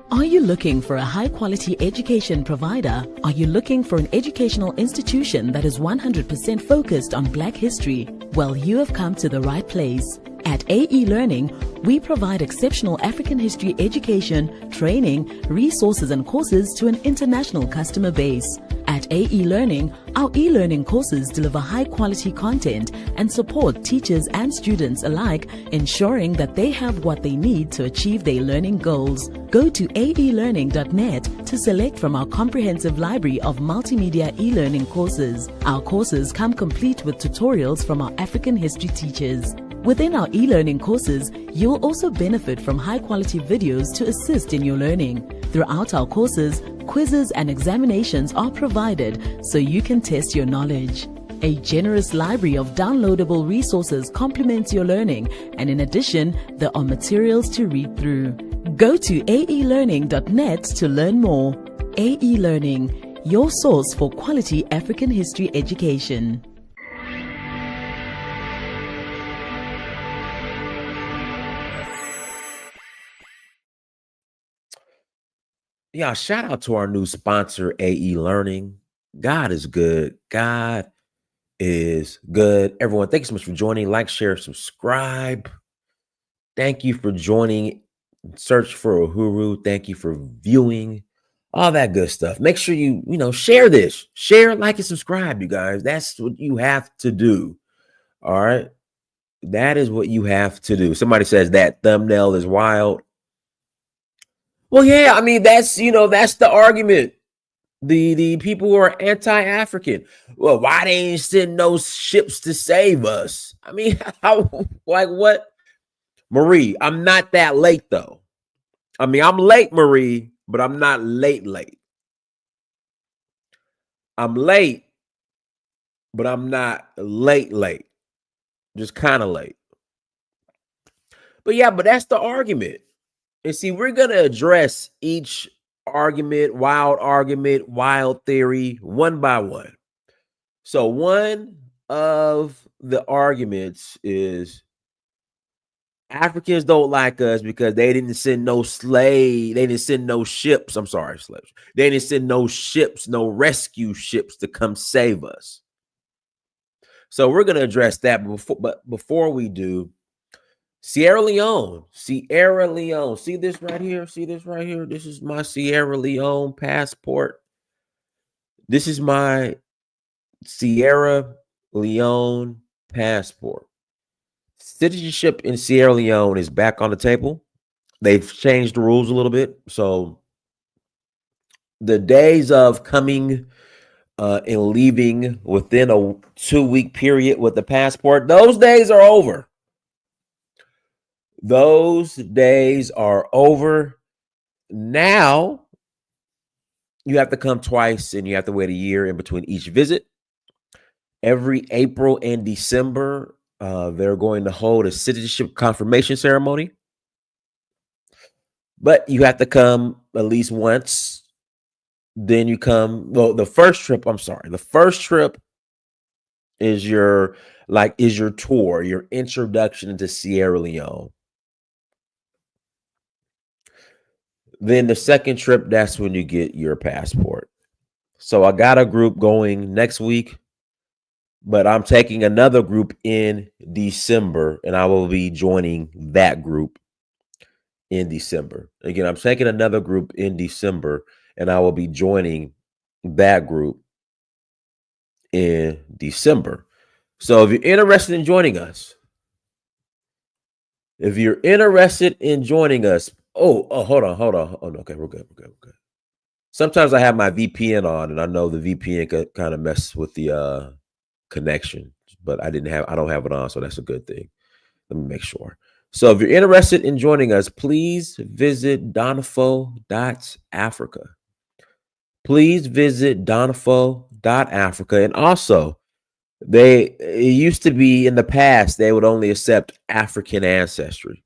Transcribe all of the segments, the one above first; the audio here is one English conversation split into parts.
Are you looking for a high-quality education provider? Are you looking for an educational institution that is 100% focused on Black history? Well, you have come to the right place. At AE Learning, we provide exceptional African history education, training, resources and courses to an international customer base. At AE Learning, our e-learning courses deliver high-quality content and support teachers and students alike, ensuring that they have what they need to achieve their learning goals. Go to aelearning.net to select from our comprehensive library of multimedia e-learning courses. Our courses come complete with tutorials from our African history teachers. Within our e-learning courses, you will also benefit from high-quality videos to assist in your learning. Throughout our courses, quizzes and examinations are provided so you can test your knowledge. A generous library of downloadable resources complements your learning, and in addition, there are materials to read through. Go to aelearning.net to learn more. AE Learning, your source for quality African history education. Yeah, shout out to our new sponsor, AE Learning. God is good. God is good. Everyone, thank you so much for joining. Like, share, subscribe. Thank you for joining. Search for Uhuru. Thank you for viewing. All that good stuff. Make sure you share this. Share, like, and subscribe, you guys. That's what you have to do. All right. That is what you have to do. Somebody says that thumbnail is wild. Well, yeah, I mean, that's the argument. The people who are anti-African. Well, why they ain't send no ships to save us? I mean, like what? Marie, I'm not that late though. I mean, I'm late, Marie, but I'm not late. I'm late, but I'm not late. Just kind of late. But yeah, but that's the argument. And see, we're going to address each argument, wild theory, one by one. So one of the arguments is Africans don't like us because they didn't send no slave. They didn't send no ships. I'm sorry, slaves. They didn't send no ships, no rescue ships to come save us. So we're going to address that. But before we do, Sierra Leone. See this right here? This is my Sierra Leone passport. This is my Sierra Leone passport. Citizenship in Sierra Leone is back on the table. They've changed the rules a little bit. So the days of coming and leaving within a 2-week period with the passport, those days are over. Those days are over. Now you have to come twice and you have to wait a year in between each visit. Every April and December, they're going to hold a citizenship confirmation ceremony. But you have to come at least once. Then you come, well, the first trip is your tour, your introduction into Sierra Leone. Then the second trip, that's when you get your passport. So I got a group going next week, but I'm taking another group in December, and I will be joining that group in December. Again, I'm taking another group in December, and I will be joining that group in December. So if you're interested in joining us, hold on. Oh, okay, we're good. Sometimes I have my VPN on, and I know the VPN could kind of mess with the connection, but I don't have it on, so that's a good thing. Let me make sure. So if you're interested in joining us, please visit donafo.africa. Please visit donafo.africa. And also, it used to be in the past, they would only accept African ancestry.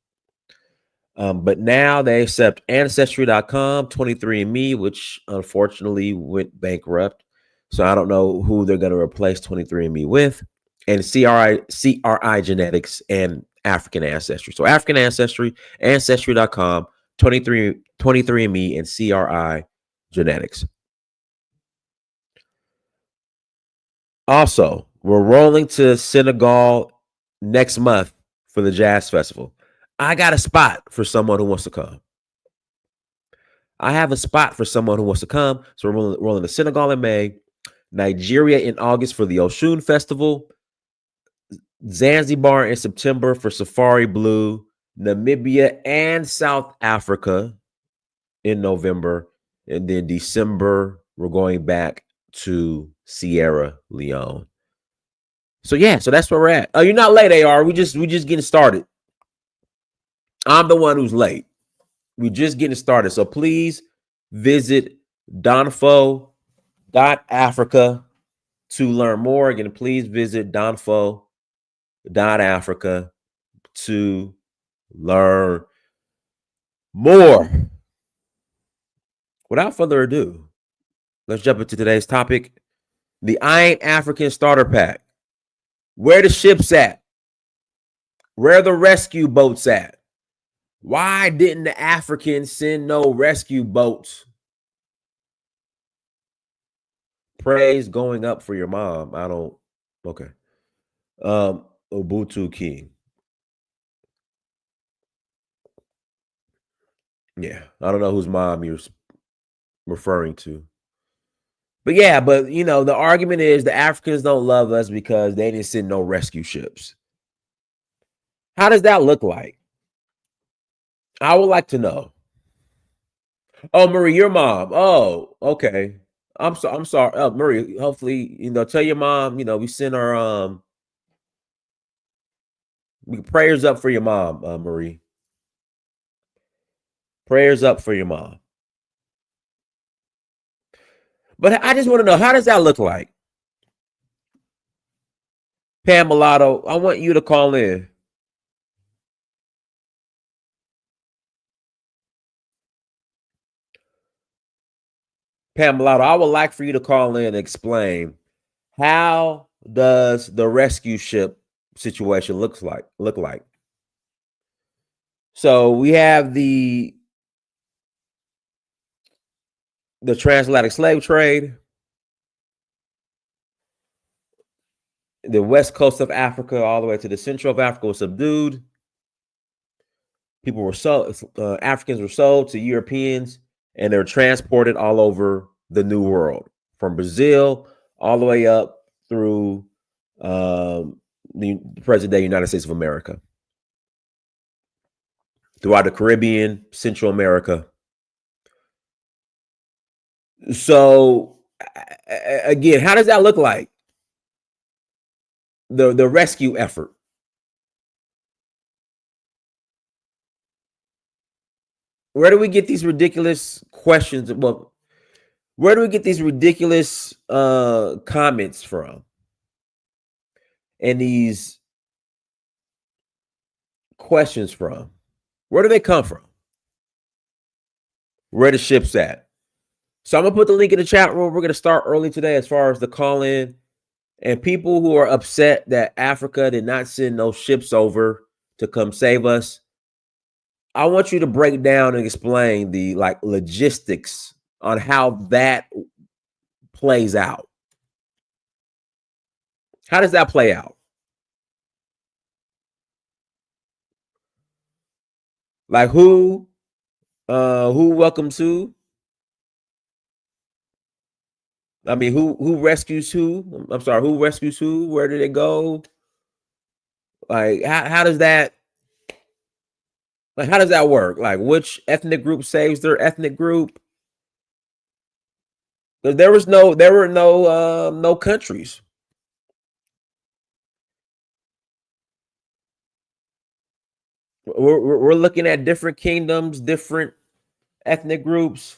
But now they accept Ancestry.com, 23andMe, which unfortunately went bankrupt. So I don't know who they're going to replace 23andMe with, and CRI Genetics and African Ancestry. So African Ancestry, Ancestry.com, 23andMe, and CRI Genetics. Also, we're rolling to Senegal next month for the Jazz Festival. I got a spot for someone who wants to come. I have a spot for someone who wants to come. So we're rolling to Senegal in May, Nigeria in August for the Oshun Festival, Zanzibar in September for Safari Blue, Namibia and South Africa in November, and then December we're going back to Sierra Leone. So yeah, so that's where we're at. Oh, you're not late, AR. We just getting started. I'm the one who's late. We're just getting started. So please visit donfo.africa to learn more. Again, please visit donfo.africa to learn more. Without further ado, let's jump into today's topic. The I Ain't African Starter Pack. Where the ships at? Where the rescue boats at? Why didn't the Africans send no rescue boats? Praise going up for your mom. I don't. Okay. Ubuntu King. Yeah, I don't know whose mom you're referring to. But yeah, but you know, the argument is the Africans don't love us because they didn't send no rescue ships. How does that look like? I would like to know. Oh, Marie, your mom. Oh, okay. I'm sorry. Oh, Marie, hopefully, tell your mom, we send her prayers up for your mom, Marie. Prayers up for your mom. But I just want to know, how does that look like? Pam Mulatto, I want you to call in. Pam Mulatto, I would like for you to call in and explain, how does the rescue ship situation look like? So we have the transatlantic slave trade, the west coast of Africa all the way to the central of Africa was subdued. People were sold, Africans were sold to Europeans, and they're transported all over the New World, from Brazil all the way up through the present day United States of America, throughout the Caribbean, Central America. So again, how does that look like? The rescue effort. Where do we get these ridiculous questions? Well, where do we get these ridiculous comments from? And these questions from? Where do they come from? Where the ship's at? So I'm going to put the link in the chat room. We're going to start early today as far as the call in. And people who are upset that Africa did not send no ships over to come save us, I want you to break down and explain the logistics on how that plays out. How does that play out? Like who welcomes who? I mean, who rescues who? I'm sorry, who rescues who? Where do they go? Like, how does that? Like, how does that work? Like, which ethnic group saves their ethnic group? There were no countries. We're looking at different kingdoms, different ethnic groups.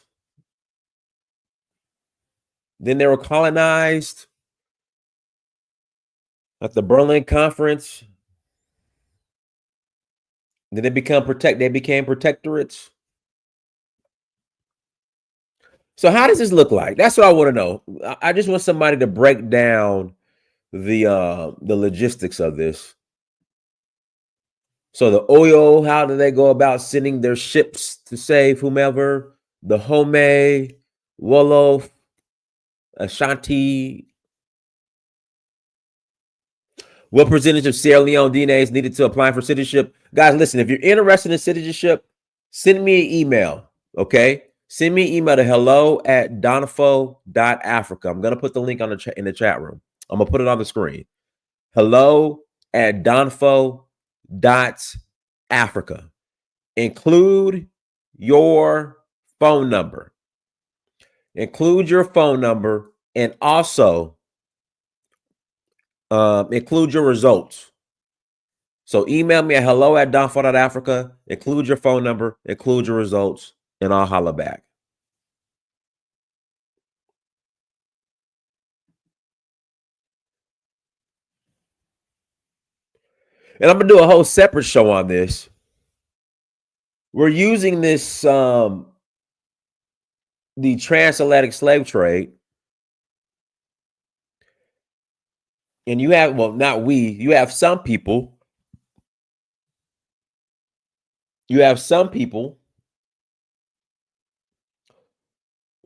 Then they were colonized at the Berlin Conference. Then they became protectorates. So how does this look like? That's what I want to know. I just want somebody to break down the logistics of this. So the Oyo, how do they go about sending their ships to save whomever? The Home, Wolof, Ashanti. What percentage of Sierra Leone DNA is needed to apply for citizenship? Guys, listen, if you're interested in citizenship, send me an email, okay? Send me an email to hello@donafo.africa. I'm going to put the link on in the chat room. I'm going to put it on the screen. hello@donafo.africa. Include your phone number. Include your phone number and also include your results. So email me at hello@donafo.africa. Include your phone number, include your results, and I'll holla back. And I'm gonna do a whole separate show on this. We're using this the transatlantic slave trade. And you have, well, not we, you have some people. You have some people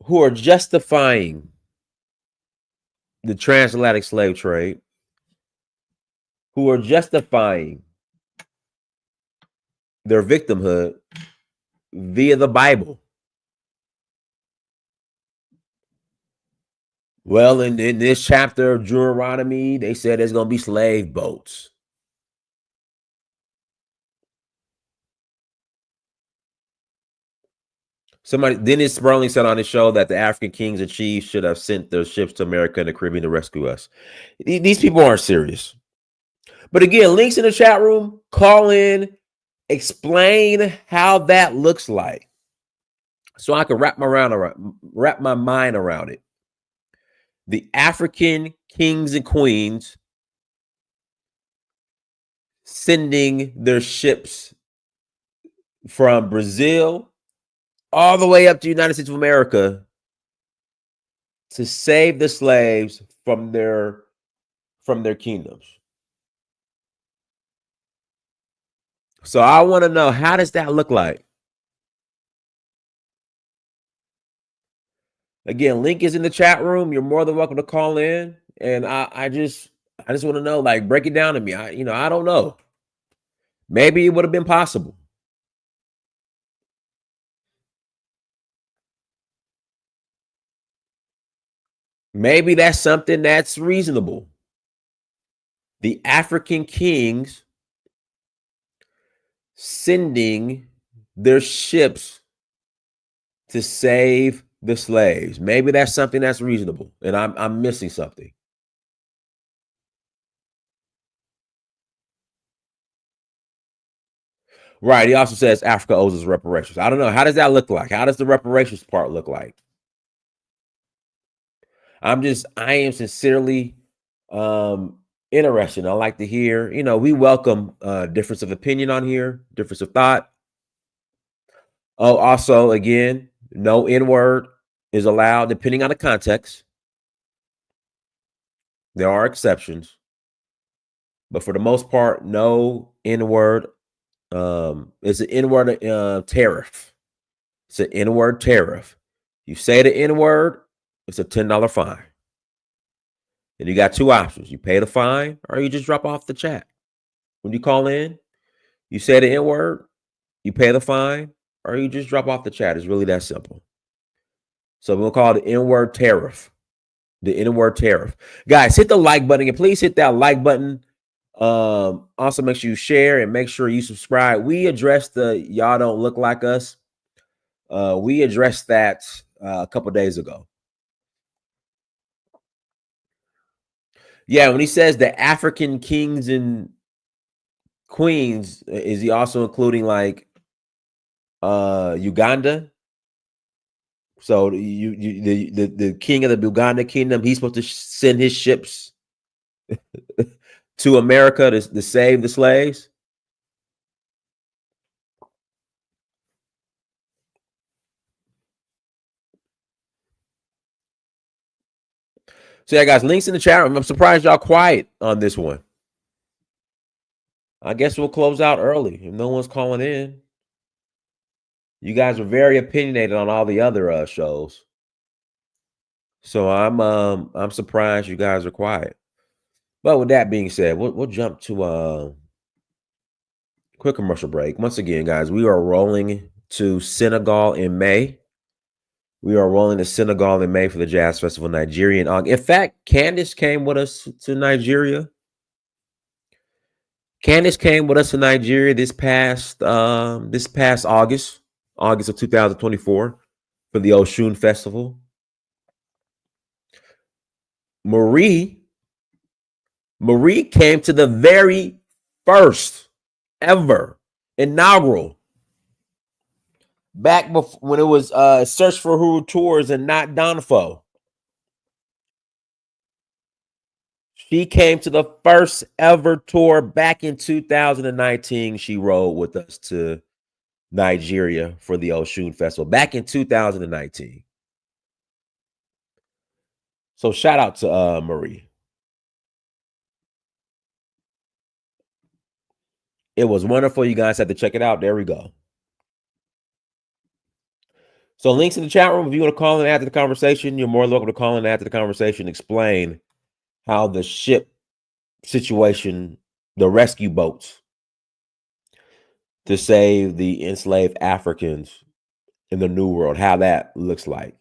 who are justifying the transatlantic slave trade, who are justifying their victimhood via the Bible. Well, in this chapter of Deuteronomy, they said there's going to be slave boats. Dennis Sperling said on his show that the African kings and chiefs should have sent their ships to America and the Caribbean to rescue us. These people aren't serious. But again, links in the chat room. Call in, explain how that looks like, so I can wrap my mind around it. The African kings and queens sending their ships from Brazil all the way up to the United States of America to save the slaves from their kingdoms. So I want to know, how does that look like? Again, link is in the chat room. You're more than welcome to call in. And I just want to know, like, break it down to me. I don't know. Maybe it would have been possible. Maybe that's something that's reasonable. The African kings sending their ships to save the slaves. Maybe that's something that's reasonable, and I'm missing something. Right. He also says Africa owes us reparations. I don't know. How does that look like? How does the reparations part look like? I am sincerely interested. I like to hear, we welcome difference of opinion on here, difference of thought. Oh, also, again, no N-word is allowed depending on the context. There are exceptions, but for the most part, no N-word. It's an N-word tariff. It's an N-word tariff. You say the N-word, it's a $10 fine. And you got two options. You pay the fine or you just drop off the chat. When you call in, you say the N-word, you pay the fine, or you just drop off the chat. It's really that simple. So we'll call it the N-word tariff. The N-word tariff. Guys, hit the like button and please hit that like button. Also make sure you share and make sure you subscribe. We addressed the y'all don't look like us. We addressed that a couple days ago. Yeah, when he says the African kings and queens, is he also including like Uganda? So the king of the Uganda kingdom, he's supposed to send his ships to America to save the slaves? So yeah, guys, links in the chat room. I'm surprised y'all quiet on this one. I guess we'll close out early if no one's calling in. You guys were very opinionated on all the other shows. So I'm surprised you guys are quiet. But with that being said, we'll jump to quick commercial break. Once again, guys, we are rolling to Senegal in May. We are rolling to Senegal in May for the Jazz Festival Nigeria in August. In fact, Candace came with us to Nigeria. Candace came with us to Nigeria this past August of 2024 for the Oshun Festival. Marie came to the very first ever inaugural back before, when it was Search for Huru Tours and not Donfo. She came to the first ever tour back in 2019. She rode with us to Nigeria for the Oshun Festival back in 2019. So shout out to Marie. It was wonderful. You guys have to check it out. There we go. So links in the chat room. If you want to call in after the conversation, you're more than welcome to call in after the conversation. Explain how the ship situation, the rescue boats to save the enslaved Africans in the New World, how that looks like.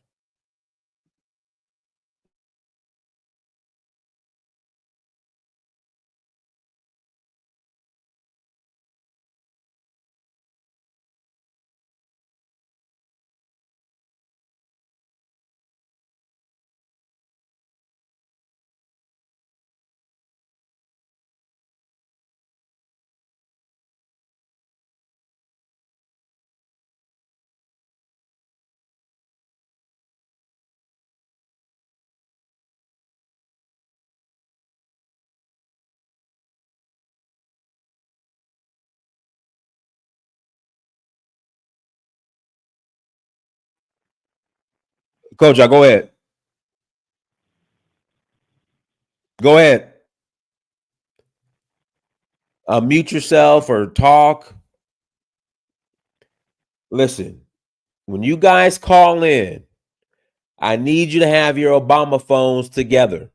Coach, go ahead. Go ahead. Mute yourself or talk. Listen, when you guys call in, I need you to have your Obama phones together.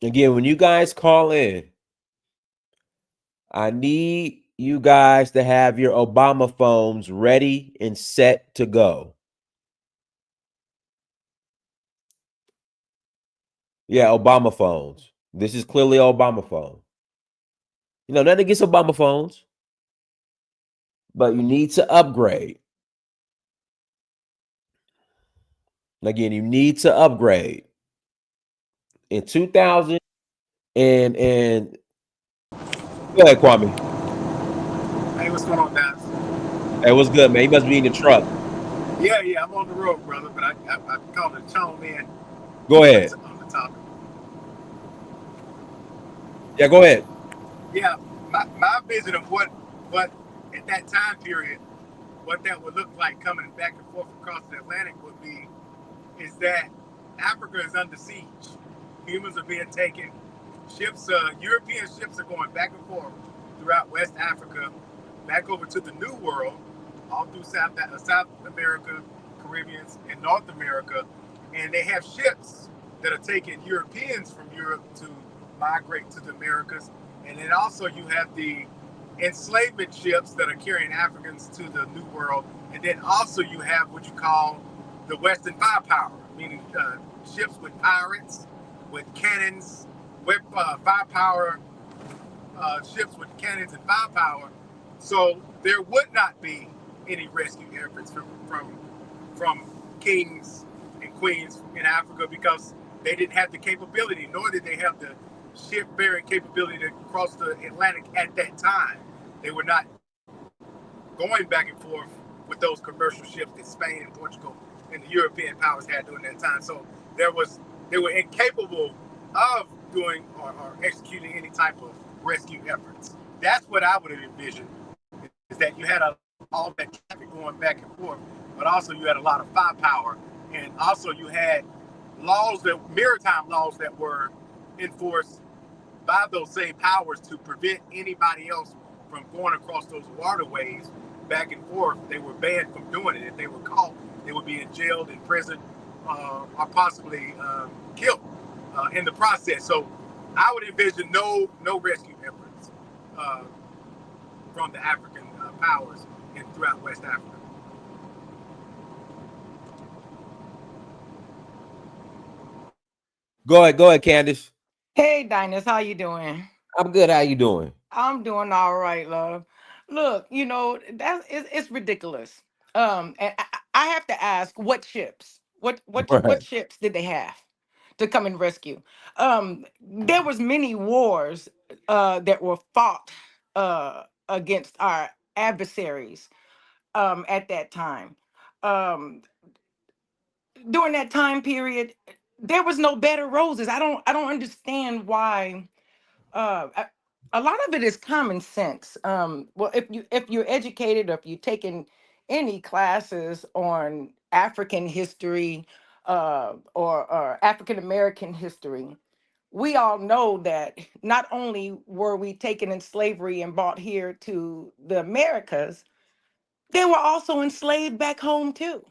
Again, when you guys call in, I need you guys to have your Obama phones ready and set to go. Yeah, Obama phones. This is clearly Obama phone. You know, nothing against Obama phones, but you need to upgrade. Again, you need to upgrade. In 2000 and go ahead, Kwame. Hey, what's going on, Dallas? Hey, what's good, man? You must be in the truck. Yeah, I'm on the road, brother, but I called it tone in. Go ahead. On the topic. Yeah, go ahead. Yeah, my vision of what at that time period, what that would look like coming back and forth across the Atlantic would be, is that Africa is under siege. Humans are being taken. Ships, European ships are going back and forth throughout West Africa, back over to the New World, all through South America, Caribbean, and North America. And they have ships that are taking Europeans from Europe to migrate to the Americas. And then also you have the enslavement ships that are carrying Africans to the New World. And then also you have what you call the Western firepower, meaning ships with pirates, with cannons, with firepower, ships with cannons and firepower. So there would not be any rescue efforts from kings and queens in Africa because they didn't have the capability, nor did they have the ship-bearing capability to cross the Atlantic at that time. They were not going back and forth with those commercial ships that Spain and Portugal and the European powers had during that time. So they were incapable of doing or executing any type of rescue efforts. That's what I would have envisioned, is that you had all that traffic going back and forth, but also you had a lot of firepower, and also you had maritime laws that were enforced by those same powers to prevent anybody else from going across those waterways back and forth. They were banned from doing it. If they were caught, they would be jailed, in prison, or possibly killed in the process. So I would envision no rescue efforts from the African powers throughout West Africa. Go ahead, Candace. Hey, Dinus, how you doing? I'm good. How you doing? I'm doing all right, love. Look, it's ridiculous. And I have to ask, what ships? What Right. ships did they have to come and rescue? There was many wars that were fought against our adversaries at that time. Um, During that time period, there was no bed of roses. I don't understand why. Uh, a, a lot of it is common sense. Well, if you're educated, or if you've taken any classes on African history, or African American history, we all know that not only were we taken in slavery and brought here to the Americas, they were also enslaved back home too.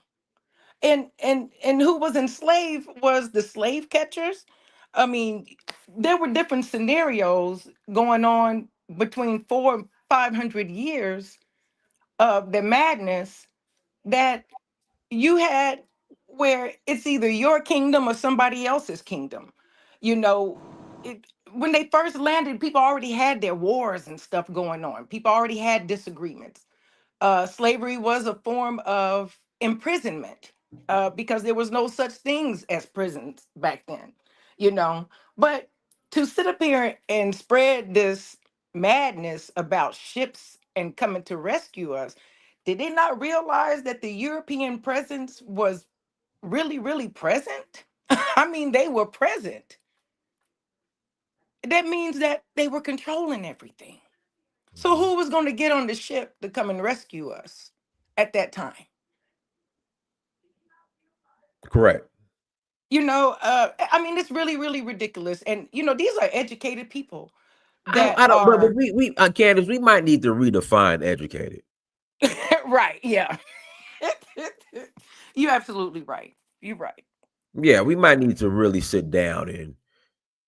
And who was enslaved was the slave catchers. I mean, there were different scenarios going on between 400 and 500 years of the madness that you had, where it's either your kingdom or somebody else's kingdom. you know when they first landed, people already had their wars and stuff going on. People already had disagreements. Slavery was a form of imprisonment, because there was no such things as prisons back then, you know. But to sit up here and spread this madness about ships and coming to rescue us, did they not realize that the European presence was really, really present? I mean, they were present. That means that they were controlling everything. So who was going to get on the ship to come and rescue us at that time? Correct. I mean, it's really, really ridiculous. And these are educated people that I don't. But are we Candace, we might need to redefine educated. right. Yeah, you're absolutely right. You're right. Yeah, we might need to really sit down and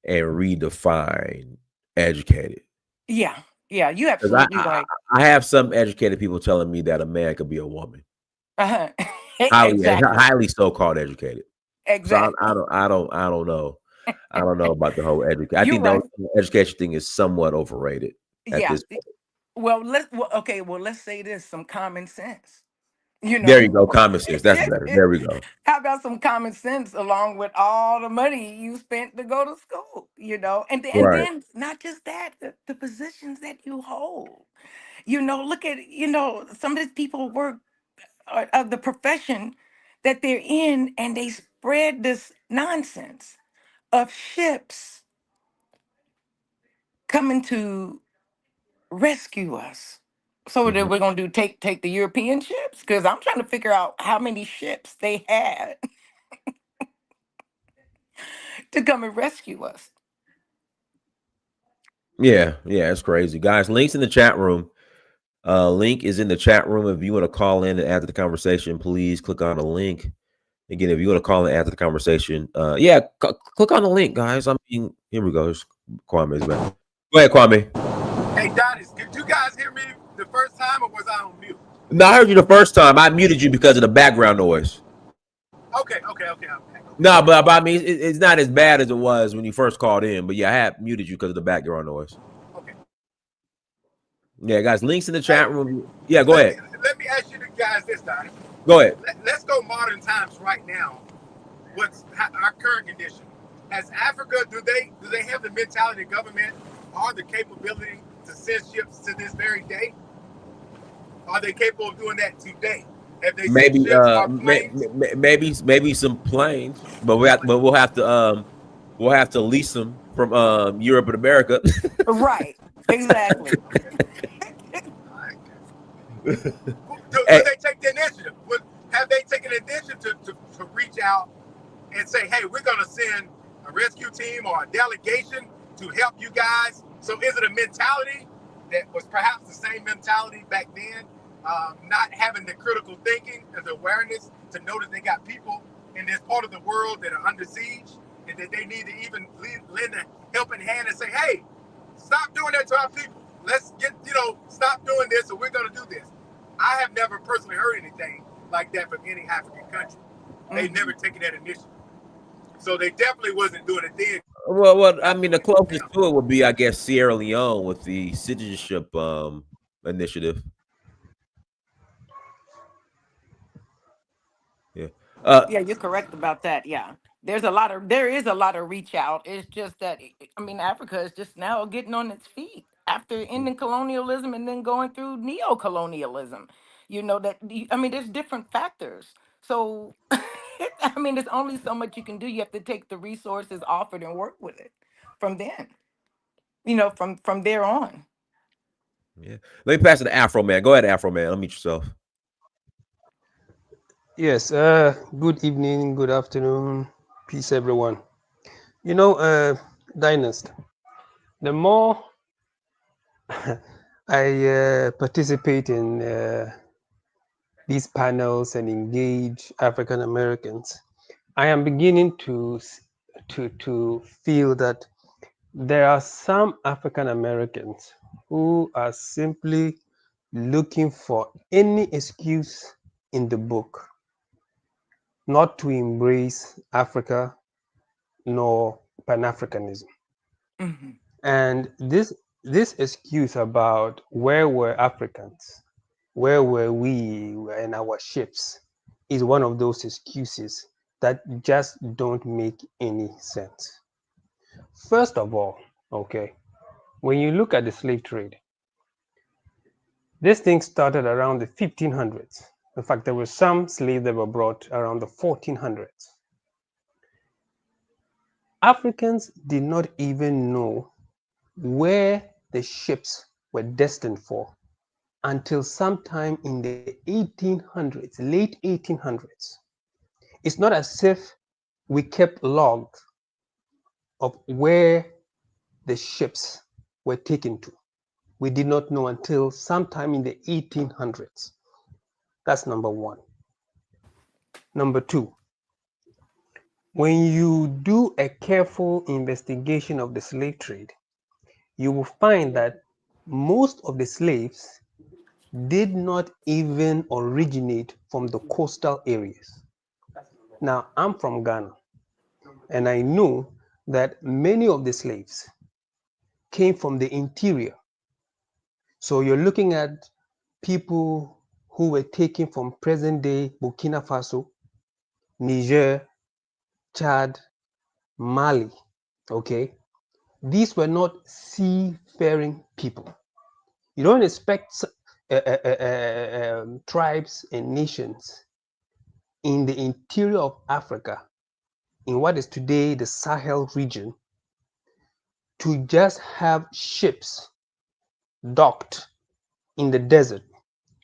redefine educated. Yeah, you're 'Cause absolutely right. I have some educated people telling me that a man could be a woman. Uh-huh. Highly, Exactly. highly so-called educated. So Exactly. I don't know. I don't know about the whole education. I You're think the right. whole education thing is somewhat overrated at Yeah. this point. Well, let's say this: some common sense. You There you know. go. Common sense. That's better. There we go. How about some common sense along with all the money you spent to go to school, and Right. then not just that, the positions that you hold. Look at, some of these people work of the profession that they're in, and they spread this nonsense of ships coming to rescue us. So that Mhm. we're gonna do take the European ships, because I'm trying to figure out how many ships they had to come and rescue us. Yeah, it's crazy. Guys, links in the chat room. Link is in the chat room. If you want to call in and add to the conversation, please click on the link. Again, if you want to call in and add to the conversation, click on the link, guys. I mean, here we go. There's Kwame's back. Go ahead, Kwame. Hey, Donis, did you guys hear me the first time, or was I on mute? No, I heard you the first time. I muted you because of the background noise. Okay. No, but I mean, it's not as bad as it was when you first called in. But yeah, I have muted you because of the background noise. Okay. Yeah, guys, links in the chat room. Yeah, go ahead. Let me ask you guys this, Donis. Go ahead. Let's go modern times right now. What's our current condition? As Africa, do they have the mentality of government or the capability to send ships to this very day? Are they capable of doing that today? Have they sent ships or planes? maybe some planes, but we'll have to lease them from Europe and America. Right. Exactly. Do they take the initiative? Have they taken the initiative to reach out and say, hey, we're going to send a rescue team or a delegation to help you guys? So is it a mentality that was perhaps the same mentality back then? Not having the critical thinking and the awareness to know that they got people in this part of the world that are under siege, and that they need to even lend a helping hand and say, hey, stop doing that to our people. Let's get, stop doing this, or we're going to do this. I have never personally heard anything like that from any African country. They've never taken that initiative. So they definitely wasn't doing it then. Well, I mean, the closest to it would be, I guess, Sierra Leone with the citizenship initiative. Yeah. Yeah, you're correct about that. Yeah. There is a lot of reach out. It's just that I mean, Africa is just now getting on its feet after ending colonialism and then going through neo-colonialism. I mean, there's different factors. So I mean, there's only so much you can do. You have to take the resources offered and work with it from then. From there on. Yeah. Let me pass it to Afro Man. Go ahead, Afro Man. Unmute yourself. Yes, good evening, good afternoon, peace everyone. Dynast, the more I participate in these panels and engage African Americans, I am beginning to feel that there are some African Americans who are simply looking for any excuse in the book not to embrace Africa nor Pan-Africanism. Mhm. And this excuse about where were Africans, where were we and our ships, is one of those excuses that just don't make any sense. First of all, okay, when you look at the slave trade, this thing started around the 1500s. In fact, there were some slaves that were brought around the 1400s. Africans did not even know where the ships were destined for until sometime in the 1800s, late 1800s. It's not as if we kept logs of where the ships were taken to. We did not know until sometime in the 1800s. That's number one. Number two, when you do a careful investigation of the slave trade, you will find that most of the slaves did not even originate from the coastal areas. Now, I'm from Ghana, and I know that many of the slaves came from the interior. So you're looking at people who were taken from present-day Burkina Faso, Niger, Chad, Mali, okay? These were not seafaring people. You don't expect tribes and nations in the interior of Africa, in what is today the Sahel region, to just have ships docked in the desert,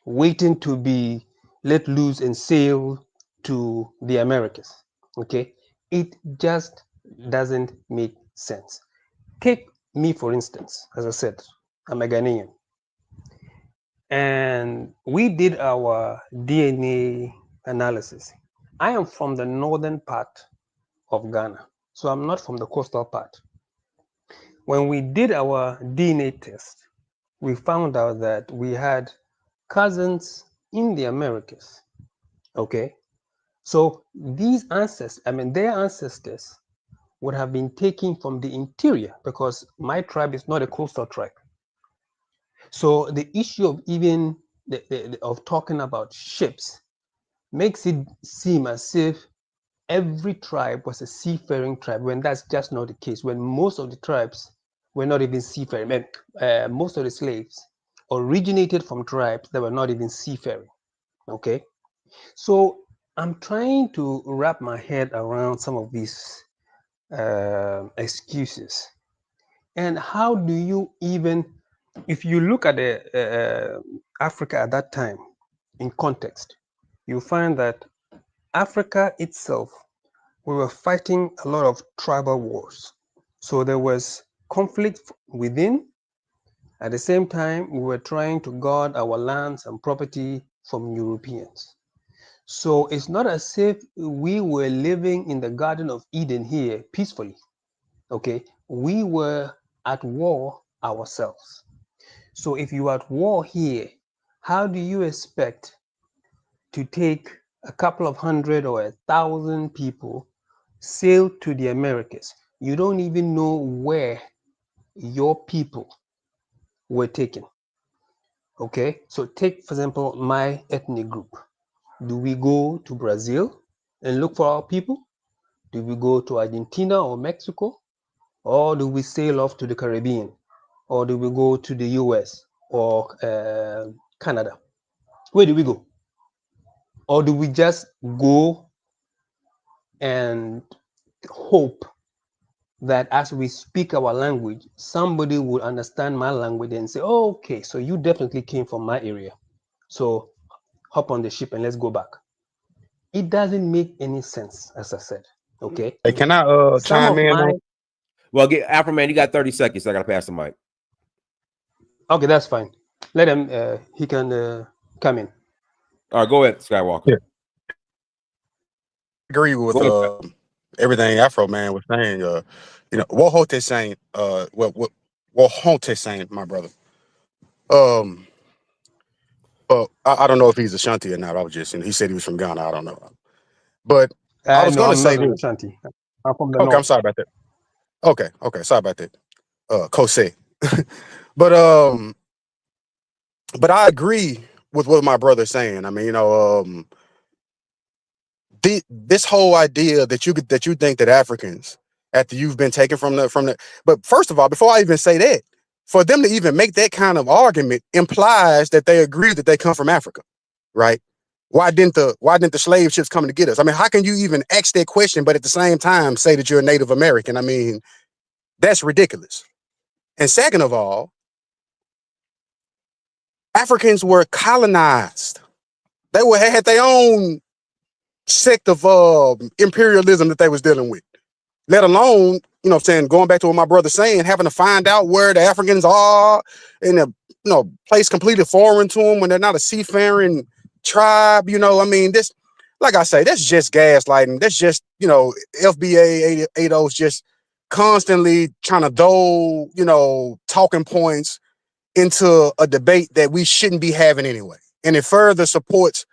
waiting to be let loose and sail to the Americas. Okay, it just doesn't make sense. Take me, for instance. As I said, I'm a Ghanaian, and we did our DNA analysis. I am from the northern part of Ghana, so I'm not from the coastal part. When we did our DNA test, we found out that we had cousins in the Americas. Okay, so these ancestors, their ancestors would have been taken from the interior, because my tribe is not a coastal tribe. So the issue of even of talking about ships makes it seem as if every tribe was a seafaring tribe, when that's just not the case. When most of the tribes were not even seafaring. Most of the slaves originated from tribes that were not even seafaring. Okay, so I'm trying to wrap my head around some of these excuses. And how do you even, if you look at Africa at that time in context, you find that Africa itself we were fighting a lot of tribal wars. So there was conflict within. At the same time, we were trying to guard our lands and property from Europeans. So it's not as if we were living in the Garden of Eden here peacefully. Okay, we were at war ourselves. So if you are at war here, how do you expect to take a couple of hundred or 1,000 people, sail to the Americas? You don't even know where your people were taken. Okay, so take, for example, my ethnic group. Do we go to Brazil and look for our people? Do we go to Argentina or Mexico? Or do we sail off to the Caribbean? Or do we go to the US or Canada? Where do we go? Or do we just go and hope that as we speak our language, somebody will understand my language and say, oh, okay, so you definitely came from my area. So hop on the ship and let's go back. It doesn't make any sense, as I said. Okay. Hey, can I chime in on? Well, get Afroman, you got 30 seconds. So I gotta pass the mic. Okay, that's fine. Let him. He can come in. All right, go ahead, Skywalker. Yeah. Agree with everything Afro Man was saying. You know, what Hote saying. What Hote saying, my brother. I don't know if he's Ashanti or not. I was just, he said he was from Ghana. I don't know, but I was going to say this. Ashanti. I'm from the okay, north. I'm sorry about that. Okay, sorry about that. Kose. But I agree with what my brother's saying. I mean, you know, this whole idea that you think that Africans, after you've been taken from the, but first of all, before I even say that, for them to even make that kind of argument implies that they agree that they come from Africa, right? Why didn't the slave ships come to get us? I mean, how can you even ask that question, but at the same time say that you're a Native American? I mean, that's ridiculous. And second of all, Africans were colonized. They had their own sect of imperialism that they was dealing with, let alone, you know what I'm saying, going back to what my brother's saying, having to find out where the Africans are in a, you know, place completely foreign to them when they're not a seafaring tribe. You know, I mean, this, like I say, that's just gaslighting. That's just, you know, FBA 80's just constantly trying to dole, you know, talking points into a debate that we shouldn't be having anyway. And it further supports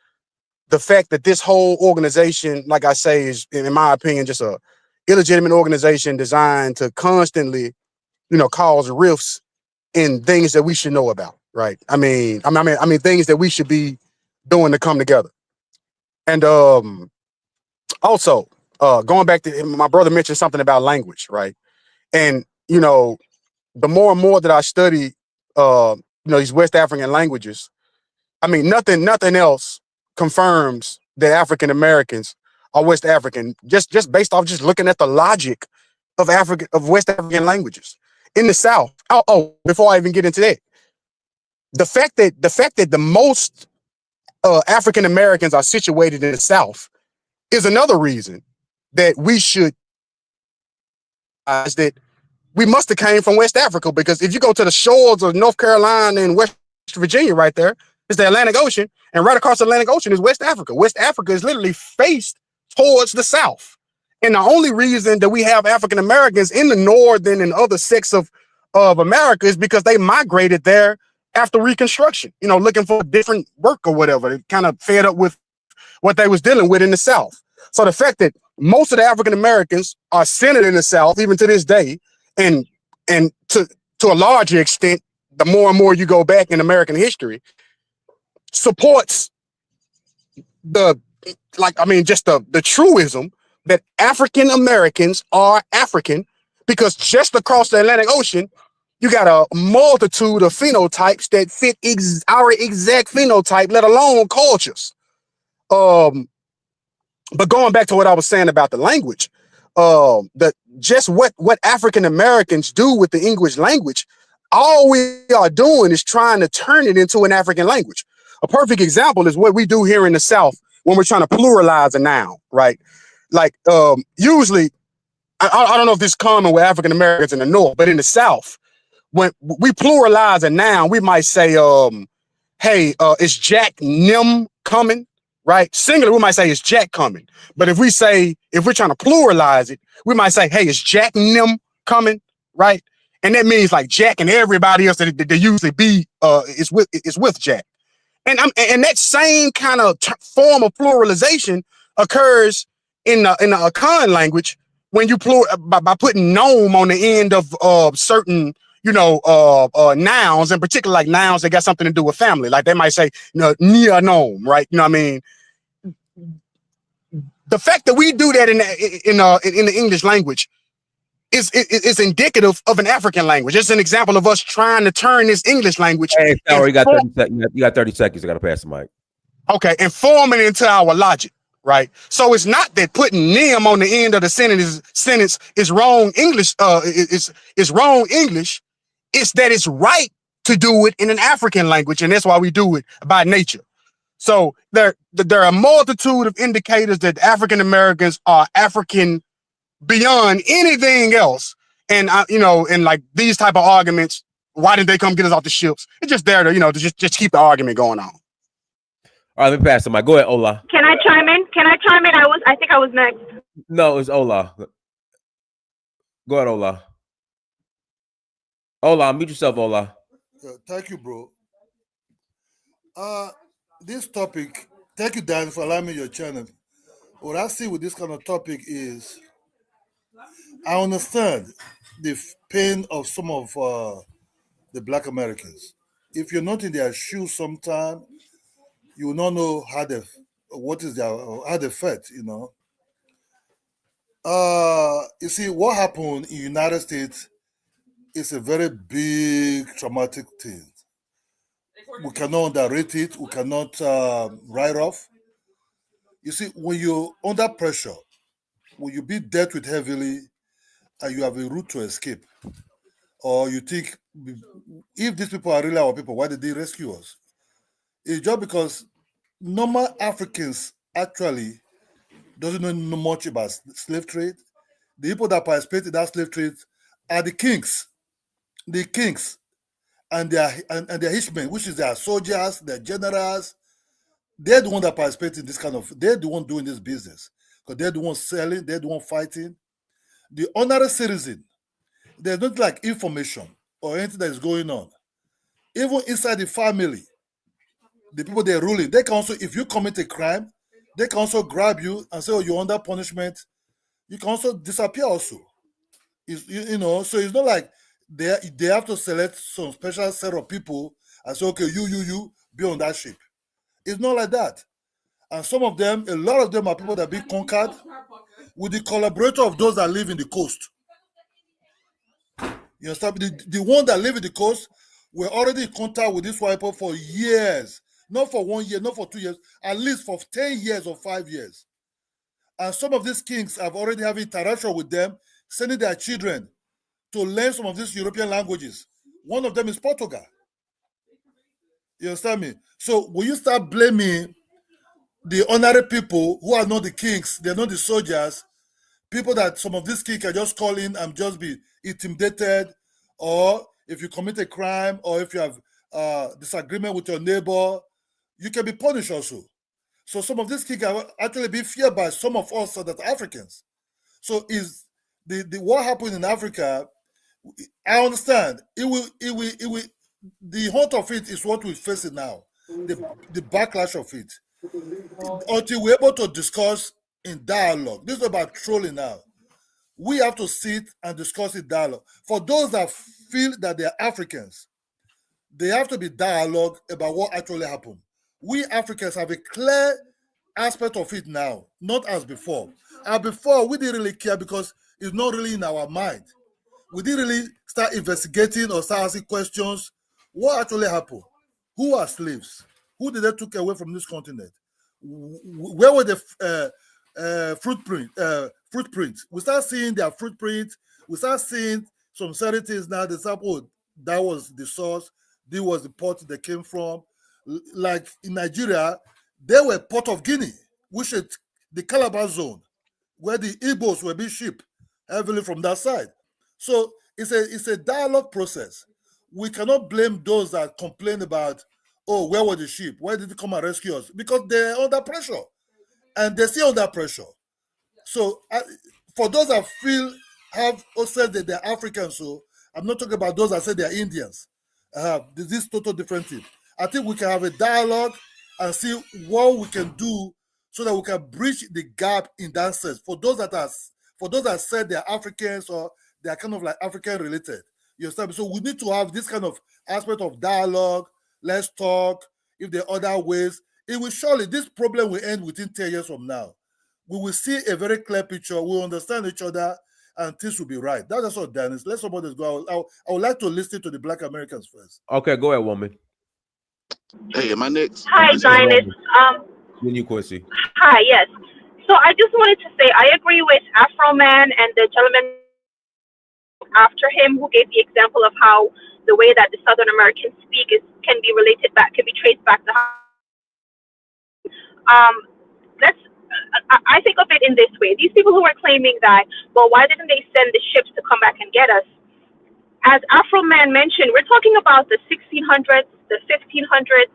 the fact that this whole organization, like I say, is, in my opinion, just a illegitimate organization designed to constantly, you know, cause rifts in things that we should know about, right? I mean, things that we should be doing to come together. And also, going back to my brother mentioned something about language, right? And you know, the more and more that I study, you know, these West African languages, I mean, nothing else confirms that African Americans are West African, just based off just looking at the logic of West African languages in the South. Oh, before I even get into that, the fact that the most African Americans are situated in the South is another reason that we should that we must have came from West Africa, because if you go to the shores of North Carolina and West Virginia, right there is the Atlantic Ocean, and right across the Atlantic Ocean is West Africa. West Africa is literally faced towards the South. And the only reason that we have African Americans in the northern and other sects of America is because they migrated there after Reconstruction, you know, looking for different work or whatever. They kind of fed up with what they was dealing with in the South. So the fact that most of the African Americans are centered in the South, even to this day, and to a larger extent, the more and more you go back in American history, supports just the truism that African Americans are African, because just across the Atlantic Ocean, you got a multitude of phenotypes that fit our exact phenotype, let alone cultures. But going back to what I was saying about the language, what African Americans do with the English language, all we are doing is trying to turn it into an African language. A perfect example is what we do here in the South when we're trying to pluralize a noun, right? like usually, I don't know if this is common with African Americans in the North, but in the South, when we pluralize a noun, we might say, hey, is Jack Nim coming? Right? Singular, we might say, is Jack coming? But if we're trying to pluralize it, we might say, hey, is Jack Nim coming? Right? And that means like Jack and everybody else that they usually be is with Jack. And that same kind of form of pluralization occurs in the Akan language when you by putting nome on the end of certain nouns, in particular like nouns that got something to do with family. Like they might say, near nome, right? You know what I mean? The fact that we do that in the English language is indicative of an African language. It's an example of us trying to turn this English language. Hey, sorry, you got 30 seconds. You got 30 seconds. I got to pass the mic. Okay, and form it into our logic, right? So it's not that putting "nim" on the end of the sentence is wrong English. Is wrong English. It's that it's right to do it in an African language, and that's why we do it by nature. So there are a multitude of indicators that African Americans are African beyond anything else. And and like these type of arguments, why didn't they come get us off the ships? It's just there to to just keep the argument going on. All right, let me pass the mic. Go ahead, Ola. Can I chime in? I think I was next. No, it's Ola. Go ahead, Ola. Ola, mute yourself, Ola. Thank you, bro. This topic, thank you, Dan, for allowing me your channel. What I see with this kind of topic is, I understand the pain of some of the Black Americans. If you're not in their shoes sometime, you will not know how they felt, You see, what happened in the United States is a very big traumatic thing. We cannot underrate it. We cannot write off. You see, when you're under pressure, when you be dealt with heavily, and you have a route to escape, or you think, if these people are really our people, why did they rescue us? It's just because normal Africans actually doesn't know much about slave trade. The people that participate in that slave trade are the kings. The kings and their hitchmen, which is their soldiers, their generals. They're the one that participate in this they're the one doing this business. Because they're the one selling, they're the one fighting. The ordinary citizen, there's not like information or anything that is going on. Even inside the family, the people they're ruling, they can also, if you commit a crime, they can also grab you and say, oh, you're under punishment. You can also disappear also. So it's not like they have to select some special set of people and say, okay, you be on that ship. It's not like that. And some of them, a lot of them are people that be conquered with the collaborator of those that live in the coast. You understand? The one that live in the coast were already in contact with this white people for years. Not for 1 year, not for 2 years, at least for 10 years or 5 years. And some of these kings have already had interaction with them, sending their children to learn some of these European languages. One of them is Portugal. You understand me? So when you start blaming the honorary people who are not the kings, they're not the soldiers, people that some of these kings can just call in and just be intimidated, or if you commit a crime, or if you have disagreement with your neighbor, you can be punished also. So some of these kings can actually be feared by some of us that are Africans. So is the what happened in Africa? I understand. It will. The heart of it is what we're facing now. The backlash of it. Until we're able to discuss in dialogue. This is about trolling now. We have to sit and discuss in dialogue. For those that feel that they're Africans, they have to be dialogue about what actually happened. We Africans have a clear aspect of it now, not as before. And before, we didn't really care because it's not really in our mind. We didn't really start investigating or start asking questions. What actually happened? Who are slaves? Who did they took away from this continent? Where were the footprint? We start seeing their footprint. We start seeing some certain things now. The example, that was the source. This was the port they came from. Like in Nigeria, they were Port of Guinea, which is the Calabar zone. where the Igbos were being shipped heavily from that side. So it's a dialogue process. We cannot blame those that complain about, oh, where were the sheep? Why did they come and rescue us? Because they're under pressure, and they're still under pressure. So for those that have said that they're Africans, so I'm not talking about those that say they're Indians. This is total different thing. I think we can have a dialogue and see what we can do so that we can bridge the gap in that sense. For those that said they're Africans or they're kind of like African related, you understand? So we need to have this kind of aspect of dialogue. Let's talk. If there are other ways, it will surely, this problem will end within 10 years from now. We will see a very clear picture. We'll understand each other, and things will be right. That's all, Dennis. Let somebody go. I would like to listen to the Black Americans first. Okay, go ahead, woman. Hey, am I next? Hi, Zionist. Then you, Quincy. Hi, yes. So I just wanted to say I agree with Afro Man and the gentleman after him who gave the example of how the way that the Southern Americans speak can be traced back to how. I think of it in this way. These people who are claiming that, well, why didn't they send the ships to come back and get us? As Afro Man mentioned, we're talking about the 1600s, the 1500s.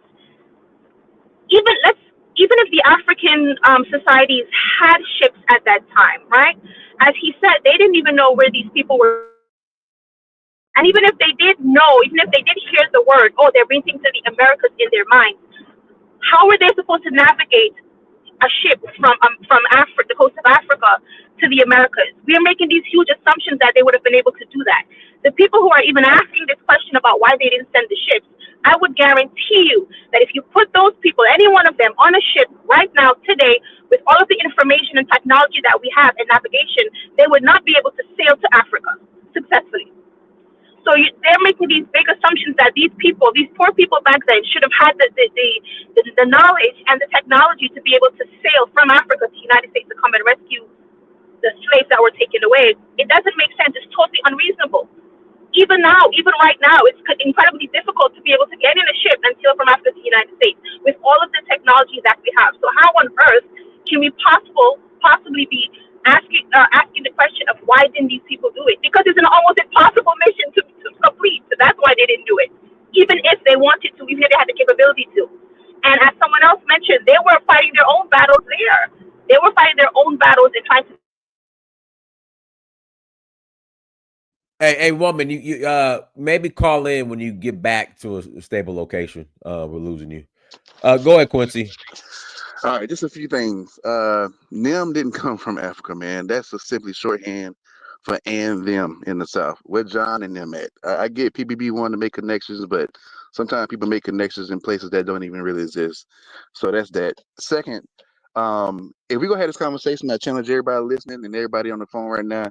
Even if the African societies had ships at that time, right? As he said, they didn't even know where these people were. And even if they did know, even if they did hear the word, oh, they're bringing to the Americas in their minds, how were they supposed to navigate a ship from Africa, the coast of Africa, to the Americas? We are making these huge assumptions that they would have been able to do that. The people who are even asking this question about why they didn't send the ships, I would guarantee you that if you put those people, any one of them, on a ship right now, today, with all of the information and technology that we have in navigation, they would not be able to sail to Africa successfully. So they're making these big assumptions that these poor people back then should have had the knowledge and the technology to be able to sail from Africa to the United States to come and rescue the slaves that were taken away. It doesn't make sense. It's totally unreasonable. Even right now, it's incredibly difficult to be able to get in a ship and sail from Africa to the United States with all of the technology that we have. So how on earth can we possibly be asking the question of why didn't these people do it? Because it's an almost impossible mission to complete. So that's why they didn't do it, even if they wanted to, even if they had the capability to. And as someone else mentioned, they were fighting their own battles there. They were fighting their own battles and trying to. Hey, woman, you maybe call in when you get back to a stable location. We're losing you. Go ahead, Quincy. All right, just a few things. NIM didn't come from Africa, man. That's a simply shorthand for and them in the South. Where John and them at? I get PBB wanting to make connections, but sometimes people make connections in places that don't even really exist. So that's that. Second, if we go have this conversation, I challenge everybody listening and everybody on the phone right now,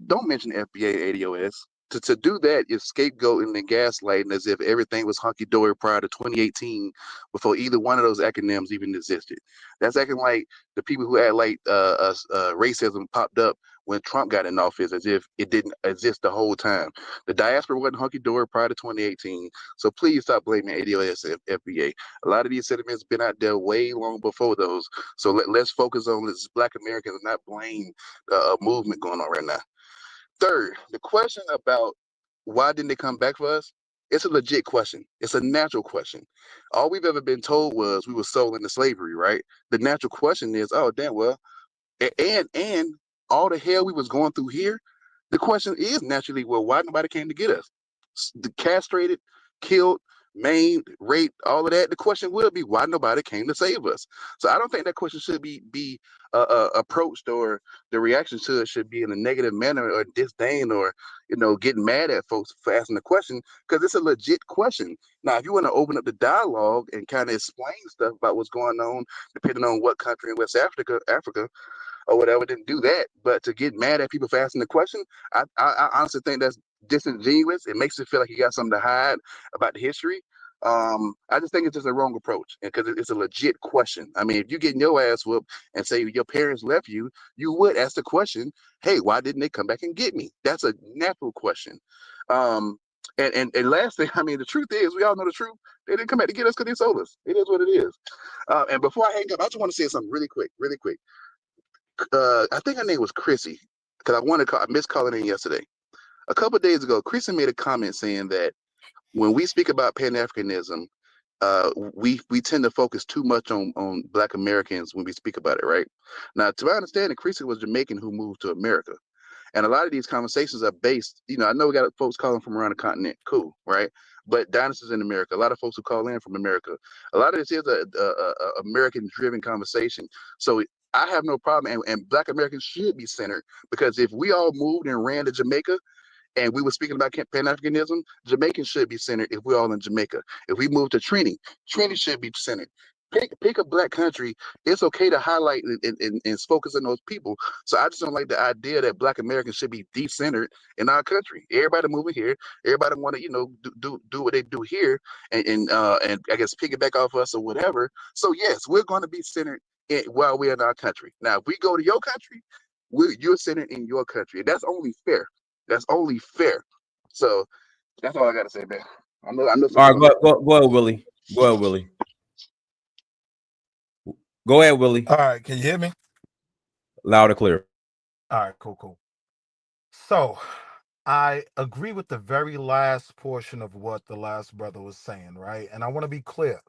don't mention FBA ADOS. To do that is scapegoating and gaslighting as if everything was hunky-dory prior to 2018 before either one of those acronyms even existed. That's acting like the people who act like racism popped up when Trump got in office as if it didn't exist the whole time. The diaspora wasn't hunky-dory prior to 2018, so please stop blaming ADOS and FBA. A lot of these sentiments been out there way long before those, so let's focus on this Black Americans and not blame a movement going on right now. Third, the question about why didn't they come back for us? It's a legit question. It's a natural question. All we've ever been told was we were sold into slavery, right? The natural question is, oh, damn, well, and all the hell we was going through here, the question is naturally, well, why nobody came to get us? The castrated, killed, maimed, raped, all of that. The question will be why nobody came to save us. So I don't think that question should be approached, or the reaction to it should be in a negative manner or disdain or getting mad at folks for asking the question, because it's a legit question. Now, if you want to open up the dialogue and kind of explain stuff about what's going on, depending on what country in West Africa or whatever, then do that. But to get mad at people for asking the question, I honestly think that's disingenuous. It makes it feel like you got something to hide about the history. I just think it's just a wrong approach, because it's a legit question. I mean, if you're getting your ass whooped and say your parents left you, you would ask the question, hey, why didn't they come back and get me? That's a natural question. And last thing, I mean, the truth is, we all know the truth. They didn't come back to get us because they sold us. It is what it is. And before I hang up, I just want to say something really quick. I think her name was Chrissy, because I missed calling in yesterday. A couple of days ago, Chrissy made a comment saying that when we speak about Pan-Africanism, we tend to focus too much on Black Americans when we speak about it, right? Now, to my understanding, Chrissy was Jamaican who moved to America. And a lot of these conversations are based, I know we got folks calling from around the continent, cool, right? But Dinosaurs in America, a lot of folks who call in from America, a lot of this is a American-driven conversation. So I have no problem, and Black Americans should be centered, because if we all moved and ran to Jamaica, and we were speaking about Pan-Africanism, Jamaicans should be centered if we're all in Jamaica. If we move to Trini should be centered. Pick a Black country. It's okay to highlight and focus on those people. So I just don't like the idea that Black Americans should be decentered in our country. Everybody moving here. Everybody want to, do what they do here, and I guess piggyback off us or whatever. So yes, we're going to be centered while we're in our country. Now, if we go to your country, you're centered in your country. That's only fair. That's only fair. So that's all I gotta say, man. I know. All right, go ahead, Willie. Go ahead, Willie. Go ahead, Willie. All right, can you hear me? Loud and clear. All right, cool. So I agree with the very last portion of what the last brother was saying, right? And I want to be clear.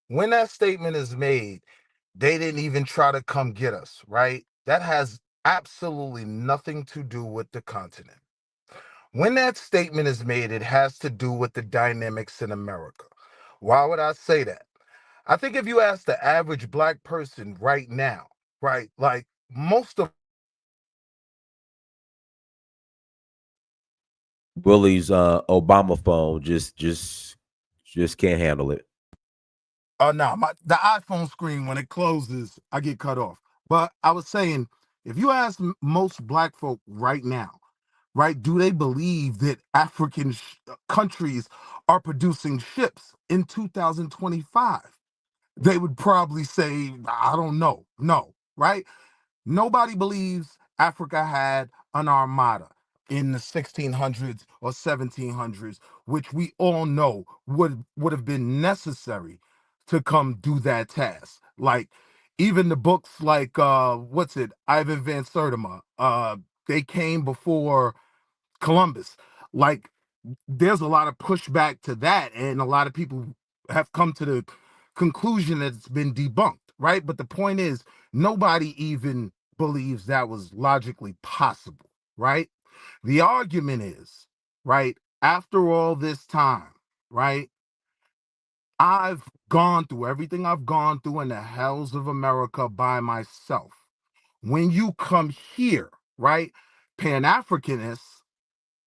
When that statement is made, they didn't even try to come get us, right? That has absolutely nothing to do with the continent. When that statement is made, it has to do with the dynamics in America. Why would I say that? I think if you ask the average Black person right now, right, like most of Willie's Obama phone just can't handle it. no, the iPhone screen, when it closes, I get cut off. But I was saying, if you ask most Black folk right now, right, do they believe that African countries are producing ships in 2025? They would probably say, I don't know. No, right? Nobody believes Africa had an armada in the 1600s or 1700s, which we all know would have been necessary to come do that task. Like even the books like Ivan Van Sertima, they came before Columbus. Like there's a lot of pushback to that, and a lot of people have come to the conclusion that it's been debunked, right? But the point is, nobody even believes that was logically possible, right? The argument is, right, after all this time, right, I've gone through everything I've gone through in the hells of America by myself. When you come here, right, Pan-Africanists,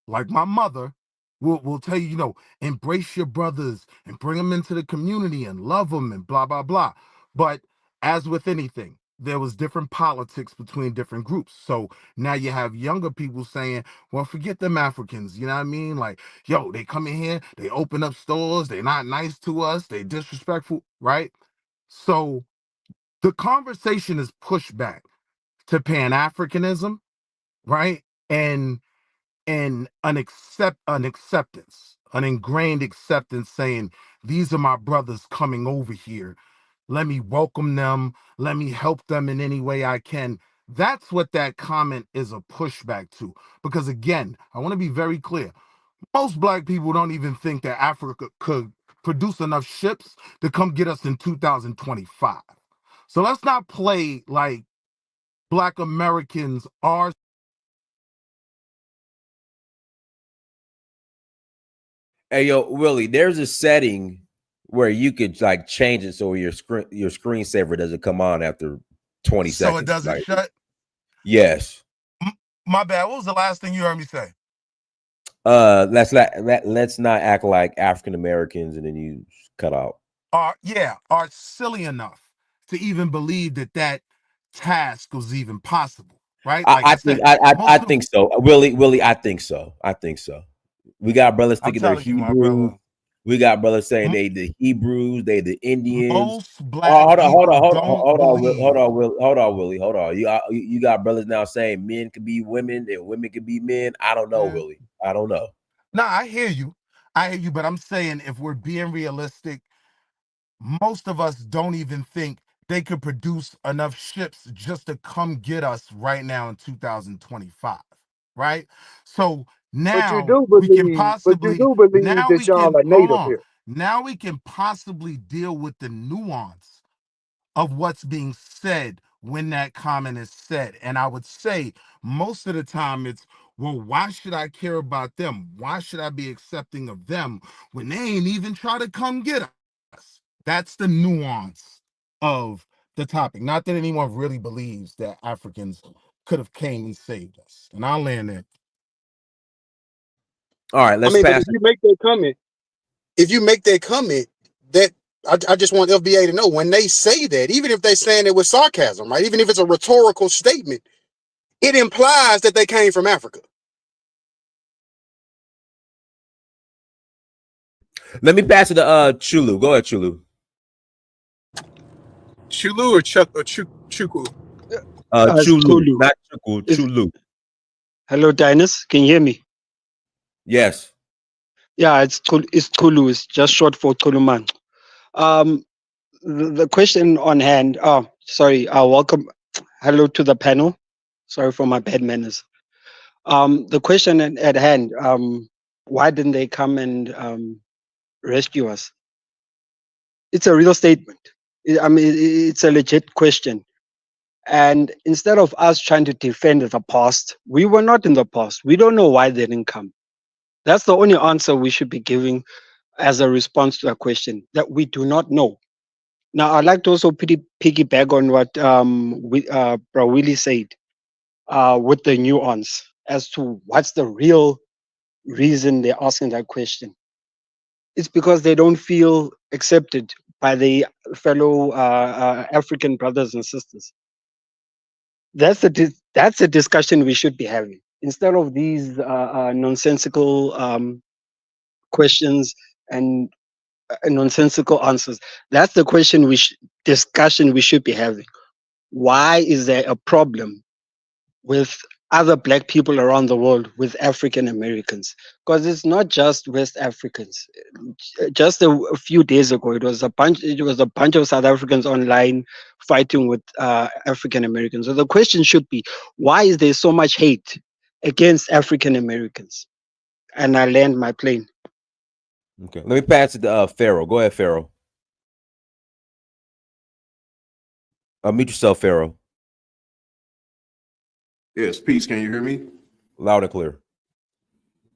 like my mother, will tell you, embrace your brothers and bring them into the community and love them and blah, blah, blah. But as with anything, there was different politics between different groups. So now you have younger people saying, well, forget them Africans. You know what I mean? Like, yo, they come in here, they open up stores, they're not nice to us, they disrespectful, right? So the conversation is pushed back to Pan-Africanism, right? And an acceptance, an ingrained acceptance, saying, these are my brothers coming over here. Let me welcome them. Let me help them in any way I can. That's what that comment is a pushback to. Because again, I want to be very clear. Most Black people don't even think that Africa could produce enough ships to come get us in 2025. So let's not play like Black Americans are. Hey, yo, Willie, there's a setting where you could like change it so your screensaver doesn't come on after 20 seconds. So it doesn't shut? Yes. My bad. What was the last thing you heard me say? Let's not act like African Americans and then you cut out. Are silly enough to even believe that task was even possible, right? Like I think so. Willie, I think so. We got brothers thinking they're Hebrew. We got brothers saying they the Hebrews, they the Indians. Most Black hold on, Willie. You got brothers now saying men could be women and women could be men. I don't know, Willie. I don't know. No, I hear you, but I'm saying if we're being realistic, most of us don't even think they could produce enough ships just to come get us right now in 2025, right? So But you now do we can believe, possibly, that y'all are hold native on, here. now we can possibly deal with the nuance of what's being said when that comment is said. And I would say most of the time it's, well, why should I care about them? Why should I be accepting of them when they ain't even try to come get us? That's the nuance of the topic. Not that anyone really believes that Africans could have came and saved us. And I'll land there. All right, I let's mean, but pass if you make that comment, that I just want FBA to know when they say that, even if they're saying it with sarcasm, right? Even if it's a rhetorical statement, it implies that they came from Africa. Let me pass it to Chulu. Go ahead, Chulu. Chulu or Chuku? It's Chulu, Kulu. not Chuku, Chulu. Hello, Dinus. Can you hear me? Yes. Yeah, it's Kulu. It's just short for Tuluman. The question on hand. Oh, sorry. Welcome. Hello to the panel. Sorry for my bad manners. The question at hand. Why didn't they come and rescue us? It's a real statement. I mean, it's a legit question. And instead of us trying to defend the past, we were not in the past. We don't know why they didn't come. That's the only answer we should be giving as a response to a question that we do not know. Now, I'd like to also piggyback on what Bro Willie said with the nuance as to what's the real reason they're asking that question. It's because they don't feel accepted by the fellow African brothers and sisters. That's a discussion we should be having instead of these nonsensical questions and nonsensical answers. That's the question discussion we should be having. Why is there a problem with other black people around the world with African Americans? Because it's not just West Africans. Just a few days ago, it was a bunch of South Africans online fighting with African Americans. So the question should be, why is there so much hate against African Americans? And I land my plane. Okay. Let me pass it to Pharaoh. Go ahead, Pharaoh. Mute yourself, Pharaoh. Yes, peace. Can you hear me? Loud and clear.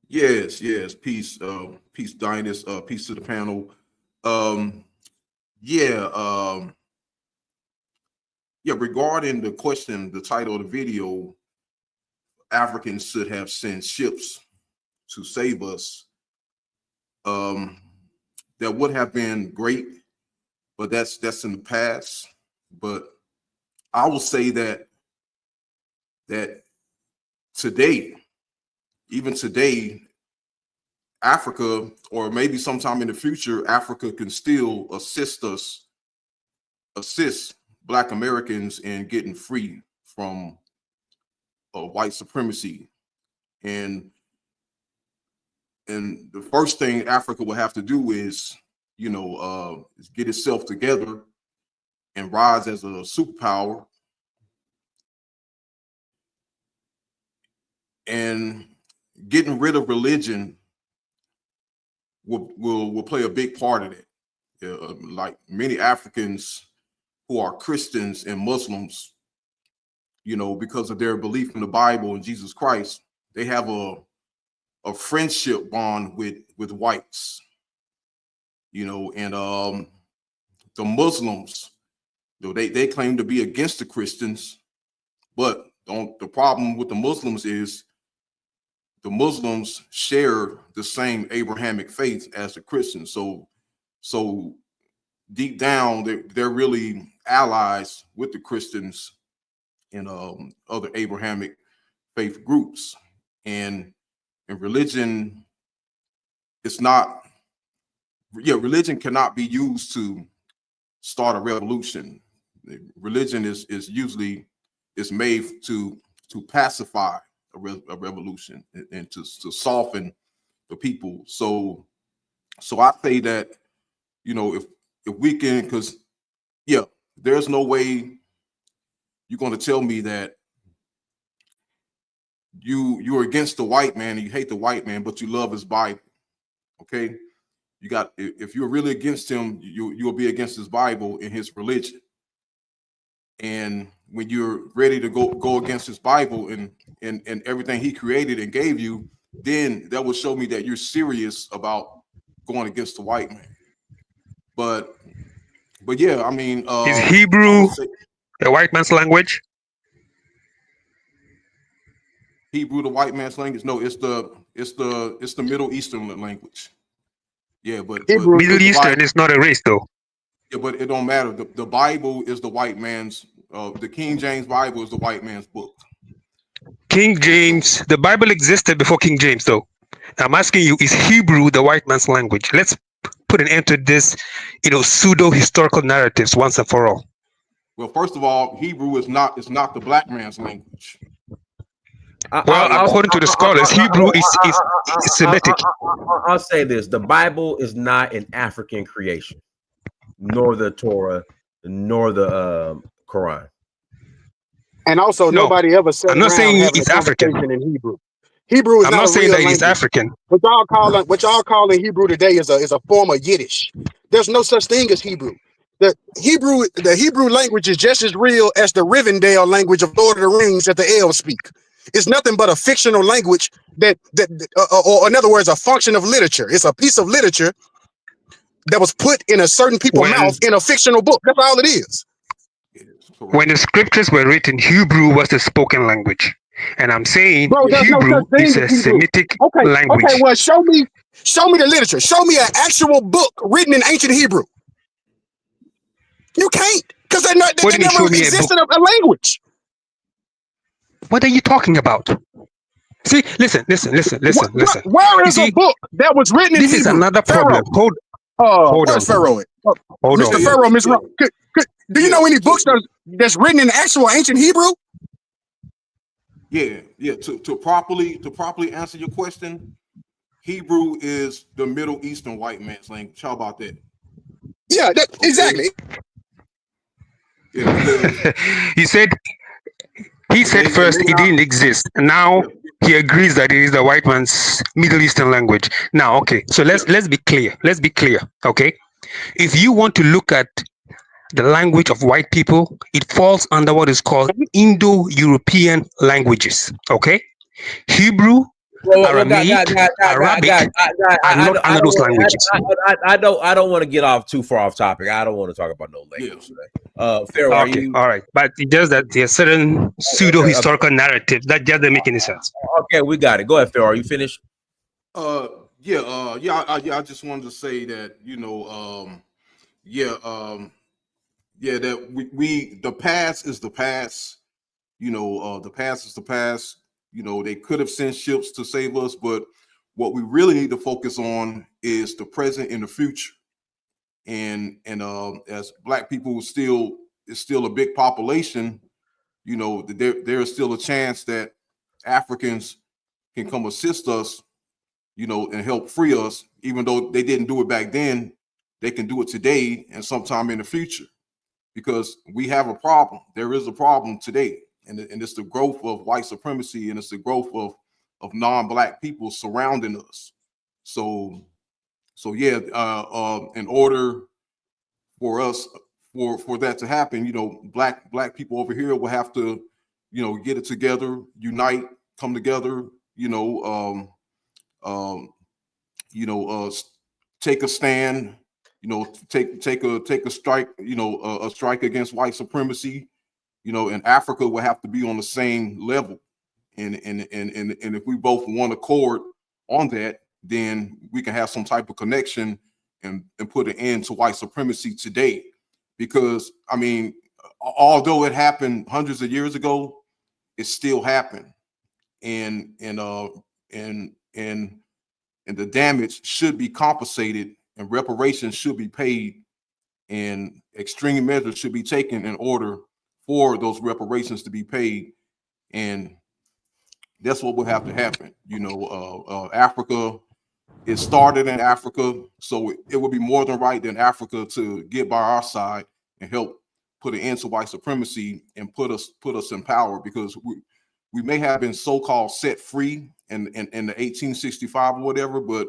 Yes, peace. Peace, Dinus. Peace to the panel. Regarding the question, the title of the video, Africans should have sent ships to save us. That would have been great, but that's in the past. But I will say that today, even today, Africa, or maybe sometime in the future, Africa can still assist Black Americans in getting free from white supremacy. And the first thing Africa will have to do is, is get itself together and rise as a superpower. And getting rid of religion will play a big part of it. Like many Africans who are Christians and Muslims, because of their belief in the Bible and Jesus Christ, they have a friendship bond with whites, and the Muslims, they claim to be against the Christians, but the problem with the Muslims is the Muslims share the same Abrahamic faith as the Christians. So deep down, they're really allies with the Christians and other Abrahamic faith groups. And religion, religion cannot be used to start a revolution. Religion is usually made to pacify a revolution and to soften the people. So I say that, if we can, because there's no way you're going to tell me that you're against the white man and you hate the white man, but you love his Bible. Okay, you got, if you're really against him, you'll be against his Bible and his religion. And when you're ready to go against his Bible and everything he created and gave you, then that will show me that you're serious about going against the white man. But yeah, I mean, is Hebrew the white man's language? Hebrew the white man's language? No, it's the Middle Eastern language. Yeah, but Middle Eastern is not a race, though. Yeah, but it don't matter. The Bible is the white man's. The King James Bible is the white man's book. King James, the Bible existed before King James, though. I'm asking you, is Hebrew the white man's language? Let's put an end to this, pseudo historical narratives once and for all. Well, first of all, Hebrew is not the black man's language. Well, according to the scholars, Hebrew is Semitic. I'll say this: the Bible is not an African creation, nor the Torah, nor the Quran. And also, nobody ever said. I'm not saying it's African in Hebrew. Hebrew is I'm not saying that language. it's African. What y'all calling Hebrew today is a form of Yiddish. There's no such thing as Hebrew. The Hebrew language is just as real as the Rivendell language of Lord of the Rings that the elves speak. It's nothing but a fictional language or in other words, a function of literature. It's a piece of literature that was put in a certain people's mouth in a fictional book. That's all it is. When the scriptures were written, Hebrew was the spoken language. And I'm saying Hebrew is a Semitic language. Okay, well, show me the literature. Show me an actual book written in ancient Hebrew. You can't, because they never existed a language. What are you talking about? See, listen. Where is a book that was written in Hebrew? This is another problem. Pharaoh. Hold where's on. Pharaoh? Hold Mr. on. Pharaoh, Ms. Rock, do you know any books that's written in actual ancient Hebrew? Yeah. To properly answer your question, Hebrew is the Middle Eastern white man's language. How about that? Yeah, exactly. Yeah, he said first it didn't exist. Now he agrees that it is the white man's Middle Eastern language. Now, okay, so let's be clear. Let's be clear. Okay, if you want to look at the language of white people, it falls under what is called Indo-European languages. Okay, Hebrew, Aramaic, Arabic are not under those languages. I don't want to get too far off topic. I don't want to talk about no language today. Pharaoh, okay, all right, but it does that there are certain pseudo historical narratives that just don't make any sense. Okay, we got it. Go ahead, Pharaoh. Are you finished? I just wanted to say that that we the past is the past. The past is the past. They could have sent ships to save us, but what we really need to focus on is the present and the future. And as Black people is still a big population, there is still a chance that Africans can come assist us, and help free us. Even though they didn't do it back then, they can do it today and sometime in the future, because we have a problem. There is a problem today. And it's the growth of white supremacy, and it's the growth of non-Black people surrounding us. So in order for us for that to happen, black people over here will have to, get it together, unite, come together, take a stand, take a strike, a strike against white supremacy. And Africa will have to be on the same level. And if we both want accord on that, then we can have some type of connection and put an end to white supremacy today. Because, although it happened hundreds of years ago, it still happened. And the damage should be compensated, and reparations should be paid, and extreme measures should be taken in order for those reparations to be paid. And that's what will have to happen. Africa, it started in Africa, so it would be more than right than Africa to get by our side and help put an end to white supremacy and put us in power, because we may have been so-called set free in the 1865 or whatever, but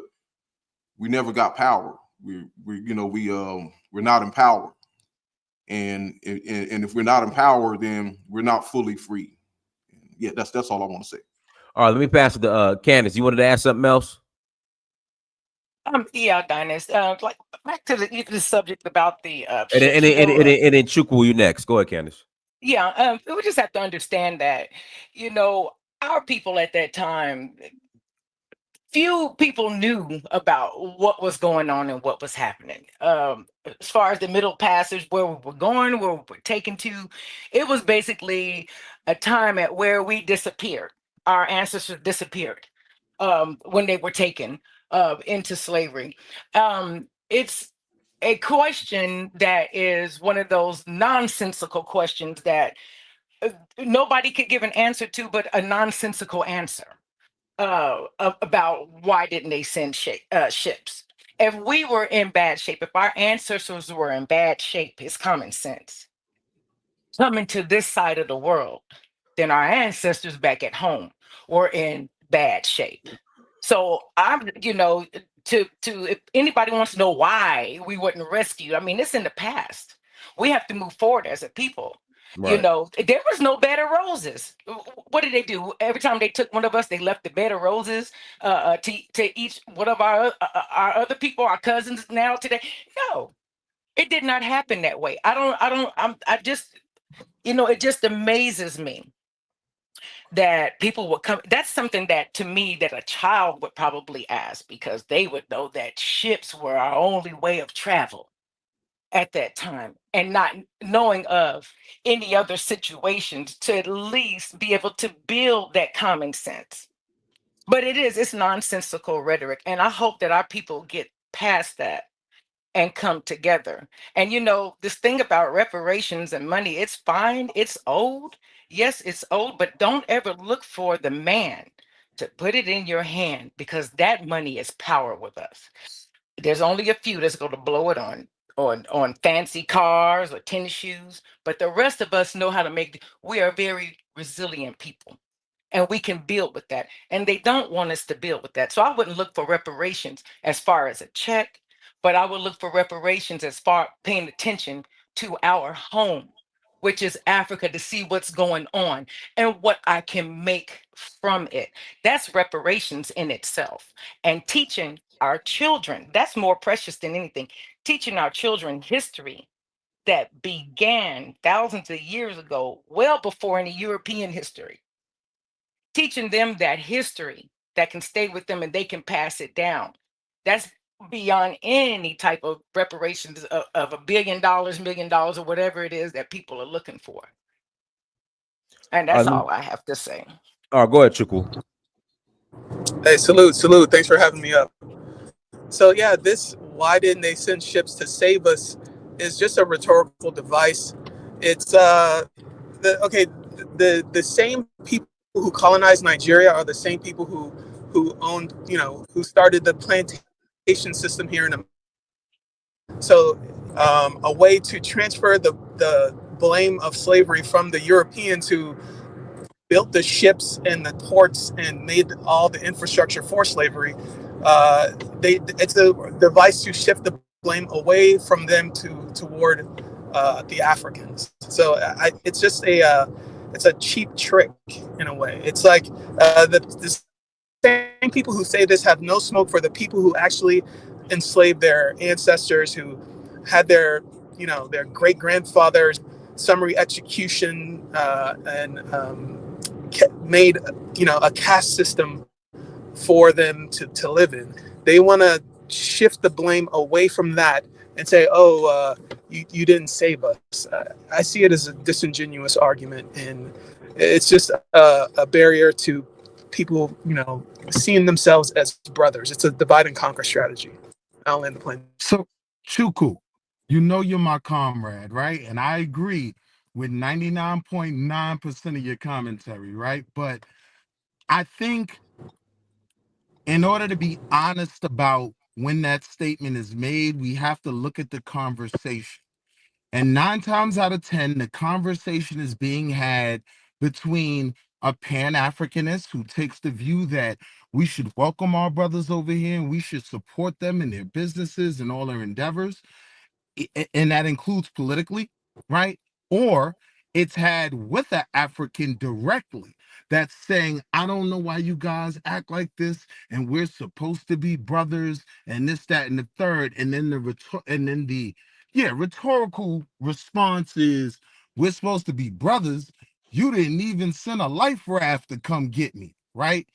we never got power. We're not in power, and if we're not in power, then we're not fully free. Yeah, that's all I want to say. All right, let me pass it to Candace. You wanted to ask something else? Yeah, Dynas. Like back to the subject about the And ships. then Chukwu, you next. Go ahead, Candace. Yeah, we just have to understand that, our people at that time, few people knew about what was going on and what was happening. As far as the Middle Passage, where we were going, where we were taken to, it was basically a time at where we disappeared. Our ancestors disappeared when they were taken into slavery. It's a question that is one of those nonsensical questions that nobody could give an answer to, but a nonsensical answer about why didn't they send ships. If we were in bad shape, if our ancestors were in bad shape, it's common sense. Coming to this side of the world, then our ancestors back at home were in bad shape. So I'm, if anybody wants to know why we wouldn't rescue, I mean, it's in the past. We have to move forward as a people. Right. There was no bed of roses. What did they do? Every time they took one of us, they left the bed of roses to each one of our other people, our cousins now today. No, it did not happen that way. It just amazes me that people would come. That's something that, to me, that a child would probably ask, because they would know that ships were our only way of travel at that time, and not knowing of any other situations to at least be able to build that common sense. But it's nonsensical rhetoric, and I hope that our people get past that and come together. And this thing about reparations and money, it's fine, it's old. Yes, it's old, but don't ever look for the man to put it in your hand, because that money is power with us. There's only a few that's going to blow it on fancy cars or tennis shoes, but the rest of us know how to we are very resilient people, and we can build with that. And they don't want us to build with that. So I wouldn't look for reparations as far as a check, but I would look for reparations as far paying attention to our home, which is Africa, to see what's going on and what I can make from it. That's reparations in itself. And teaching our children, that's more precious than anything. Teaching our children history that began thousands of years ago, well before any European history. Teaching them that history that can stay with them and they can pass it down. That's beyond any type of reparations of $1 billion, $1 million, or whatever it is that people are looking for. And that's all I have to say. All right, go ahead, Chukwu. Hey, salute. Thanks for having me up. So yeah, why didn't they send ships to save us is just a rhetorical device. It's the same people who colonized Nigeria are the same people who owned, who started the plantation system here in America. So a way to transfer the blame of slavery from the Europeans who built the ships and the ports and made all the infrastructure for slavery, it's a device to shift the blame away from them toward the Africans. So it's just it's a cheap trick in a way. It's like the same people who say this have no smoke for the people who actually enslaved their ancestors, who had their great grandfathers summary execution and made a caste system for them to live in. They want to shift the blame away from that and say, you didn't save us. I see it as a disingenuous argument, and it's just a barrier to people seeing themselves as brothers. It's a divide and conquer strategy. I'll land the plane. So Chukwu, you're my comrade, right? And I agree with 99.9% of your commentary, right? But I think in order to be honest about when that statement is made, we have to look at the conversation. And 9 times out of 10, the conversation is being had between a Pan-Africanist who takes the view that we should welcome our brothers over here and we should support them in their businesses and all their endeavors, and that includes politically, right? Or it's had with an African directly that's saying, I don't know why you guys act like this, and we're supposed to be brothers, and this, that, and the third. And then the rhetorical response is, we're supposed to be brothers. You didn't even send a life raft to come get me, right?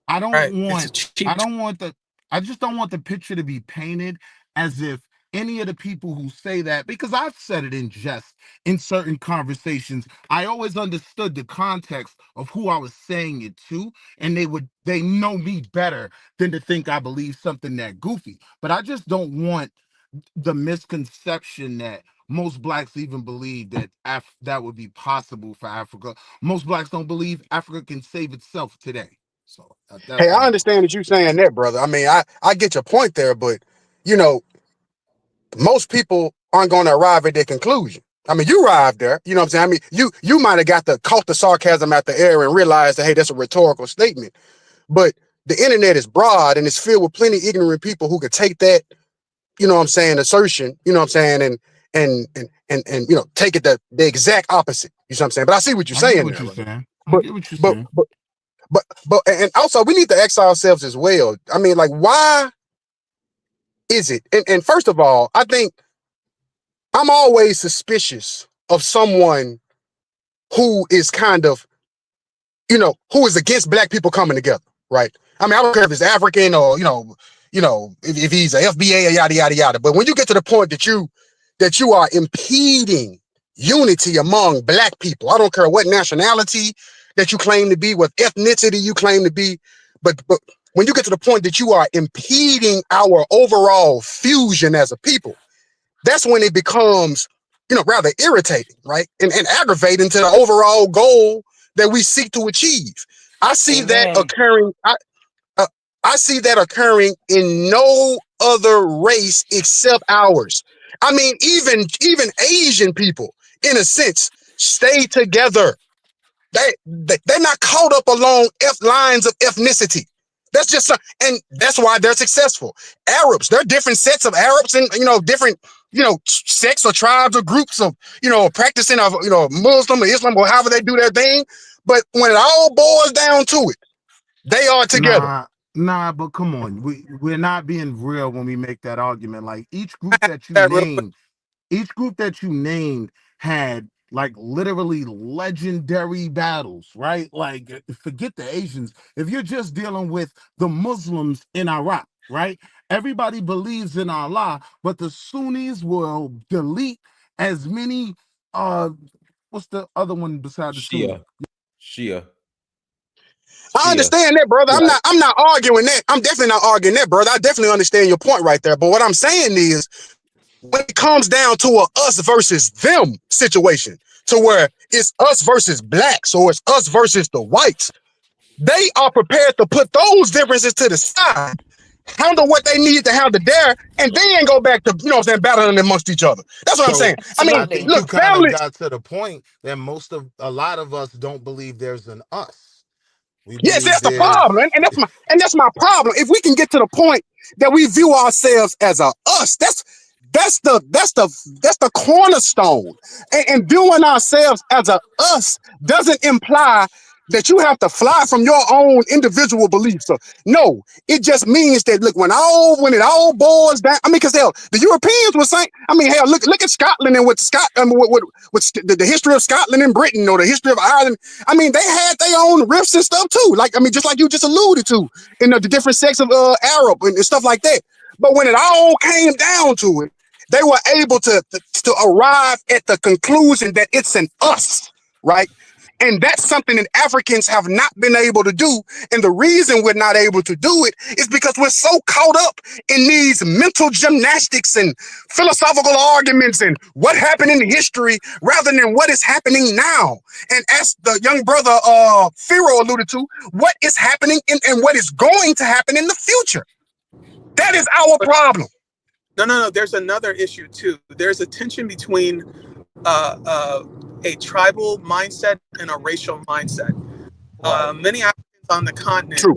I just don't want the picture to be painted as if any of the people who say that, because I've said it in jest in certain conversations, I always understood the context of who I was saying it to, and they know me better than to think I believe something that goofy. But I just don't want the misconception that most blacks even believe that that would be possible for Africa. Most blacks don't believe Africa can save itself today. So that's Hey, I all. understand that you saying that, brother. I mean, I get your point there, but you know, most people aren't going to arrive at their conclusion. I mean, you arrived there, you know what I'm saying? I mean, you might have caught the sarcasm at the air and realized that, hey, that's a rhetorical statement. But the internet is broad and it's filled with plenty of ignorant people who could take that, you know what I'm saying, assertion, you know what I'm saying, and you know, take it the exact opposite. You know what I'm saying? But I see what you're saying there. But and also we need to ask ourselves as well. I mean, like, why is it? And first of all, I think I'm always suspicious of someone who is kind of, you know, who is against black people coming together, right? I mean, I don't care if it's African or, you know, if he's a FBA or yada, yada, yada. But when you get to the point that you are impeding unity among black people, I don't care what nationality that you claim to be, what ethnicity you claim to be, but when you get to the point that you are impeding our overall fusion as a people, that's when it becomes, you know, rather irritating, right? And aggravating to the overall goal that we seek to achieve. I see that occurring. I see that occurring in no other race except ours. I mean, even Asian people, in a sense, stay together. They're not caught up along lines of ethnicity. That's just, and that's why they're successful. Arabs, there are different sets of Arabs and, you know, different, you know, sects or tribes or groups of, you know, practicing of, you know, Muslim or Islam or however they do their thing. But when it all boils down to it, they are together. Nah, but come on, we're not being real when we make that argument. Like each group that you named had like literally legendary battles, right? Like forget the Asians. If you're just dealing with the Muslims in Iraq, right? Everybody believes in Allah, but the Sunnis will delete as many what's the other one besides the Sunni? Shia. I understand that, brother. Yeah. I'm not arguing that. I'm definitely not arguing that, brother. I definitely understand your point right there. But what I'm saying is, when it comes down to a us versus them situation, to where it's us versus blacks or it's us versus the whites, they are prepared to put those differences to the side, handle what they need to handle there, and then go back to, you know what I'm saying, battling amongst each other. That's what I'm saying. I mean, look, family got to the point that a lot of us don't believe there's an us. Yes, that's the problem, and that's my problem. If we can get to the point that we view ourselves as a us, that's the cornerstone. And viewing ourselves as a us doesn't imply that you have to fly from your own individual beliefs. So, no, it just means that, look, when it all boils down, I mean, because hell, the Europeans were saying, I mean, hell, look at Scotland and with the history of Scotland and Britain or the history of Ireland. I mean, they had their own rifts and stuff too. Like, I mean, just like you just alluded to, in the different sects of Arab and stuff like that. But when it all came down to it, they were able to arrive at the conclusion that it's an us, right? And that's something that Africans have not been able to do. And the reason we're not able to do it is because we're so caught up in these mental gymnastics and philosophical arguments and what happened in history rather than what is happening now. And as the young brother Pharaoh alluded to, what is happening and what is going to happen in the future. That is our problem. No. There's another issue too. There's a tension between a tribal mindset and a racial mindset. Many Africans on the continent, True.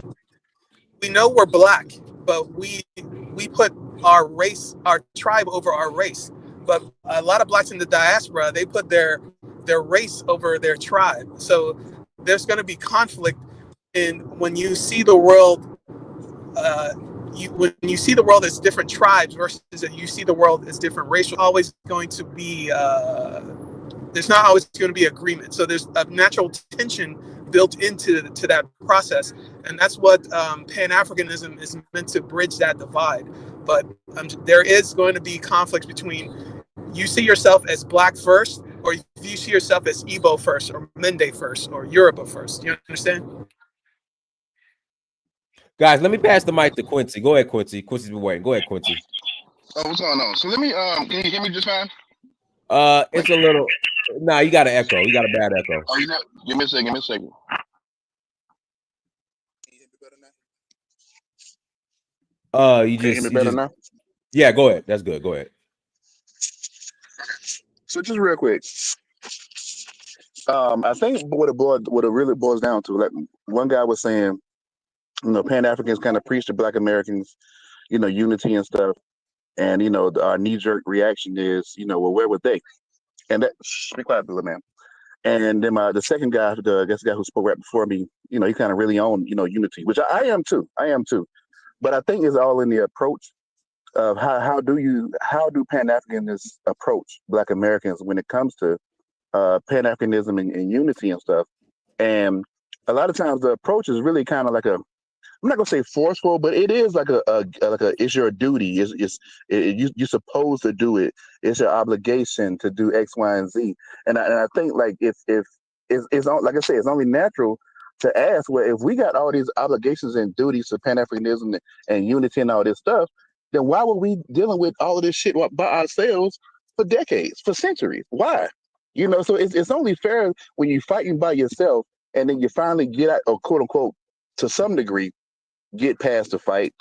we know we're black, but we put our race, our tribe over our race. But a lot of blacks in the diaspora, they put their race over their tribe. So there's going to be conflict in when you see the world. When you see the world as different tribes versus you see the world as different racial, always going to be there's not always going to be agreement. So there's a natural tension built into that process, and that's what Pan-Africanism is meant to bridge that divide. But there is going to be conflict between you see yourself as black first, or if you see yourself as Igbo first, or Mende first, or Yoruba first. You understand? Guys, let me pass the mic to Quincy. Go ahead, Quincy. Quincy's been waiting. Go ahead, Quincy. Oh, what's going on? So let me can you hear me just fine? It's a little. Nah, you got an echo. You got a bad echo. Oh, you know, give me a second. You Can you hear me better now? Yeah, go ahead. That's good. Go ahead. So just real quick, I think what it really boils down to, like one guy was saying, you know, Pan-Africans kind of preach to Black Americans, you know, unity and stuff, and you know, our knee-jerk reaction is, you know, well, where were they? And that, be quiet, little man. And then the second guy, the guy who spoke right before me, you know, he kind of really owned, you know, unity, which I am too. But I think it's all in the approach of how do Pan-Africanists approach Black Americans when it comes to Pan-Africanism and unity and stuff. And a lot of times the approach is really kind of like I'm not gonna say forceful, but it is like it's your duty. You're supposed to do it. It's your obligation to do X, Y, and Z. And I think like if it's like I say, it's only natural to ask, well, if we got all these obligations and duties to Pan-Africanism and unity and all this stuff, then why were we dealing with all of this shit by ourselves for decades, for centuries? Why? You know, so it's only fair when you're fighting by yourself and then you finally get out, or quote unquote, to some degree, get past the fight.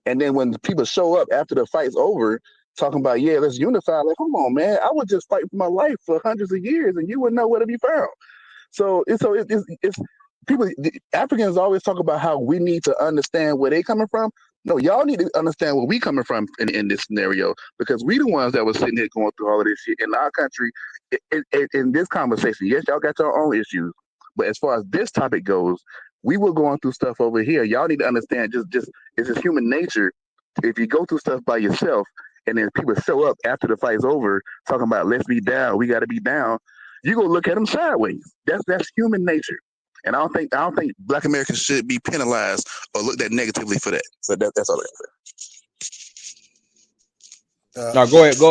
And then when the people show up after the fight's over, talking about, yeah, let's unify, like, come on, man, I would just fight for my life for hundreds of years and you wouldn't know where to be found. So it's people, Africans always talk about how we need to understand where they coming from. No, y'all need to understand where we coming from in this scenario, because we the ones that was sitting here going through all of this shit in our country in this conversation. Yes, y'all got your own issues, but as far as this topic goes, we were going through stuff over here. Y'all need to understand just it's just human nature. If you go through stuff by yourself and then people show up after the fight's over talking about let's be down, we got to be down, you gonna look at them sideways. That's human nature. And I don't think Black Americans should be penalized or looked at negatively for that. So that's all I have to say. No,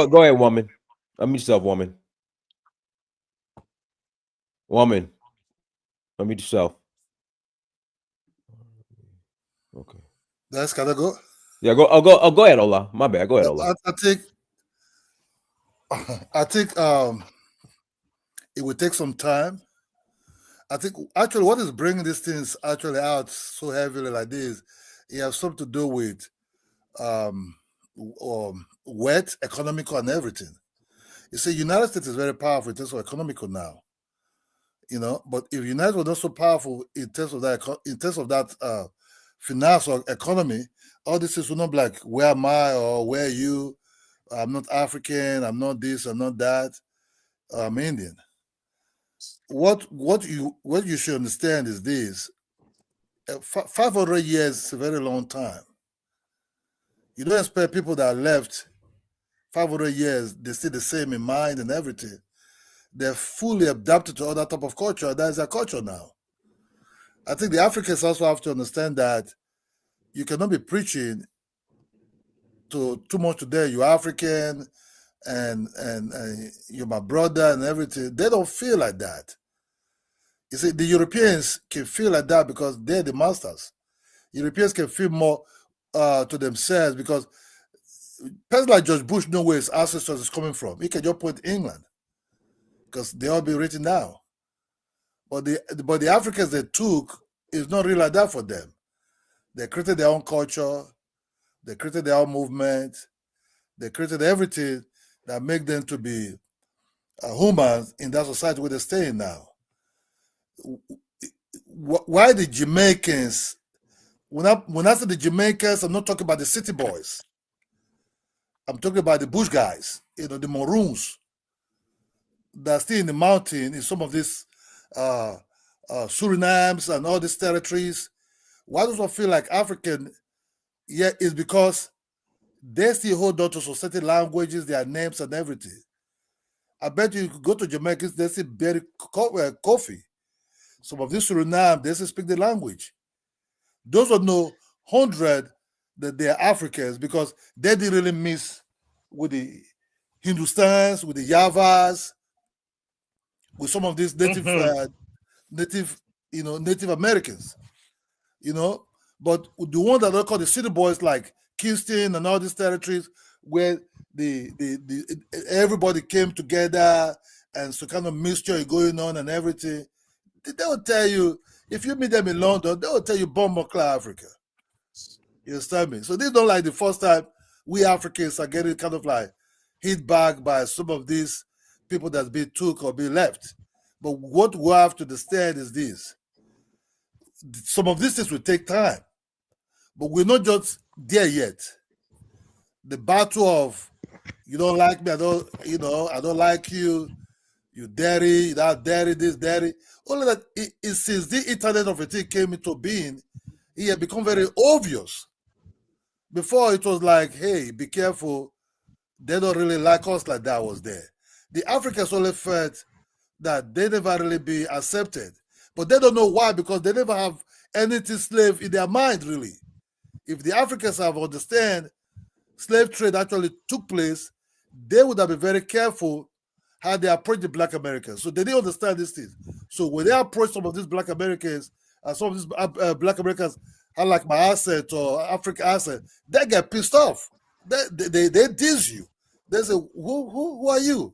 go ahead, woman. Unmute yourself, woman. Woman, unmute yourself. Okay. That's gotta go. Yeah, go ahead, Ola. My bad. Go ahead, Ola. I think it would take some time. I think actually what is bringing these things actually out so heavily like this, it has something to do with wet, economical, and everything. You see, United States is very powerful in terms of economical now, you know. But if United was not so powerful in terms of that, finance or economy, all this is not like where am I or where are you? I'm not African. I'm not this. I'm not that. I'm Indian. What you should understand is this: 500 years is a very long time. You don't expect people that left 500 years they stay the same in mind and everything. They're fully adapted to other type of culture. That is their culture now. I think the Africans also have to understand that you cannot be preaching too much today. You're African and you're my brother and everything. They don't feel like that. You see, the Europeans can feel like that because they're the masters. Europeans can feel more to themselves because person like George Bush know where his ancestors is coming from. He can just point England because they all be written down. But the Africans they took is not really like that for them. They created their own culture. They created their own movement. They created everything that make them to be humans in that society where they're staying now. Why the Jamaicans? When I say the Jamaicans, I'm not talking about the city boys. I'm talking about the bush guys, the Maroons that are still in the mountain in some of these Surinams and all these territories. Why do I feel like African? Yeah, it's because they still hold on to society languages, their names and everything. I bet you could go to Jamaica, they still bury coffee. Some of these Suriname, they still speak the language. Those who know 100 that they're Africans because they didn't really mix with the Hindustans, with the Yavas, with some of these native, Native Americans, But the one that they call the city boys, like Kingston and all these territories, where the everybody came together and so kind of mixture going on and everything, they will tell you, if you meet them in London, they will tell you Bombocla Africa. You understand me? So this is not like the first time we Africans are getting kind of like hit back by some of these people that's been took or been left. But what we have to understand is this. Some of these things will take time, but we're not just there yet. The battle of you don't like me, I don't like you, you dirty, that dirty, this dirty. All of that is since the Internet of a thing came into being, it had become very obvious. Before it was like, hey, be careful, they don't really like us like that was there. The Africans only felt that they never really be accepted. But they don't know why, because they never have anything slave in their mind, really. If the Africans have understand slave trade actually took place, they would have been very careful how they approach the Black Americans. So they didn't understand these things. So when they approach some of these Black Americans, and some of these Black Americans have like my accent or African accent, they get pissed off. They diss you. They say, who are you?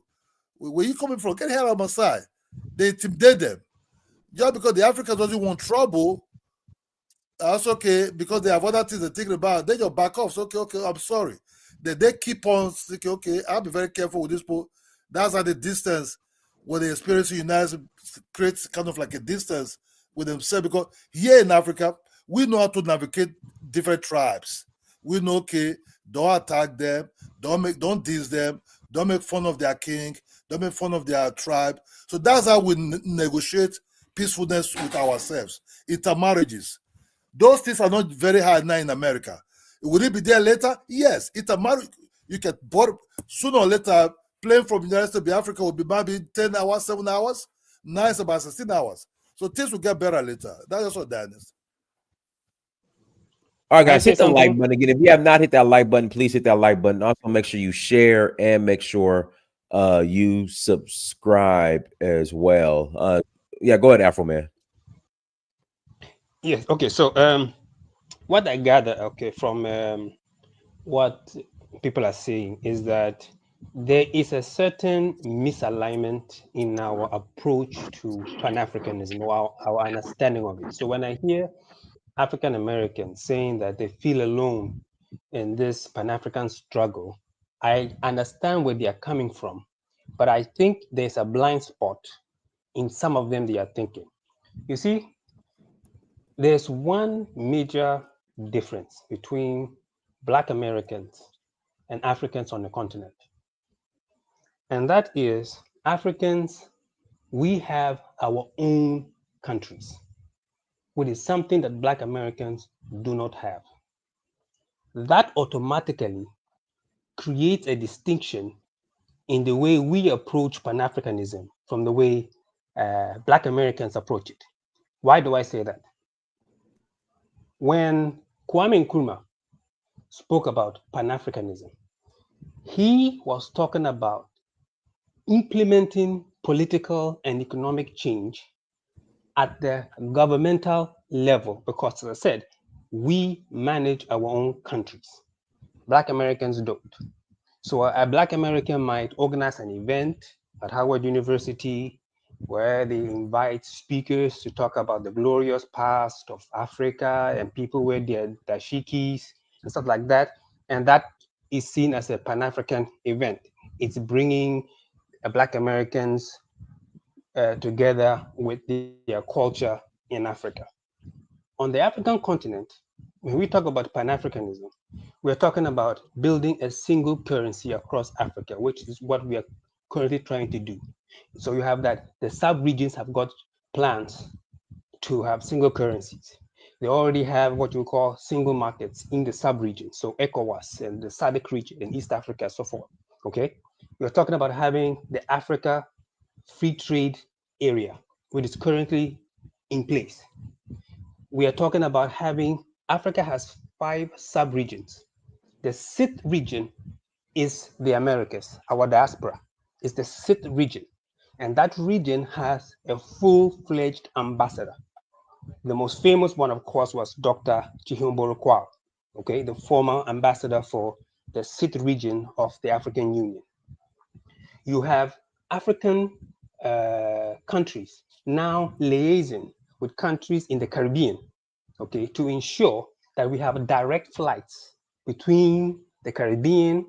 Where you coming from? Get the hell out of my side. They intimidate them. Just because the Africans doesn't want trouble, that's okay, because they have other things they're thinking about, they just back off. So, okay, I'm sorry. They keep on thinking, okay, I'll be very careful with this people. That's how the distance when they experience unites creates kind of like a distance with themselves. Because here in Africa, we know how to navigate different tribes. We know, okay, don't attack them, don't diss them, don't make fun of their king, don't make fun of their tribe. So that's how we negotiate peacefulness with ourselves. Intermarriages. Those things are not very hard now in America. Will it be there later? Yes. Intermarriage, you can, sooner or later, plane from the United States to Africa will be maybe 10 hours, 7 hours. Now it's about 16 hours. So things will get better later. That's just what that is. All right, guys, hit the like button again. If you have not hit that like button, please hit that like button. Also, make sure you share and make sure you subscribe as well. Yeah, go ahead, Afro Man. Yes. Okay. So, what I gather, okay, from what people are saying is that there is a certain misalignment in our approach to Pan-Africanism, or our understanding of it. So when I hear African Americans saying that they feel alone in this Pan-African struggle, I understand where they are coming from, but I think there's a blind spot in some of them they are thinking. You see, there's one major difference between Black Americans and Africans on the continent. And that is, Africans, we have our own countries, which is something that Black Americans do not have. That automatically creates a distinction in the way we approach Pan-Africanism from the way Black Americans approach it. Why do I say that? When Kwame Nkrumah spoke about Pan-Africanism, he was talking about implementing political and economic change at the governmental level, because as I said, we manage our own countries. Black Americans don't. So a Black American might organize an event at Howard University where they invite speakers to talk about the glorious past of Africa, and people wear their dashikis and stuff like that. And that is seen as a Pan-African event. It's bringing Black Americans together with their culture in Africa. On the African continent, when we talk about Pan-Africanism, we're talking about building a single currency across Africa, which is what we are currently trying to do. So you have that the sub-regions have got plans to have single currencies. They already have what you call single markets in the sub-region, so ECOWAS and the SADC region in East Africa, so forth. Okay, we're talking about having the Africa Free Trade Area, which is currently in place. We are talking about having Africa has 5 sub-regions. The 6th region is the Americas, our diaspora. It's the 6th region, and that region has a full-fledged ambassador. The most famous one, of course, was Dr. Chihumburu Kwao, okay, the former ambassador for the 6th region of the African Union. You have African countries now liaising with countries in the Caribbean, okay, to ensure that we have direct flights between the Caribbean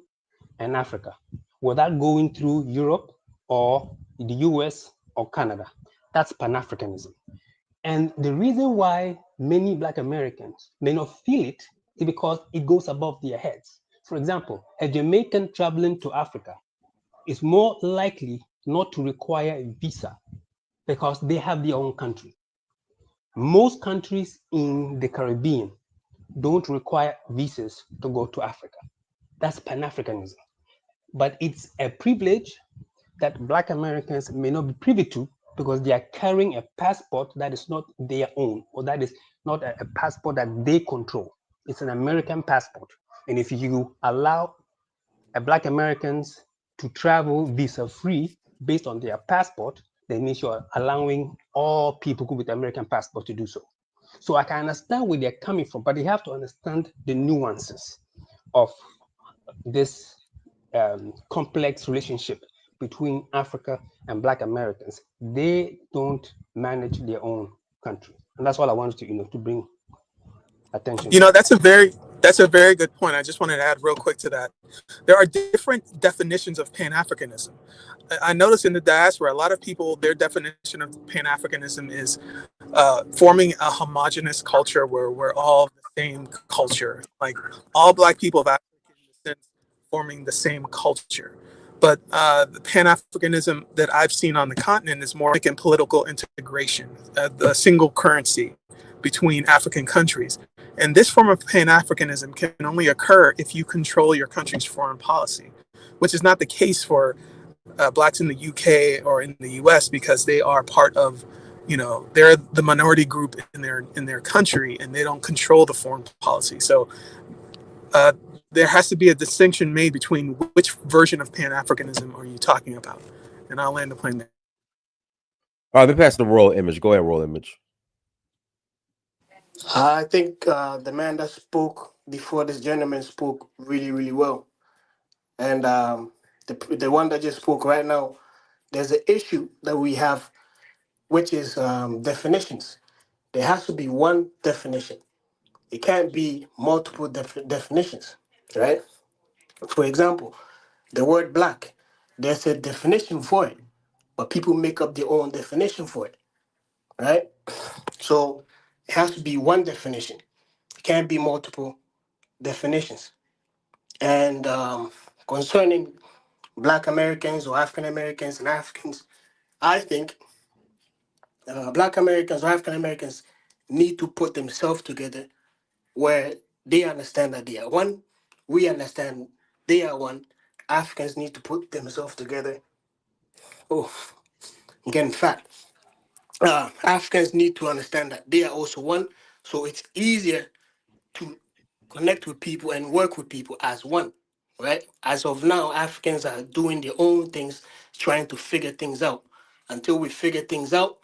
and Africa without going through Europe or the US or Canada. That's Pan-Africanism. And the reason why many Black Americans may not feel it is because it goes above their heads. For example, a Jamaican traveling to Africa is more likely not to require a visa because they have their own country. Most countries in the Caribbean don't require visas to go to Africa. That's Pan-Africanism. But it's a privilege that Black Americans may not be privy to because they are carrying a passport that is not their own, or that is not a passport that they control. It's an American passport. And if you allow Black Americans to travel visa-free based on their passport, that means you're allowing all people with American passport to do so. So I can understand where they're coming from, but they have to understand the nuances of this complex relationship between Africa and Black Americans. They don't manage their own country, and that's all I wanted to, to bring attention. That's a very good point. I just wanted to add real quick to that. There are different definitions of Pan-Africanism. I noticed in the diaspora, a lot of people, their definition of Pan-Africanism is forming a homogenous culture where we're all the same culture, like all Black people of African descent forming the same culture. But the Pan-Africanism that I've seen on the continent is more like in political integration, the single currency between African countries. And this form of Pan-Africanism can only occur if you control your country's foreign policy, which is not the case for Blacks in the UK or in the US, because they are part of, they're the minority group in their country, and they don't control the foreign policy. So there has to be a distinction made between which version of Pan-Africanism are you talking about. And I'll land the plane there. All right, let me pass the Royal Image. Go ahead, Royal Image. I think the man that spoke before this gentleman spoke really, really well. And the one that just spoke right now, there's an issue that we have, which is definitions. There has to be one definition. It can't be multiple definitions, right? For example, the word Black, there's a definition for it, but people make up their own definition for it, right? So it has to be one definition. It can't be multiple definitions. And concerning Black Americans or African Americans and Africans, I think Black Americans or African Americans need to put themselves together where they understand that they are one. We understand they are one. Africans need to put themselves together. Oh, I'm getting fat. Africans need to understand that they are also one. So it's easier to connect with people and work with people as one, right? As of now, Africans are doing their own things, trying to figure things out. Until we figure things out,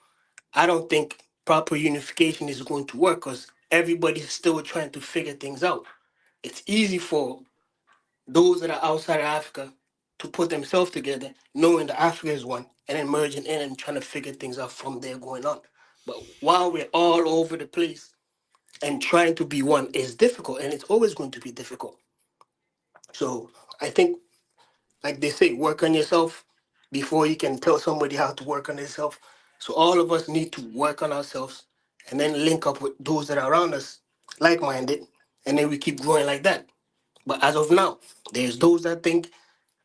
I don't think proper unification is going to work because everybody's still trying to figure things out. It's easy for those that are outside of Africa to put themselves together, knowing that Africa is one, and then merging in and trying to figure things out from there going on. But while we're all over the place and trying to be one is difficult, and it's always going to be difficult. So I think, like they say, work on yourself before you can tell somebody how to work on themselves. So all of us need to work on ourselves and then link up with those that are around us, like-minded, and then we keep growing like that. But as of now, there's those that think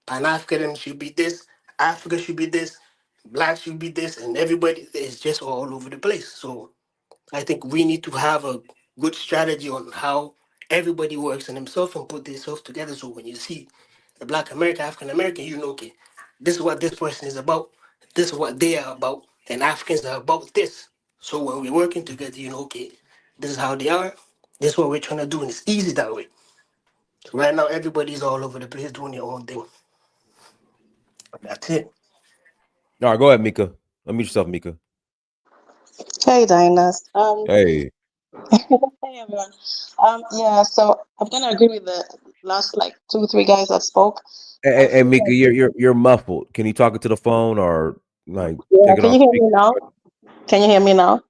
Pan-Africanism should be this, Africa should be this, Black should be this, and everybody is just all over the place. So I think we need to have a good strategy on how everybody works in himself and put themselves together. So when you see the Black American, African American, you know, okay, this is what this person is about, this is what they are about, and Africans are about this. So when we're working together, you know, okay, this is how they are, this is what we're trying to do, and it's easy that way. So right now, everybody's all over the place doing their own thing. That's it. All right, go ahead, Mika. Unmute yourself, Mika. Hey, Dinus. Hey. Hey everyone. Yeah, so I'm gonna agree with the last like 2, 3 guys that spoke. I Hey, feel Mika, like, you're muffled. Can you talk into the phone or like yeah, take it can off you hear speaker? me now? Can you hear me now?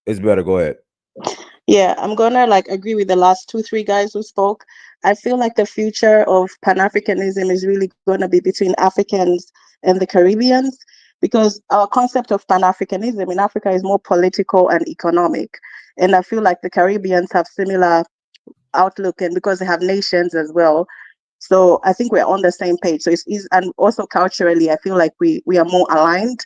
It's better. Go ahead. Yeah, I'm gonna like agree with the last 2, 3 guys who spoke. I feel like the future of Pan-Africanism is really gonna be between Africans and the Caribbeans because our concept of Pan-Africanism in Africa is more political and economic. And I feel like the Caribbeans have similar outlook and because they have nations as well. So I think we're on the same page. So it's easy, and also culturally, I feel like we are more aligned.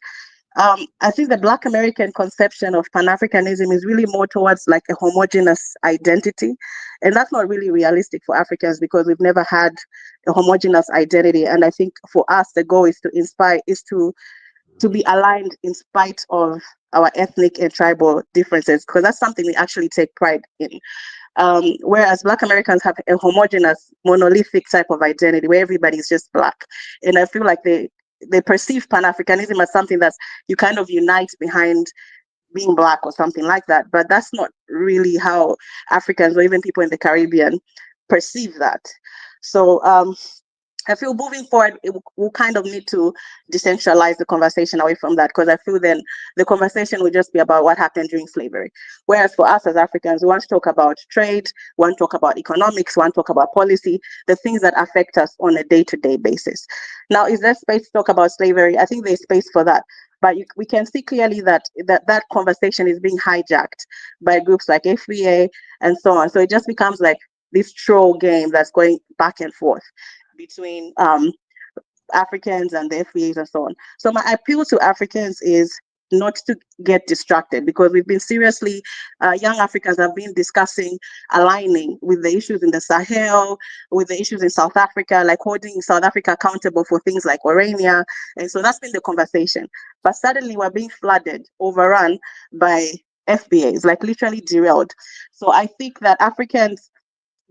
I think the Black American conception of Pan-Africanism is really more towards like a homogeneous identity. And that's not really realistic for Africans because we've never had a homogeneous identity. And I think for us, the goal is to inspire, is to be aligned in spite of our ethnic and tribal differences, because that's something we actually take pride in. Whereas Black Americans have a homogeneous, monolithic type of identity where everybody's just Black. And I feel like they perceive Pan-Africanism as something that's you kind of unite behind being Black or something like that. But that's not really how Africans or even people in the Caribbean perceive that. So I feel moving forward, we'll kind of need to decentralize the conversation away from that because I feel then the conversation will just be about what happened during slavery. Whereas for us as Africans, we want to talk about trade, we want to talk about economics, we want to talk about policy, the things that affect us on a day-to-day basis. Now, is there space to talk about slavery? I think there's space for that. But we can see clearly that conversation is being hijacked by groups like FBA and so on. So it just becomes like this troll game that's going back and forth between Africans and the FBAs and so on. So my appeal to Africans is not to get distracted because we've been seriously, young Africans have been discussing aligning with the issues in the Sahel, with the issues in South Africa, like holding South Africa accountable for things like Orania. And so that's been the conversation. But suddenly we're being flooded, overrun by FBAs, like literally derailed. So I think that Africans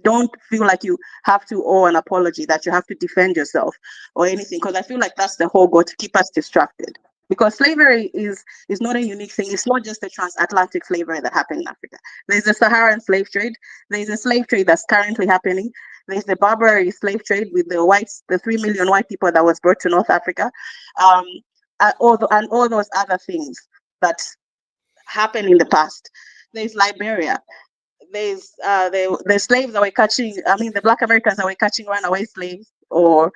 don't feel like you have to owe an apology, that you have to defend yourself or anything, because I feel like that's the whole goal, to keep us distracted. Because slavery is not a unique thing. It's not just the transatlantic slavery that happened in Africa. There's the Saharan slave trade. There's a slave trade that's currently happening. There's the Barbary slave trade with the whites, the 3 million white people that was brought to North Africa, and all those other things that happened in the past. There's Liberia. There's the slaves that were catching, I mean the Black Americans that were catching runaway slaves, or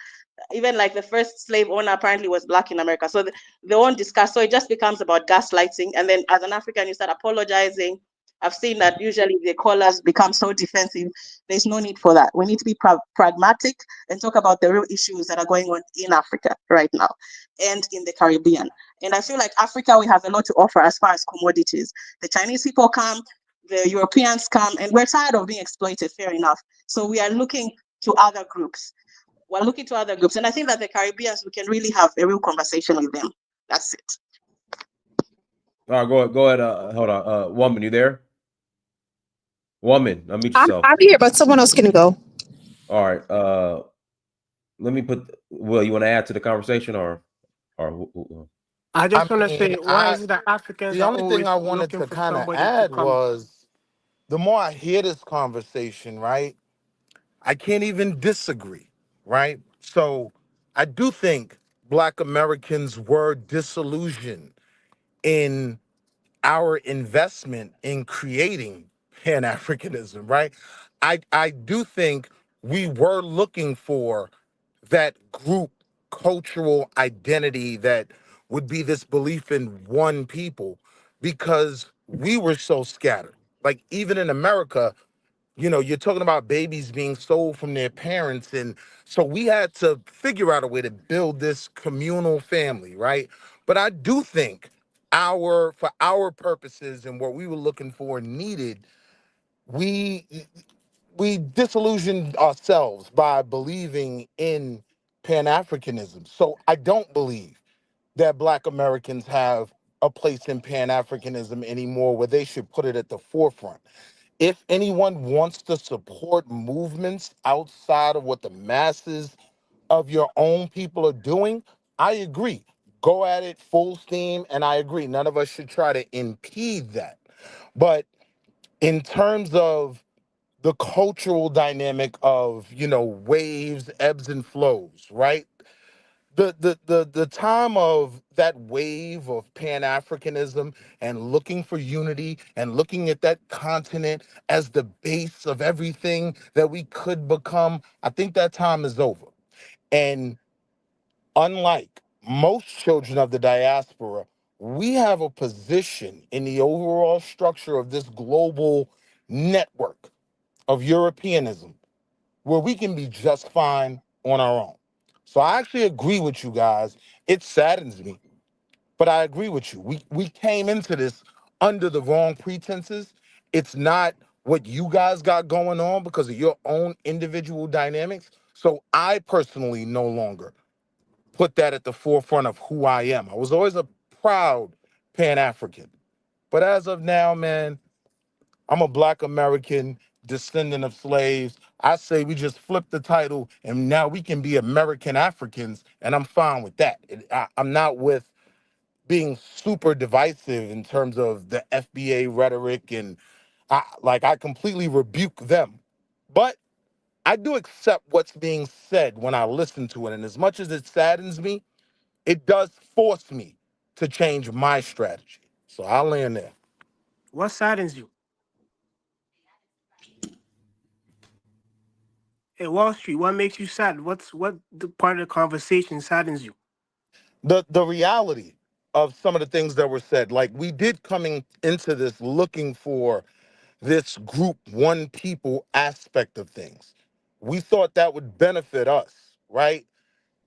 even like the first slave owner apparently was Black in America. So they won't discuss. So it just becomes about gaslighting. And then as an African, you start apologizing. I've seen that usually the callers become so defensive. There's no need for that. We need to be pragmatic and talk about the real issues that are going on in Africa right now and in the Caribbean. And I feel like Africa, we have a lot to offer as far as commodities. The Chinese people come, the Europeans come, and we're tired of being exploited, fair enough. So we are looking to other groups. We're looking to other groups. And I think that the Caribbeans, we can really have a real conversation with them. That's it. All right, go ahead. Hold on. Woman, you there? Woman, unmute yourself. I'm here, but someone else can go. All right. Let me put. Will, you want to add to the conversation or? I I just want to mean, say, why is it that Africans the are only thing always I wanted looking to for kind of somebody to add come? was the more I hear this conversation, right, I can't even disagree, right? So I do think Black Americans were disillusioned in our investment in creating Pan-Africanism, right? I do think we were looking for that group cultural identity that would be this belief in one people, because we were so scattered. Like even in America, you know, you're talking about babies being sold from their parents. And so we had to figure out a way to build this communal family, right? But I do think for our purposes and what we were looking for and needed, we disillusioned ourselves by believing in Pan-Africanism. So I don't believe that Black Americans have a place in Pan-Africanism anymore where they should put it at the forefront. If anyone wants to support movements outside of what the masses of your own people are doing, I agree. Go at it full steam, and I agree. None of us should try to impede that. But in terms of the cultural dynamic of, you know, waves, ebbs and flows, right? The time of that wave of Pan-Africanism and looking for unity and looking at that continent as the base of everything that we could become, I think that time is over. And unlike most children of the diaspora, we have a position in the overall structure of this global network of Europeanism where we can be just fine on our own. So I actually agree with you guys. It saddens me, but I agree with you. We came into this under the wrong pretenses. It's not what you guys got going on because of your own individual dynamics. So I personally no longer put that at the forefront of who I am. I was always a proud Pan-African. But as of now, man, I'm a Black American descendant of slaves. I say we just flip the title and now we can be American Africans, and I'm fine with that. I'm not with being super divisive in terms of the FBA rhetoric, and I completely rebuke them. But I do accept what's being said when I listen to it, and as much as it saddens me, it does force me to change my strategy. So I'll land there. What saddens you? Hey, Wall Street, what makes you sad? What the part of the conversation saddens you? The reality of some of the things that were said. Like, we did coming into this looking for this group, one people aspect of things. We thought that would benefit us, right?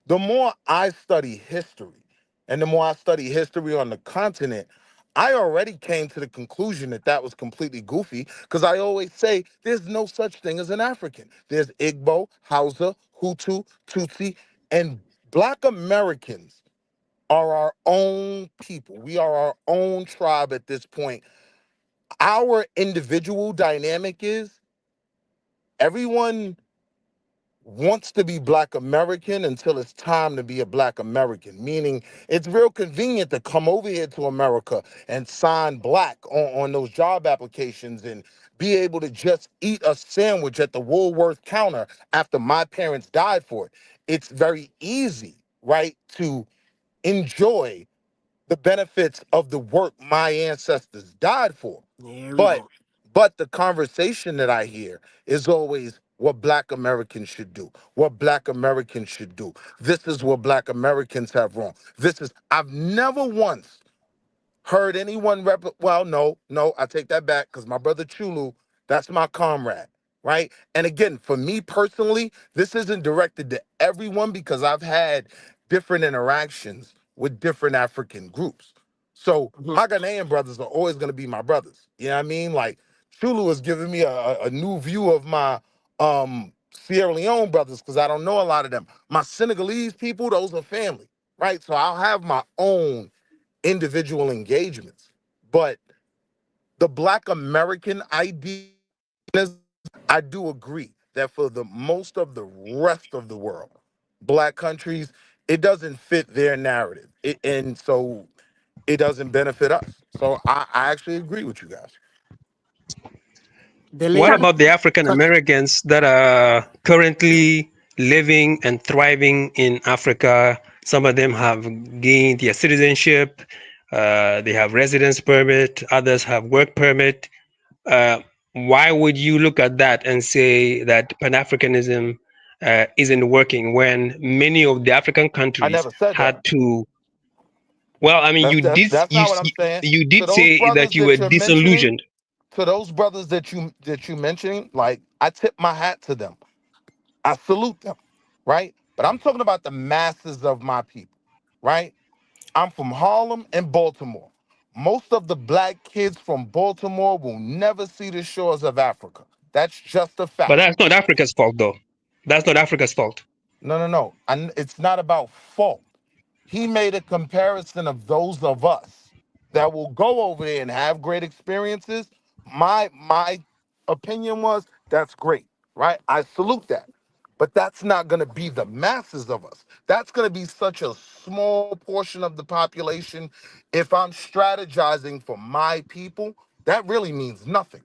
The more I study history and the more I study history on the continent, I already came to the conclusion that that was completely goofy, because I always say there's no such thing as an African. There's Igbo, Hausa, Hutu, Tutsi, and Black Americans are our own people. We are our own tribe at this point. Our individual dynamic is everyone wants to be Black American until it's time to be a Black American, meaning it's real convenient to come over here to America and sign Black on those job applications and be able to just eat a sandwich at the Woolworth counter after my parents died for it. It's very easy, right, to enjoy the benefits of the work my ancestors died for. Here we But go. the conversation that I hear is always what Black Americans should do, what Black Americans should do. This is what Black Americans have wrong. I've never once heard anyone no, I take that back, because my brother Chulu, that's my comrade, right? And again, for me personally, this isn't directed to everyone because I've had different interactions with different African groups. So my Ghanaian brothers are always going to be my brothers. You know what I mean? Like, Chulu has given me a new view of my Sierra Leone brothers, because I don't know a lot of them. My Senegalese people, those are family, right? So I'll have my own individual engagements. But the Black American idea, I do agree that for the most of the rest of the world, Black countries, it doesn't fit their narrative. And so it doesn't benefit us. So I actually agree with you guys. What about the African Americans that are currently living and thriving in Africa? Some of them have gained their citizenship. They have residence permit. Others have work permit. why would you look at that and say that Pan-Africanism isn't working when many of the African I countries never said had that. to? Well, I mean, That's not what I'm saying. you To did those say that brothers you were that you're mentioning, disillusioned. to those brothers that you mentioning, like I tip my hat to them. I salute them, right? But I'm talking about the masses of my people, right? I'm from Harlem and Baltimore. Most of the black kids from Baltimore will never see the shores of Africa. That's just a But fact. that's not Africa's fault, though. That's not Africa's fault. No. And it's not about fault. He made a comparison of those of us that will go over there and have great experiences. My opinion was that's great, right? I salute that. But that's not going to be the masses of us. That's going to be such a small portion of the population. If I'm strategizing for my people, that really means nothing.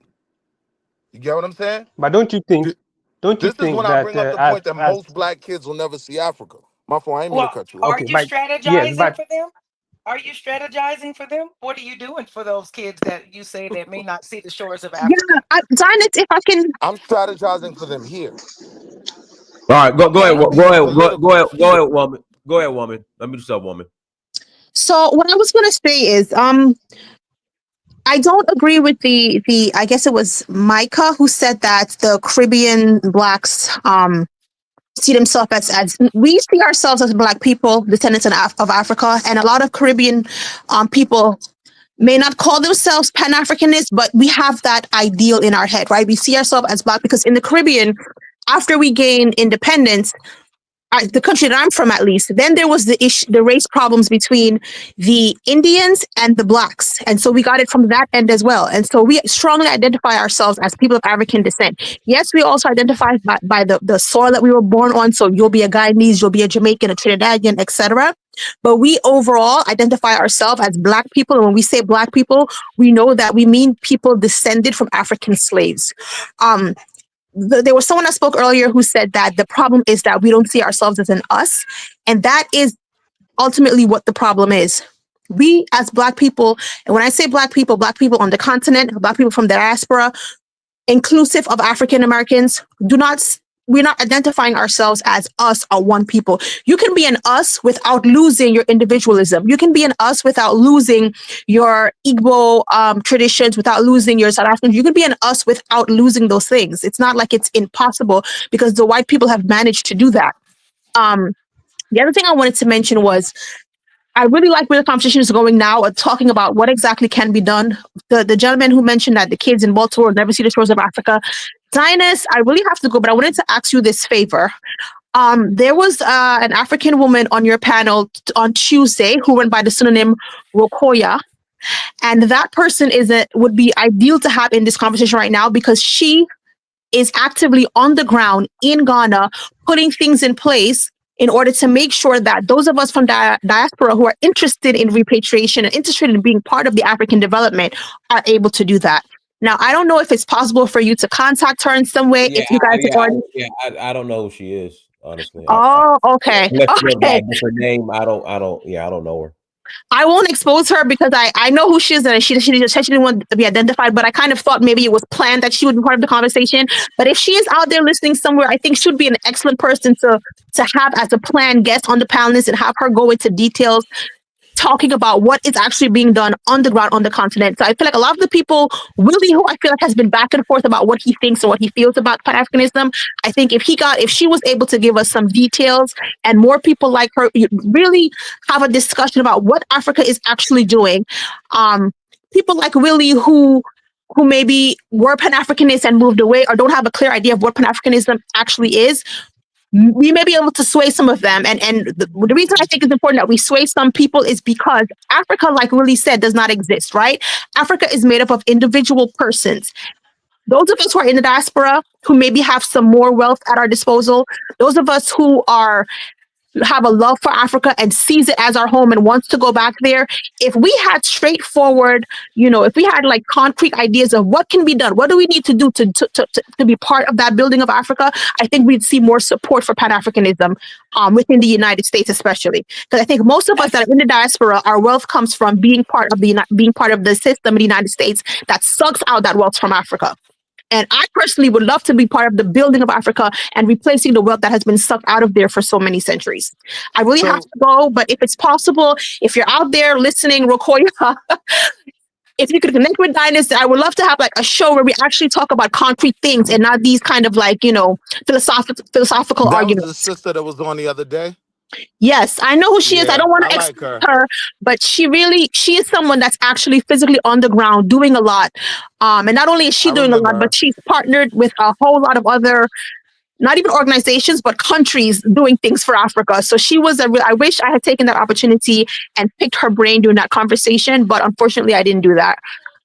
You get what I'm saying? But don't you think? Th- Don't you This is think when I that bring up the point that most black kids will never see Africa. My fault, I ain't mean to Well, cut you off. are okay, you but yes, strategizing but for them? Are you strategizing for them? What are you doing for those kids that you say that may not see the shores of Yeah, Africa? Zionist, if I can. I'm strategizing for them here. All right, go I'm ahead, Okay. not being political go here. ahead, woman. Go ahead, woman. Let me do something, woman. So what I was going to say is, I don't agree with the. I guess it was Micah who said that the Caribbean blacks see themselves as we see ourselves as black people, descendants of Africa, and a lot of Caribbean people may not call themselves Pan-Africanists, but we have that ideal in our head, right? We see ourselves as black because in the Caribbean, after we gained independence, the country that I'm from, at least, then there was the race problems between the Indians and the blacks, and so we got it from that end as well. And so we strongly identify ourselves as people of African descent. Yes, we also identify by the soil that we were born on. So you'll be a Guyanese, you'll be a Jamaican, a Trinidadian, etc. But we overall identify ourselves as black people. And when we say black people, we know that we mean people descended from African slaves. There was someone that spoke earlier who said that the problem is that we don't see ourselves as an us. And that is ultimately what the problem is. We as black people, and when I say black people on the continent, black people from the diaspora, inclusive of African Americans, we're not identifying ourselves as us or one people. You can be an us without losing your individualism. You can be an us without losing your Igbo traditions, without losing your South African. You can be an us without losing those things. It's not like it's impossible because the white people have managed to do that. The other thing I wanted to mention was I really like where the conversation is going now, talking about what exactly can be done. The gentleman who mentioned that the kids in Baltimore never see the shores of Africa. Zionist, I really have to go, but I wanted to ask you this favor. There was an African woman on your panel on Tuesday who went by the pseudonym Rokoya. And that person would be ideal to have in this conversation right now because she is actively on the ground in Ghana, putting things in place in order to make sure that those of us from diaspora who are interested in repatriation and interested in being part of the African development are able to do that. Now, I don't know if it's possible for you to contact her in some way. Yeah, if you guys I don't know who she is, honestly. Oh, okay. Unless she goes by Okay. a different name, I don't know her. I won't expose her because I know who she is and she didn't want to be identified, but I kind of thought maybe it was planned that she would be part of the conversation. But if she is out there listening somewhere, I think she would be an excellent person to have as a planned guest on the panel list and have her go into details talking about what is actually being done on the ground on the continent. So I feel like a lot of the people, Willie, who I feel like has been back and forth about what he thinks and what he feels about Pan-Africanism, I think if she was able to give us some details and more people like her really have a discussion about what Africa is actually doing. People like Willie who maybe were Pan-Africanists and moved away or don't have a clear idea of what Pan-Africanism actually is, we may be able to sway some of them. And the reason I think it's important that we sway some people is because Africa, like Willie said, does not exist, right? Africa is made up of individual persons. Those of us who are in the diaspora, who maybe have some more wealth at our disposal, those of us who have a love for Africa and sees it as our home and wants to go back there. If we had straightforward, if we had like concrete ideas of what can be done, what do we need to do to be part of that building of Africa, I think we'd see more support for Pan-Africanism within the United States, especially. Because I think most of us that are in the diaspora, our wealth comes from being part of the system in the United States that sucks out that wealth from Africa. And I personally would love to be part of the building of Africa and replacing the wealth that has been sucked out of there for so many centuries. I really have So to go, but if it's possible, if you're out there listening, Rokoya, if you could connect with Dynasty, I would love to have like a show where we actually talk about concrete things and not these kind of like, philosophical that was the arguments. sister that was on the other day. Yes, I know who she is. I Yeah, don't want I to like expose her. her, but she is someone that's actually physically on the ground doing a lot. And not only is she I doing a remember lot, her. but she's partnered with a whole lot of other, not even organizations, but countries doing things for Africa. So she was I wish I had taken that opportunity and picked her brain during that conversation, but unfortunately I didn't do that.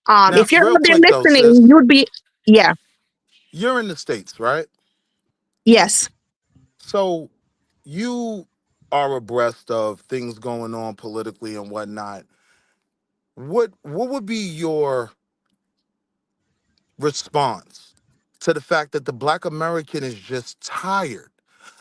Now, If you're real out there quick though, sis, listening, you'd be, yeah, you're in the States, right? yes. So you are abreast of things going on politically and whatnot. What would be your response to the fact that the Black American is just tired?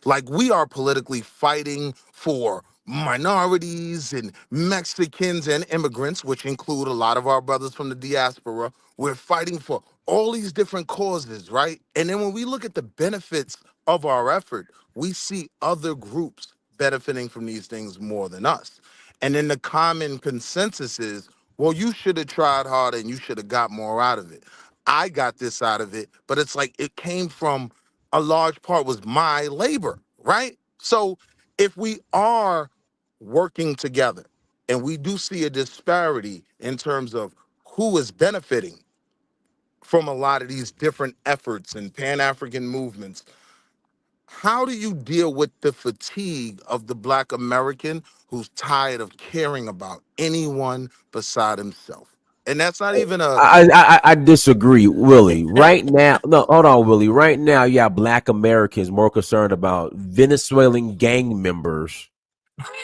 Like, we are politically fighting for minorities and Mexicans and immigrants, which include a lot of our brothers from the diaspora. We're fighting for all these different causes, right? And then when we look at the benefits of our effort, we see other groups benefiting from these things more than us. And then the common consensus is, well, you should have tried harder and you should have got more out of it. I got this out of it, but it's like it came from a large part was my labor, right? So if we are working together and we do see a disparity in terms of who is benefiting from a lot of these different efforts and Pan-African movements, how do you deal with the fatigue of the Black American who's tired of caring about anyone beside himself? And that's not even a I disagree, Willie. Right now, no, hold on, Willie. Right now, you have Black Americans more concerned about Venezuelan gang members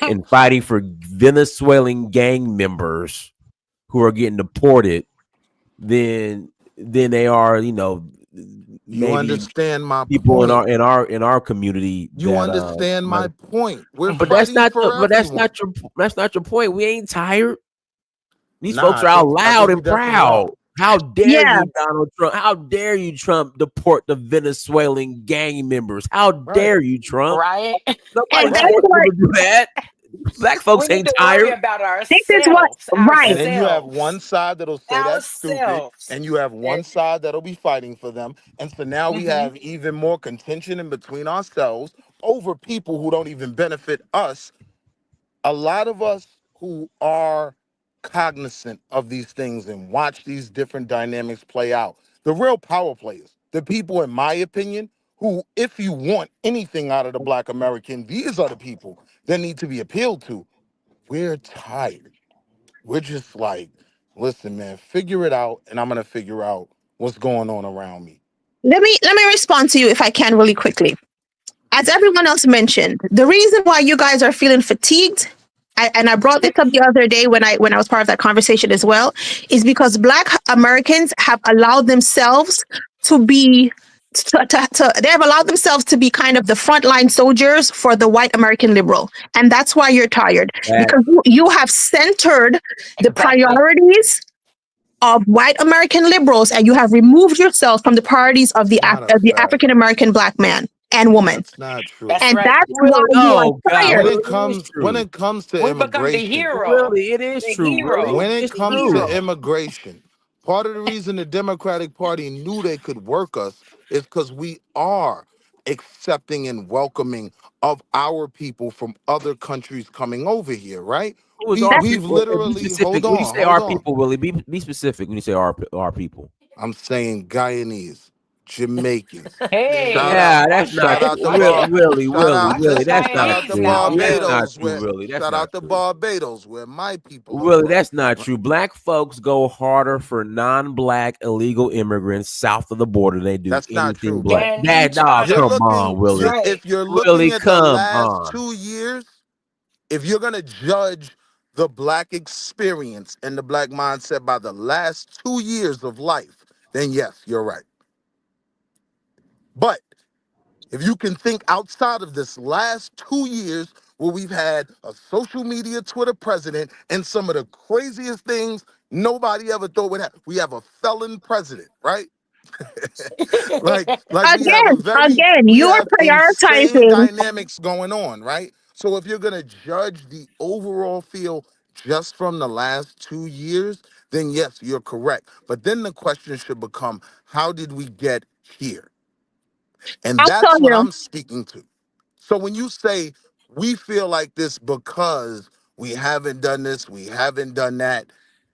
and fighting for Venezuelan gang members who are getting deported than they are, you maybe understand my people in point. our community You that understand might. my point. We're But that's fighting not for everyone. that's not your point. We ain't tired. These folks Nah, are out I loud think we and definitely proud. are. How dare Yeah. you, Donald Trump? How dare you, Trump, deport the Venezuelan gang members? How Right. dare you, Trump? Right? Nobody And that's Right. forced what, you to do that. Black We folks need ain't to worry tired. about this is what, ourselves, right. And then you have ourselves, one side that'll say that's stupid, ourselves. and you have one side that'll be fighting for them. And so now we Mm-hmm. have even more contention in between ourselves over people who don't even benefit us. A lot of us who are cognizant of these things and watch these different dynamics play out, the real power players, the people, in my opinion, who, if you want anything out of the Black American, these are the people that need to be appealed to. We're tired. We're just like, listen, man, figure it out, and I'm gonna figure out what's going on around me. Let me respond to you if I can really quickly. As everyone else mentioned, the reason why you guys are feeling fatigued, and I brought this up the other day when I was part of that conversation as well, is because Black Americans have allowed themselves to be they have allowed themselves to be kind of the frontline soldiers for the white American liberal, and that's why you're tired, because you have centered the Exactly. priorities of white American liberals, and you have removed yourself from the priorities of the Not a fact. African American Black man and woman. That's not true. That's And right. that's why Willie, you are oh God, tired. When Willie, it comes to We become the immigration, hero. Willie, it is The true, Willie. hero. when it It's The comes true. to hero. immigration, part of the reason the Democratic Party knew they could work us is because we are accepting and welcoming of our people from other countries coming over here, right? Who is our We've people? And be literally specific. When you say hold our on. people, Willie, be specific when you say our people. I'm saying Guyanese, Jamaicans. Hey, Yeah, that's watch not Shout it. out true. to Watch Willie, it. Willie, Watch them Willie, that's not shout out to Guyanese true. now, That's not too. Barbados, true, Willie. That's shout not out to true. Barbados, where my people are Willie, from. that's not true. Black folks go harder for non-black illegal immigrants south of the border than they do That's not anything true. black. Than That each dog, You're other. come looking, on, Willie. Right. if you're looking Willie, at the come last on. 2 years, if you're gonna judge the black experience and the black mindset by the last 2 years of life, then yes, you're right. But if you can think outside of this last 2 years where we've had a social media Twitter president and some of the craziest things nobody ever thought would happen. We have a felon president, right? like we have a Again, we you are have insane prioritizing. dynamics going on, right? So if you're gonna judge the overall feel just from the last 2 years, then yes, you're correct. But then the question should become, how did we get here? And I'll tell that's what you. I'm speaking to. So when you say we feel like this because we haven't done this, we haven't done that,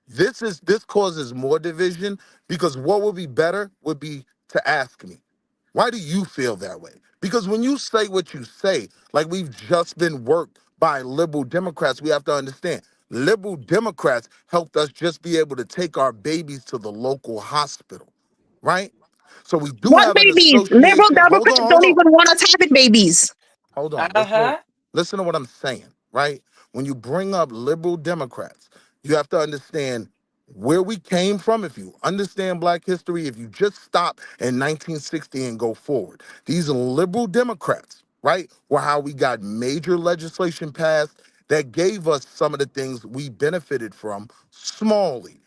this causes more division, because what would be better would be to ask me, why do you feel that way? Because when you say what you say, like we've just been worked by liberal Democrats, we have to understand liberal Democrats helped us just be able to take our babies to the local hospital, right? So we do What have an babies? Liberal association. Hold Democrats on, hold don't on. even want us having babies. Hold on. Listen to what I'm saying, right? When you bring up liberal Democrats, you have to understand where we came from. If you understand Black history, if you just stop in 1960 and go forward, these liberal Democrats, right, were how we got major legislation passed that gave us some of the things we benefited from smallly,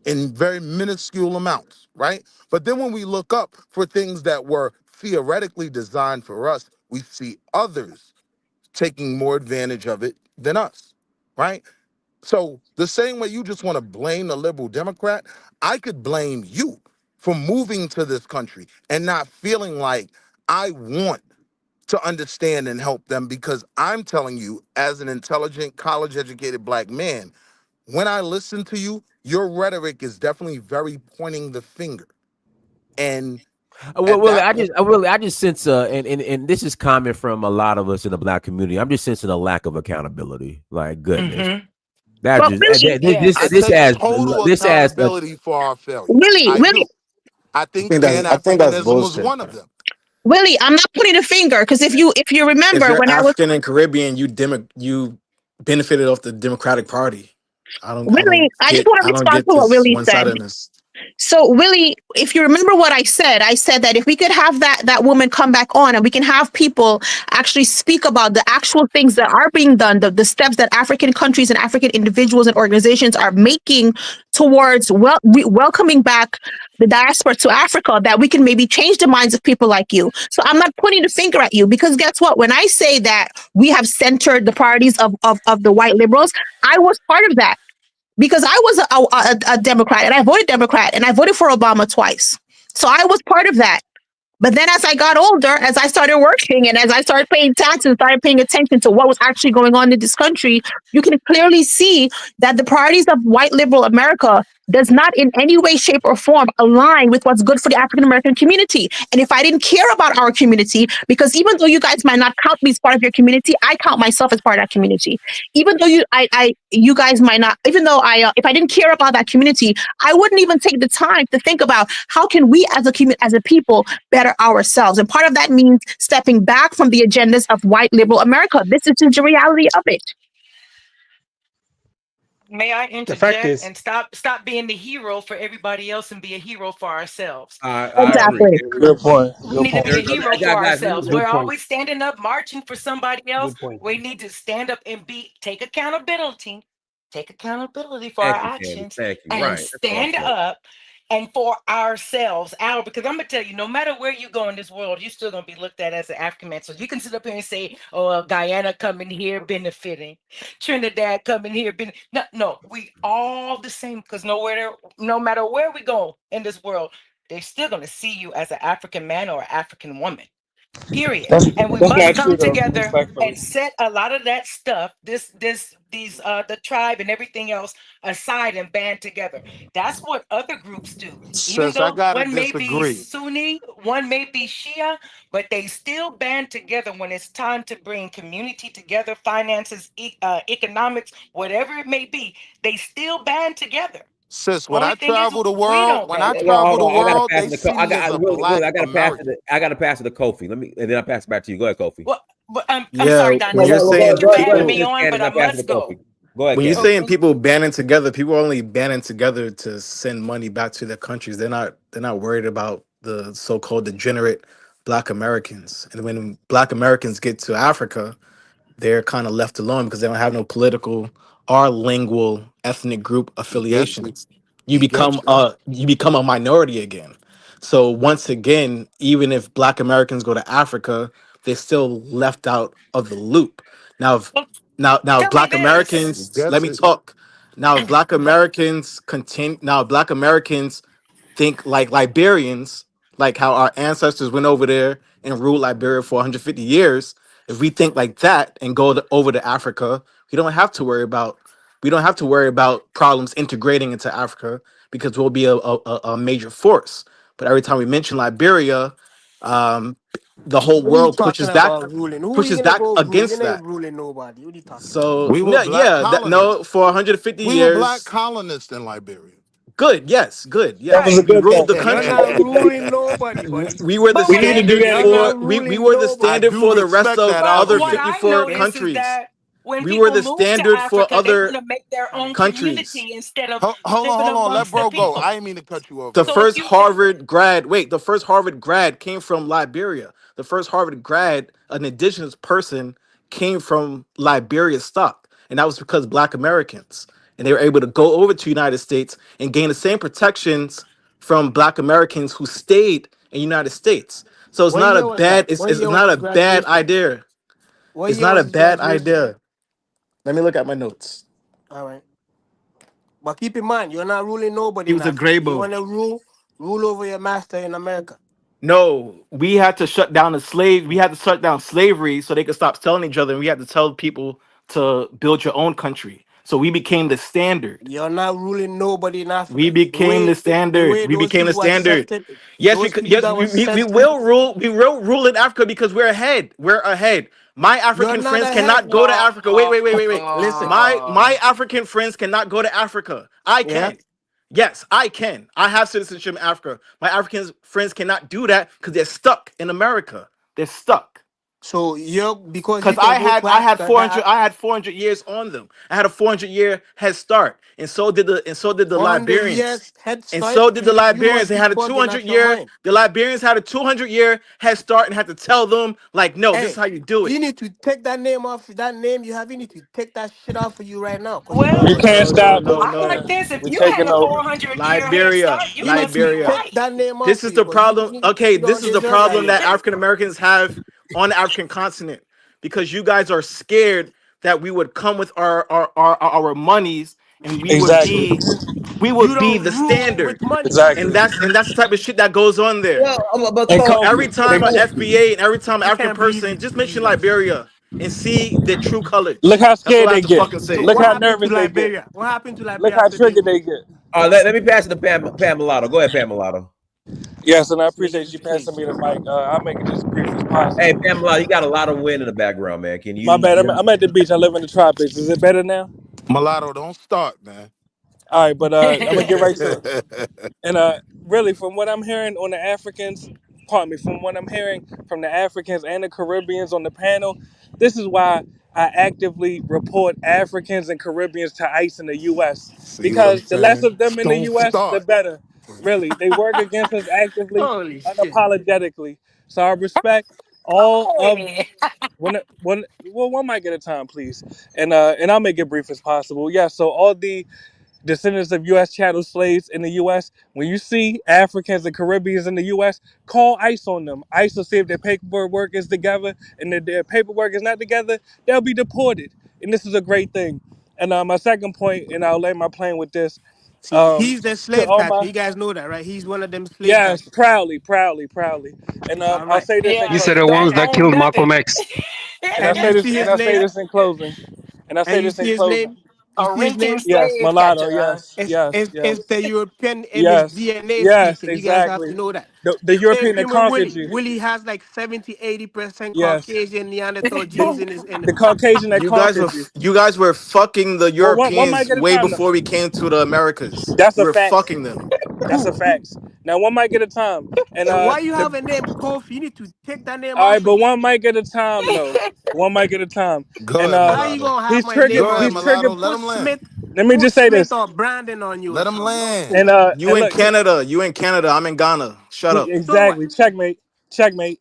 in very minuscule amounts, right? But then when we look up for things that were theoretically designed for us, we see others taking more advantage of it than us, right? So the same way you just want to blame the liberal Democrat, I could blame you for moving to this country and not feeling like I want to understand and help them, because I'm telling you, as an intelligent, college-educated Black man, when I listen to you, your rhetoric is definitely very pointing the finger. And Well, at Willie, that point, I just sense, and this is common from a lot of us in the Black community. I'm just sensing a lack of accountability. Like, goodness, that But just Willie, I sense total accountability for our failures. Willie, I Willie, do. I think I think that's Pan-Africanism was bullshit. one of them. Willie, I'm not pointing a finger, because if you If remember you're when I was African and Caribbean, you benefited off the Democratic Party. Willie, I just want to I don't respond get to what this Willie said. one-sidedness. So Willie, if you remember what I said that if we could have that woman come back on and we can have people actually speak about the actual things that are being done, the steps that African countries and African individuals and organizations are making towards welcoming back the diaspora to Africa, that we can maybe change the minds of people like you. So I'm not pointing the finger at you, because guess what? When I say that we have centered the priorities of the white liberals, I was part of that. Because I was a Democrat, and I voted Democrat, and I voted for Obama twice. So I was part of that. But then as I got older, as I started working and as I started paying taxes, started paying attention to what was actually going on in this country, you can clearly see that the priorities of white liberal America does not in any way, shape, or form align with what's good for the African American community. And if I didn't care about our community, because even though you guys might not count me as part of your community, I count myself as part of that community. Even though you guys might not, even though if I didn't care about that community, I wouldn't even take the time to think about how can we as a community, as a people, better ourselves. And part of that means stepping back from the agendas of white liberal America. This is just the reality of it. May I The fact interject is, and stop being the hero for everybody else and be a hero for ourselves? I agree. Exactly. Good point. We Good need to point. be a hero for Guys, let me, ourselves. good We're point. always standing up, marching for somebody else. Good point. We need to stand up and take accountability. Take accountability for our thank you, Candy. actions Thank you. and Right. That's all I'm stand saying. up and for ourselves. Because I'm gonna tell you, no matter where you go in this world, you're still gonna be looked at as an African man. So you can sit up here and say, "Oh, Guyana coming here benefiting, Trinidad coming here no, we all the same. Because no matter where we go in this world, they're still gonna see you as an African man or an African woman. Period. And we That's must not true come though, together respectfully. and set a lot of that stuff, the tribe and everything else aside and band together. That's what other groups do. Even Sis, I though gotta one may be disagree. Sunni, one may be Shia, but they still band together when it's time to bring community together, finances, economics, whatever it may be. They still band together. Sis, when Only I thing is, travel the we world, don't when band I Well, travel together. hold the on. I gotta world, pass they it to see me as a Willie, Black I American. gotta pass it to Kofi. Let me, and then I pass it back to you. Go ahead, Kofi. Well, I'm Yeah, sorry, when Dante. you're Thank saying you for having people, me on, but I I pass it to must go. Kofi. Go ahead, when you're Candy. saying people banding together, people are only banding together to send money back to their countries. They're not worried about the so-called degenerate Black Americans. And when Black Americans get to Africa, they're kind of left alone because they don't have no political or lingual ethnic group He gets you. affiliations. You He become gets you. a minority again. So once again, even if Black Americans go to Africa, they're still left out of the loop. Now, if, Well, now, if tell me Black this. Americans, let That's me it. talk. Now, if Black Americans continue, now if Black Americans think like Liberians, like how our ancestors went over there and ruled Liberia for 150 years. If we think like that and go over to Africa, we don't have to worry about problems integrating into Africa because we'll be a major force. But every time we mention Liberia, um, the whole What are you world talking about ruling? Who are you pushes gonna back go rule? You against ain't that. ruling nobody. What are you talking about? So We were no, black yeah, that no, colonists. for 150 We were black years, colonists in Liberia. good, yes, good, That was yes, a Right. we good ruled thing. the You're country. not ruling nobody, buddy. We were the We need to But do standard that You're for for. not we ruling were the I nobody. standard do for the rest respect of that well, other what argument. I 54 noticed is countries. that when We were people the move to standard for Africa, they want other to make their own countries. community instead of Hold on, living hold on. Let amongst the bro go. people. I didn't mean to cut you off, The So bro. if first you can, Harvard grad, wait, the first Harvard grad came from Liberia. The first Harvard grad, an indigenous person, came from Liberia stock. And that was because Black Americans. And they were able to go over to the United States and gain the same protections from Black Americans who stayed in the United States. So it's What not a year was bad, that? What it's year was not his a bad graduation? idea. What It's year not was a his bad graduation? idea. Let me look at my notes. All right. But keep in mind, you're not ruling nobody He in was a Africa. gray You boat. wanna rule over your master in America. No, we had to shut down the slave. We had to shut down slavery so they could stop telling each other. And we had to tell people to build your own country. So we became the standard. You're not ruling nobody in We Africa. became the The standard. way We those became the people standard. accepted, Yes, we those could. people Yes, that was we sent to, will rule. We will rule in Africa because we're ahead. We're ahead. My you're African not friends ahead. cannot go to Africa. Wait, wait, wait, wait, wait. Listen, My African friends cannot go to Africa. I yeah. can. Yes, I can. I have citizenship in Africa. My African friends cannot do that because they're stuck in America. They're stuck. So you're because Because you can go to I had Africa. 400 I had 400 years on them. I had a 400-year head start, and so did the 400 Liberians, years head and start. so did the You Liberians. must They be had a bugging out your 200-year. mind. The Liberians had a 200-year head start, and had to tell them like, no, this is Hey, how you do you it. need to take that name off. That name you have, you need to take that shit off of you right now, cause you're well, We wrong. can't No, no, stop no, them. I'm like no. this. If We're you had taking a over. 400-year head Liberia, start, you You need must be to Liberia. take right. that name This off of is you, the cause problem. Okay, you this don't is the deserve that problem that name. African Americans have on the African continent because you guys are scared that we would come with our monies and Exactly. we You would be don't the rule with standard. money. And Exactly. that's the type of shit that goes on there. Well, but And so Kofi, every time an FBA and every time an I African can't believe person, you just mention believe that shit. Liberia and see their true look colors. how That's all scared I have they to get. fucking So say. Look what how happened to nervous they get. Liberia? What happened to Look Liberia how after they triggered they ruled? get. Let me pass it to Pam Mulatto. Go ahead, Pam Mulatto. Yes, and I This nigga appreciate is you passing crazy. me the mic. I'll make it as brief as Hey, possible. Pam Mulatto, you got a lot of wind in the background, man. Can My bad. you I'm at the beach. I live in the tropics. Is it better now? Mulatto, don't start, man. All right, but I'm gonna get right to it. And really, from what I'm hearing on the Africans, pardon me, from what I'm hearing from the Africans and the Caribbeans on the panel, this is why I actively report Africans and Caribbeans to ICE in the U.S. See what I'm Because the less saying? of them in the Don't U.S., the start. better. Really, they work against us actively, Holy shit. unapologetically. So I respect all of Hey. one mic at a time, please, and I'll make it brief as possible. Yeah. So all the descendants of U.S. chattel slaves in the U.S. When you see Africans and Caribbeans in the U.S., call ICE on them. ICE will see if their paperwork is together, and if their paperwork is not together, they'll be deported. And this is a great thing. And my second point, and I'll land my plane with this. See, he's the To slave all catcher. my You guys know that, right? He's one of them slave yes, catchers. proudly, proudly, proudly. And All I'll right. say this in You Yeah, said closing. the that ones that and killed that Malcolm X. And I And say you this, see and his I say name? this in closing. And I say And you this in see his closing. name? You a see his reeking name? Yes, slave mulatto. catcher, huh? Yes, yes, It's yes. the European in his Yes, DNA yes, speaking. You guys have exactly. to know that. The The same European that thing with conquered Willie. you. Willie has like 70-80% Yes, Caucasian Neanderthal genes in his in the him. Caucasian that conquered you. You guys were fucking the Well, one mic Europeans at a way time, though. before we came to the Americas. That's You a were fact. fucking them. That's a Who? fact. Now, one mic at a time. And And why you the have a name Kofi? You need to take that name all right, off of but you. one mic at a time, though. One mic at a time. Go And ahead, How you mulatto. gonna have my name Go on ahead, he's you? mulatto. triggered. Let him land. Let me Put just say Smith this. or Brandon on you or Let him something. No land. And Kofi. You in look, Canada. You in Canada. I'm in Ghana. Shut up. So what? exactly. Checkmate. Checkmate.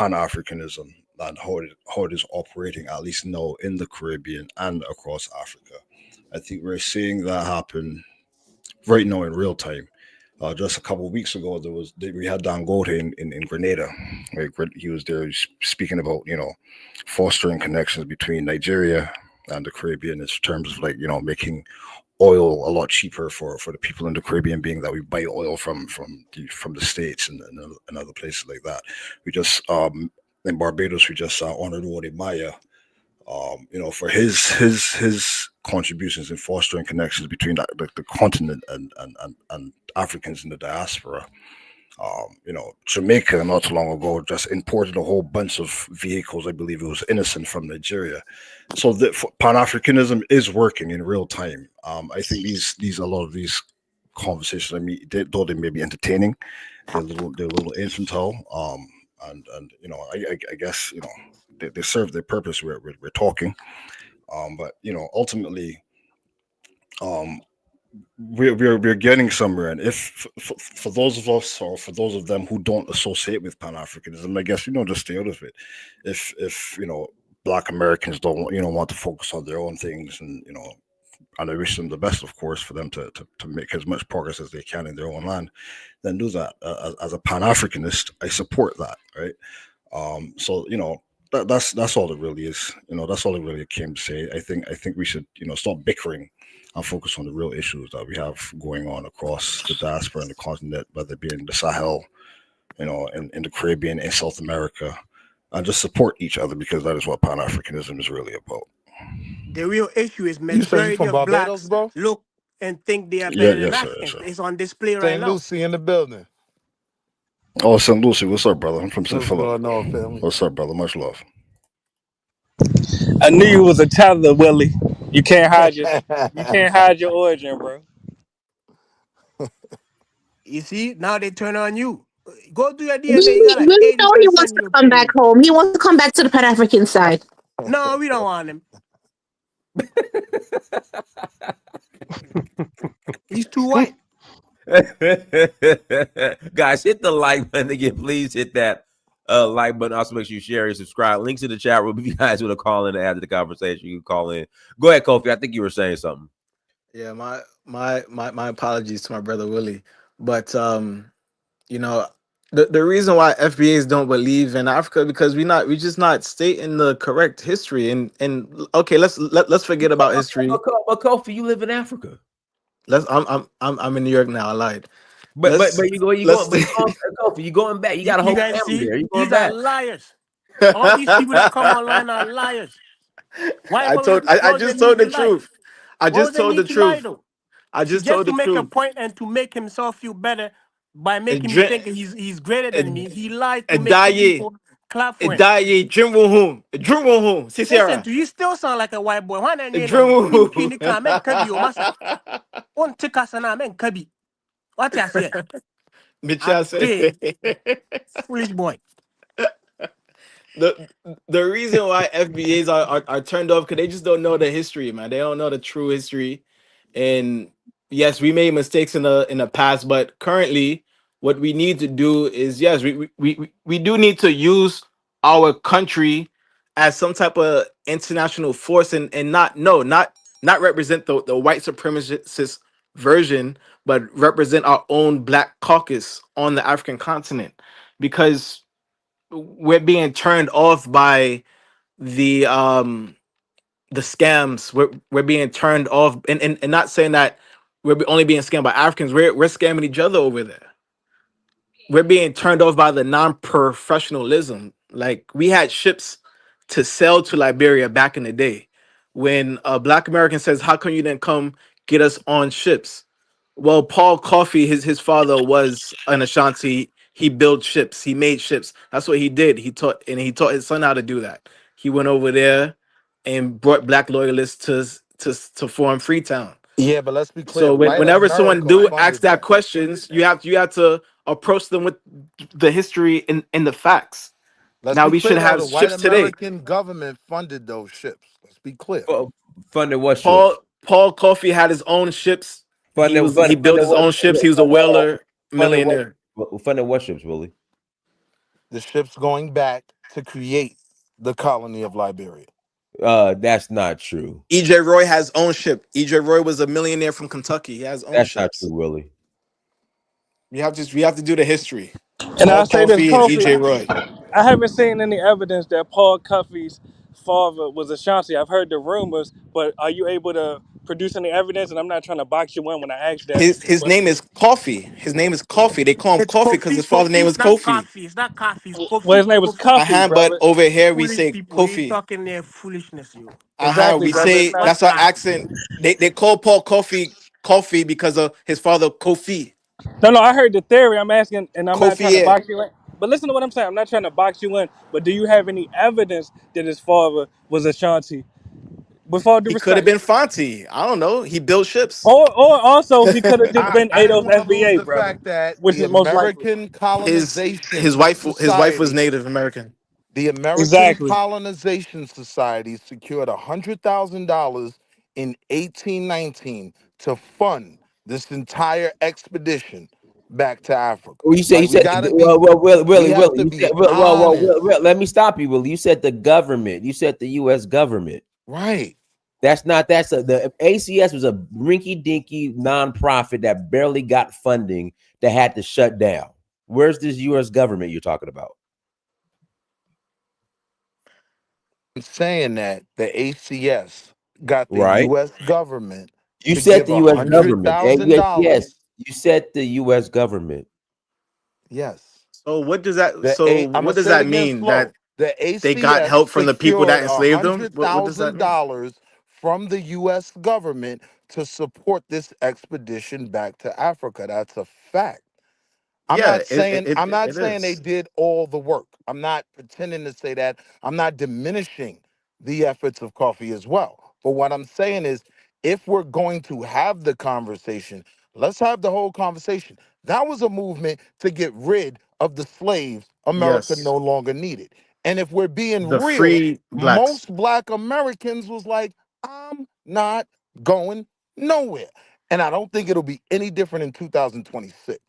Pan-Africanism and how it is operating, at least now in the Caribbean and across Africa. I think we're seeing that happen right now in real time. Just a couple of weeks ago, we had Dangote in Grenada. Right? He was there speaking about fostering connections between Nigeria and the Caribbean in terms of making oil a lot cheaper for the people in the Caribbean, being that we buy oil from the States and other places like that. We just in Barbados we just honored Wode Maya, for his contributions in fostering connections between the continent and Africans in the diaspora. Jamaica not too long ago just imported a whole bunch of vehicles, I believe it was innocent, from Nigeria. So the Pan-Africanism is working in real time. I think a lot of these conversations, though they may be entertaining, they're a little infantile. And I guess they serve their purpose. We're talking, but ultimately, we're getting somewhere. And if for those of us, or for those of them who don't associate with Pan-Africanism, I guess just stay out of it. If Black Americans don't want to focus on their own things, and I wish them the best, of course, for them to make as much progress as they can in their own land, then do that. As a Pan-Africanist, I support that, right? So that's all it really is. That's all it really came to say. I think we should stop bickering and focus on the real issues that we have going on across the diaspora and the continent, whether it be in the Sahel, in the Caribbean, in South America, and just support each other, because that is what Pan-Africanism is really about. The real issue is You say you majority from of Barbados, blacks bro? look and think they are Yeah, better than yes, sir, Africans. yes, sir. It's on display right St. now. Lucie in the building. Oh, St. Lucie, what's up, brother? I'm from St. What's Philip. going on, family? What's up, brother? Much love. I knew you was a Tyler, Willie. You can't hide your origin, bro. You see, now they turn on you. Go do your DNA. Willie, You got like Willie know he wants 80% to come back European. home. He wants to come back to the Pan-African side. No, we don't want him. He's too white. Guys, hit the like button again. Please hit that like button. Also, make sure you share and subscribe. Links in the chat room. If you guys want to call in after the conversation, you can call in. Go ahead, Kofi. I think you were saying something. Yeah, my apologies to my brother Willie, but the reason why FBAs don't believe in Africa, because we just not stating the correct history. And okay, let's forget about history. But Kofi, you live in Africa. I'm in New York now. I lied. But you going Kofi, you going back. You got a whole guys family see? there. You going These back. are liars. All these people that come online are liars. Why? I just told the truth. I just told the truth. I just told the to make a truth. point and to make himself feel better by making me think he's greater than me. He lied to make people clap for him. Dream home. Listen to you, still sound like a white boy. What I say? Foolish boy. The reason why FBAs are turned off, because they just don't know the history, man. They don't know the true history. And yes, we made mistakes in the past, but currently what we need to do is, yes, we do need to use our country as some type of international force, and not represent the white supremacist version, but represent our own Black caucus on the African continent, because we're being turned off by the scams. We're being turned off, and not saying that we're only being scammed by Africans. We're scamming each other over there. We're being turned off by the non-professionalism. Like, we had ships to sell to Liberia back in the day. When a Black American says, "How come you didn't come get us on ships?" Well, Paul Coffey, his father was an Ashanti. He built ships. He made ships. That's what he did. He taught his son how to do that. He went over there and brought Black loyalists to form Freetown. Yeah, but let's be clear. So whenever someone America asks that questions, you have to approach them with the history and the facts. Now we should have the ships white today. American government funded those ships. Let's be clear. Funded what Paul Coffey had his own ships. He built his own ships. He was a whaler millionaire. Funded what ships, Willie? The ships going back to create the colony of Liberia. That's not true. E.J. Roy has his own ship. E.J. Roy was a millionaire from Kentucky. He has his own ships. That's not true, Willie. We have to do the history. And I Paul say this, Coffey and Kofi, E.J. Roy. I haven't seen any evidence that Paul Cuffey's father was Ashanti. I've heard the rumors, but are you able to produce any evidence? And I'm not trying to box you in when I ask that. His But name is Coffee. His name is Coffee. They call him It's Coffee because Kofi, his father's name Kofi, was not Kofi. coffee. It's not coffee. It's well, his Kofi. name was Kofi. Cuffey, But brother. over here we Foolish say people. You Kofi. talking their foolishness, you. Exactly, We brother. It's say not. What that's our coffee? accent. They call Paul Coffee because of his father Kofi. No, no. I heard the theory. I'm asking, and I'm not Kofi, trying to yeah. box you in. But listen to what I'm saying. I'm not trying to box you in. But do you have any evidence that his father was Ashanti? With all due He could have respect. been Fonte. I don't know. He built ships. Or also he could have just I, been I didn't Ado's want to lose FBA, the brother, fact that which the is most likely. American His Colonization his wife was Society, Native American. the American Exactly. Colonization Society secured $100,000 in 1819 to fund this entire expedition back to Africa. Well, you Like we said gotta be, we Willie, have to you said be honest, let me stop you, Willie. You said the government. You said the U.S. government. right? The ACS was a rinky dinky nonprofit that barely got funding that had to shut down. Where's this U.S. government you're talking about? I'm saying that the ACS got the Right. U.S. government You to said give the U.S. government. Yes, $100,000. you said the U.S. government. Yes. So what does that I'm gonna say it again mean that slow. The they got ACS help from the people that secured enslaved them? What does that mean? $100,000 from the U.S. government to support this expedition back to Africa. That's a fact. Yeah, I'm not it saying they is. did all the work. I'm not pretending to say that. I'm not diminishing the efforts of Coffee as well. But what I'm saying is if we're going to have the conversation, let's have the whole conversation. That was a movement to get rid of the slaves America Yes. no longer needed. And if we're being The real, free blacks. most black Americans was like, I'm not going nowhere. And I don't think it'll be any different in 2026.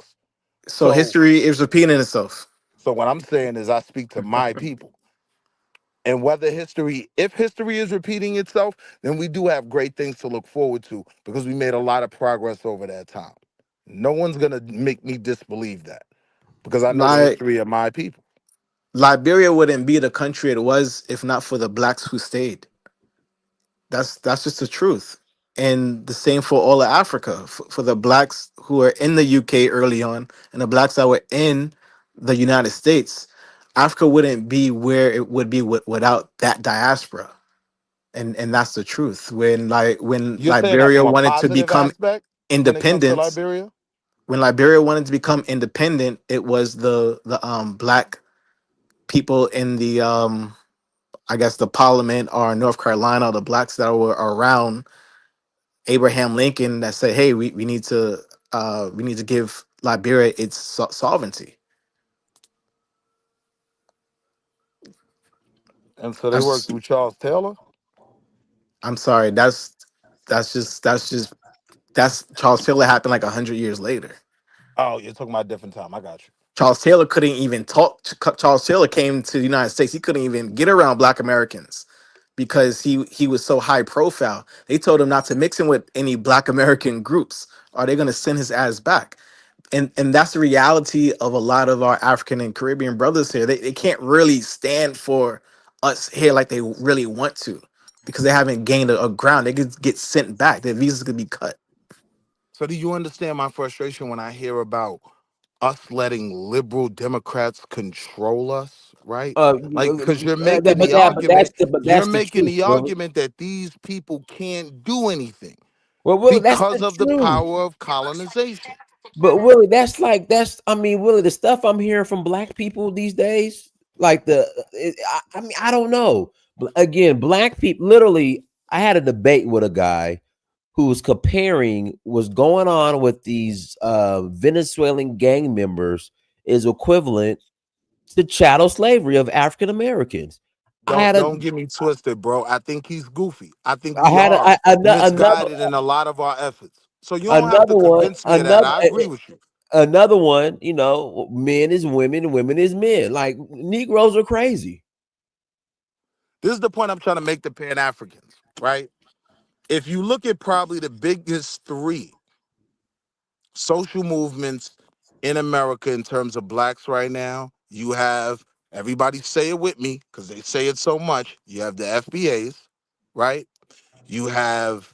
So So history is repeating itself. so what I'm saying is I speak to my people. And if history is repeating itself, then we do have great things to look forward to because we made a lot of progress over that time. No one's gonna make me disbelieve that because I know the Like history of my people. Liberia wouldn't be the country it was if not for the blacks who stayed. That's just the truth. And the same for all of Africa, for the blacks who were in the UK early on and the blacks that were in the United States. Africa wouldn't be where it would be without that diaspora. And that's the truth. When You're saying that Liberia from a wanted to positive become aspect when it comes to independent, Liberia? when Liberia wanted to become independent, it was the black people in the I guess the parliament or North Carolina, the blacks that were around Abraham Lincoln that said, "Hey, we need to give Liberia its sovereignty." And so they worked That's through Charles Taylor. I'm sorry. That's Charles Taylor happened like 100 years later. Oh, you're talking about a different time. I got you. Charles Taylor couldn't even talk. Charles Taylor came to the United States. He couldn't even get around Black Americans because he was so high profile. They told him not to mix in with any Black American groups, or they're gonna send his ass back. And that's the reality of a lot of our African and Caribbean brothers here. They can't really stand for us here like they really want to because they haven't gained a ground. They could get sent back. Their visas could be cut. So do you understand my frustration when I hear about us letting liberal Democrats control us, right? Like, because you're making the argument, But that's the truth, Willie. that these people can't do anything Well, Willie, that's because the of the truth. power of colonization. But Willie, Willie, the stuff I'm hearing from black people these days, I don't know. Again, black people, literally, I had a debate with a guy who was comparing what's going on with these Venezuelan gang members is equivalent to chattel slavery of African Americans. Don't get me twisted, bro. I think he's goofy. I think I we had are another misguided in a lot of our efforts. So you don't have to convince me of that. I agree with you. another one, men is women, women is men. Like Negroes are crazy. This is the point I'm trying to make to Pan Africans, right? If you look at probably the biggest three social movements in America in terms of blacks right now. You have, everybody say it with me because they say it so much. You have the FBAs, right? You have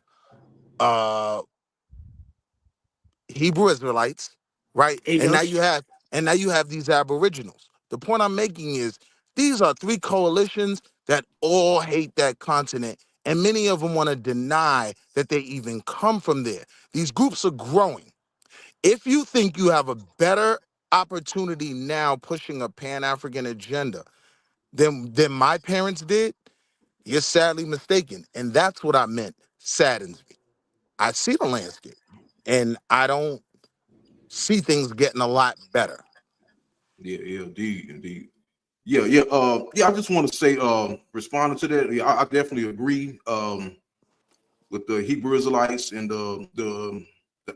Hebrew Israelites, right? And now you have these aboriginals. The point I'm making is these are three coalitions that all hate that continent, and many of them want to deny that they even come from there. These groups are growing. If you think you have a better opportunity now pushing a Pan-African agenda than my parents did, you're sadly mistaken. And that's what I meant, saddens me. I see the landscape, and I don't see things getting a lot better. Yeah, indeed. Yeah. I just want to say, responding to that, I definitely agree with the Hebrew Israelites and the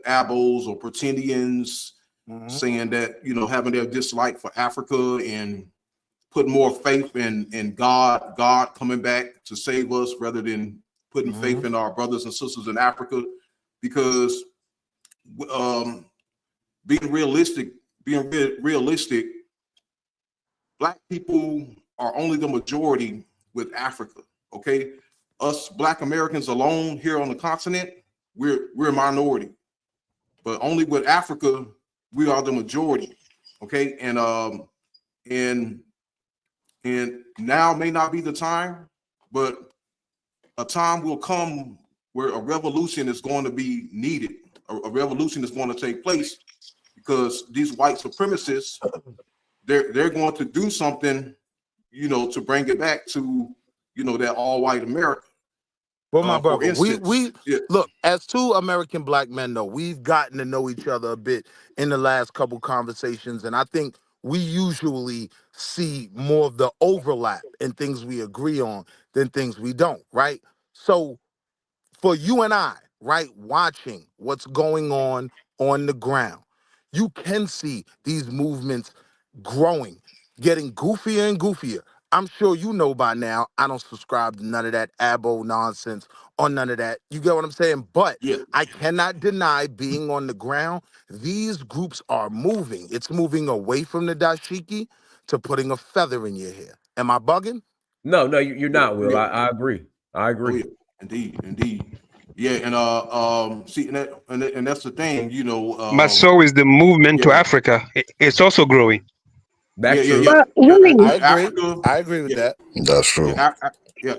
Abos or Pretendians saying that, you know, having their dislike for Africa and putting more faith in God coming back to save us rather than putting faith in our brothers and sisters in Africa, because being realistic, Black people are only the majority with Africa. Okay, us Black Americans alone here on the continent, we're a minority, but only with Africa we are the majority. Okay, and now may not be the time, but a time will come where a revolution is going to be needed. A revolution is going to take place because these white supremacists, they're going to do something, you know, to bring it back to, you know, that all white America. Well, my For brother, instance, we look, as two American Black men, though, we've gotten to know each other a bit in the last couple conversations, and I think we usually see more of the overlap in things we agree on than things we don't, right? So for you and I, right, watching what's going on the ground, you can see these movements growing, getting goofier and goofier. I'm sure you know by now, I don't subscribe to none of that abo nonsense or none of that. You get what I'm saying? But I cannot deny being on the ground. These groups are moving. It's moving away from the dashiki to putting a feather in your hair. Am I bugging? No, you're not, Will. I agree. I agree. Oh yeah, indeed. Yeah, and see, and that's the thing, you know. But so is the movement to Africa. It's also growing. That's true. But Willie, Africa, I agree with that. That's true.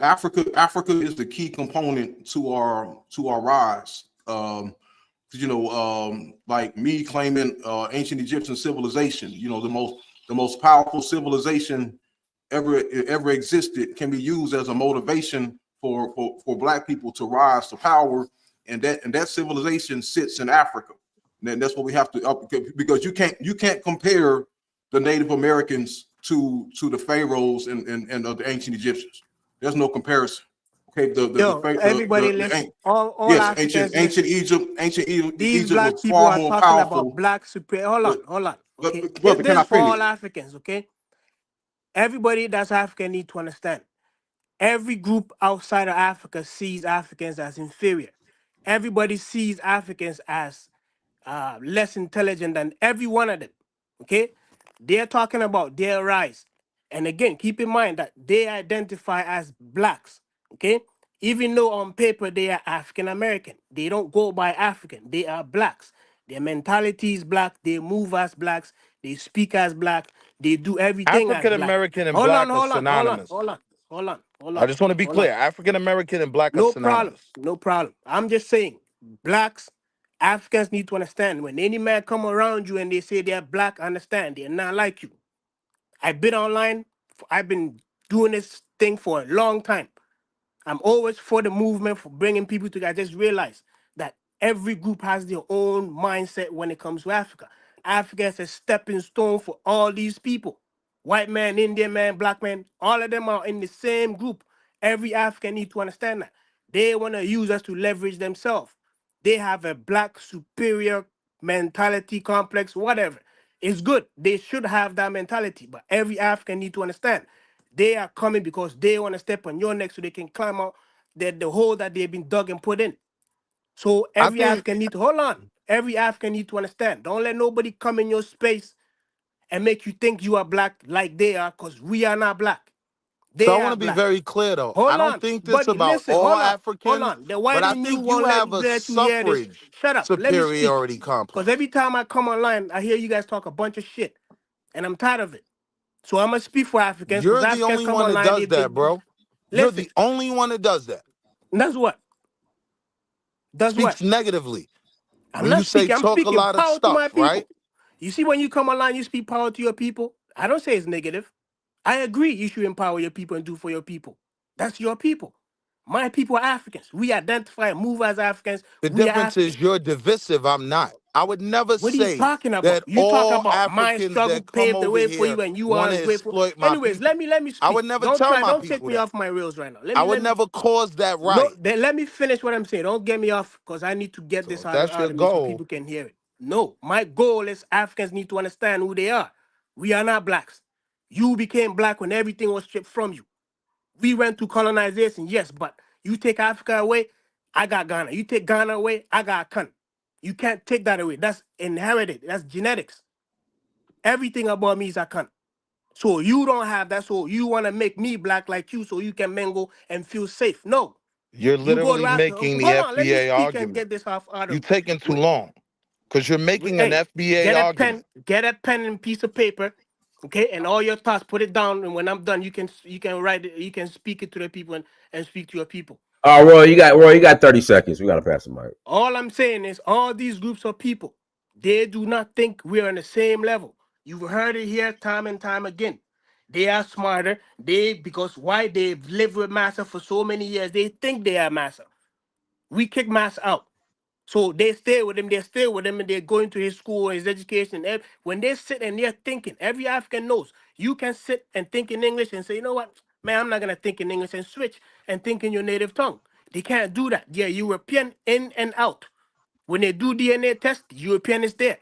Africa is the key component to our rise. You know, like me claiming ancient Egyptian civilization, you know, the most powerful civilization ever existed, can be used as a motivation for Black people to rise to power, and that civilization sits in Africa. And that's what we have to, because you can't compare the Native Americans to the pharaohs and the ancient Egyptians. There's no comparison. Okay, Everybody listen. All yes, Africans ancient listen. Egypt These Egypt Black was people far are more talking powerful. about Black supreme. Hold on. Okay, Brother, this can I is for finish? all Africans. Okay, everybody that's African need to understand. Every group outside of Africa sees Africans as inferior. Everybody sees Africans as less intelligent than every one of them. Okay, they're talking about their rise, and again, keep in mind that they identify as Blacks. Okay, even though on paper they are African American, they don't go by African. They are Blacks. Their mentality is Black. They move as Blacks. They speak as Black. They do everything as African Black. American and Hold on, Black are hold on, hold on, synonymous. hold on, hold on, I just want to be hold on. clear. African American and Black are No problem. synonymous. No problem. I'm just saying, Blacks, Africans need to understand when any man come around you and they say they're Black, understand they're not like you. I've been online. I've been doing this thing for a long time. I'm always for the movement, for bringing people together. I just realized that every group has their own mindset when it comes to Africa. Africa is a stepping stone for all these people. White man, Indian man, Black man, all of them are in the same group. Every African need to understand that. They want to use us to leverage themselves. They have a Black superior mentality complex, whatever. It's good. They should have that mentality, but every African need to understand. They are coming because they want to step on your neck so they can climb out the hole that they've been dug and put in. So I every think African need to hold on. Every African need to understand. Don't let nobody come in your space and make you think you are black like they are, because we are not black. So They I want are to be black. very clear though. I Hold don't on, think this buddy. about Listen, all hold Africans, on. The but white I in you think you won't let, have a let you hear this. suffrage Shut up. Let me speak. superiority Because complex. every time I come online, I hear you guys talk a bunch of shit. And I'm tired of it. So I'm going to speak for Africans, because You're the Africans only come one that online, does that, bro. You're listen. the only one that does that. Does what? Does what? Speaks negatively. I'm When you not say speaking. I'm talk a speaking lot of power to my stuff, right? people. You see, when you come online, you speak power to your people. I don't say it's negative. I agree you should empower your people and do for your people. That's your people. My people are Africans. We identify and move as Africans. The We are difference is Africans. you're divisive. I'm not. I would never What are you say talking about? that You talk all about my Africans struggle that come paved the over way for here you and you want are to grateful. exploit my Anyways, people. let me I would speak. never tell my Don't take people me that. off my rails right now. I would never cause that No, right. then let me finish what I'm saying. Don't get me off, because I need to get So this if that's out your of me so goal, people can hear it. No, my goal is Africans need to understand who they are. We are not blacks. You became black when everything was stripped from you. We went to colonization, yes, but you take Africa away, I got Ghana. You take Ghana away, I got Khan. You can't take that away. That's inherited. That's genetics. Everything about me is a Khan. So you don't have that. So you want to make me black like you so you can mingle and feel safe. No. you're You go literally to Africa. making the Hold on, let me FBA speak and argument. get this out You're of me. taking too long because you're making an Hey, FBA argument. get a pen and piece of paper, okay, and all your thoughts, put it down, and when I'm done, you can write it, you can speak it to the people and speak to your people. Roy, you got 30 seconds. We gotta pass the mic. All I'm saying is all these groups of people, they do not think we're on the same level. You've heard it here time and time again. They are smarter. Because why? They've lived with Massa for so many years. They think they are Massa. We kick Massa out. So they stay with him, and they're going to his school, his education. When they sit and they're thinking, every African knows you can sit and think in English and say, you know what, man, I'm not gonna think in English, and switch and think in your native tongue. They can't do that. They're European in and out. When they do DNA test, European is there.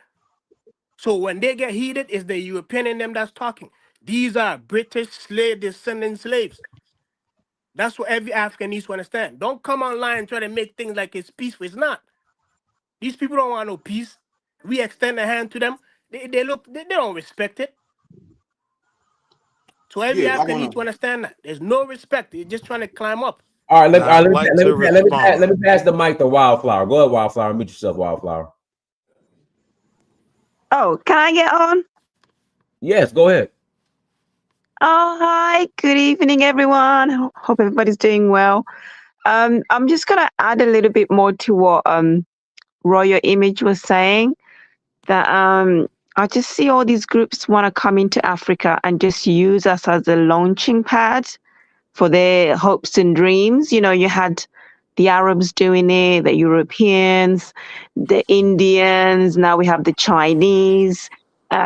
So when they get heated, it's the European in them that's talking. These are British slave descendant slaves. That's what every African needs to understand. Don't come online and try to make things like it's peaceful. It's not. These people don't want no peace. We extend a hand to them. They don't respect it. So every Yeah, I African want needs to to. understand that. There's no respect. They're just trying to climb up. All right, Now, I'd like to respond. let me pass the mic to Wildflower. Go ahead, Wildflower. Meet yourself, Wildflower. Oh, can I get on? Yes, go ahead. Oh, hi. Good evening, everyone. Hope everybody's doing well. I'm just gonna add a little bit more to what Royal Image was saying. That I just see all these groups want to come into Africa and just use us as a launching pad for their hopes and dreams. You know, you had the Arabs doing it, the Europeans, the Indians, now we have the Chinese.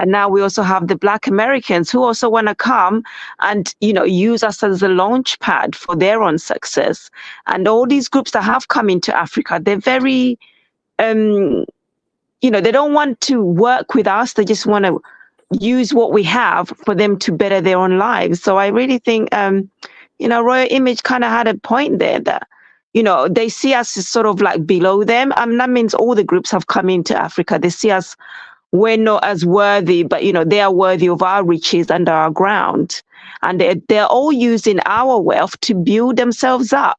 Now we also have the Black Americans who also want to come and, you know, use us as a launch pad for their own success. And all these groups that have come into Africa, they're very, you know, they don't want to work with us. They just want to use what we have for them to better their own lives. So I really think, you know, Royal Image kind of had a point there that, you know, they see us as sort of like below them. That means all the groups have come into Africa. They see us, we're not as worthy, but, you know, they are worthy of our riches under our ground. And they're all using our wealth to build themselves up.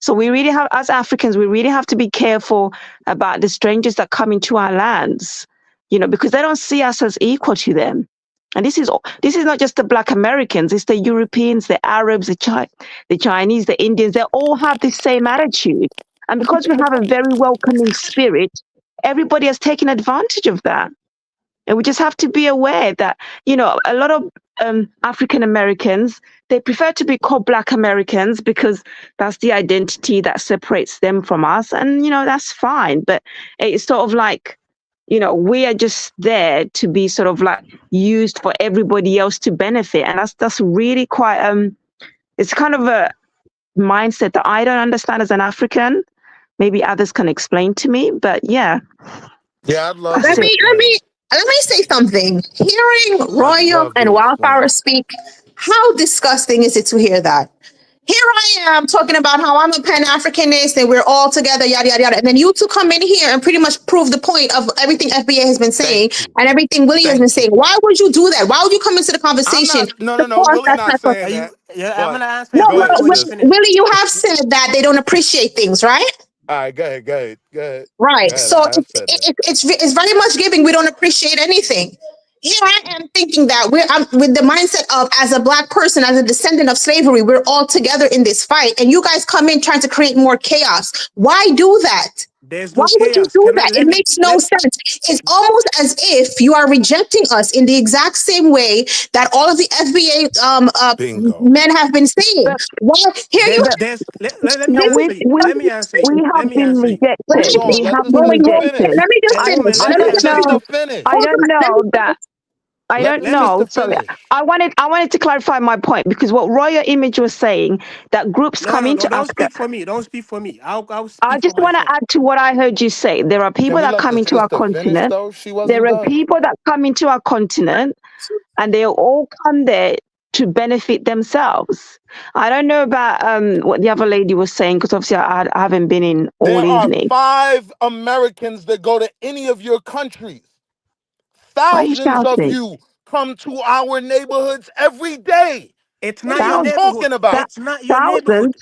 So we really have, as Africans, we really have to be careful about the strangers that come into our lands, you know, because they don't see us as equal to them. And this is not just the Black Americans, it's the Europeans, the Arabs, the Chinese, the Indians, they all have the same attitude. And because we have a very welcoming spirit, everybody has taken advantage of that. And we just have to be aware that, you know, a lot of African Americans, they prefer to be called Black Americans because that's the identity that separates them from us. And, you know, that's fine. But it's sort of like, you know, we are just there to be sort of like used for everybody else to benefit. And that's really quite, it's kind of a mindset that I don't understand as an African. Maybe others can explain to me, but yeah. Yeah, I'd love That's to it. Let me say something. Hearing I'd Royal love and to Wildflower explain. speak, how disgusting is it to hear that? Here I am talking about how I'm a Pan-Africanist and we're all together, yada, yada, yada. And then you two come in here and pretty much prove the point of everything FBA has been saying and everything Willie has been saying. Why would you do that? Why would you come into the conversation? No. Willie not saying that. I'm gonna answer No, Go no, ahead, sis. Willie, you have said that they don't appreciate things, right? All right, go ahead. Right. Go ahead, So I have said that. it's very much giving. We don't appreciate anything. Here I am thinking that I'm with the mindset of, as a Black person, as a descendant of slavery, we're all together in this fight, and you guys come in trying to create more chaos. Why do that? There's Why no would you chaos. do Can I that? let It me makes no let sense. It's almost as if you are rejecting us in the exact same way that all of the FBA men have been saying. But Why? Here you let me no, answer you. Let me answer you. we Let have me been answer you. rejected. Hold on, We let have the been sister rejected. finish. let me just Hey, finish. woman, I let me Let don't the answer know. you. sister finish. I Hold don't on. know that. I Let don't the Let me know. sister Sorry, finish. I wanted to clarify my point because what Royal Image was saying that groups come No. into Don't Africa. speak for me. Don't speak for me. I'll I speak for just want to myself. add to what I heard you say. There are Can people we that let come the into our sister finish continent. though? She There wasn't are done. people that come into our continent and they all come there to benefit themselves. I don't know about what the other lady was saying because obviously I haven't been in There all are evening. 5 Americans that go to any of your countries. Why are you Thousands of shouting? you come to our neighborhoods every day. It's What not are your you neighborhood. talking about? It's not your Thousands, neighborhood.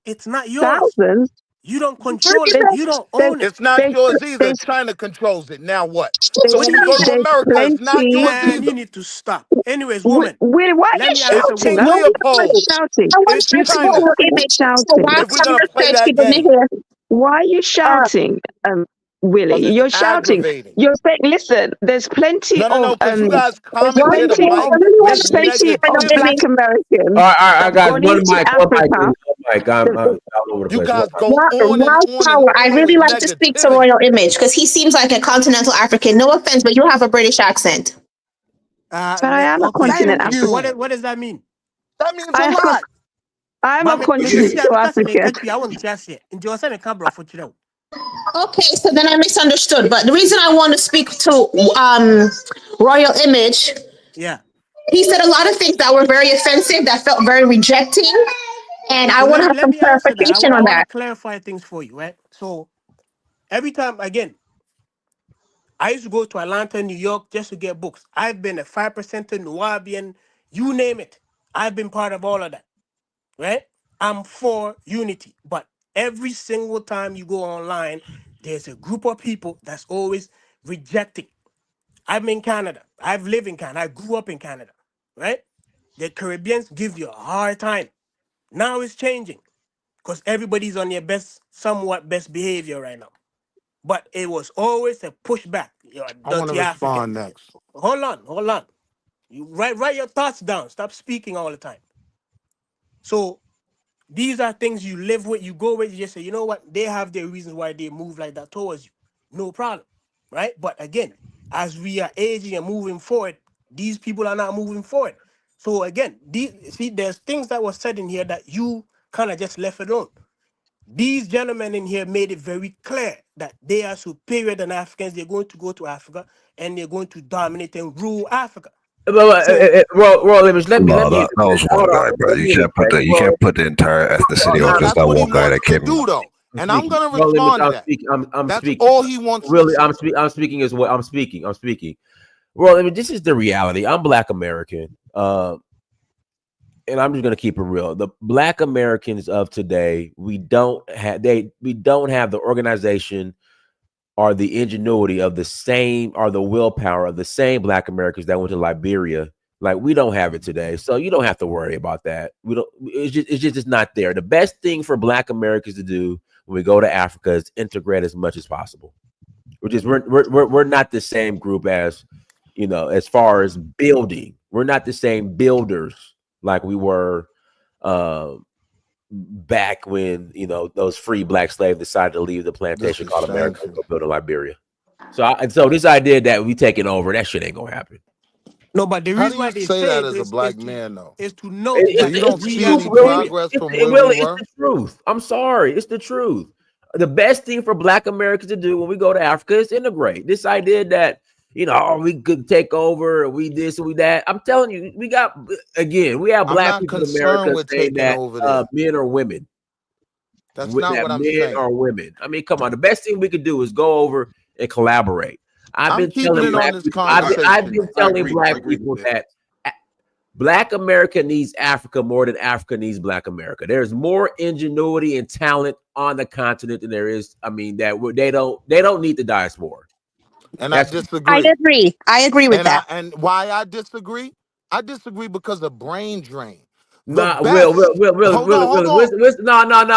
It's not yours. thousands. You don't Let control me it. There's You don't there's own it. It's not there's yours either. there's China controls it. Now what? there's, So What when do you we go mean? to there's America, it's not plenty. yours Man, you either. need to stop. Anyways, woman, Willie, why are let you me It's answer shouting? woman. I keenly don't know why you're opposed. shouting. I want It's to You're ask China. Royal why are you Image. So shouting? while If we're gonna Kamala play said she that didn't game, hear, Why are you shouting, because Willie? it's You're shouting. aggravating. You're saying, listen, there's plenty No, of because you guys there's come in why here to plenty I make of really want there's make to speak to plenty of Royal Black negativity. Image. Americans All right, I that've got gone one into mic, Africa. one mic. I'm all over the You place. One guys mic. go on and Wild on and Power, I on really with like to speak to negativity. Royal Image because he seems like a continental African. No offense, but you have a British accent. But I am a Okay, continent Thank so African. you. what does that mean? That means a I am lot. I'm a Mami, Yeah. continental because I make African. country, I want to say, and you say me cabro for you. Okay, so then I misunderstood. But the reason I want to speak to Royal Image, Yeah. he said a lot of things that were very offensive, that felt very rejecting, and I So want to have let some me answer that. clarification I on want to that. clarify things for you, right? So every time again, I used to go to Atlanta, New York, just to get books. I've been a 5%er, Nubian, you name it. I've been part of all of that, right? I'm for unity. But every single time you go online, there's a group of people that's always rejecting. I'm in Canada. I've lived in Canada. I grew up in Canada, right? The Caribbeans give you a hard time. Now it's changing because everybody's on their somewhat best behavior right now. But it was always a pushback. You're a I want to dirty African. respond next. Hold on. You write your thoughts down. Stop speaking all the time. So these are things you live with, you go with, you just say, you know what? They have their reasons why they move like that towards you. No problem. Right? But again, as we are aging and moving forward, these people are not moving forward. So again, there's things that were said in here that you kind of just left alone. These gentlemen in here made it very clear that they are superior than Africans. They're going to go to Africa and they're going to dominate and rule Africa. So Royal Image, let me No, interject. that was one Hold on. guy, bro. Let me interject. You can't put the entire ethnicity on No, just that's that what he one guy that wants to came in. do though. I'm And I'm speaking. gonna Royal Image, respond to I'm that. speaking. I'm That's speaking. all he wants to Really, say. I'm speaking as well. I'm speaking. Well, I mean, this is the reality. I'm Black American, and I'm just gonna keep it real. The Black Americans of today, we don't have the organization or the ingenuity of the same, or the willpower of the same Black Americans that went to Liberia. Like, we don't have it today, so you don't have to worry about that. We don't. It's just not there. The best thing for Black Americans to do when we go to Africa is integrate as much as possible. We're not the same group as, as far as building. We're not the same builders like we were back when those free Black slaves decided to leave the This plantation is called America and shameful. go build in Liberia. So this idea that we taking over, that shit ain't gonna happen. no, but the How do reason you why they say say that it as a is black man though? to note So It's that you the, it's don't the we see are truth, any Willie. superior. progress It's from the, where we Willie, it's were? the truth. I'm sorry, it's the truth. The best thing for Black Americans to do when we go to Africa is integrate. This idea that you know, oh, we could take over, or we this, or we that. I'm telling you, we have I'm black not people in concerned America with saying taking that over there. men or women. That's not That what I'm men saying. or women. I mean, come on. The best thing we could do is go over and collaborate. I've I'm been keeping telling it on black this people. I've conversation. been I telling agree. I black agree people with that. that Black America needs Africa more than Africa needs Black America. There's more ingenuity and talent on the continent than there is. I mean, that they don't need the diaspora. And I That's disagree. I agree with that. And why I disagree? I disagree because of brain drain. The not best. Really. Hold on.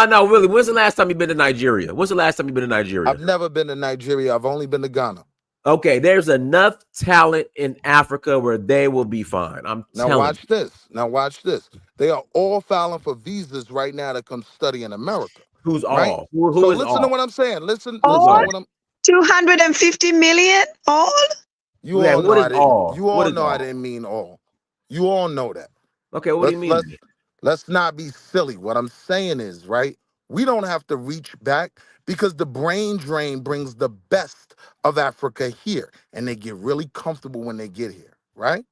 No, really. When's the last time you've been to Nigeria? When's the last time you've been to Nigeria? I've never been to Nigeria. I've only been to Ghana. Okay, there's enough talent in Africa where they will be fine. I'm Now telling watch this. Now watch this. They are all filing for visas right now to come study in America. you. Who's Right? all? Who So is listen to all? what I'm saying. Listen Who's to all? what I'm 250 million all? you Yeah, all know what is I didn't all? you What all is know I all? didn't mean all. You all know that. Okay, what do you mean? Let's not be silly. What I'm saying is, right? We don't have to reach back because the brain drain brings the best of Africa here and they get really comfortable when they get here, right?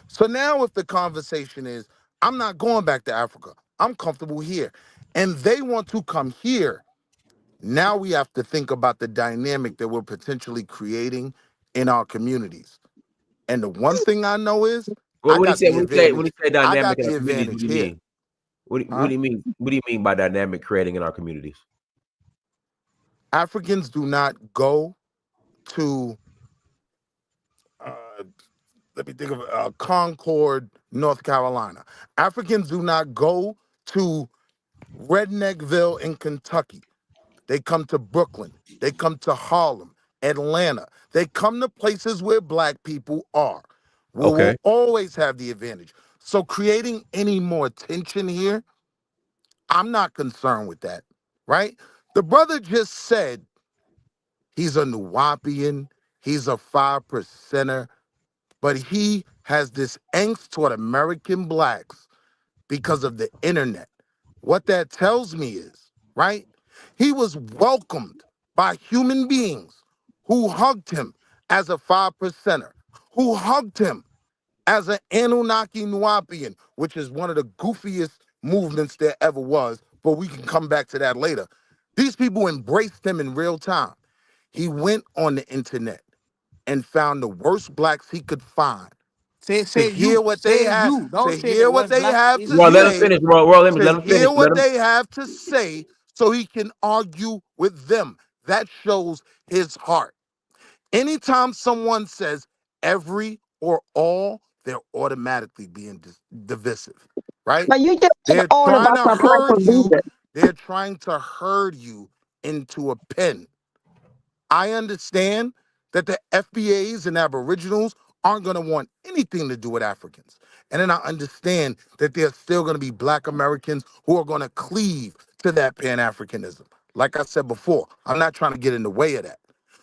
So now if the conversation is, I'm not going back to Africa, I'm comfortable here, and they want to come here, now we have to think about the dynamic that we're potentially creating in our communities. And the one thing I know is Well, I got the advantage. when you say I dynamic got in the our communities, what advantage do you here. mean? What Huh? do you mean? What do you mean by dynamic creating in our communities? Africans do not go to let me think of Concord, North Carolina. Africans do not go to Redneckville in Kentucky. They come to Brooklyn. They come to Harlem, Atlanta. They come to places where black people are. We will always have the advantage. So creating any more tension here, I'm not concerned with that, right? The brother just said he's a Nuwapian, he's a 5%er, but he has this angst toward American blacks because of the internet. What that tells me is, right? He was welcomed by human beings who hugged him as a 5%er, who hugged him as an Anunnaki Nuwapian, which is one of the goofiest movements there ever was, but we can come back to that later. These people embraced him in real time. He went on the internet and found the worst blacks he could find. To hear what they have, Don't to say hear the what worst they black. have It's to Well, let him say, finish, bro. Let to him finish. hear what they have to say so he can argue with them. That shows his heart. Anytime someone says every or all, they're automatically being divisive, right? But you just said They're all of trying us to apply for herd you. visas. They're trying to herd you into a pen. I understand that the FBAs and Aboriginals aren't going to want anything to do with Africans. And then I understand that there's still going to be Black Americans who are going to cleave to that Pan-Africanism. Like I said before, I'm not trying to get in the way of that.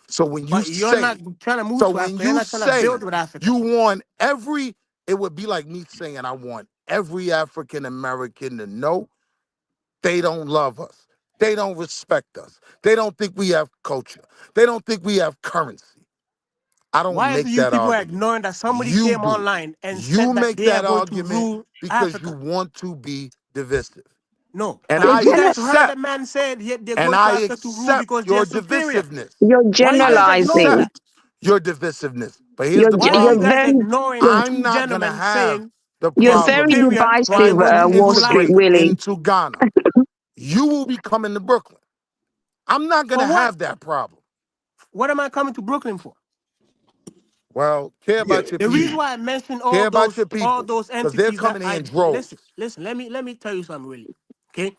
So when you But you're not say, trying to move to Africa. You're not trying to build with Africa. you want every, it would be like me saying I want every African American to know they don't love us. They don't respect us. They don't think we have culture. They don't think we have currency. I don't Why is it make you that people are argument. ignoring that somebody You came do. online and You said that make they are that going to argument rule because Africa? you want to be divisive. No, And but I you guys heard the accept, man said they're and going to I Africa to rule accept because they're your superior. divisiveness. You're Why you I guys ignoring generalizing. that? accept your divisiveness. But here's the Why are you problem. You're guys very ignoring I'm two not going to gentlemen have saying the they're you're very problem superior, so they're divisive, going trying to to Wall rule Street integrate Africa? Willie. into Ghana. You will be coming to Brooklyn. I'm not going For to what? have that problem. What am I coming to Brooklyn for? Well, care about your The reason people. why I mentioned Care about your all people. those Because they're entities that coming here I in droves. listen, let me tell you something really. Okay?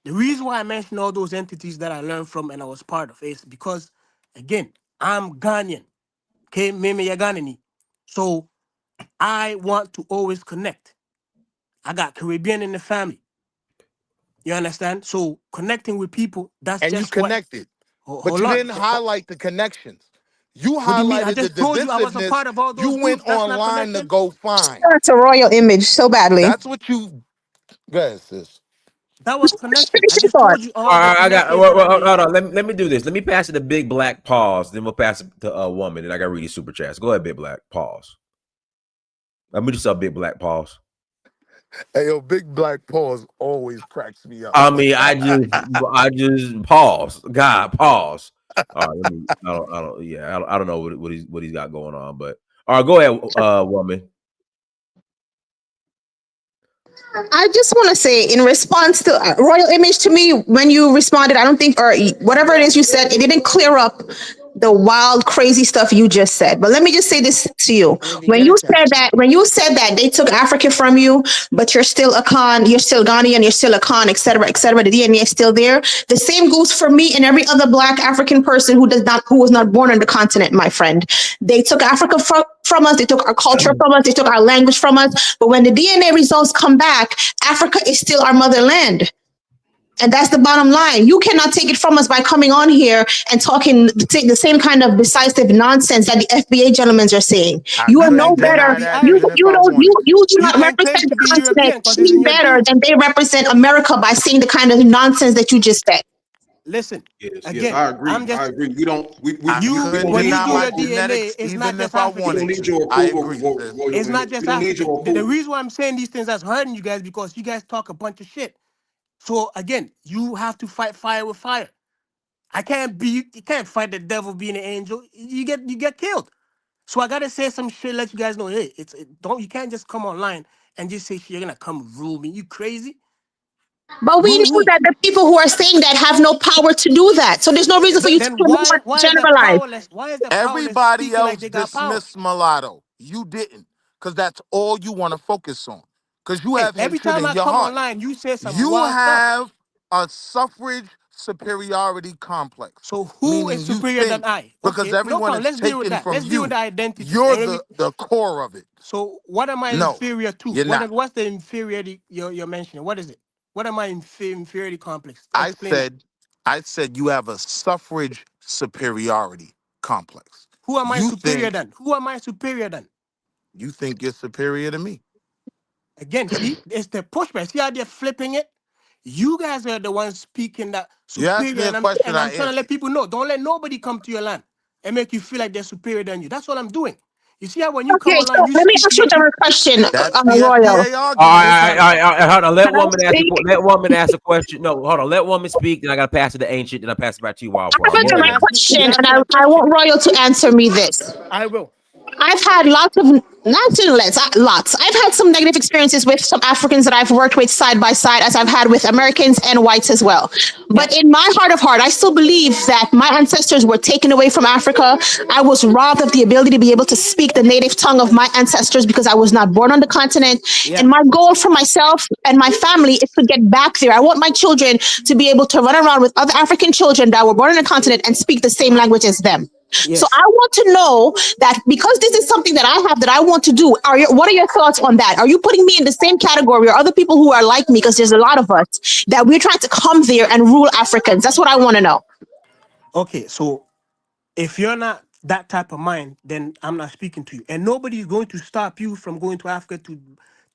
The reason why I mentioned all those entities that I learned from and I was part of is because again, I'm Ghanaian. Okay, Mimi Yaganini. So I want to always connect. I got Caribbean in the family. You understand? So connecting with people, that's And you just what. connected. But Hold you on. didn't highlight the connections. You What do you mean? I highlighted the just told you I was a divisiveness. part of all those You went groups. That's not online to connecting. go find. That's a royal image so badly. That's what you, go ahead, sis. That was connection. I Finish your just thought. told you all All the right, I got. connections that I made. Hold on. Let me do this. Let me pass it to Big Black. Pause. Then we'll pass it to a woman. And I got to read his super chats. Go ahead, Big Black. Pause. Let me just up Big Black. Pause. Hey, yo, Big Black Pause always cracks me up. I mean, I just pause. God, pause. All right, I don't know what he's got going on, but all right, go ahead, woman. I just want to say, in response to Royal Image, to me, when you responded, I don't think, or whatever it is you said, it didn't clear up the wild, crazy stuff you just said. But let me just say this to you: when you said that they took Africa from you, but you're still a Khan, you're still Ghanaian, you're still a Khan, etc., etc. The DNA is still there. The same goes for me and every other Black African person who was not born on the continent, my friend. They took Africa from us. They took our culture from us. They took our language from us. But when the DNA results come back, Africa is still our motherland. And that's the bottom line. You cannot take it from us by coming on here and talking the same kind of decisive nonsense that the FBA gentlemen are saying. You are no better. You do not represent the continent any better than they represent America by saying the kind of nonsense that you just said. Listen, Yes, again, I agree. I'm just I agree. We don't. We when you do your DNA, it's not just African. We don't need your approval. It's not just we don't need your African. The approval. reason why I'm saying these things that's hurting you guys because you guys talk a bunch of shit. So again, you have to fight fire with fire. You can't fight the devil being an angel. You get killed. So I gotta say some shit, let you guys know, hey, you can't just come online and just say you're gonna come rule me. You crazy? But we know that the people who are saying that have no power to do that. So there's no reason for you to generalize. Why is the powerless Everybody speaking else like they got power? dismissed Mulatto. You didn't, because that's all you want to focus on. Because you have Every hatred time in I your come heart. online, you say some You wild stuff. have a suffrage superiority complex. So who is superior than I? Because Okay, no everyone problem. is Let's deal with taken that. from Let's deal with you. the identity. You're the core of it. So what am I No, inferior to? you're not. What's the inferiority you're mentioning? What is it? What am I inferiority complex? I Explain that. said you have a suffrage superiority complex. Who am I You superior think than? Who am I superior than? you think you're superior to me. Again, see, it's the pushback. See how they're flipping it? You guys are the ones speaking that You asked me superior, a question, and I'm I trying to let answered. people know. Don't let nobody come to your land and make you feel like they're superior than you. That's what I'm doing. You see how when you come Okay, online, so you let me speak ask to you your people. a question, That's the Royal. FBA All argument. right, hold on. Can I speak? Let woman ask a question. No, hold on. Let woman speak. Then I gotta pass it to Ancient. Then I pass it back to you, Wild. I have Go ahead, my woman. question, and I want Royal to answer me this. I will. I've had lots. I've had some negative experiences with some Africans that I've worked with side by side, as I've had with Americans and whites as well. But in my heart of heart, I still believe that my ancestors were taken away from Africa. I was robbed of the ability to be able to speak the native tongue of my ancestors because I was not born on the continent. Yeah. And my goal for myself and my family is to get back there. I want my children to be able to run around with other African children that were born on the continent and speak the same language as them. Yes. So I want to know that, because this is something that I have that I want to do. What are your thoughts on that? Are you putting me in the same category or other people who are like me? Because there's a lot of us that we're trying to come there and rule Africans. That's what I want to know. Okay, so if you're not that type of mind, then I'm not speaking to you. And nobody's going to stop you from going to Africa to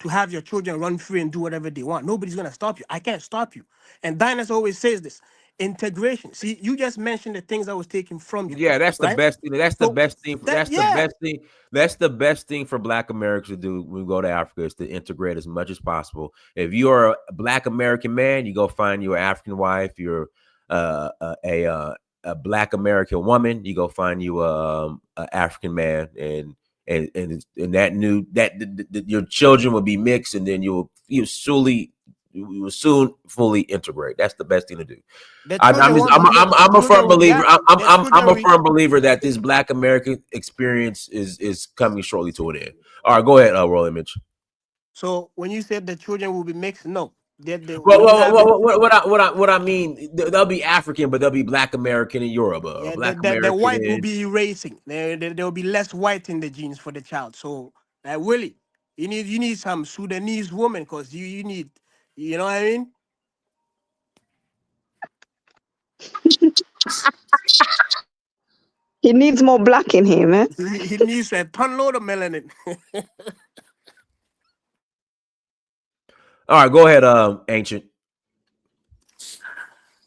have your children run free and do whatever they want. Nobody's going to stop you. I can't stop you. And Dinus always says this. Integration. See, you just mentioned the things I was taking from you. Yeah, that's the right? best thing. That's the So best thing. That's the yeah. best thing. That's the best thing for Black Americans to do when we go to Africa, is to integrate as much as possible. If you are a Black American man, you go find your African wife. You're a Black American woman, you go find you a African man, and your children will be mixed, and then you will soon fully integrate. That's the best thing to do. I'm a firm believer. I'm a firm believer that this Black American experience is coming shortly to an end. All right, go ahead, Royal Image. So when you said the children will be mixed, no. What I mean, they'll be African, but they'll be Black American in Europe. Black American. The white will be erasing. There will be less white in the genes for the child. So, Willie, you need some Sudanese woman, because you need, you know what I mean? He needs more black in him, eh? He needs a ton load of melanin. All right, go ahead, Ancient.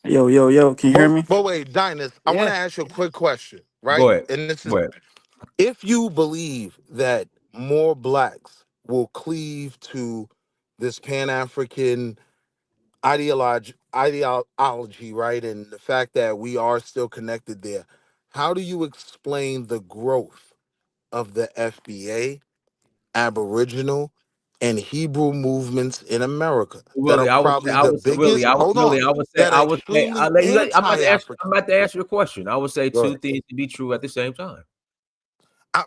Yo, can you hear me? But wait, Dinus, I want to Yeah. ask you a quick question, Go right? ahead. And this is Go ahead. if you believe that more blacks will cleave to this Pan-African ideology, right? And the fact that we are still connected there, how do you explain the growth of the FBA, Aboriginal, and Hebrew movements in America that Willie, are probably the biggest? Hold on, that are extremely I'm anti-African. about to ask you a question. I would say Go two ahead. things to be true at the same time.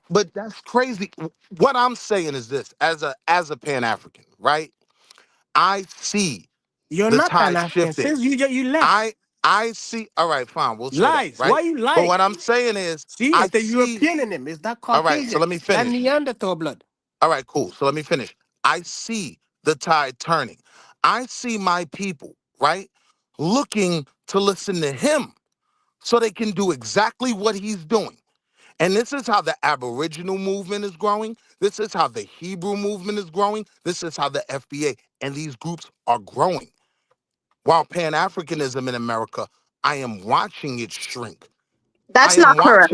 But that's crazy. What I'm saying is this: as a Pan African, right? I see You're the not Pan tide African. shifting. Since you left. I see. All right, fine. We'll say that, Lies. Why right? you But lying? what I'm saying is, See, I it's the see. European in him. It's that All right. So Caucasian. let me That finish. Neanderthal blood. All right, cool. So let me finish. I see the tide turning. I see my people, right, looking to listen to him so they can do exactly what he's doing. And this is how the Aboriginal movement is growing. This is how the Hebrew movement is growing. This is how the FBA and these groups are growing. While Pan-Africanism in America, I am watching it shrink. That's not correct.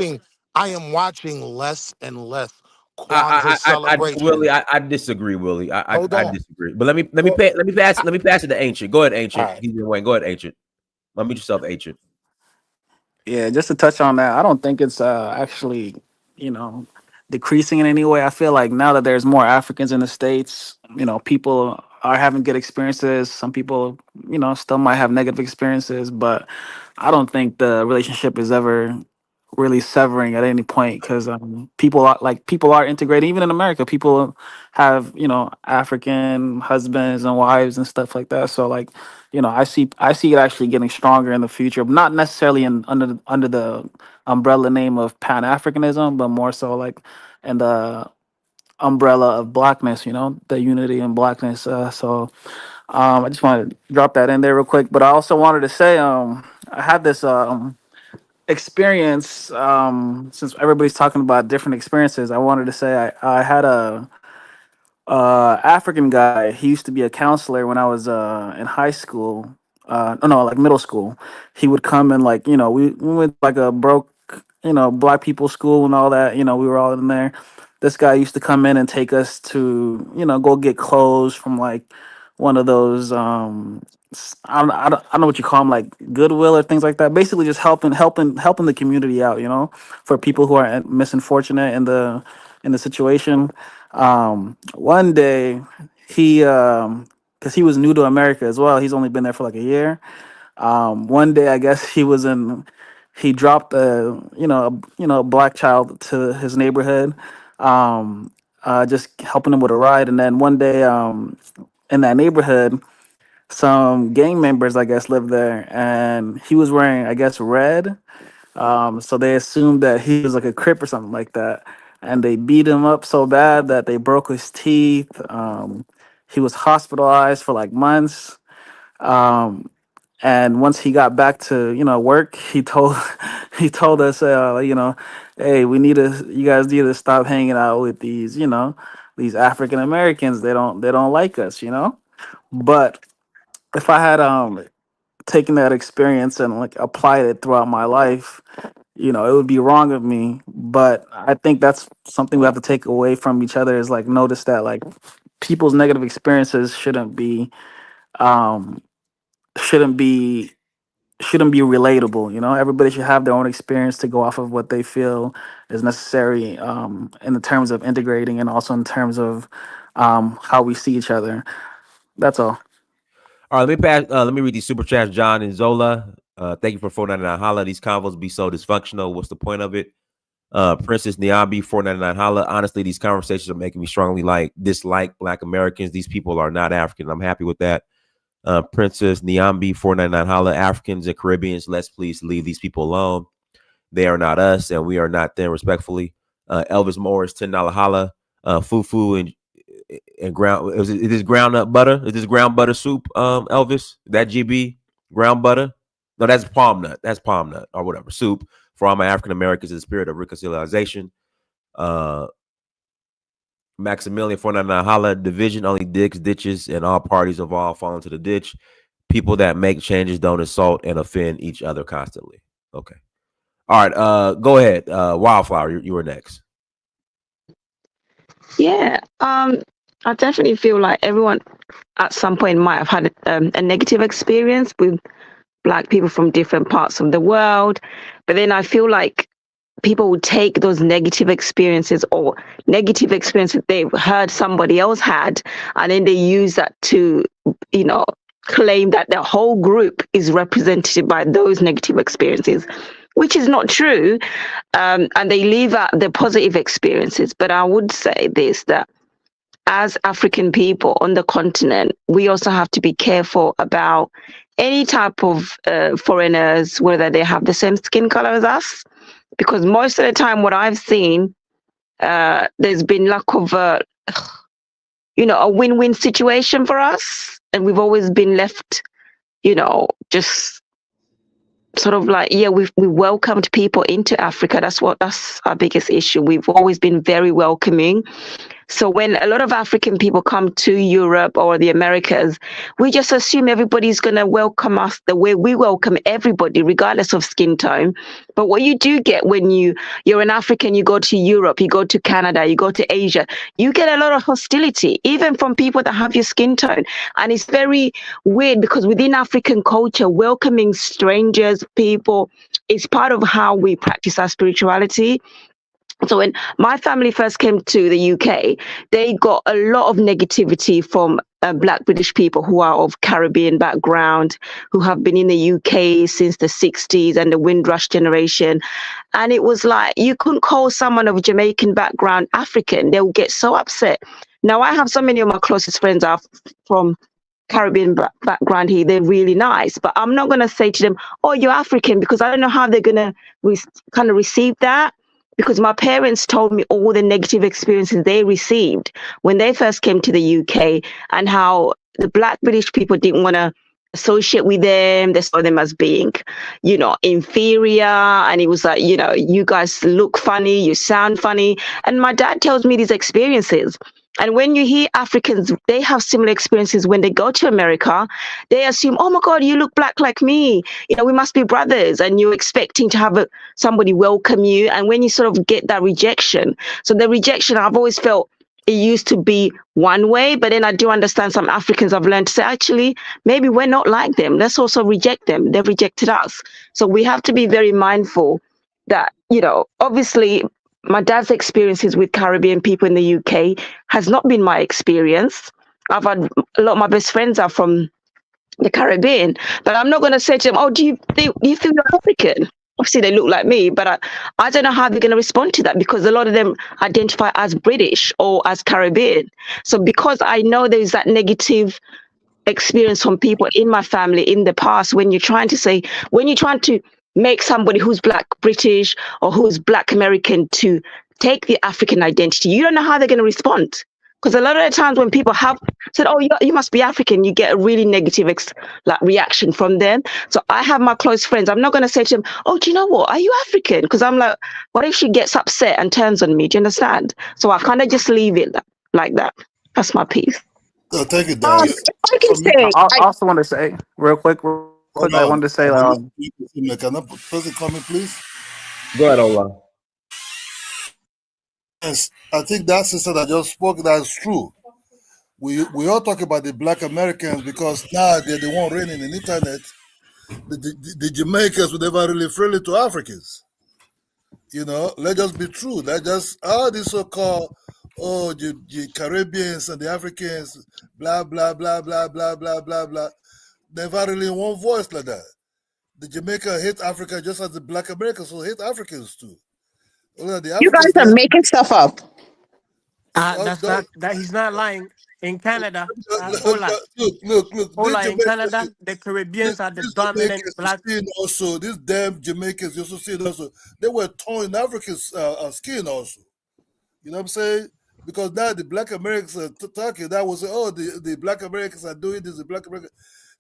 I am watching less and less Kwanzaa Willie, celebrations. I disagree, Willie. Hold I on. disagree. But let me Well, pass it to Ancient. Go ahead, all Ancient. right. He's been waiting. Go ahead, Ancient. Unmute yourself, Ancient. Yeah, just to touch on that, I don't think it's actually, decreasing in any way. I feel like now that there's more Africans in the States, people are having good experiences. Some people, still might have negative experiences, but I don't think the relationship is ever really severing at any point because people are integrated. Even in America, people have African husbands and wives and stuff like that. So like, I see it actually getting stronger in the future, but not necessarily under the umbrella name of Pan Africanism, but more so like in the umbrella of blackness. The unity in blackness. I just wanted to drop that in there real quick, but I also wanted to say I had this experience since everybody's talking about different experiences. I wanted to say I had a African guy. He used to be a counselor when I was in high school. No, like middle school. He would come and like we went like a broke black people school and all that. We were all in there. This guy used to come in and take us to go get clothes from like one of those I don't know what you call them, like Goodwill or things like that. Basically, just helping the community out. For people who are misunfortunate in the situation. One day he because he was new to America as well. He's only been there for like a year. One day I guess he dropped a black child to his neighborhood, just helping him with a ride. And then one day in that neighborhood, some gang members I guess lived there, and he was wearing I guess red. So they assumed that he was like a Crip or something like that. And they beat him up so bad that they broke his teeth. He was hospitalized for like months. Um, and once he got back to, work, he told he told us, hey, you guys need to stop hanging out with these African Americans. They don't like us. But if I had taken that experience and like applied it throughout my life, it would be wrong of me. But I think that's something we have to take away from each other is like notice that like people's negative experiences um shouldn't be shouldn't be relatable. Everybody should have their own experience to go off of what they feel is necessary in the terms of integrating and also in terms of how we see each other. That's all. All right, let me read these super chats. John and Zola. Thank you for 499 holla. These convos be so dysfunctional. What's the point of it? Princess Niambi, 499 holla. Honestly, these conversations are making me strongly dislike Black Americans. These people are not African. I'm happy with that. Princess Niambi, 499 holla. Africans and Caribbeans, let's please leave these people alone. They are not us, and we are not them. Respectfully, Elvis Morris, $10 holla. Fufu and ground. It is ground up butter. It is ground butter soup. Elvis, that GB ground butter. No, that's palm nut. That's palm nut or whatever soup for all my African Americans in the spirit of reconciliation. Maximilian 499 holla. Division only digs ditches, and all parties involved fall into the ditch. People that make changes don't insult and offend each other constantly. Okay. All right. Go ahead. Wildflower, you were next. Yeah. I definitely feel like everyone at some point might have had a negative experience with Black people from different parts of the world. But then I feel like people would take those negative experiences or negative experiences they've heard somebody else had, and then they use that to, claim that the whole group is represented by those negative experiences, which is not true. And they leave out the positive experiences. But I would say this, that as African people on the continent, we also have to be careful about any type of foreigners, whether they have the same skin color as us, because most of the time what I've seen, there's been lack of a win-win situation for us, and we've always been left, just sort of like, we welcomed people into Africa. That's our biggest issue. We've always been very welcoming. So when a lot of African people come to Europe or the Americas, we just assume everybody's going to welcome us the way we welcome everybody, regardless of skin tone. But what you do get when you're an African, you go to Europe, you go to Canada, you go to Asia, you get a lot of hostility, even from people that have your skin tone. And it's very weird because within African culture, welcoming strangers, people, is part of how we practice our spirituality. So when my family first came to the UK, they got a lot of negativity from Black British people who are of Caribbean background, who have been in the UK since the 60s and the Windrush generation. And it was like, you couldn't call someone of Jamaican background African. They'll get so upset. Now, I have so many of my closest friends are from Caribbean background here. They're really nice, but I'm not going to say to them, oh, you're African, because I don't know how they're going to kind of receive that. Because my parents told me all the negative experiences they received when they first came to the UK, and how the Black British people didn't want to associate with them. They saw them as being, inferior. And it was like, you guys look funny, you sound funny. And my dad tells me these experiences. And when you hear Africans, they have similar experiences when they go to America. They assume, oh my God, you look Black like me. We must be brothers. And you're expecting to have somebody welcome you. And when you sort of get that rejection, so the rejection, I've always felt it used to be one way, but then I do understand some Africans have learned to say, actually, maybe we're not like them. Let's also reject them. They've rejected us. So we have to be very mindful that, obviously, my dad's experiences with Caribbean people in the UK has not been my experience. I've had a lot of my best friends are from the Caribbean, but I'm not going to say to them, oh, do you feel you're African? Obviously, they look like me, but I don't know how they're going to respond to that, because a lot of them identify as British or as Caribbean. So because I know there's that negative experience from people in my family in the past, when you're trying to make somebody who's Black British or who's Black American to take the African identity, you don't know how they're going to respond. Because a lot of the times when people have said, oh, you must be African, you get a really negative reaction from them. So I have my close friends. I'm not going to say to them, oh, do you know what? Are you African? Because I'm like, what if she gets upset and turns on me? Do you understand? So I kind of just leave it like that. That's my piece. Thank you, Dad. If I can say, I also want to say real quick. I wanted to say, can I person comment, please? Go ahead, Ola. Yes, I think that sister that just spoke, that's true. We all talk about the Black Americans because now they're the one reigning the internet. The Jamaicans would never really friendly to Africans. Let's just be true. Let's just all these so-called the Caribbeans and the Africans, blah blah blah blah blah blah blah blah. Never really one voice like that. The Jamaica hate Africa just as the Black Americans will hate Africans too. You guys are making stuff up. That's not that he's not lying. In Canada, look. In Canada, the Caribbeans are the dominant Black. Also, these damn Jamaicans, you also see it also. They were torn in Africa's skin also. You know what I'm saying? Because now the Black Americans are talking. That was the Black Americans are doing this. The Black Americans.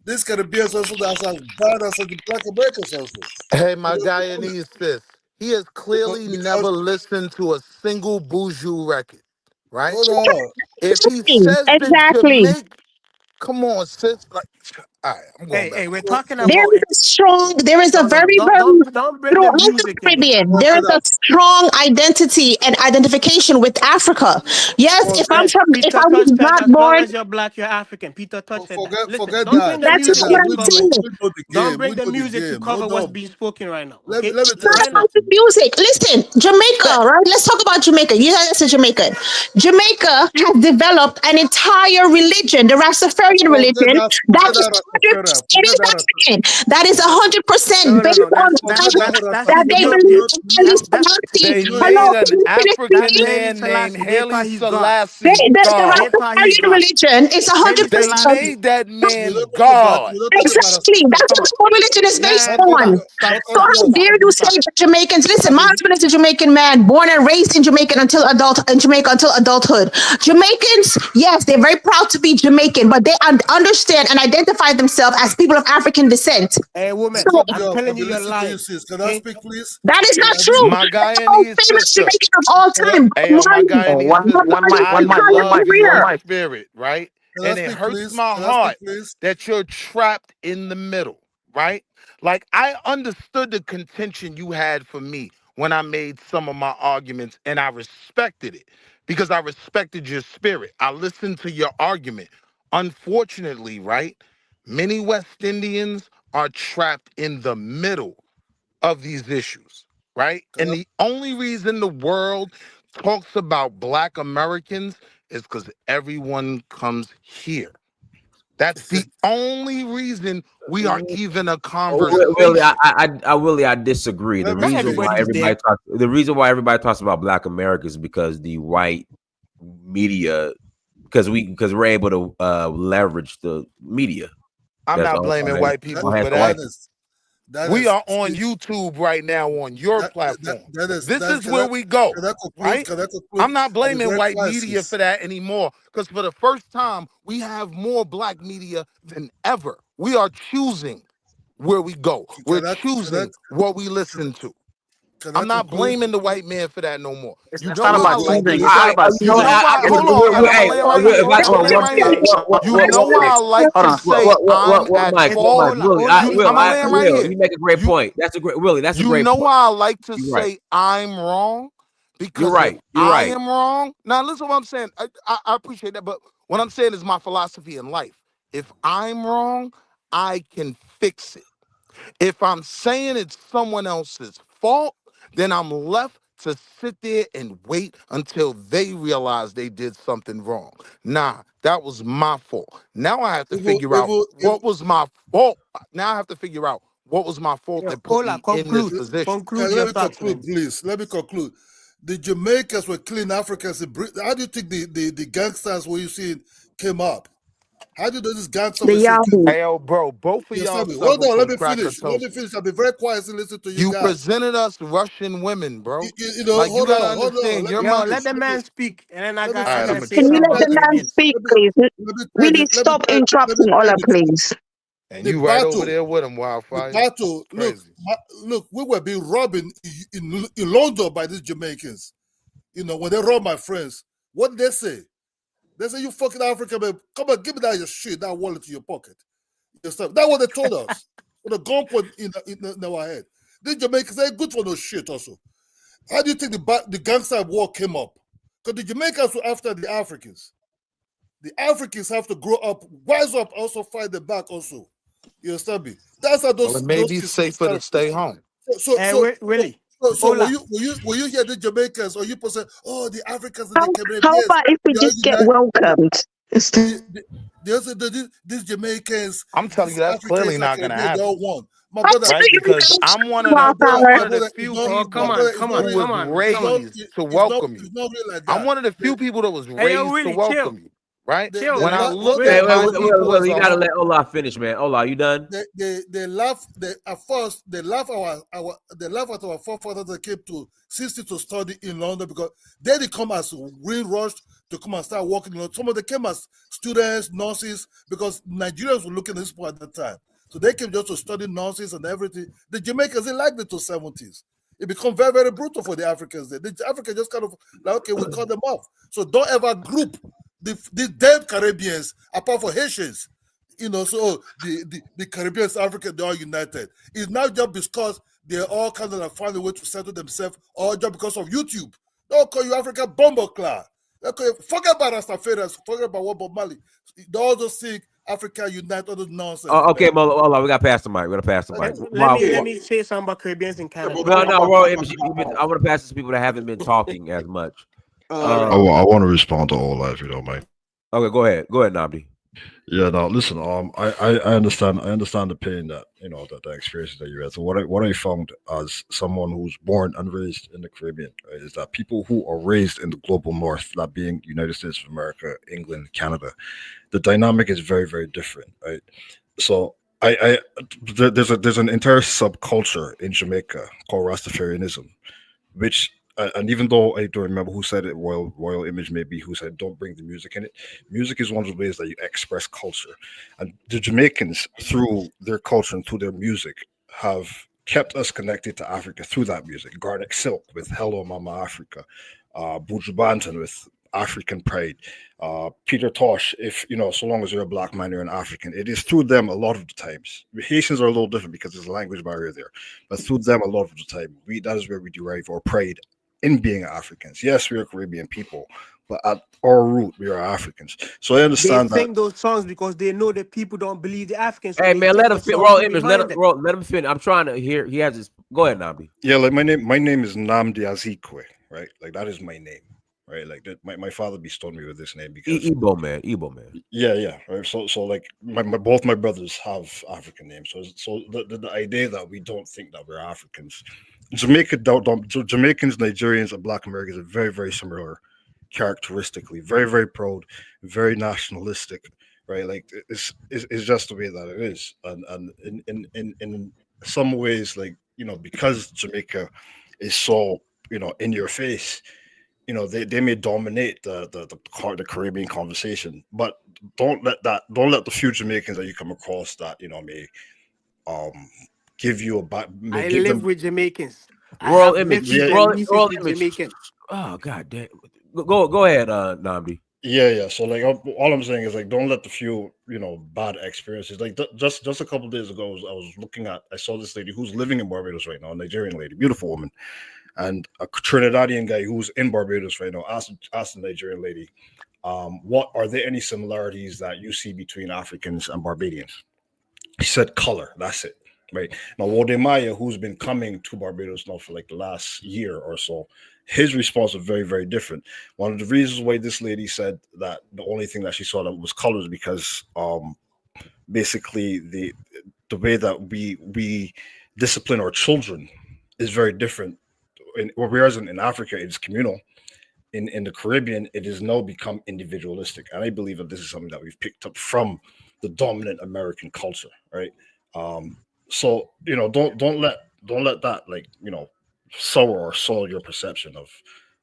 This Caribbeans also that's as bad as the Black Americans also. Hey, my Guyanese sis, he has clearly never listened to a single Buju record, right? Hold on. If he says Exactly. come on, sis. All right, I'm going back. Hey, we're talking There about is a strong, there is a no, very, don't bring the throughout the music in here. Caribbean, there is a strong identity and identification with Africa. Yes, if I'm Yes, from, if Peter I was Tosh said, not as long born, as you're black, you're African. Peter Tosh said that. Listen, Forget don't that. bring the that's music what to I'm cover. saying. We know the Don't game. bring We the know the music to game. cover Hold what's on. being spoken right now. Let Okay, me It's tell not you fair enough. about the music. Listen, Jamaica, right? Let's talk about Jamaica. You guys said Jamaica. Jamaica has developed an entire religion, the Rastafarian religion, that is 100%. It is African. That is 100% based No. on the fact That's that they Ethiopian. believe in Haile That's Selassie. They Hello, made an can you finish that's African speaking? Haile man named Selassie. Haile Hater, he's God. Selassie The God. Hater, he's Rastafarian God. religion is Haile 100%. They Selassie. made that We're man not talking about God. Exactly. That's Come what on. our religion is based Nah, on. stop. So how dare you say that Jamaicans? Listen, my husband is a Jamaican man, born and raised in Jamaica until Jamaica until adulthood. Jamaicans, yes, they're very proud to be Jamaican, but they understand and identify themselves as people of African descent. Hey, woman, So Good I'm job. telling I've you, been you're listening to you, lying. sis. Can I Okay? speak, please? that is not I've true. been, My That's the most Guyanese famous sister. Jamaican of all time, Bob Hey, yo, my Marley. Guyanese Bob sister. Marley I is an entire love your career. spirit, right? can I And it speak, hurts please? my Can I speak, heart please? that you're trapped in the middle, right? Like, I understood the contention you had for me when I made some of my arguments, and I respected it because I respected your spirit. I listened to your argument. Unfortunately, right? Many West Indians are trapped in the middle of these issues, right? Can And I, the only reason the world talks about Black Americans is because everyone comes here. That's the only reason we are even a Willie, conversation. Willie, I disagree. The let me Not reason speak. why everybody's there. everybody talks about Black America is because the white media, because we're able to leverage the media. I'm That's not all. blaming white people for that. That We is, are on YouTube right now on your platform. This is can where we go, I conclude? right? Can I conclude? I'm not I'll be blaming very white quiet, media sis. for that anymore because for the first time, we have more Black media than ever. We are choosing where we go. We're choosing what we listen to. Can I I'm not conclude? blaming the white man for that no more. It's You not know about why I like choosing. to It's not say, about you choosing. know why, hold on, and I'm gonna land right here. I'm gonna land right here. You know why I like to say I'm at fault? Willie, I'm gonna land right here. you make a great point. That's a great Willie. That's a You great know point. why I like to You're right. say I'm wrong? You're Because right. if You're I right. am wrong, now listen to what I'm saying. I appreciate that, but what I'm saying is my philosophy in life. If I'm wrong, I can fix it. If I'm saying it's someone else's fault, then I'm left to sit there and wait until they realize they did something wrong. Nah, that was my fault. Now I have to figure out what was my fault. Now I have to figure out what was my fault that put Ola, me in this conclude. position. Conclude Let your me thoughts, conclude, man. please. Let me conclude. The Jamaicans were killing Africans. How do you think the gangsters where you see came up? How do these gangsters The were so kill? Yahoo. Hey, yo, bro, both of Yes, y'all hold suffer on. Let from me finish. Let me crackatosis. finish. I'll be very quiet and listen to you You guys. presented us Russian women, bro. You know, Like, you hold gotta on. understand, Let your me Yo, mind. let finish. the man speak, and then I Let me All right, gotta I'm finish. gonna say Can you shut something let up. about the the man Caribbeans. speak, please? Let me Really stop interrupting Ola, please. And the you right over battle. there with him, The Wildfire. battle. Crazy. Look. We were being robbed in London by these Jamaicans. You know, when they robbed my friends, what did they say? They say, "You fucking African man, come on, give me that your shit, that wallet in your pocket." Your stuff. That's what they told us. With a gun point in our head. These Jamaicans ain't good for no shit. Also, how do you think the gangster war came up? Because the Jamaicans were after the Africans. The Africans have to grow up, wise up, also fight them back. Also, you understand me? That's how Well, it may those be kids safer to started. stay home. Hey, Willie. So Ola. when you hear the Jamaicans or you say, oh, the Africans and the Caribbean, How yes, about if we they are just get unite. welcomed? These Jamaicans, I'm telling these you, that's clearly Africans and not gonna Caribbean, they happen, all one. My brother, right? Because I'm one of the few Oh, my come people on, brother, it's come not on, who real. was come on, come on. raised to welcome you. It's not real like I'm that. one of the few people that was Hey, yo, raised to Willie, chill. welcome you, right? Chill, When I man. look Hey, at my people as you a gotta whole, let Ola finish, man. Ola, you done? They laugh. At first they laugh they laugh at our forefathers that came to 60 to study in London because they didn't come as green rushed to come and start working. Some of them came as students, nurses, because Nigerians were looking at this point at the time. So they came just to study nurses and everything. The Jamaicans, they liked it to 70s. It became very, very brutal for the Africans there. The Africans just kind of like, okay, we cut them off. So don't ever group the damn Caribbeans apart from Haitians. you know, so the Caribbean, South Africa, they're all united. It's not just because they're all kind of like find a way to settle themselves, or just because of YouTube. They'll call you Africa Bomber Class. Forget about Rastafarians, forget about what Bob Marley. They all just sing Africa Unite, all those nonsense. Okay, hold on. We got to pass the mic. We're going to pass the mic. Let me say something about Caribbeans in Canada. No, Royal Image. I want to pass this to people that haven't been talking as much. I want to respond to all that if you don't mind. Okay, go ahead. Go ahead, Namdi. Yeah, no, listen. I understand the pain that that the experiences that you had. So what I found as someone who's born and raised in the Caribbean, right, is that people who are raised in the global North, that being United States of America, England, Canada, the dynamic is very, very different, right? So there's an entire subculture in Jamaica called Rastafarianism, which. And even though I don't remember who said it, Royal Image maybe, who said don't bring the music in it. Music is one of the ways that you express culture. And the Jamaicans, through their culture and through their music, have kept us connected to Africa through that music. Garnet Silk with Hello Mama Africa, Buju Banton with African Pride, Peter Tosh, if so long as you're a black man, you're an African. It is through them a lot of the times. Haitians are a little different because there's a language barrier there, but through them a lot of the time, that is where we derive our pride in being Africans. Yes, we are Caribbean people, but at our root, we are Africans. So I understand they sing those songs because they know that people don't believe the Africans. So hey man, let him fit. Royal Image, let him fit. I'm trying to hear. He has his. Go ahead, Namdi. Yeah, like my name is Nnamdi Azikiwe, right? Like that is my name, right? Like that. My father bestowed me with this name because Igbo man. Yeah, right. So like both my brothers have African names. So the idea that we don't think that we're Africans. Jamaicans, Nigerians, and Black Americans are very, very similar characteristically. Very, very proud, very nationalistic, right? Like it's just the way that it is. And in some ways, like because Jamaica is so in your face, they may dominate the Caribbean conversation, but don't let the few Jamaicans that you come across that may give you I live with Jamaicans. Royal Image. Jamaican. Oh God damn. Go ahead, Namdi. Yeah. So like all I'm saying is like don't let the few bad experiences. Like just a couple of days ago, I saw this lady who's living in Barbados right now, a Nigerian lady, beautiful woman, and a Trinidadian guy who's in Barbados right now asked the Nigerian lady, what are there any similarities that you see between Africans and Barbadians? He said color. That's it. Right now, Wodemaya, who's been coming to Barbados now for like the last year or so, his response was very, very different. One of the reasons why this lady said that the only thing that she saw that was colors because basically the way that we discipline our children is very different. Whereas in Africa it's communal, in the Caribbean it has now become individualistic, and I believe that this is something that we've picked up from the dominant American culture, right? So don't let that sour or soil your perception of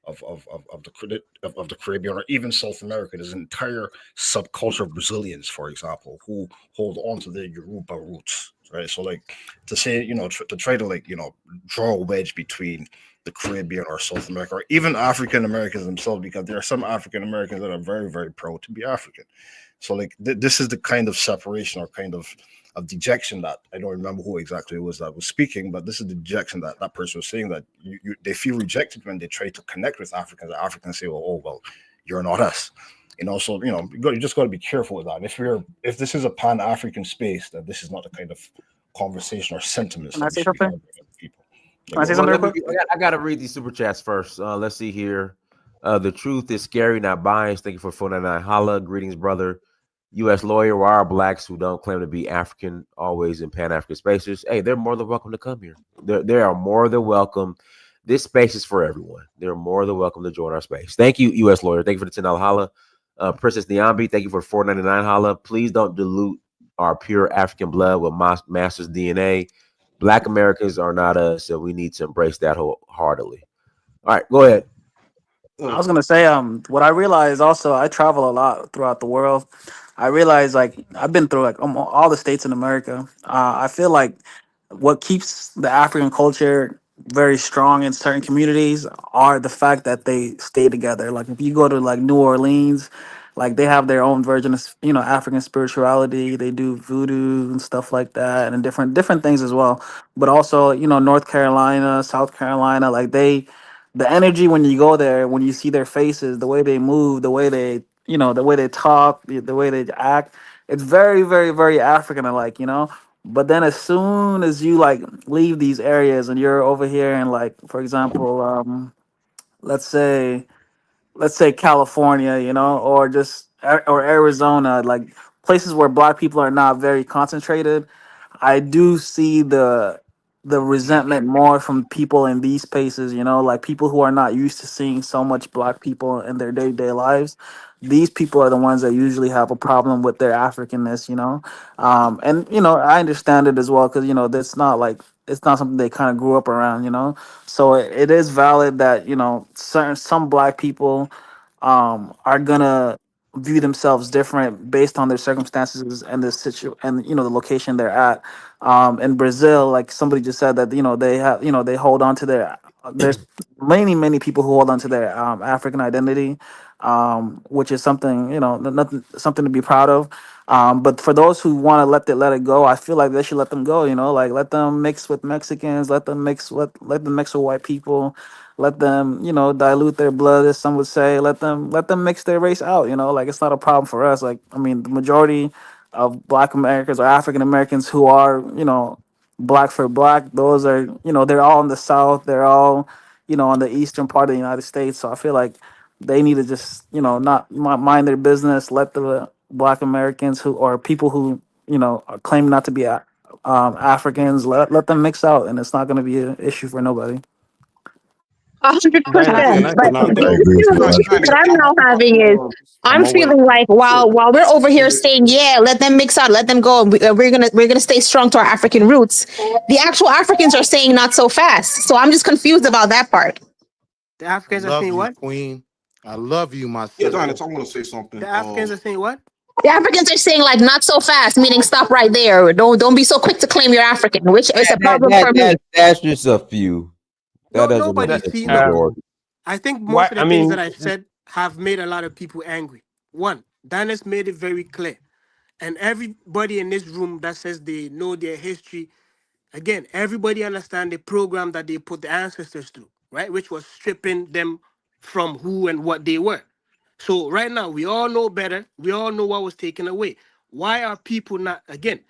the Caribbean or even South America. There's an entire subculture of Brazilians, for example, who hold on to their Yoruba roots, right? So like to say to try to draw a wedge between the Caribbean or South America or even African Americans themselves, because there are some African Americans that are very, very proud to be African. So like this is the kind of separation or kind of dejection that I don't remember who exactly it was that was speaking, but this is the dejection that person was saying, that they feel rejected when they try to connect with Africans. The Africans say, well, you're not us. So you just got to be careful with that. And if this is a Pan-African space, then this is not the kind of conversation or sentiments. Can I say something? People. Can I say something real quick? I got to read these super chats first. Let's see here. The truth is scary, not biased. Thank you for 499. Holla, greetings, brother. U.S. lawyer, why are blacks who don't claim to be African always in Pan-African spaces? Hey, they're more than welcome to come here. They are more than welcome. This space is for everyone. They're more than welcome to join our space. Thank you, U.S. lawyer. Thank you for the $10 holla. Princess Niambi, thank you for $4.99 holla. Please don't dilute our pure African blood with master's DNA. Black Americans are not us, and we need to embrace that wholeheartedly. All right, go ahead. I was gonna say, what I realized also, I travel a lot throughout the world. I realized I've been through all the states in America. I feel like what keeps the African culture very strong in certain communities are the fact that they stay together. Like if you go to New Orleans, Like they have their own version of African spirituality. They do voodoo and stuff like that, and different things as well. But also North Carolina, South Carolina, like the energy when you go there, when you see their faces, the way they move, the way they the way they talk, the way they act, it's very very very African like. But then as soon as you like leave these areas and you're over here and like for example let's say California, or just or Arizona, like places where black people are not very concentrated. I do see the resentment more from people in these spaces, like people who are not used to seeing so much black people in their day-to-day lives. These people are the ones that usually have a problem with their Africanness. And I understand it as well because that's not like it's not something they kind of grew up around. So it is valid that some black people are gonna view themselves different based on their circumstances and the and the location they're at. In Brazil, like somebody just said that they have they hold on to there's many people who hold on to their African identity, which is something nothing something to be proud of. But for those who want to let it go, I feel like they should let them go. Like let them mix with Mexicans, let them mix with white people, let them dilute their blood, as some would say. Let them mix their race out. Like it's not a problem for us. Like I mean, the majority of Black Americans or African Americans who are black for black, those are they're all in the South. They're all on the eastern part of the United States. So I feel like they need to just not mind their business. Let the Black Americans who or people who claim not to be Africans, let them mix out, and it's not going to be an issue for nobody. 100%. Dynasty, and I But can the think. issue that I'm now having is I'm feeling like while we're over here saying let them mix out, let them go, and we're gonna stay strong to our African roots. The actual Africans are saying not so fast. So I'm just confused about that part. The I Africans are love saying you, what? Queen. I love you, my Yeah, sister. Giants, I want to say The something. Africans are saying what? The Africans are saying like not so fast, meaning stop right there. Don't be so quick to claim you're African, which is a problem for me. That's just a few. That No, doesn't mean nobody. That, it's See, the look, um, majority. I think most what of the I things that mean, I've said have made a lot of people angry. One, Dennis made it very clear. And everybody in this room that says they know their history, again, everybody understand the program that they put the ancestors through, right? Which was stripping them from who and what they were. So right now, we all know better. We all know what was taken away. Why are people not, again,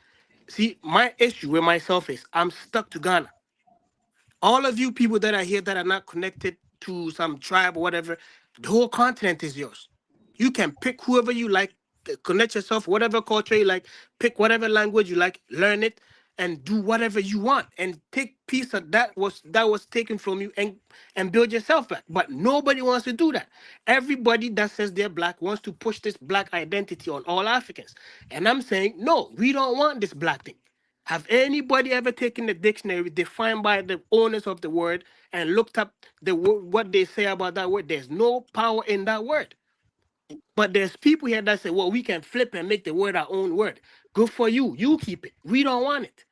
see, my issue with myself is I'm stuck to Ghana. All of you people that are here that are not connected to some tribe or whatever, the whole continent is yours. You can pick whoever you like, connect yourself, whatever culture you like, pick whatever language you like, learn it, and do whatever you want, and take piece of that was taken from you and build yourself back. But nobody wants to do that. Everybody that says they're black wants to push this black identity on all Africans, and I'm saying no, we don't want this black thing. Have anybody ever taken the dictionary defined by the owners of the word and looked up the what they say about that word? There's no power in that word. But there's people here that say, well, we can flip and make the word our own word. Good for you. You keep it. We don't want it.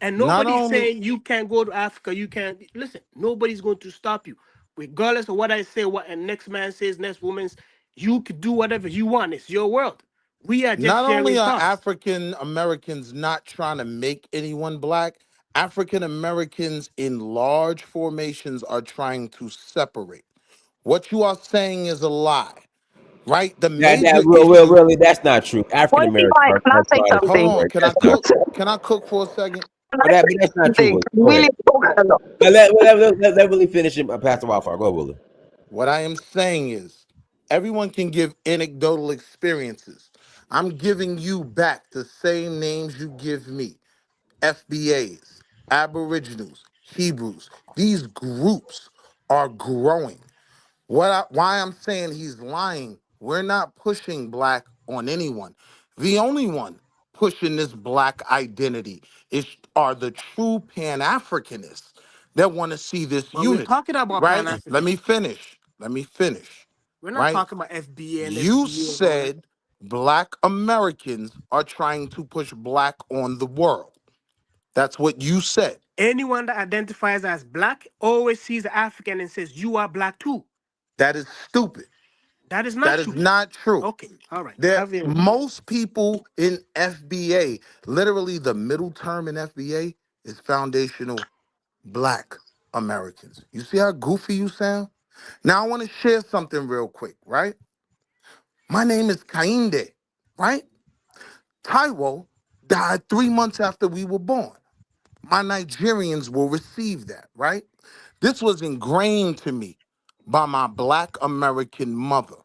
And Not nobody's only saying you can't go to Africa. You can't. Listen, nobody's going to stop you. Regardless of what I say, what a next man says, next woman's, you could do whatever you want. It's your world. We are just not only sharing are thoughts. African Americans not trying to make anyone black, African Americans in large formations are trying to separate. What you are saying is a lie, right? The That major issue. really that's not true. African Point Americans Mike, are, can I are say trying to Hold something? on, separate. can I That's not cook? true. Can I cook for a second? Can I But that's not say true, Willie. something? Go ahead. Willie spoke a lot. Let Willie finish him. Pastor Wildfire. Go ahead, Willie. What I am saying is everyone can give anecdotal experiences. I'm giving you back the same names you give me. FBAs, Aboriginals, Hebrews. These groups are growing. Why I'm saying he's lying, we're not pushing black on anyone. The only one pushing this black identity are the true Pan-Africanists that want to see this But we're unity, talking about Pan right? Let me Africans. finish. Let me finish, We're not right? talking about FBA and You FBA and all that. said black Americans are trying to push black on the world. That's what you said. Anyone that identifies as black always sees the African and says, you are black too. That is stupid. That is not That is true. not true. Okay, all right. There, Have you? most people in FBA, literally the middle term in FBA is foundational Black Americans. You see how goofy you sound? Now I want to share something real quick, right? My name is Kainde, right? Taiwo died 3 months after we were born. My Nigerians will receive that, right? This was ingrained to me by my Black American mother.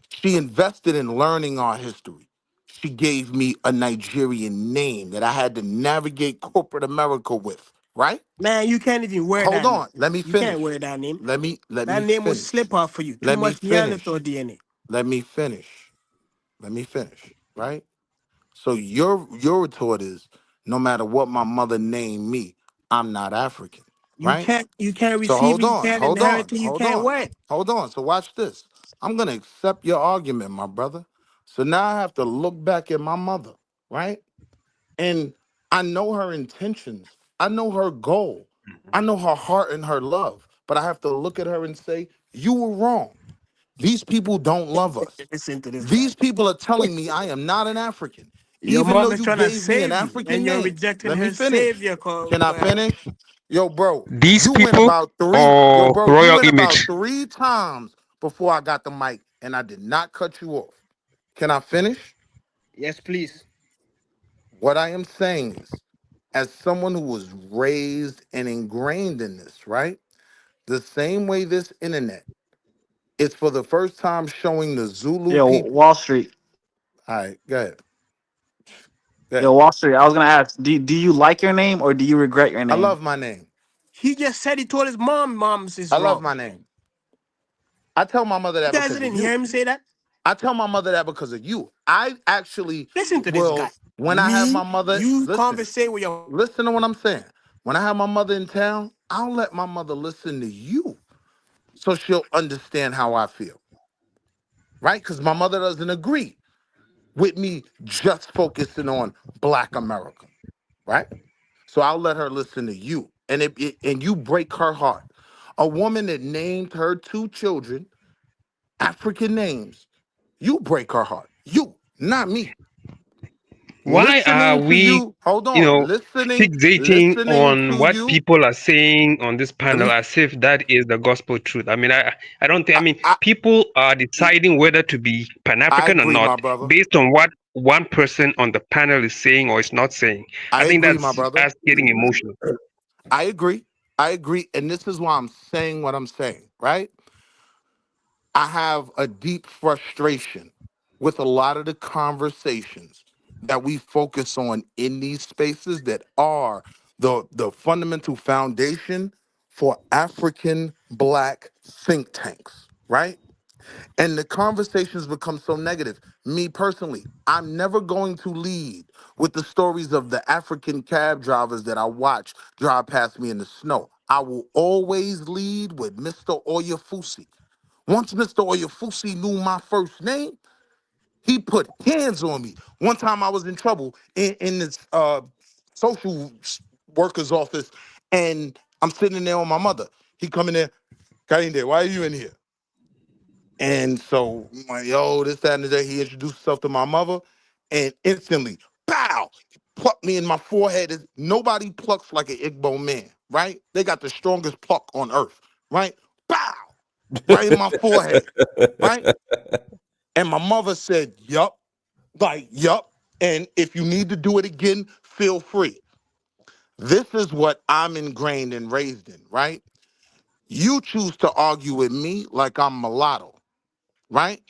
She invested in learning our history. She gave me a Nigerian name that I had to navigate corporate America with, right? Man, you can't even wear Hold that name. on, let me You can't finish. wear that name. Let me That name will finish. slip off for you. Too Let me much finish. Neanderthal DNA. Let me finish. Let me finish, right? So your retort is no matter what my mother named me, I'm not African, right? You can't So receive hold it, you on, can't hold inherit on, it, you hold can't on, wear it. hold on. So watch this. I'm gonna accept your argument, my brother. So now I have to look back at my mother, right? And I know her intentions. I know her goal. I know her heart and her love. But I have to look at her and say, you were wrong. These people don't love us. Listen to this guy. These people are telling me I am not an African, Your even though mother you trying to gave me an save you, African and you're name. rejecting Let me her finish. savior Can I called. finish? Yo, bro, These you went people about three. Yo, or bro, you royal went about image? 3 times before I got the mic, and I did not cut you off. Can I finish? Yes, please. What I am saying is, as someone who was raised and ingrained in this, right? The same way this internet is for the first time showing the Zulu Yo, people. Wall Street. All right, go ahead. Go Yo, ahead. Wall Street. I was gonna ask, do you like your name or do you regret your I name? love my name. He just said he told his mom's is I love wrong. my name. I tell my mother You that guys because of didn't you. hear him say that? I tell my mother that because of you. I actually Listen to this guy. will, when I have my Me, mother, you listen, conversate with your listen to what I'm saying. When I have my mother in town, I'll let my mother listen to you so she'll understand how I feel, right? Because my mother doesn't agree with me just focusing on Black America, right? So I'll let her listen to you. And and you break her heart. A woman that named her 2 children African names, you break her heart. You, not me. Why are Listening to we, you, hold on. fixating Listening on to what you. people are saying on this Let panel me as if that is the gospel truth? I mean, I don't think, I mean, I people are deciding whether to be I Pan-African or agree, not my brother. based on what one person on the panel is saying or is not saying. I I think agree, my that's brother. us getting emotional. I agree. I agree. And this is why I'm saying what I'm saying, right? I have a deep frustration with a lot of the conversations that we focus on in these spaces that are the fundamental foundation for African Black think tanks, right? And the conversations become so negative. Me personally, I'm never going to lead with the stories of the African cab drivers that I watch drive past me in the snow. I will always lead with Mr. Oyafusi. Once Mr. Oyafusi knew my first name, he put hands on me. One time I was in trouble in this social worker's office, and I'm sitting there with my mother. He come in there, Kainde, why are you in here? And so I'm like, yo, this, that, and the day, he introduced himself to my mother, and instantly, pow, he plucked me in my forehead. Nobody plucks like an Igbo man, right? They got the strongest pluck on earth, right? Pow, right in my forehead, right? And my mother said, yup, like, yup. And if you need to do it again, feel free. This is what I'm ingrained and raised in, right? You choose to argue with me like I'm mulatto, right?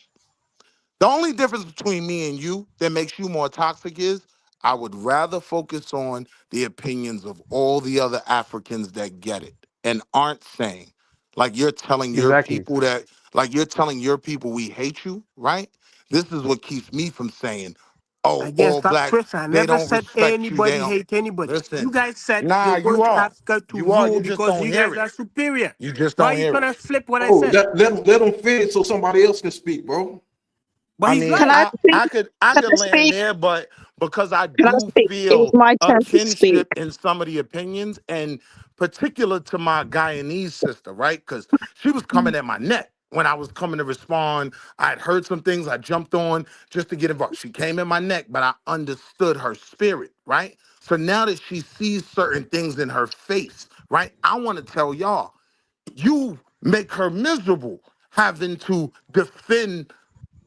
The only difference between me and you that makes you more toxic is I would rather focus on the opinions of all the other Africans that get it and aren't saying, like you're telling your Exactly. people that, like you're telling your people we hate you, right? This is what keeps me from saying, oh, Again, all stop blacks, twisting. I they never don't said respect you. They anybody don't. hate anybody. You Listen, guys said nah, you're going you to are. Africa to You are. rule You just because don't you hear guys it. are superior. You just Why don't are you hear trying it. to flip what I Bro, said? let him finish so somebody else can speak, bro. But I he's mean, Can right. I speak? I Can could I land speak? there, but because I Can I do speak? It was feel my a turn to speak. kinship in some of the opinions, and particular to my Guyanese sister, right? Because she was coming at my neck. when I was coming to respond. I had heard some things. I jumped on just to get involved. She came in my neck, but I understood her spirit, right? So now that she sees certain things in her face, right? I want to tell y'all, you make her miserable having to defend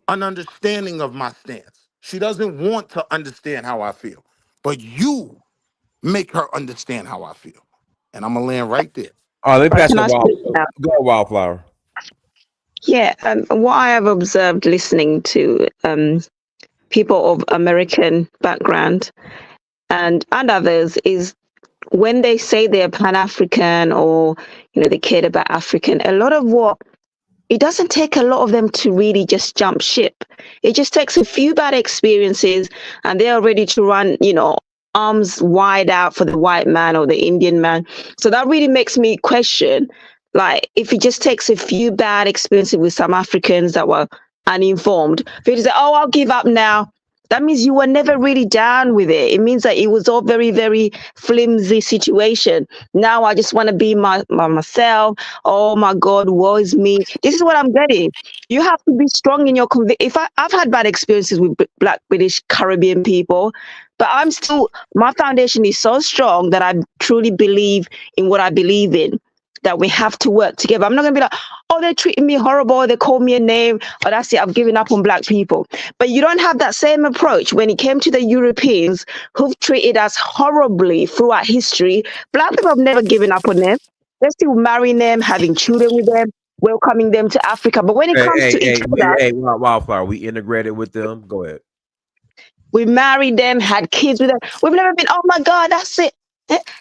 an understanding of my stance. She doesn't want to understand how I feel, but you make her understand how I feel. And I'm going to land right there. Oh, let me pass Can the I wild. speak now? Go ahead, Wildflower. Yeah, what I have observed listening to people of American background and others is when they say they're Pan-African or, they care about African, a lot of it doesn't take a lot of them to really just jump ship. It just takes a few bad experiences and they are ready to run, arms wide out for the white man or the Indian man. So that really makes me question, like, if it just takes a few bad experiences with some Africans that were uninformed, for you to say, oh, I'll give up now. That means you were never really down with it. It means that it was all very, very flimsy situation. Now I just want to be myself. Oh my God, woe is me. This is what I'm getting. You have to be strong in your conviction. I've had bad experiences with Black, British, Caribbean people, but my foundation is so strong that I truly believe in what I believe in, that we have to work together. I'm not going to be like, oh, they're treating me horrible. They call me a name. Oh, that's it. I've given up on Black people. But you don't have that same approach when it came to the Europeans who've treated us horribly throughout history. Black people have never given up on them. They're still marrying them, having children with them, welcoming them to Africa. But when it comes to each other, Wildflower, we integrated with them. Go ahead. we married them, had kids with them. We've never been, oh my God, that's it.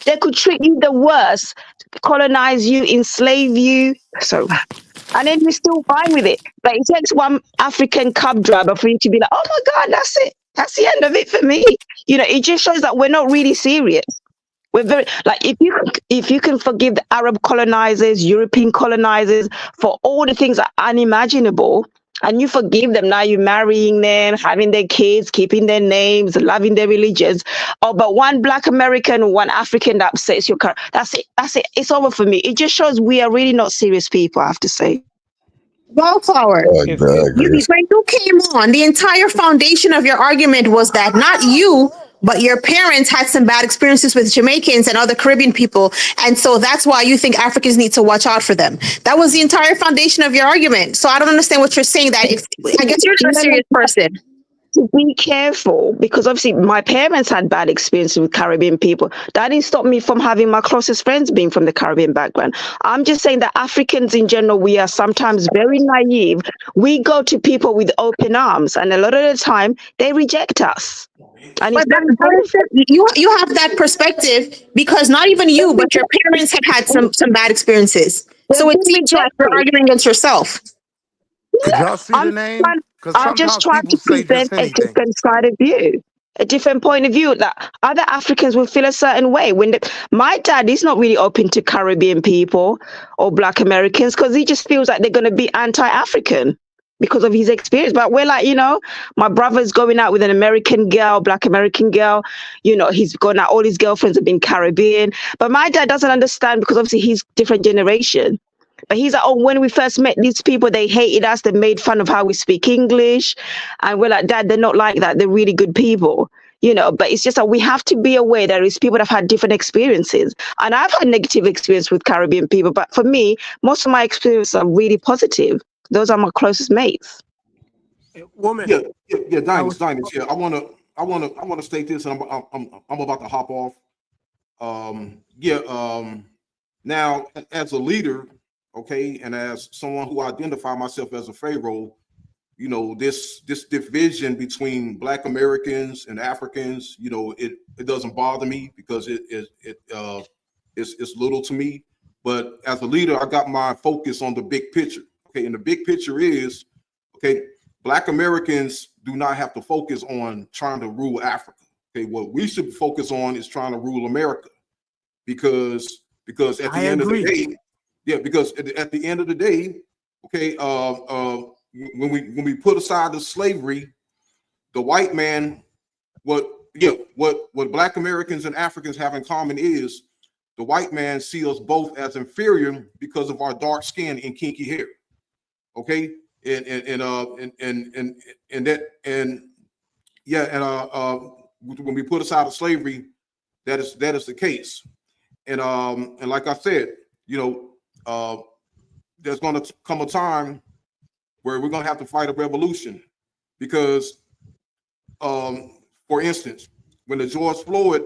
They could treat you the worst, colonize you, enslave you. And then you're still fine with it. But it takes one African cab driver for you to be like, oh my God, that's it. That's the end of it for me. It just shows that we're not really serious. We're very, like, if you can forgive the Arab colonizers, European colonizers for all the things that are unimaginable, and you forgive them, now you're marrying them, having their kids, keeping their names, loving their religions. Oh, but one Black American, one African that upsets your car, that's it. It's over for me. It just shows we are really not serious people, I have to say. Wildflower, when you came on, the entire foundation of your argument was that not you, but your parents had some bad experiences with Jamaicans and other Caribbean people. And so that's why you think Africans need to watch out for them. That was the entire foundation of your argument. So I don't understand what you're saying, that I guess you're not a serious person. To be careful, because obviously my parents had bad experiences with Caribbean people. That didn't stop me from having my closest friends being from the Caribbean background. I'm just saying that Africans in general, we are sometimes very naive. We go to people with open arms, and a lot of the time they reject us. And but you have that perspective because not even you, but your parents have had some bad experiences. So it seems like you're arguing against yourself. Could y'all see the name? I'm just trying to present a different side of view, a different point of view that other Africans will feel a certain way. My dad is not really open to Caribbean people or Black Americans because he just feels like they're going to be anti-African because of his experience. But we're like, my brother's going out with an American girl, Black American girl. He's gone out, all his girlfriends have been Caribbean. But my dad doesn't understand because obviously he's different generation. But he's like, oh, when we first met these people, they hated us. They made fun of how we speak English. And we're like, Dad, they're not like that. They're really good people, But it's just that we have to be aware there is people that have had different experiences. And I've had negative experience with Caribbean people. But for me, most of my experiences are really positive. Those are my closest mates. Woman. Yeah, Diamonds. Yeah, I wanna state this, and I'm about to hop off. Now, as a leader, okay, and as someone who identify myself as a Pharaoh, this division between Black Americans and Africans, it doesn't bother me because it's little to me. But as a leader, I got my focus on the big picture. Okay, and the big picture is, okay, Black Americans do not have to focus on trying to rule Africa. Okay, what we should focus on is trying to rule America, because at the end of the day. Yeah, because at the end of the day, okay, when we put aside the slavery, the white man, what Black Americans and Africans have in common is the white man sees us both as inferior because of our dark skin and kinky hair. Okay, and when we put aside of slavery, that is the case. And like I said, there's going to come a time where we're going to have to fight a revolution, because for instance, when the George Floyd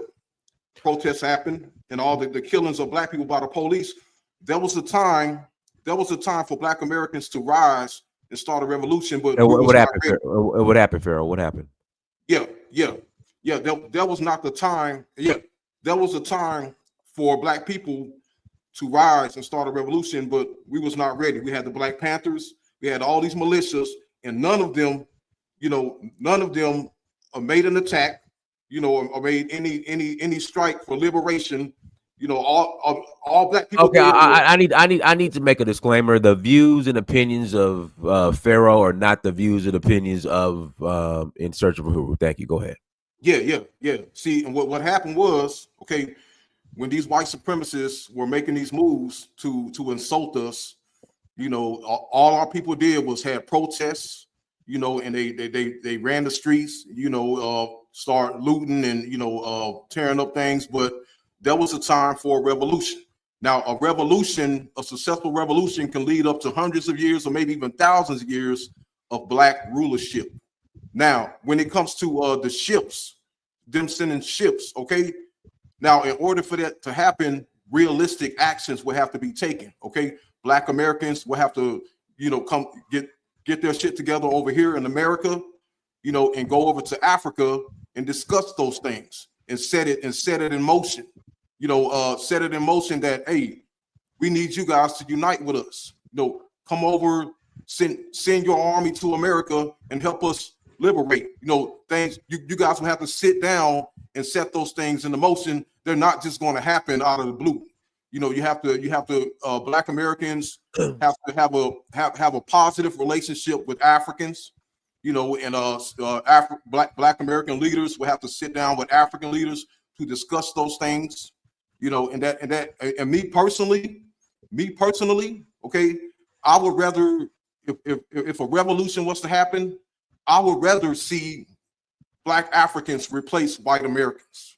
protests happened and all the killings of Black people by the police, there was a time for Black Americans to rise and start a revolution. But what happened? What happened, Pharaoh? What happened? Yeah. That was not the time. Yeah, there was a time for Black people to rise and start a revolution, but we was not ready. We had the Black Panthers, we had all these militias, and none of them made an attack, or made any strike for liberation. All Black people. Okay, I need to make a disclaimer. The views and opinions of Pharaoh are not the views and opinions of In Search of Uhuru. Thank you. Go ahead. Yeah. See, and what happened was, okay, when these white supremacists were making these moves to insult us, all our people did was had protests, and they ran the streets, start looting and tearing up things. But there was a time for a revolution. Now, a successful revolution can lead up to hundreds of years or maybe even thousands of years of Black rulership. Now, when it comes to the ships, them sending ships, okay. Now, in order for that to happen, realistic actions will have to be taken. Okay, Black Americans will have to, come get their shit together over here in America, and go over to Africa and discuss those things and set it in motion. Set it in motion that, hey, we need you guys to unite with us. Come over, send your army to America and help us liberate. Things you guys will have to sit down and set those things into motion. They're not just going to happen out of the blue. You have to Black Americans have to have a positive relationship with Africans, and Black American leaders will have to sit down with African leaders to discuss those things, and me personally, okay, I would rather, if a revolution was to happen, I would rather see Black Africans replace white Americans.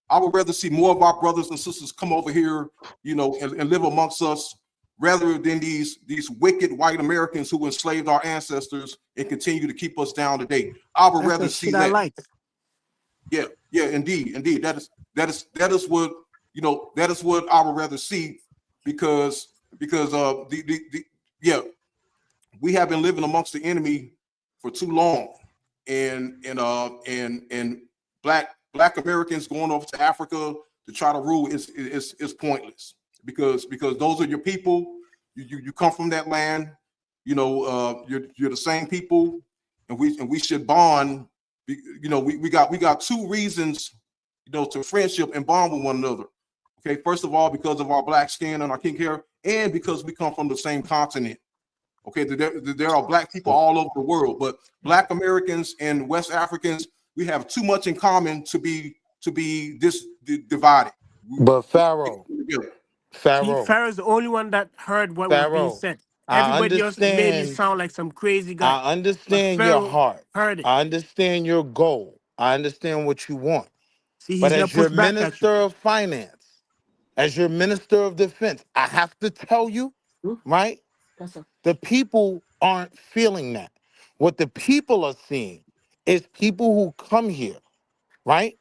I would rather see more of our brothers and sisters come over here, and live amongst us, rather than these wicked white Americans who enslaved our ancestors and continue to keep us down today. I would rather see that. Like. Yeah, indeed. That is what I would rather see, because we have been living amongst the enemy for too long, and Black Americans going over to Africa to try to rule is pointless, because those are your people. You come from that land. You're the same people, and we should bond. We got two reasons, to friendship and bond with one another. Okay, first of all, because of our Black skin and our pink hair, and because we come from the same continent. Okay, there are Black people all over the world, but Black Americans and West Africans, we have too much in common to be this divided. But Pharaoh, Pharaoh's the only one that heard what was being said. Everybody else made me sound like some crazy guy. I understand your heart. Heard it. I understand your goal. I understand what you want. See, but as your Minister of Finance, as your Minister of Defense, I have to tell you, right? The people aren't feeling that. What the people are seeing is people who come here, right,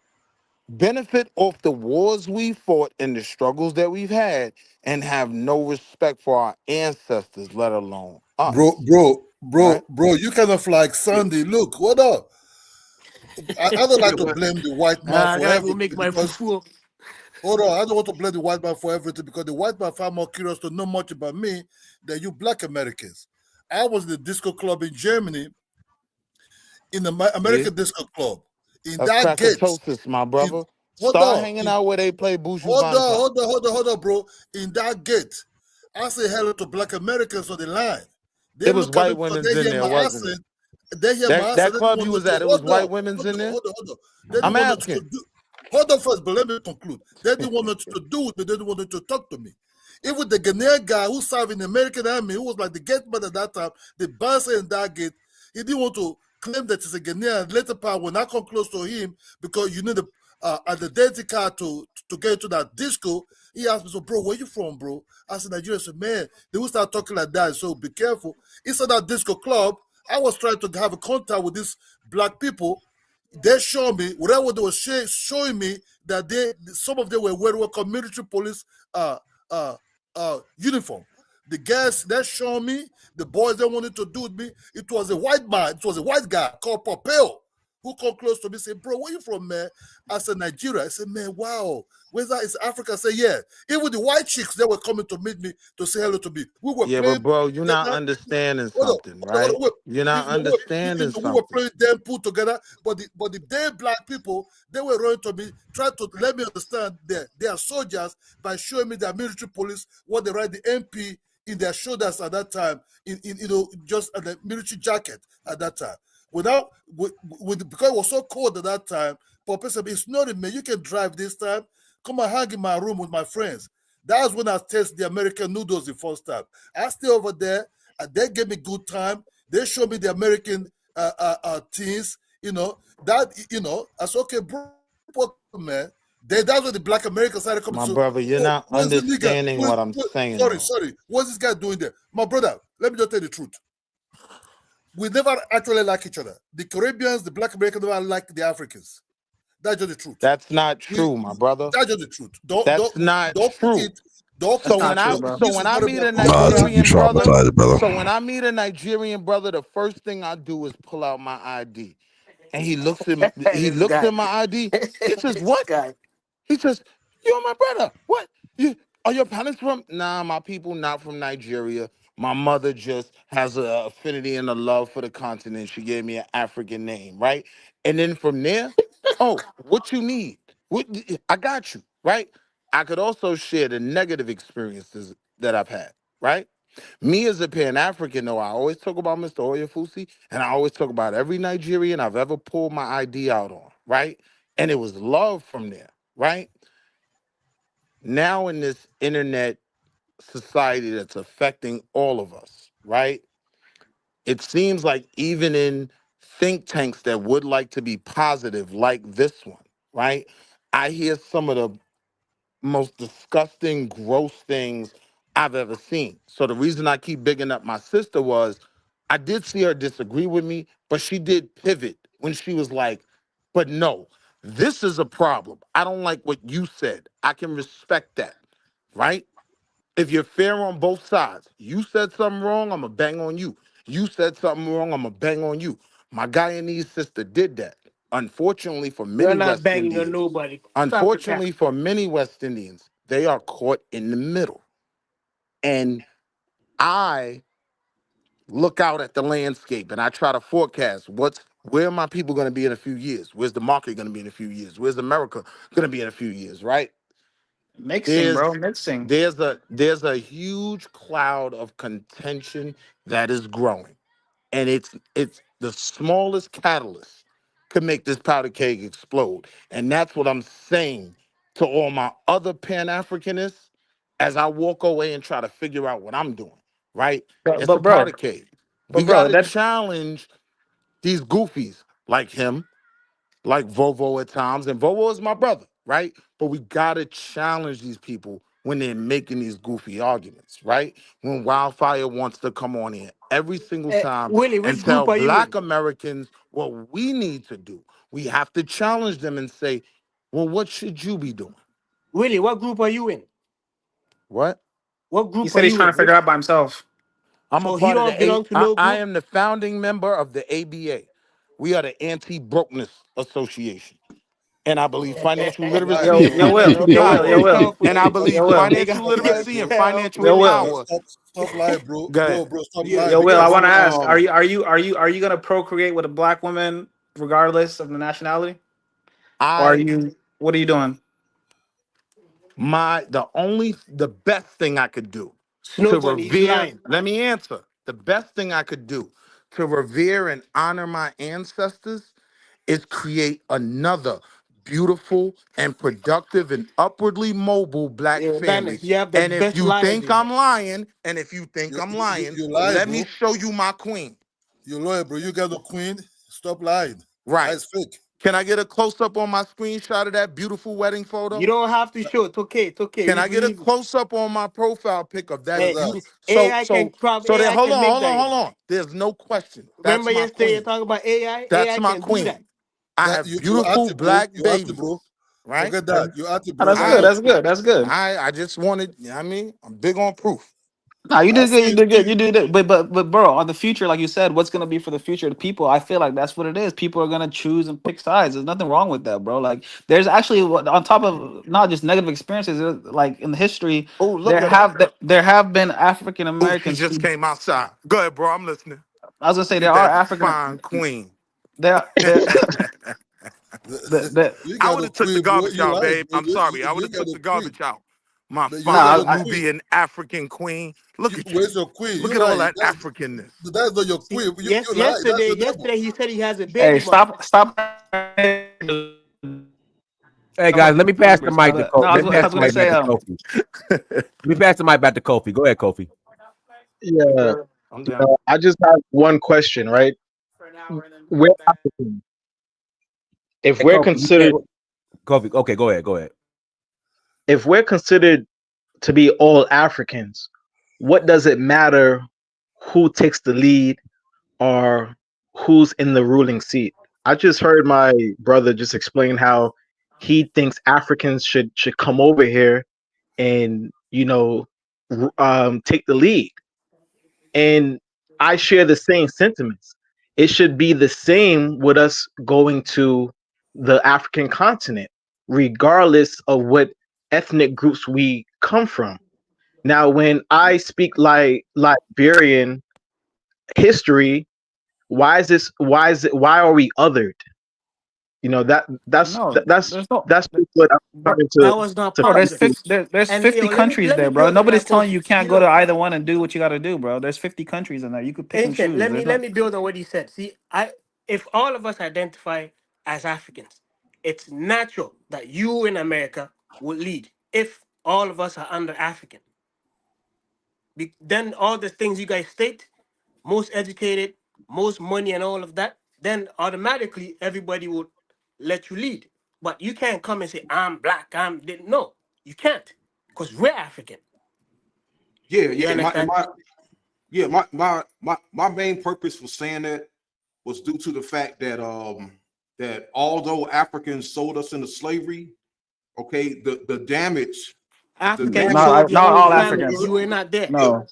benefit off the wars we fought and the struggles that we've had, and have no respect for our ancestors, let alone us. Bro, you kind of like Sandy. Look, what up? I don't like to blame the white man for everything. Make my fool. Hold on, I don't want to blame the white man for everything, because the white man far more curious to know much about me than you Black Americans. I was in the disco club in Germany, in the American disco club. In that gate, my brother. Start hanging out where they play Buju Banton. Hold on, bro. In that gate, I say hello to Black Americans on the line. There was white women in there, wasn't it? They hear that club you was at, it was white women's in there? Hold on. I'm asking. Hold on first, but let me conclude. They didn't want nothing to do with me. They didn't want to talk to me. Even the Ghanaian guy who served in the American army, who was like the gate man at that time, the bouncer in that gate, he didn't want to claim that he's a Ghanaian. Later part, when I come close to him, because you need an identity card to get to that disco, he asked me, so bro, where you from, bro? I said, Nigeria. I said, man, they will start talking like that, so be careful. Inside that disco club, I was trying to have a contact with these black people. They showed me, whatever they were showing me, that some of them were wearing what called military police uniform. The guys that showed me, the boys that wanted to do with me, it was a white man, it was a white guy called Popeo, who come close to me and say, bro, where you from, man? I said, Nigeria. I said, man, wow. Where's that? It's Africa. I said, yeah. Even the white chicks, they were coming to meet me to say hello to me. We were Yeah, playing. but bro, you're not understanding something, right? You're not understanding We were something. playing them put together, but the damn black people, they were running to me, trying to let me understand that they are soldiers by showing me their military police, what they write the MP in their shoulders at that time, in just a military jacket at that time. Because it was so cold at that time, Papa said, it's not, man, you can drive this time. Come and hang in my room with my friends. That's when I tasted the American noodles the first time. I stay over there, and they gave me good time. They showed me the American teens, I said, okay, bro, man. That's when the black Americans started coming. My brother, you're not understanding what I'm saying. Sorry. What's this guy doing there? My brother, let me just tell you the truth. We never actually like each other. The Caribbeans, the black Americans never like the Africans. That's just the truth. That's not true, my brother. That's just the truth. That's not true. So when I meet a Nigerian brother, the first thing I do is pull out my ID. And he looks at my ID. He says, what? He says, you're my brother. What? Are your parents from? Nah, my people not from Nigeria. My mother just has an affinity and a love for the continent. She gave me an African name, right? And then from there, oh, what you need? I got you, right? I could also share the negative experiences that I've had, right? Me as a Pan-African, though, I always talk about Mr. Oyafusi, and I always talk about every Nigerian I've ever pulled my ID out on, right? And it was love from there, right? Now in this internet society that's affecting all of us, right? It seems like even in think tanks that would like to be positive, like this one, right? I hear some of the most disgusting, gross things I've ever seen. So the reason I keep bigging up my sister was I did see her disagree with me, but she did pivot when she was like, but no, this is a problem. I don't like what you said. I can respect that, right? If you're fair on both sides, you said something wrong, I'm going to bang on you. You said something wrong, I'm going to bang on you. My Guyanese sister did that. Unfortunately for many You're not West banging on Indians, nobody. Stop the cap. unfortunately for many West Indians, they are caught in the middle. And I look out at the landscape and I try to forecast where are my people going to be in a few years? Where's the market going to be in a few years? Where's America going to be in a few years, right? Mixing, bro, mixing. There's a huge cloud of contention that is growing. And it's the smallest catalyst could make this powder keg explode. And that's what I'm saying to all my other Pan-Africanists as I walk away and try to figure out what I'm doing, right? It's a Bro, powder keg. We got to challenge these goofies like him, like Vovo at times. And Vovo is my brother, right? But we got to challenge these people when they're making these goofy arguments, right? When Wildfire wants to come on here every single time Willie, and which tell group are you Black in? Americans what we need to do. We have to challenge them and say, well, what should you be doing? Willie, what group are you in? What? What group He said are he's you trying in? to figure out by himself. I'm So a he part of don't belong to no I group? am the founding member of the ABA. We are the Anti-Brokenness Association. And I believe financial literacy and financial power. And I believe financial literacy and financial power. Stop lying, bro. Go ahead. Bro, stop lying. Yo, Will, I want to ask: Um, Are you gonna procreate with a black woman regardless of the nationality? Or are you? What are you doing? The best thing I could do to Snowball, he's revere. lying. Let me answer. The best thing I could do to revere and honor my ancestors is create another beautiful and productive and upwardly mobile black Yeah, family. Banners, you have the And if best you liars think in I'm here. lying, You lie, let me bro. show you my queen. You lie, bro. You got the queen. Stop lying. Right. That's fake. Can I get a close-up on my screenshot of that beautiful wedding photo? You don't have to show. It's okay. It's okay. Can We I get a believe you. close-up on my profile pic of that What's Hey, that? beautiful? AI can probably So there, AI hold can on, make hold that. on, You know. hold on. There's no question. That's Remember my yesterday you queen. talking about AI? That's AI my can do that. queen. I That have you beautiful active, bro. black You active, babies, bro. right? Forget that. You active, Oh, bro. that's That's good. not I That's true. good. That's good. I just wanted, I mean, I'm big on proof. No, you I did good. You see. did good. You did it. But bro, on the future, like you said, what's gonna be for the future of the people? I feel like that's what it is. People are gonna choose and pick sides. There's nothing wrong with that, bro. Like there's actually on top of not just negative experiences, like in history, Oh, look at her. there have been African Oh, she Americans just who came outside. Go ahead, bro. I'm listening. I was gonna say Look there at are that African fine queen. there the You I got would the have took the queen, bro. garbage You out, lying, babe. bro. I'm sorry. I would You have got took the the queen. garbage out. My But you got fine your queen. Nubian African queen. Look at you. Where's your queen? Look You at all lying. that Africanness. That's not your See, queen. yes, You lie. That's the devil. yesterday he said he has a hey baby mama. stop. Hey guys, let me pass the mic to No, Kofi. Let me I pass was the gonna mic back say to Kofi. Let me pass the mic back to Kofi. Go ahead, Kofi. Yeah, I'm down. I just have one question, right? We're African. If Hey we're Kofi, you can't. considered, Kofi, okay, go ahead. Go ahead. if we're considered to be all Africans, what does it matter who takes the lead or who's in the ruling seat? I just heard my brother just explain how he thinks Africans should come over here and take the lead. And I share the same sentiments. It should be the same with us going to the African continent, regardless of what ethnic groups we come from. Now, when I speak like Liberian history, why are we othered? You know, no, there's no. that's what I'm trying That was not Bro, there's possible. 50, there's And 50 countries let me there, bro. build on Nobody's that, telling Kofi. you can't See, go to look, either one and do what you got to do, bro. There's 50 countries in there. You could pick and ancient. choose. There's Let no. me build on what he said. See, if all of us identify as Africans, it's natural that you in America would lead. If all of us are under African, then all the things you guys state, most educated, most money, and all of that, then automatically everybody would let you lead. But you can't come and say I'm black. No, you can't, because we're African. Yeah, You yeah. understand? My main purpose for saying that was due to the fact that that although Africans sold us into slavery, okay, the damage, the African damage. sold your Not whole all family, and Africans. you were not there. Yeah, No.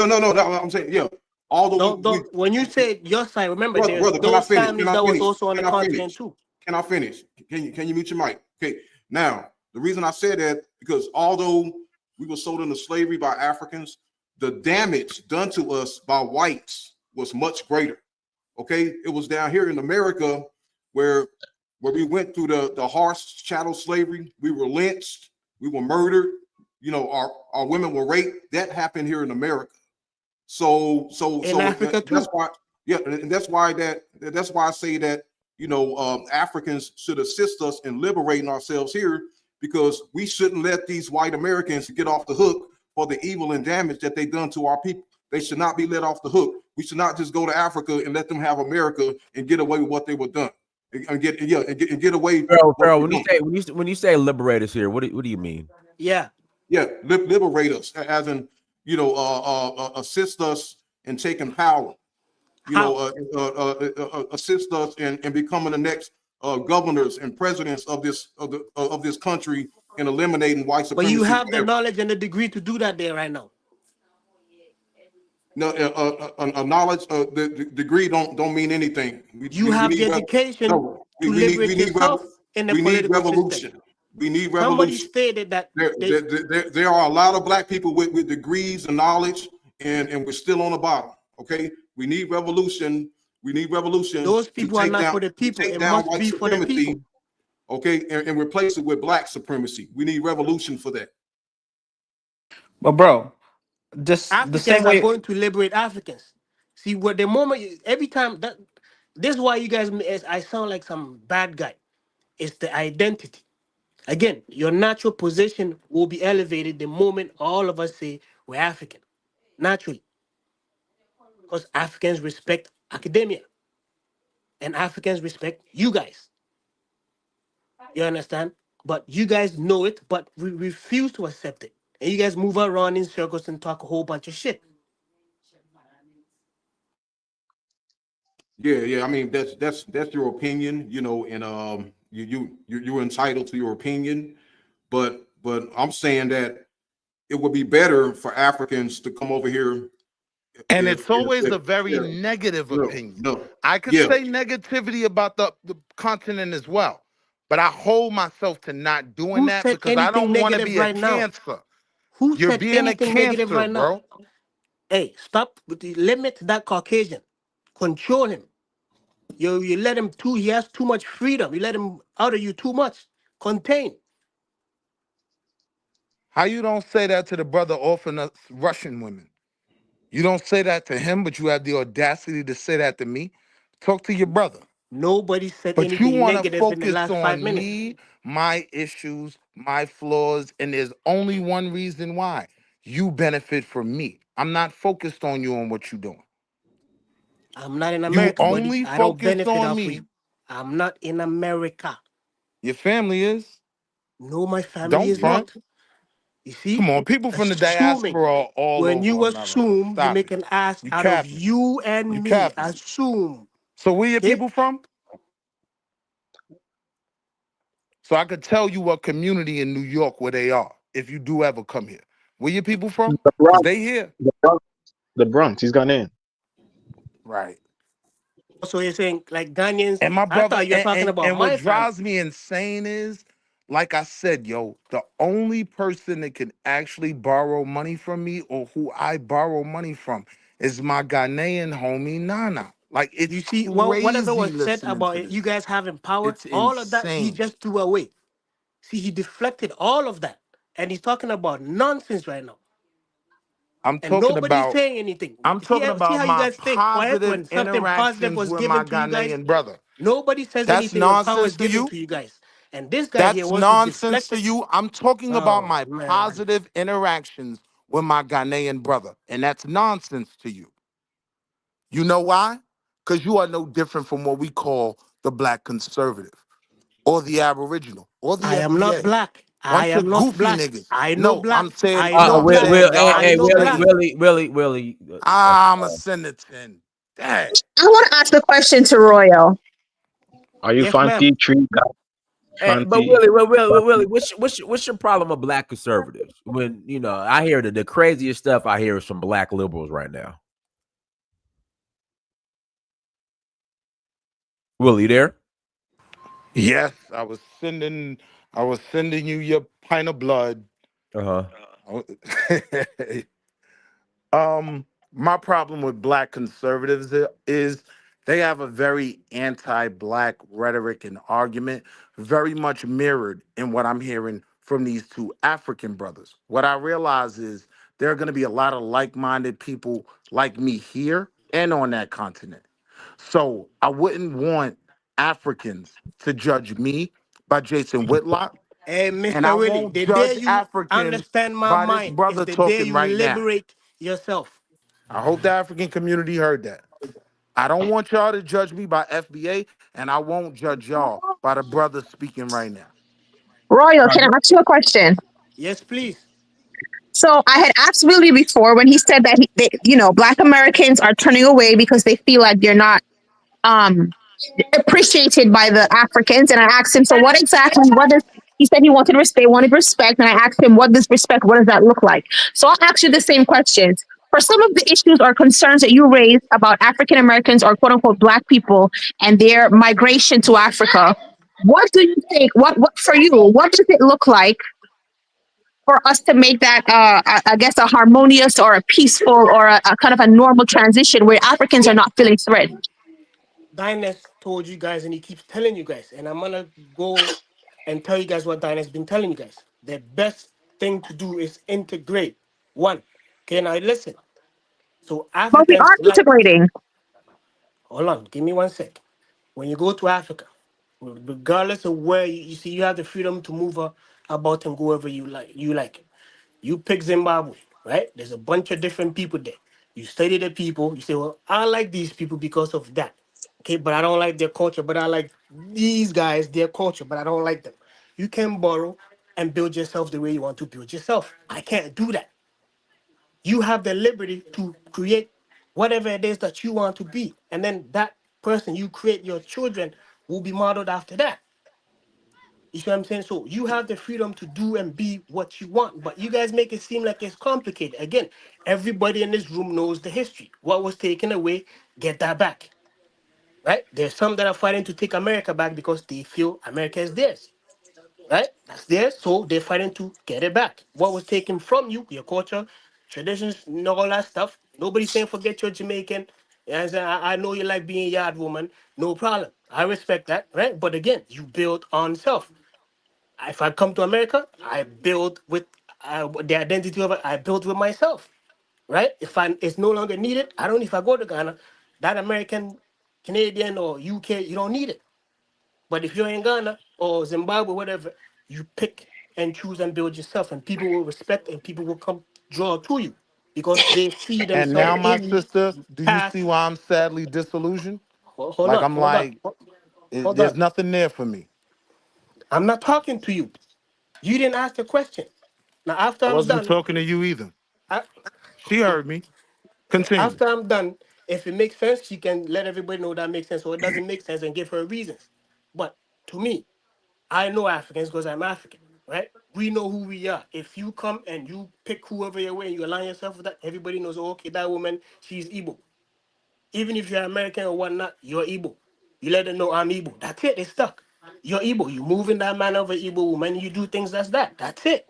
no. I'm saying, yeah. Although we Don't. When you say your side, remember there's brother, can I those finish? Can families I that was finish? also on the Can I continent finish? too. Can I finish? Can you mute your mic? Okay. Now, the reason I said that because although we were sold into slavery by Africans, the damage done to us by whites was much greater. Okay, it was down here in America where we went through the harsh chattel slavery. We were lynched, we were murdered. You know, our women were raped. That happened here in America. So In Africa that's too. why, yeah, and that's why I say that, you know, Africans should assist us in liberating ourselves here, because we shouldn't let these white Americans get off the hook for the evil and damage that they've done to our people. They should not be let off the hook. We should not just go to Africa and let them have America and get away with what they were done and get away with what Pharaoh, they when you done. say liberators here, what do you mean? Yeah. Yeah, liberate us, as in, you know, assist us in taking power. You How? know, assist us in becoming the next governors and presidents of this country and eliminating white But you supremacy have the forever. knowledge and the degree to do that there right now. No, a knowledge, the degree don't mean anything. You We have the need education no, to liberate yourself in the we need political system. revolution. We need Somebody revolution. stated that There are a lot of black people with degrees and knowledge, and we're still on the bottom. Okay, we need revolution. We need revolution those to people are not for the people. take It down must white be for the people. supremacy. Okay, and replace it with black supremacy. We need revolution for that. But bro, just the same Africans are way. going to liberate Africans. See, every time that this is why you guys, I sound like some bad guy. It's the identity. Again, your natural position will be elevated the moment all of us say we're African. Naturally. Because Africans respect academia. And Africans respect you guys. You understand? But you guys know it, but we refuse to accept it. And you guys move around in circles and talk a whole bunch of shit. Yeah. I mean, that's your opinion, you know, and you're entitled to your opinion, but I'm saying that it would be better for Africans to come over here And if it's always if a very yeah, negative opinion. no, I could yeah. say negativity about the continent as well, but I hold myself to not doing Who that said because I anything don't want to negative be a right now? cancer. Who You're said being a anything negative cancer, right now? bro. Hey, stop with the limit that Caucasian. Control him. You let him too, he has too much freedom. You let him out of you too much. Contain. How you don't say that to the brother offering us Russian women? You don't say that to him, but you have the audacity to say that to me. Talk to your brother. Nobody said But you anything want to negative in the focus last 5 on minutes. me, my issues, my flaws, and there's only one reason why. You benefit from me. I'm not focused on you and what you're doing. I'm not in You America, buddy. only I don't focus benefit on off of me. you. I'm not in America. Your family is. No, my family Don't is front. not. You see, Come on, people from the assuming. diaspora are all When over you America. assume, you Stop make it. an ass You out of capping. you You and me. capping. Assume. So where your Okay? people from? So I could tell you what community in New York where they are if you do ever come here. Where your people from? The Because Bronx. they here. The Bronx. The Bronx. He's Ghanaian. Right. So you're saying like Ghanaians? And my I brother, thought you were talking about and what my family. drives me insane is, like I said, yo, the only person that can actually borrow money from me or who I borrow money from is my Ghanaian homie Nana. Like it's You see, well, whatever crazy was said listening about to it, you this. guys having power, It's all of that he insane. just threw away. See, he deflected all of that, and he's talking about nonsense right now, I'm and talking nobody's about saying anything. See about how you my guys stay quiet positive when something positive interactions was with my given to you guys. Ghanaian brother. Nobody says That's anything when power is nonsense to given you? to you guys, and this guy here That's wants to nonsense deflect to it. you. I'm talking about Oh my man, positive interactions with my Ghanaian brother. And that's nonsense to you. You know why? Because you are no different from what we call the black conservative or the aboriginal or the I am not FBA. black. I Bunch am of not goofy black. niggas. I know No, black. I'm saying, I know black. y'all I Hey, know black. insane. Willie. I'm a senator. Dang. I want to ask a question to Royal. Are you Yes, ma'am. fancy tree guy? But Fancy. Willie, what's your problem with black conservatives? When you know, I hear the craziest stuff I hear is from black liberals right now. Willie, there? Yes, I was sending you your pint of blood. Uh My problem with black conservatives is they have a very anti-black rhetoric and argument, very much mirrored in what I'm hearing from these two African brothers. What I realize is there are going to be a lot of like-minded people like me here and on that continent. So I wouldn't want Africans to judge me by Jason Whitlock, Hey, and I Mr. Willie, won't the day judge you Africans understand my by this mind is brother the day talking you right now. liberate yourself. I hope the African community heard that. I don't want y'all to judge me by FBA, and I won't judge y'all by the brother speaking right now. Royal, can I ask you a question? Yes, please. So I had asked Willie before when he said that Black Americans are turning away because they feel like they're not um appreciated by the Africans, and I asked him, so what exactly? What does he said he wanted respect? They wanted respect, and I asked him, what does respect? What does that look like? So I'll ask you the same questions. For some of the issues or concerns that you raised about African Americans or quote unquote Black people and their migration to Africa, what do you think? What for you? What does it look like for us to make that, I guess, a harmonious or a peaceful or a kind of a normal transition where Africans are not feeling threatened? Dynas told you guys, and he keeps telling you guys, and I'm gonna go and tell you guys what Dynas been telling you guys. The best thing to do is integrate. One, okay, now listen. So But we Africans are like. integrating. Hold on, give me 1 sec. When you go to Africa, regardless of where you see, you have the freedom to move about and go wherever you like. You pick Zimbabwe, right? There's a bunch of different people there. You study the people. You say, well, I like these people because of that. Okay, but I don't like their culture. But I like these guys, their culture, but I don't like them. You can borrow and build yourself the way you want to build yourself. I can't do that. You have the liberty to create whatever it is that you want to be. And then that person you create, your children, will be modeled after that. You see what I'm saying? So you have the freedom to do and be what you want, but you guys make it seem like it's complicated. Again, everybody in this room knows the history. What was taken away, get that back. Right? There's some that are fighting to take America back because they feel America is theirs. Right? That's theirs, so they're fighting to get it back. What was taken from you, your culture, traditions, and all that stuff. Nobody's saying forget your Jamaican. As I know you like being a yard woman, no problem. I respect that, right? But again, you build on self. If I come to America, I build with the identity of it. I build with myself, right? If it's no longer needed, I don't. If I go to Ghana, that American, Canadian, or UK, you don't need it. But if you're in Ghana or Zimbabwe, whatever, you pick and choose and build yourself, and people will respect and people will come draw to you because they see And themselves now, my in you. sister, do you see Past, why I'm sadly disillusioned? hold Like on, I'm hold on, like, hold there's on. nothing there for me. I'm not talking to you. You didn't ask the question. Now, after I I'm wasn't done, talking to you either. I, She heard me. Continue. after I'm done, if it makes sense, she can let everybody know that makes sense, or it doesn't make sense, and give her reasons. But to me, I know Africans because I'm African, right? We know who we are. If you come and you pick whoever you're with and you align yourself with that, everybody knows, oh, okay, that woman, she's Igbo. Even if you're American or whatnot, you're Igbo. You let them know I'm Igbo. That's it. They're stuck. You're Igbo. You move in that manner of an Igbo woman. You do things that's that. That's it.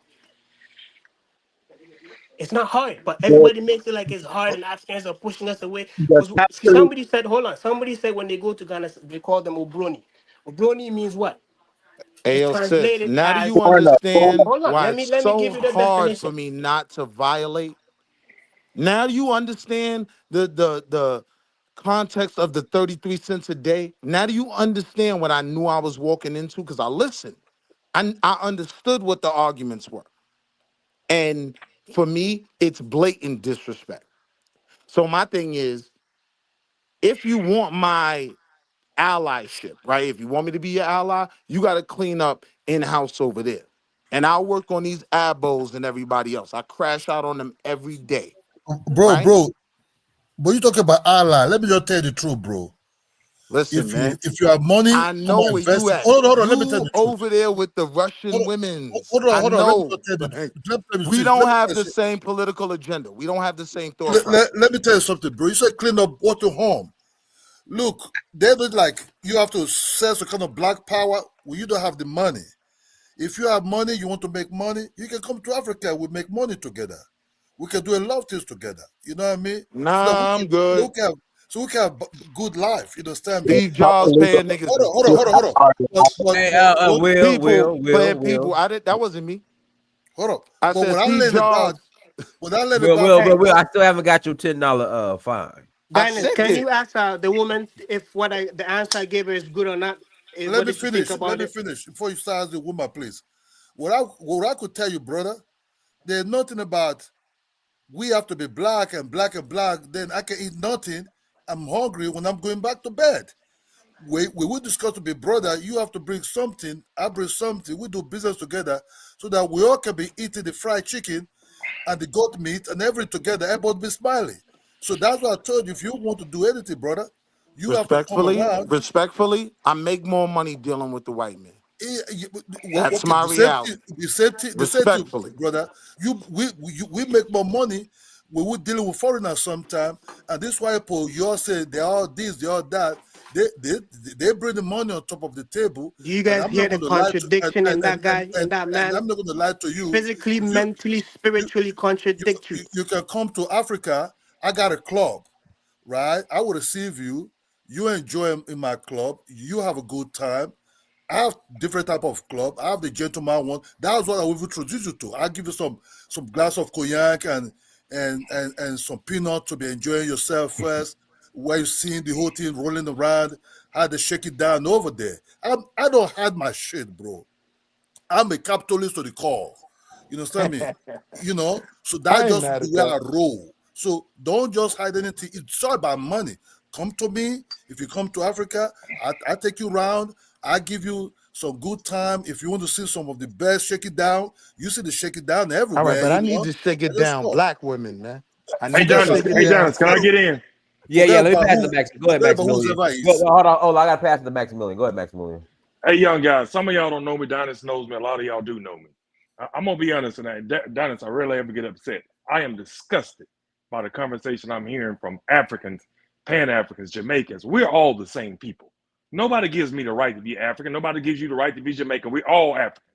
It's not hard, but everybody makes it like it's hard, and Africans are pushing us away. The Because absolute somebody said, hold on, somebody said when they go to Ghana, they call them Obroni. Obroni means what? It's Ayo, sis, translated now do as, you foreigner, understand hold on, why let it's me so give you the hard for definition. me not to violate? Now do you understand the context of the 33 cents a day? Now do you understand what I knew I was walking into? Because I listened. I understood what the arguments were. And for me, it's blatant disrespect. So my thing is, if you want my allyship, right? If you want me to be your ally, you got to clean up in-house over there. And I'll work on these abos and everybody else. I crash out on them every day, right? Bro, but you talking about ally. Let me just tell you the truth, bro. Listen, man, If you have money, I come know and where invest you it. at. Hold on, let me tell you You the truth. over there with the Russian women's. I Hold on, let me know. just tell you. We don't have the same political agenda. We don't have the same thought process. Let me tell you something, bro. You said clean up water home. Look, they look like you have to sell some kind of black power when you don't have the money. If you have money, you want to make money, you can come to Africa. We make money together. We can do a lot of things together. You know what I mean? Nah, I'm good. We can have good life. You understand me? Steve Jobs paying niggas to Hold on. people paying people. That wasn't me. Hold on. I But said when I Steve learned about, Jobs. Will, I still haven't got your $10 fine. I Dennis, sent can it. you ask the woman if the answer I gave her is good or not? let What me did she think finish. Let about me it? finish before you start the woman, please. What I could tell you, brother, there's nothing about we have to be black and black and black. Then I can eat nothing. I'm hungry when I'm going back to bed. We will discuss to be brother. You have to bring something. I bring something. We do business together so that we all can be eating the fried chicken and the goat meat and everything together. Everybody be smiling. So that's what I told you. If you want to do anything, brother, you have to come around. Respectfully, I make more money dealing with the white man. That's Okay, my reality. the same thing, Respectfully. brother. We make more money when we're dealing with foreigners sometimes, and this white people, you all say they all this, they all that. They bring the money on top of the table, Do you and guys I'm hear not the going to lie to contradiction in that guy, in that and man? I'm not going to lie to you. Physically, If mentally, spiritually contradict you. you can come to Africa, I got a club, right? I will receive you. You enjoy in my club. You have a good time. I have different type of club. I have the gentleman one. That's what I will introduce you to. I'll give you some glass of cognac and some peanut to be enjoying yourself first, while you're seeing the whole thing rolling around. how they shake it down over there. I don't hide my shit, bro. I'm a capitalist to the core. You understand me? You know, so I that's ain't just mad the at way that. I roll. So don't just hide anything. It's all about money. Come to me. If you come to Africa, I take you around. I give you some good time. If you want to see some of the best shake it down, you see the shake it down All right, everywhere, but I you need know. to shake it And let's down. go. Black women, man. I Hey, need to Forget Donis. about shake it Hey, who. down. Donis. Can I Forget, get in? Yeah, forget yeah. Let me about pass it to who. Max. Go ahead, Forget about Maximilian. whoever Go, is. hold on. Oh, I gotta pass it to Maximilian. Go ahead, Maximilian. Hey, young guys. Some of y'all don't know me. Donis knows me. A lot of y'all do know me. I'm gonna be honest tonight. Donis, I rarely ever get upset. I am disgusted by the conversation I'm hearing from Africans, Pan Africans, Jamaicans. We're all the same people. Nobody gives me the right to be African. Nobody gives you the right to be Jamaican. We're all Africans.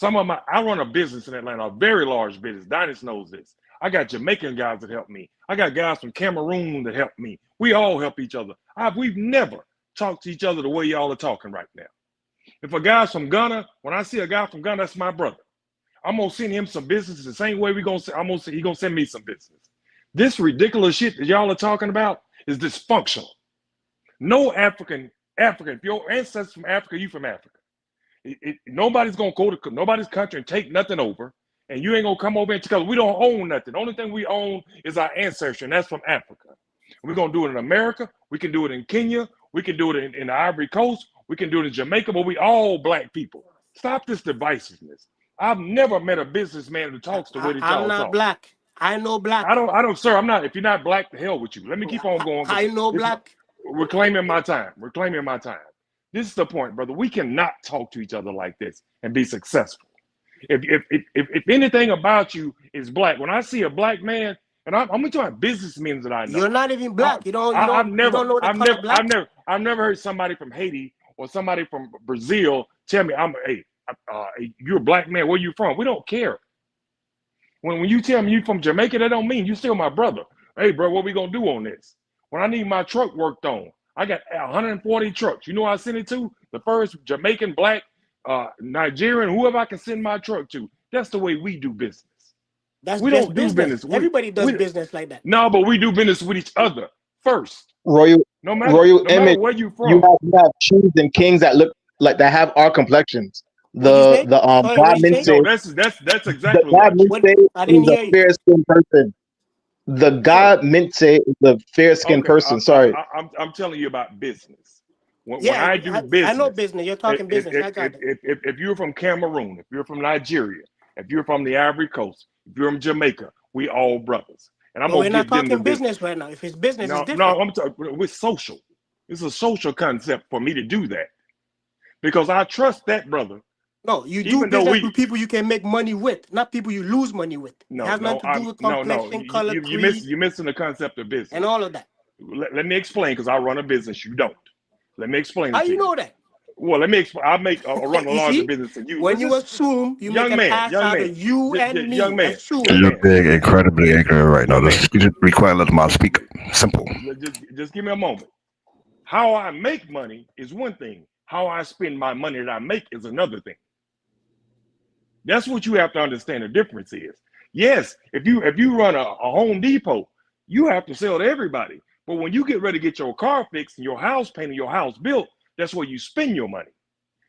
I run a business in Atlanta, a very large business. Donis knows this. I got Jamaican guys that help me. I got guys from Cameroon that help me. We all help each other. We've never talked to each other the way y'all are talking right now. If a guy's from Ghana, when I see a guy from Ghana, that's my brother. I'm gonna send him some business the same way he gonna send me some business. This ridiculous shit that y'all are talking about is dysfunctional. No African, if your ancestors from Africa, you from Africa. Nobody's gonna go to nobody's country and take nothing over, and you ain't gonna come over because we don't own nothing. The only thing we own is our ancestry, and that's from Africa. We're gonna do it in America. We can do it in Kenya. We can do it in the Ivory Coast. We can do it in Jamaica. But we all black people. Stop this divisiveness. I've never met a businessman who talks the way that I'm y'all not talk. black. I know black. I don't, sir. I'm not. If you're not black, the hell with you. Let me keep on going I know because black. we're claiming my time. We're claiming my time. This is the point, brother. We cannot talk to each other like this and be successful. If anything about you is black, when I see a black man, and I'm talking about businessmen that I know. You're not even black. You don't know the color black. I've never heard somebody from Haiti or somebody from Brazil tell me, you're a black man. Where you from? We don't care. When you tell me you from Jamaica, that don't mean you still my brother. Hey, bro, what we gonna do on this? When I need my truck worked on, I got 140 trucks. You know what I send it to? The first Jamaican, black, Nigerian, whoever I can send my truck to. That's the way we do business. That's We just don't do business. Everybody does business like that. No, but we do business with each other first. Royal No matter where you from. You have kings and kings that look like that have our complexions. What'd you say? Sorry, God what'd you say? No, that's the exactly God right. Mince I is didn't a hear you. fair skinned person. The God Mince is a fair skinned Okay, person. Sorry. I'm telling you about business. When Yeah, I do I know business, business. You're talking business. I got it. if you're from Cameroon, if you're from Nigeria, if you're from the Ivory Coast, if you're from Jamaica, we all brothers. And I'm But gonna we're not give them the talking business. business right now. If it's business, it's No, different. I'm talking. We're social. It's a social concept for me to do that because I trust that brother. No, you do Even though business with people you can make money with, not people you lose money with. It has nothing to do with complexion, color, creed, you're missing the concept of business and all of that. Let me explain because I run a business. You don't. Let me explain How it to you you. know that? Well, let me explain. I run a You larger see, business than you. when you assume, you make young an man, ass out of you and me. young man, Assume. young You're man. being incredibly ignorant right now. Young man. Just be quiet, let the man speak. Simple. Just give me a moment. How I make money is one thing. How I spend my money that I make is another thing. That's what you have to understand the difference is. Yes, if you run a Home Depot, you have to sell to everybody. But when you get ready to get your car fixed and your house painted, your house built, that's where you spend your money.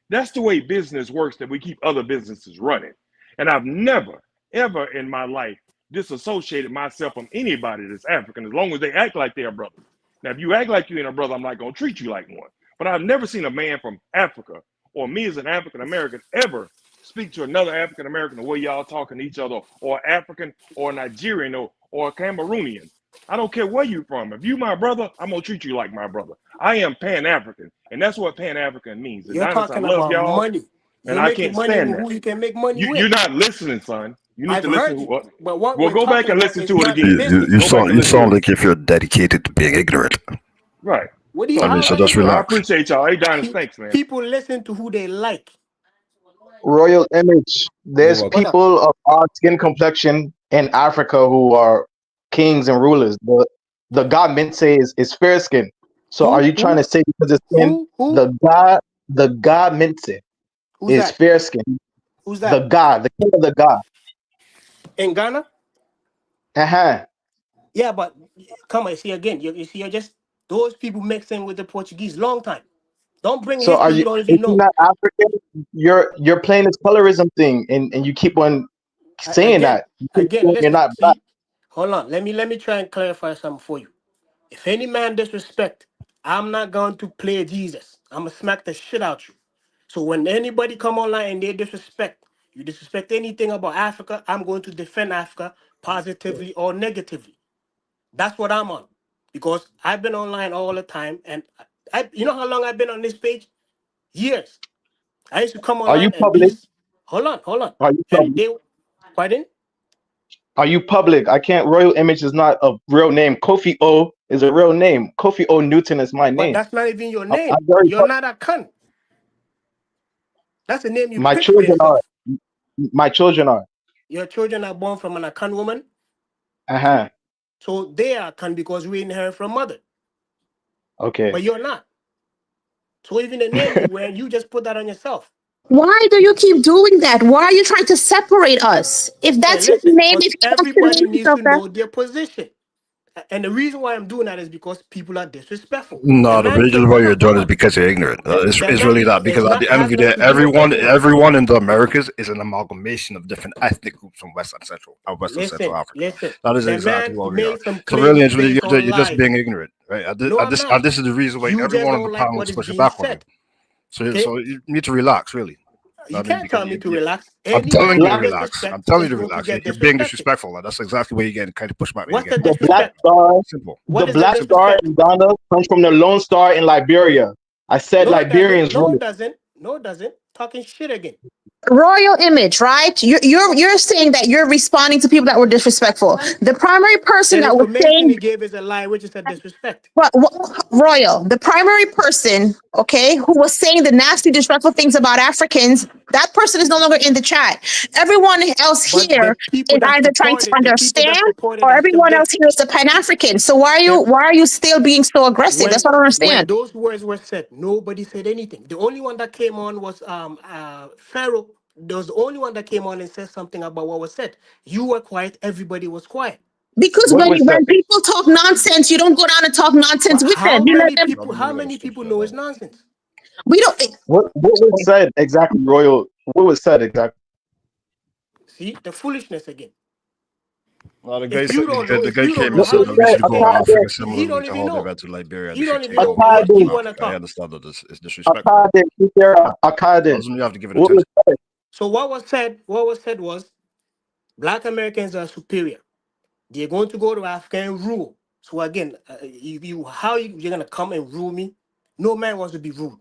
That's the way business works, that we keep other businesses running. And I've never, ever in my life disassociated myself from anybody that's African, as long as they act like they're a brother. Now, if you act like you ain't a brother, I'm not going to treat you like one. But I've never seen a man from Africa or me as an African American ever speak to another African American the way y'all talking to each other, or African or Nigerian or Cameroonian. I don't care where you from. If you my brother, I'm gonna treat you like my brother. I am Pan-African, and that's what Pan-African means. You're Adonis, I talking love about y'all, money. and You're I making can't money stand with that. who you can make money with. You're not listening, son. You need I've to listen. heard you, but what Well, we're go back talking and about listen is to it not again. business. You Go back and listen to sound it like again. if you're dedicated to being ignorant. Right. What do you? So, How So am I just I ignorant? relax. appreciate y'all. Hey, Adonis, thanks, man. People listen to who they like. Royal Image. You're There's welcome. What up? people of our skin complexion in Africa who are kings and rulers. The God Mince is fair skin. So are Who? you trying to say because it's skin Who? the God Mince Who's is that? fair skin? Who's The that? God, the king of the God. In Ghana? Uh-huh. Yeah, but come on. See again. You see, you're just Those people mixed in with the Portuguese long time. Don't bring So are history you you? don't If even you're know. not African, you're playing this colorism thing, and you keep on saying Again, that. You keep saying you're listen. not black. See, hold on. Let me try and clarify something for you. If any man disrespect, I'm not going to play Jesus. I'm gonna smack the shit out you. So when anybody come online and they disrespect, you disrespect anything about Africa, I'm going to defend Africa positively or negatively. That's what I'm on. Because I've been online all the time, and you know how long I've been on this page? Years. I used to come Are you online and public? these hold on. Are you And public? they pardon? Are you public? I can't. Royal Image is not a real name. Kofi O is a real name. Kofi O Newton is my But name. that's not even your I'm name. very. You're not a cunt. That's the name you My pick for children are. yourself. My children are. Your children are born from an Akan woman, Uh-huh. so they are Akan because we inherit from mother. Okay. But you're not. So even the name you wear, you just put that on yourself. Why do you keep doing that? Why are you trying to separate us? If Hey, that's his listen, name, because if he wants to everybody name needs himself to that. know their position. And the reason why I'm doing that is because people are disrespectful. The No, the man reason can why hold you're on, hold doing it is on. because you're ignorant. The It's man really that is because at not the end of has the day, nothing to do with ignorance. everyone in the Americas is an amalgamation of different ethnic groups from West and Central Africa. Listen. That is The exactly man what we are. made some So really, claims it's really based on you're just lies. being ignorant, right? No, I'm not. And this is the reason why You just everyone on the don't like panel what is is pushing being back on you. said. So Okay? you need to relax, really. You I mean, can't because tell me to relax. I'm Any telling man you to that Black. relax. I'm disrespect telling you is to going to relax. get You're being disrespected. disrespectful. That's exactly where you're getting kind of pushback. You're What's the getting The Black disrespect? Star. simple. The What is the Black Star disrespect? in Ghana comes from the Lone Star in Liberia. I said No, it doesn't. Liberians No, rule it it. doesn't. No, it doesn't. Talking shit again. Royal Image, right? You're saying that you're responding to people that were disrespectful. The primary person The that was information saying he gave is a lie, which is a disrespect. Royal, the primary person, okay, who was saying the nasty, disrespectful things about Africans, that person is no longer in the chat. Everyone else But here is either trying to the people that understand supported or are still everyone there. else here is a Pan-African. So The- why are you still being so aggressive? That's what I don't when understand. those words were said, nobody said anything. The only one that came on was Pharaoh. There was the only one that came on and said something about what was said. You were quiet, everybody was quiet. Because What was said? when people talk nonsense, you don't go down and talk nonsense But with them. You let them. how many people know it's nonsense? We don't. What was said exactly, Royal? What was said exactly? See the foolishness again. Well, the guy If said you don't know, the guy came and What how said was that you we said? should gonna go say to Africa he similarly don't to even how they know. went to Liberia and they He should don't take even know. over And yet he Akade, wanna Africa. I talk. understand that this is disrespectful. Akade. Doesn't you have to give it What was attention? said? So what was said was Black Americans are superior. They're going to go to Africa and rule. So again, you're gonna come and rule me? No man wants to be ruled.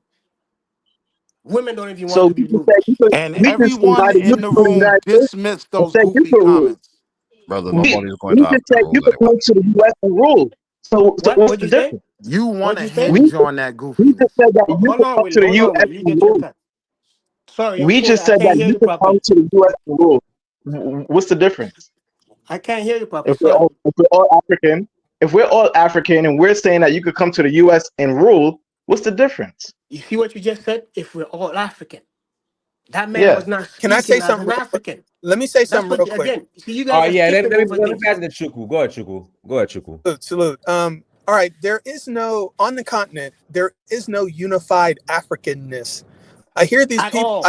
Women don't even want So to we be can ruled. say And we can say everyone that you in can the come to the room United States dismissed and those say you goofy can rule. comments. Brother, We nobody's going we to can say Africa to you rule can anybody. come to the U.S. and rule. So What? what's What'd the you say? difference? You want What'd to you say? We hinge on that we goofiness. just said that you Hold can on, come Willie. to the Hold on, U.S. Willie. You and get your rule. time. Sorry, your We phone. just I said can't that hear you you can come properly. to the U.S. and rule. What's the difference? I can't hear you properly. If we're Sorry. all African, if we're all African and we're saying that you could come to the U.S. and rule, what's the difference? You see what you just said? If we're all African. That man Yeah. was not Can I say speaking as something an real quick? African. Let me say That's something what real you, quick. again. See, you guys are Yeah, skipping over let me things. pass the Chuku. Go ahead, Chuku. Go ahead, Chuku. Salute. All right. There is no on the continent. There is no unified Africanness. I hear these At people. all.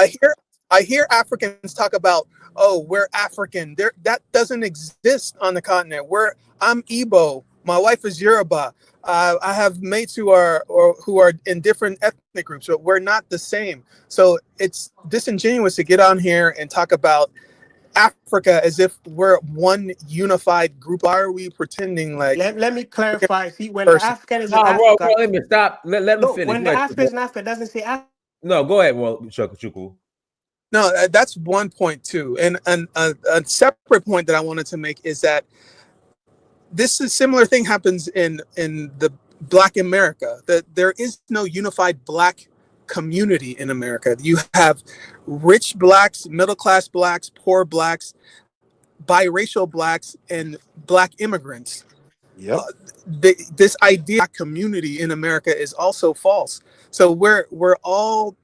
I hear Africans talk about, oh, we're African. There, that doesn't exist on the continent. I'm Igbo. My wife is Yoruba. I have mates who are in different ethnic groups, but we're not the same. So it's disingenuous to get on here and talk about Africa as if we're one unified group. Why are we pretending like Let me African clarify. See, when the person? African is in No, bro, Africa, let me stop. Let him no, finish. when Go the ahead, African Chuku. is in Africa, it doesn't say Africa. No, go ahead, well, Chuku. No, that's one point too. And a separate point that I wanted to make is that this is similar thing happens in the Black America, that there is no unified Black community in America. You have rich Blacks, middle class Blacks, poor Blacks, biracial Blacks, and Black immigrants. Yep. This idea of community in America is also false. So we're all,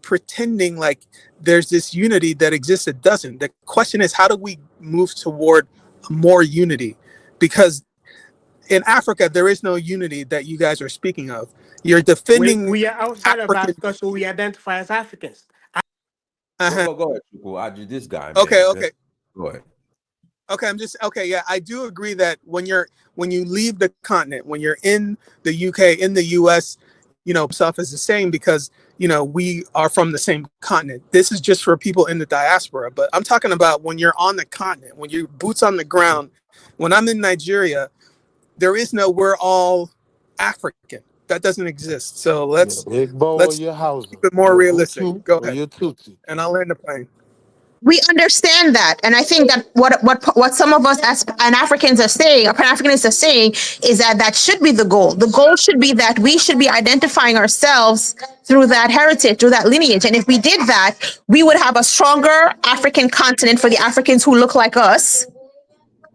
pretending like there's this unity that exists that doesn't. The question is, how do we move toward more unity? Because in Africa, there is no unity that you guys are speaking of. You're defending We are outside of African. Africa, so we identify as Africans. Go ahead, Chuku. This guy, man. Okay. Go ahead. Okay, yeah, I do agree that when you leave the continent, when you're in the UK, in the US, stuff is the same because we are from the same continent. This is just for people in the diaspora, but I'm talking about when you're on the continent, when you're boots on the ground. When I'm in Nigeria, there is no we're all African. That doesn't exist. So let's your house, keep it more realistic. Go ahead, and I'll land the plane. We understand that, and I think that what some of us as Pan-Africans are saying, or Pan-Africanists are saying, is that should be the goal. The goal should be that we should be identifying ourselves through that heritage, through that lineage. And if we did that, we would have a stronger African continent for the Africans who look like us,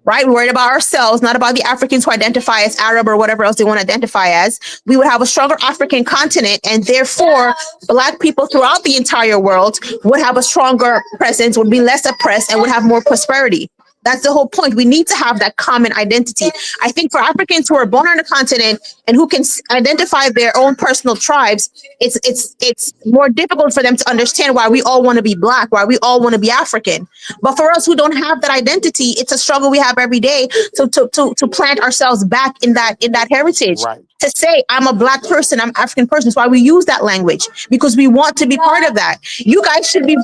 right? We're worried about ourselves, not about the Africans who identify as Arab or whatever else they want to identify as. We would have a stronger African continent, and therefore Black people throughout the entire world would have a stronger presence, would be less oppressed, and would have more prosperity. That's the whole point. We need to have that common identity. I think for Africans who are born on the continent and who can identify their own personal tribes, it's more difficult for them to understand why we all want to be Black, why we all want to be African. But for us who don't have that identity, it's a struggle we have every day to plant ourselves back in that heritage. Right. To say I'm a Black person, I'm African person. That's why we use that language, because we want to be part of that. You guys should be,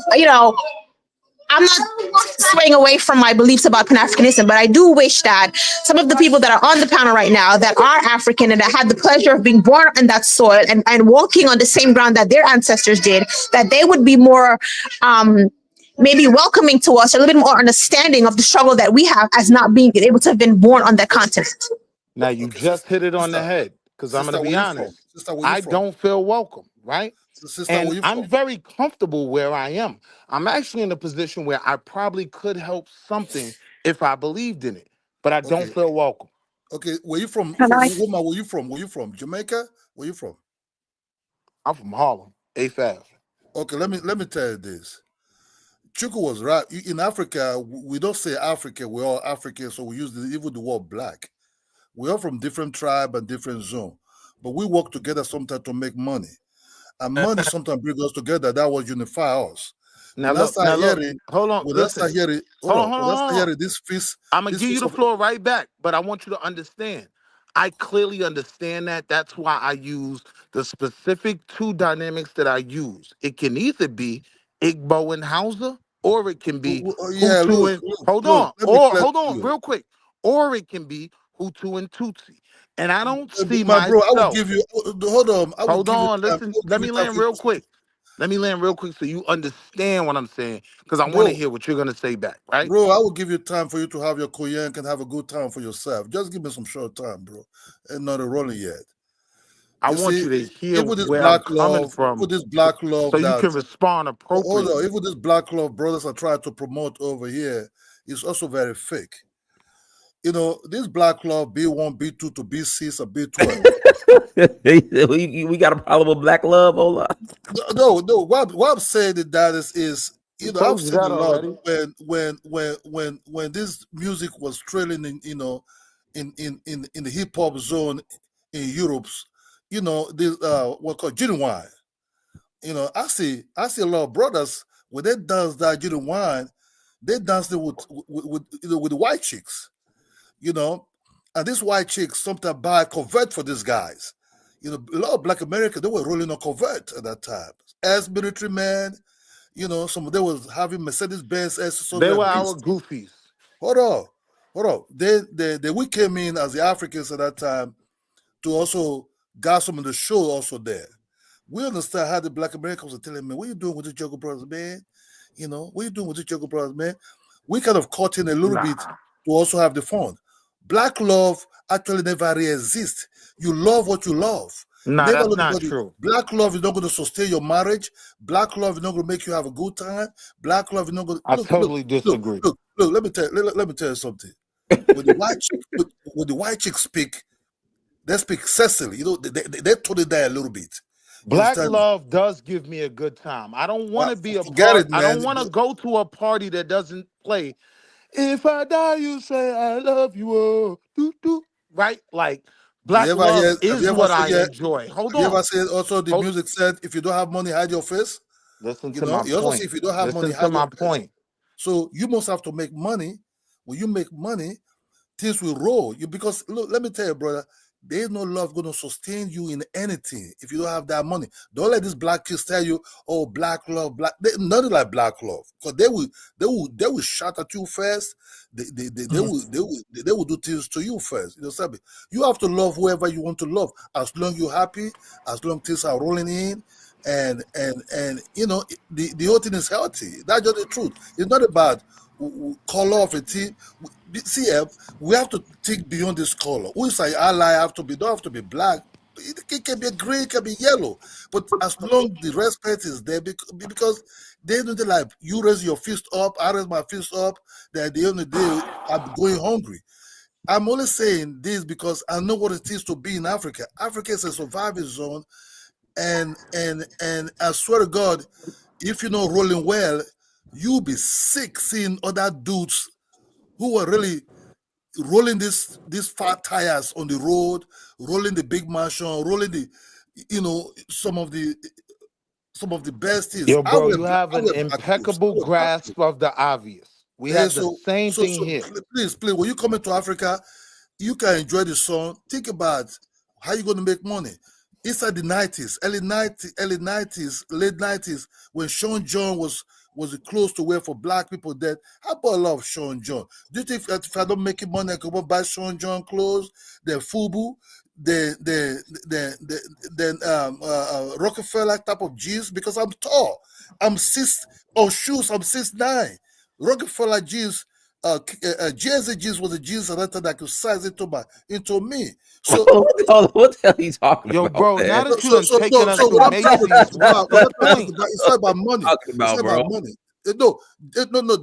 I'm not swaying away from my beliefs about Pan-Africanism, but I do wish that some of the people that are on the panel right now that are African and that had the pleasure of being born on that soil and walking on the same ground that their ancestors did, that they would be more maybe welcoming to us, a little bit more understanding of the struggle that we have as not being able to have been born on that continent. Now you just hit it on the head, because I'm going to be honest. I don't feel welcome, right? And I'm very comfortable where I am. I'm actually in a position where I probably could help something if I believed in it, but I don't feel welcome. Okay, where you from? Where you from? Where you from? Jamaica? Where you from? I'm from Harlem, 8th Ave. Okay, let me tell you this. Chuku was right. In Africa, we don't say Africa. We're all African, so we use even the word Black. We're all from different tribe and different zone, but we work together sometimes to make money. And money sometimes brings us together. That will unify us. Now look, hold on. Listen. Hold on. This feast. I'm gonna give you the floor right back, but I want you to understand. I clearly understand that. That's why I use the specific two dynamics that I use. It can either be Igbo and Hausa, or it can be Hutu and hold on, real quick. Or it can be Hutu and Tutsi. And I don't see myself. I will give you. Hold on. Hold on. Listen. Let me land real quick. So you understand what I'm saying, because I want to hear what you're gonna say back, right? Bro, I will give you time for you to have your koyank and have a good time for yourself. Just give me some short time, bro. And not rolling yet. I want you to hear where I'm coming from. With this Black love, so you can respond appropriately. Hold on. Even this Black love brothers are trying to promote over here is also very fake. This Black love B1, B2 to B6 or B12. we got a problem with Black love, hold on. No. What I'm saying that is I've said a lot when this music was trailing in in the hip hop zone in Europe, this what called genuine. I see a lot of brothers when they dance that genuine, they dance it with the white chicks. And these white chicks sometimes buy Corvette for these guys. A lot of Black Americans, they were rolling on Corvette at that time. As military men, some of them was having Mercedes-Benz. They were our goofies. Hold on. We came in as the Africans at that time to also got some of the show also there. We understand how the Black Americans are telling me, what are you doing with the Joker Brothers, man? What are you doing with the Joker Brothers, man? We kind of caught in a little bit to also have the fun. Black love actually never really exists. You love what you love. No, that's not true. Black love is not going to sustain your marriage. Black love is not going to make you have a good time. Black love is not going to. I totally disagree. Look, let me tell you something. When the white chicks speak, they speak Cecily. They tone it down a little bit. Black love does give me a good time. I don't want to be a part. I don't want to go to a party that doesn't play. If I die, you say I love you. Oh, doo, doo. right? Like Have you black ever love heard? Have you is ever what said? I Yeah. enjoy. Hold Have you ever on. said also the Hold, music said if you don't have money, hide your face? listen You to know, my you also say point. if you don't have money, Listen to hide your my face. point. So you must have to make money. When you make money, things will roll. You because look, let me tell you, brother, there's no love going to sustain you in anything if you don't have that money. Don't let these black kids tell you, "Oh, black love, black." Nothing like black love, because they will shout at you first. They will do things to you first. You know, Sabi, you have to love whoever you want to love, as long you're happy, as long things are rolling in, and you know the whole thing is healthy. That's just the truth. It's not about color of a team. See, we have to think beyond this color. Who is our ally? Have to be don't have to be black. It can be green, it can be yellow. But as long the respect is there, because they don't like you raise your fist up, I raise my fist up. That at the end of the day, I'm going hungry. I'm only saying this because I know what it is to be in Africa. Africa is a survival zone, and I swear to God, if you're not rolling well, you'll be sick seeing other dudes who are really rolling these fat tires on the road, rolling the big mansion, rolling the, you know, some of the best things. Yo, bro, you have I an wear black clothes. impeccable grasp of the obvious. We have the same So thing here. please, when you come into Africa, you can enjoy the sun. Think about how you're going to make money. Inside the 90s, early 90s, late 90s, when Sean John was close to wear for black people, that I bought a lot of Sean John. Do you think that if I don't make money, I could go buy Sean John clothes, the FUBU, the Rockefeller type of jeans? Because I'm tall. I'm 6'9". Rockefeller jeans, jersey jeans was a jeans that I could size into me. So what the hell are you talking Yo, about, bro, man? now that you done taken us to what I'm trying to do, Macy's, what's the point? it's not about money. Talking It's about, not bro. about money. No,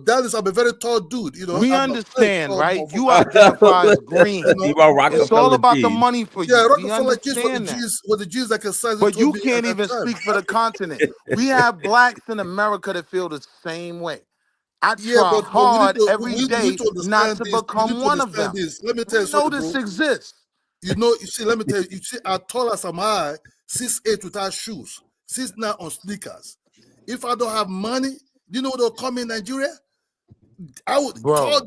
Dallas, I'm a very tall dude. You know, We I'm a very understand, tall right? You motherfucker. identify as green. You know, You about It's all Rockefeller about the jeans. money for yeah, you. We Rockefeller jeans understand that. with the jeans that can size But into you me can't at even time. speak for the continent. We have blacks in America that feel the same way. I Yeah, try but hard every we need day to not understand to this. You need become to one of understand them. this. Let me tell We you know something, this bro. exists. You know, you see, let me tell you, as tall as am I, 6'8" without shoes, 6'9" on sneakers. If I don't have money, you know what they'll call me in Nigeria? I would Bro,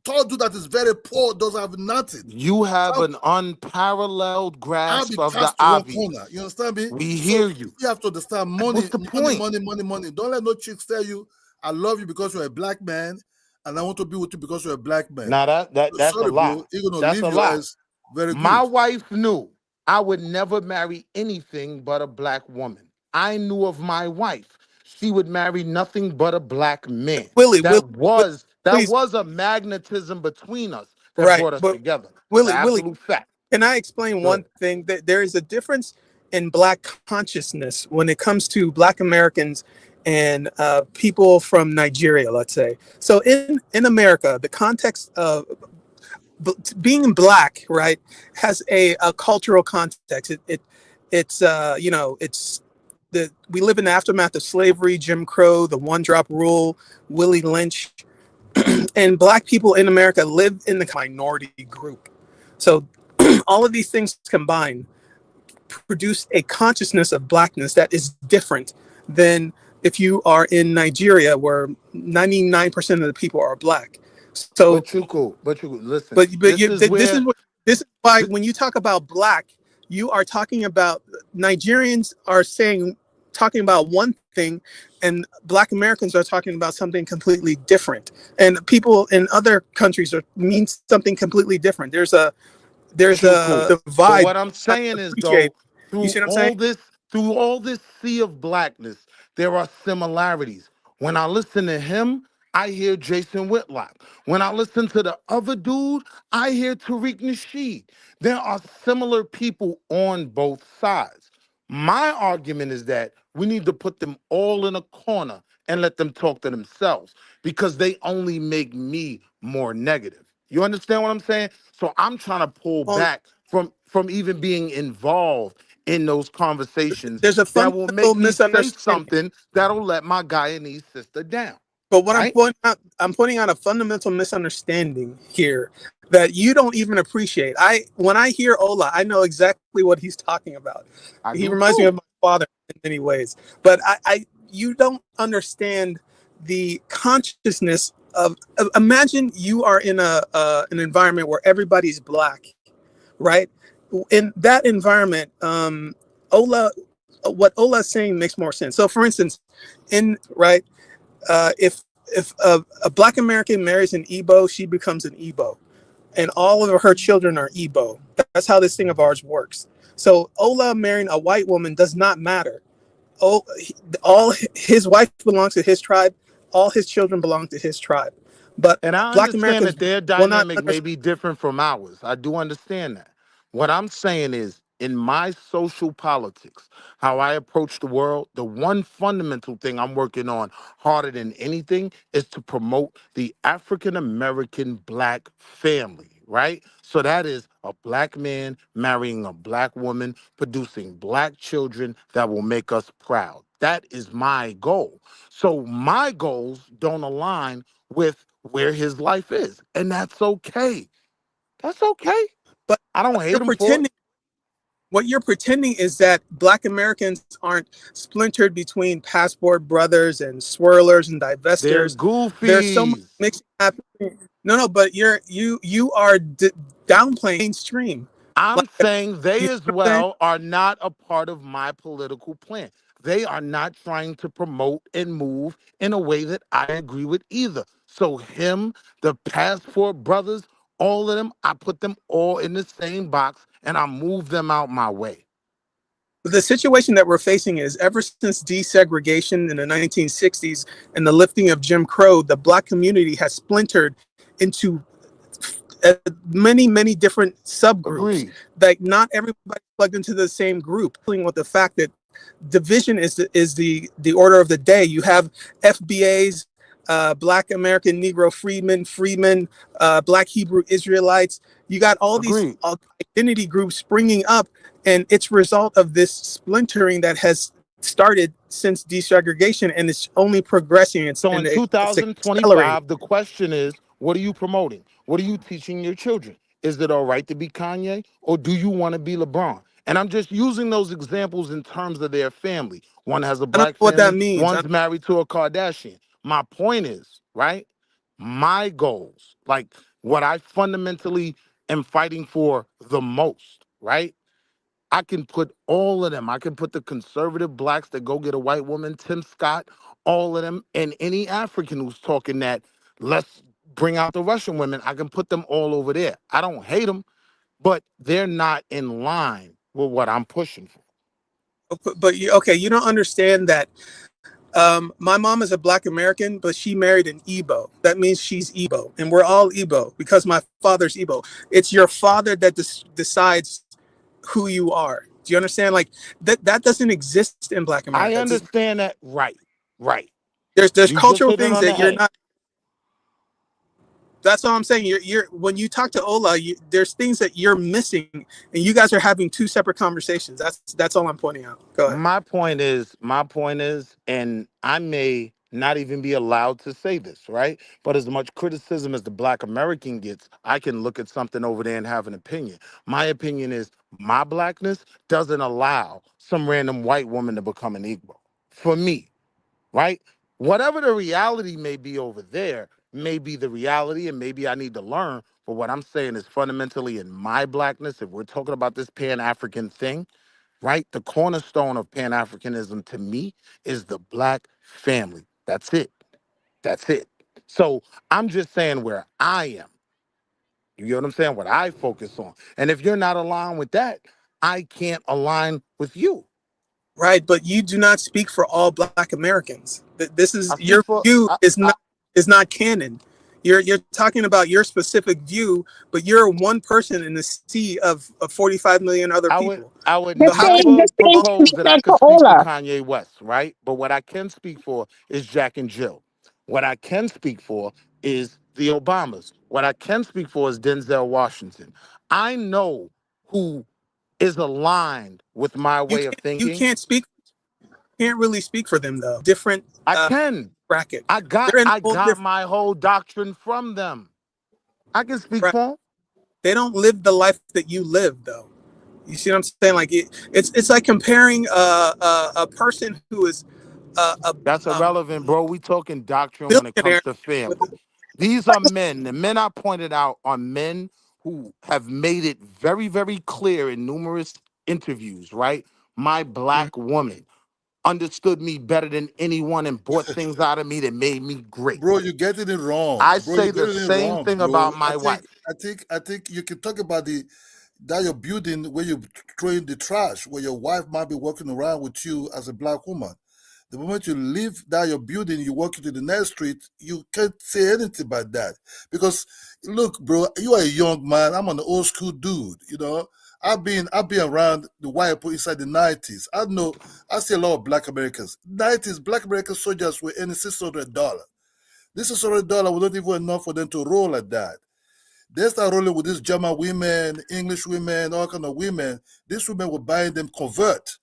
tall dude that is very poor, doesn't have nothing. you have an unparalleled I'll grasp be of the cast to one obvious. corner. You understand me? We So hear you. you have to understand money. What's the point? Don't let no chicks tell you, I love you because you're a black man, and I want to be with you because you're a black man. Now that's a Sorry, lie. bro. You're gonna That's live a your lie. ass very My good. wife knew I would never marry anything but a black woman. I knew of my wife. She would marry nothing but a black man. Willie, That Willie, please. was a magnetism between us that Right, brought us but together. It's an Willie, absolute fact. can I explain Go one ahead. thing? That there is a difference in black consciousness when it comes to black Americans and people from Nigeria, let's say. So in America, the context of being black, right, has a cultural context. It's you know, it's we live in the aftermath of slavery, Jim Crow, the one drop rule, Willie Lynch, and black people in America live in the minority group. So all of these things combined produce a consciousness of blackness that is different than if you are in Nigeria, where 99% of the people are black. So, But you cool. Listen. but This this is why when you talk about black, you are talking about Nigerians are talking about one thing, and black Americans are talking about something completely different, and people in other countries mean something completely different. There's a Chuku. divide. But what I'm saying is Appreciate. though, You see what I'm saying? through all this sea of blackness, there are similarities. When I listen to him, I hear Jason Whitlock. When I listen to the other dude, I hear Tariq Nasheed. There are similar people on both sides. My argument is that we need to put them all in a corner and let them talk to themselves because they only make me more negative. You understand what I'm saying? So I'm trying to pull Well, back from even being involved in those conversations there's a that will fundamental make me say misunderstanding. something that'll let my Guyanese sister down. But what right? I'm pointing out a fundamental misunderstanding here that you don't even appreciate. When I hear Ola, I know exactly what he's talking about. I He do reminds me too. of my father in many ways. But you don't understand the consciousness of imagine you are in an environment where everybody's black, right? In that environment, what Ola's saying makes more sense. So, for instance, if a Black American marries an Igbo, she becomes an Igbo, and all of her children are Igbo. That's how this thing of ours works. So Ola marrying a white woman does not matter. All his wife belongs to his tribe. All his children belong to his tribe. But And I Black understand Americans that their will not dynamic may understand. be different from ours. I do understand that. What I'm saying is, in my social politics, how I approach the world, the one fundamental thing I'm working on harder than anything is to promote the African American Black family, right? So that is a Black man marrying a Black woman, producing Black children that will make us proud. That is my goal. So my goals don't align with where his life is. And that's okay. That's okay. But I don't hate you're him for it. pretending. What you're pretending is that Black Americans aren't splintered between passport brothers and swirlers and They're divestors. There's so much goofies. mixing happening. No, but you are downplaying mainstream. I'm Like, saying they you know as what I'm saying? well are not a part of my political plan. They are not trying to promote and move in a way that I agree with either. So him, the passport brothers, all of them, I put them all in the same box and I move them out my way. The situation that we're facing is ever since desegregation in the 1960s and the lifting of Jim Crow, the Black community has splintered into many different subgroups. Agreed. Like not everybody plugged into the same group. With the fact that division is the order of the day. You have FBAs, Black American Negro Freedmen, Black Hebrew Israelites. You got all these Agreed. identity groups springing up, and it's a result of this splintering that has started since desegregation, and it's only progressing. So in It's accelerating. 2025, the question is, what are you promoting? What are you teaching your children? Is it all right to be Kanye, or do you want to be LeBron? And I'm just using those examples in terms of their family. One has a I don't know Black what that family, means. one's married to a Kardashian. My point is, right? My goals, like what I fundamentally am fighting for the most, right? I can put all of them. I can put the conservative Blacks that go get a white woman, Tim Scott, all of them, and any African who's talking that, let's bring out the Russian women. I can put them all over there. I don't hate them, but they're not in line with what I'm pushing for. But you don't understand that. My mom is a Black American, but she married an Igbo. That means she's Igbo, and we're all Igbo because my father's Igbo. It's your father that decides who you are. Do you understand? Like that doesn't exist in Black I America. understand that. Right. There's You just cultural hit it things on the that you're head. not. That's all I'm saying. You're when you talk to Ola, there's things that you're missing, and you guys are having two separate conversations. That's all I'm pointing out. Go ahead. My point is, and I may not even be allowed to say this, right? But as much criticism as the Black American gets, I can look at something over there and have an opinion. My opinion is my Blackness doesn't allow some random white woman to become an Igbo. For me, right? Whatever the reality may be over there may be the reality, and maybe I need to learn. But what I'm saying is fundamentally in my Blackness, if we're talking about this Pan-African thing, right? The cornerstone of Pan-Africanism to me is the Black family. That's it. That's it. So I'm just saying where I am. You get what I'm saying? What I focus on. And if you're not aligned with that, I can't align with you. Right, but you do not speak for all Black Americans. This is I speak your for view is not canon. You're talking about your specific view, but you're one person in the sea of 45 million other I would people. The So how can same never can propose be that I said could for speak for Ola. Kanye West, right? But what I can speak for is Jack and Jill. What I can speak for is the Obamas. What I can speak for is Denzel Washington. I know who is aligned with my way of you thinking. can't really speak for them though. Different. I can. bracket. I They're in a I whole got different my whole doctrine from them. I can speak bracket. for them. They don't live the life that you live, though. You see what I'm saying? Like it's like comparing a person who is a That's irrelevant, bro. We talking doctrine when it comes billionaire to with family. These are men. The men I pointed out are men who have made it very, very clear in numerous interviews, right? My Mhm. black woman understood me better than anyone and bought things out of me that made me great. Bro, you're getting it wrong. I Bro, you're say the getting it same wrong, thing bro. about my wife. I think you can talk about that you're building where you throw in the trash, where your wife might be walking around with you as a black woman. The moment you leave that your building, you walk into the next street, you can't say anything about that. Because look, bro, you are a young man. I'm an old school dude, you know. I've been around the white people inside the 90s. I see a lot of black Americans. 90s, black American soldiers were earning $600. This $600 was not even enough for them to roll like that. They start rolling with these German women, English women, all kind of women. These women were buying them convert,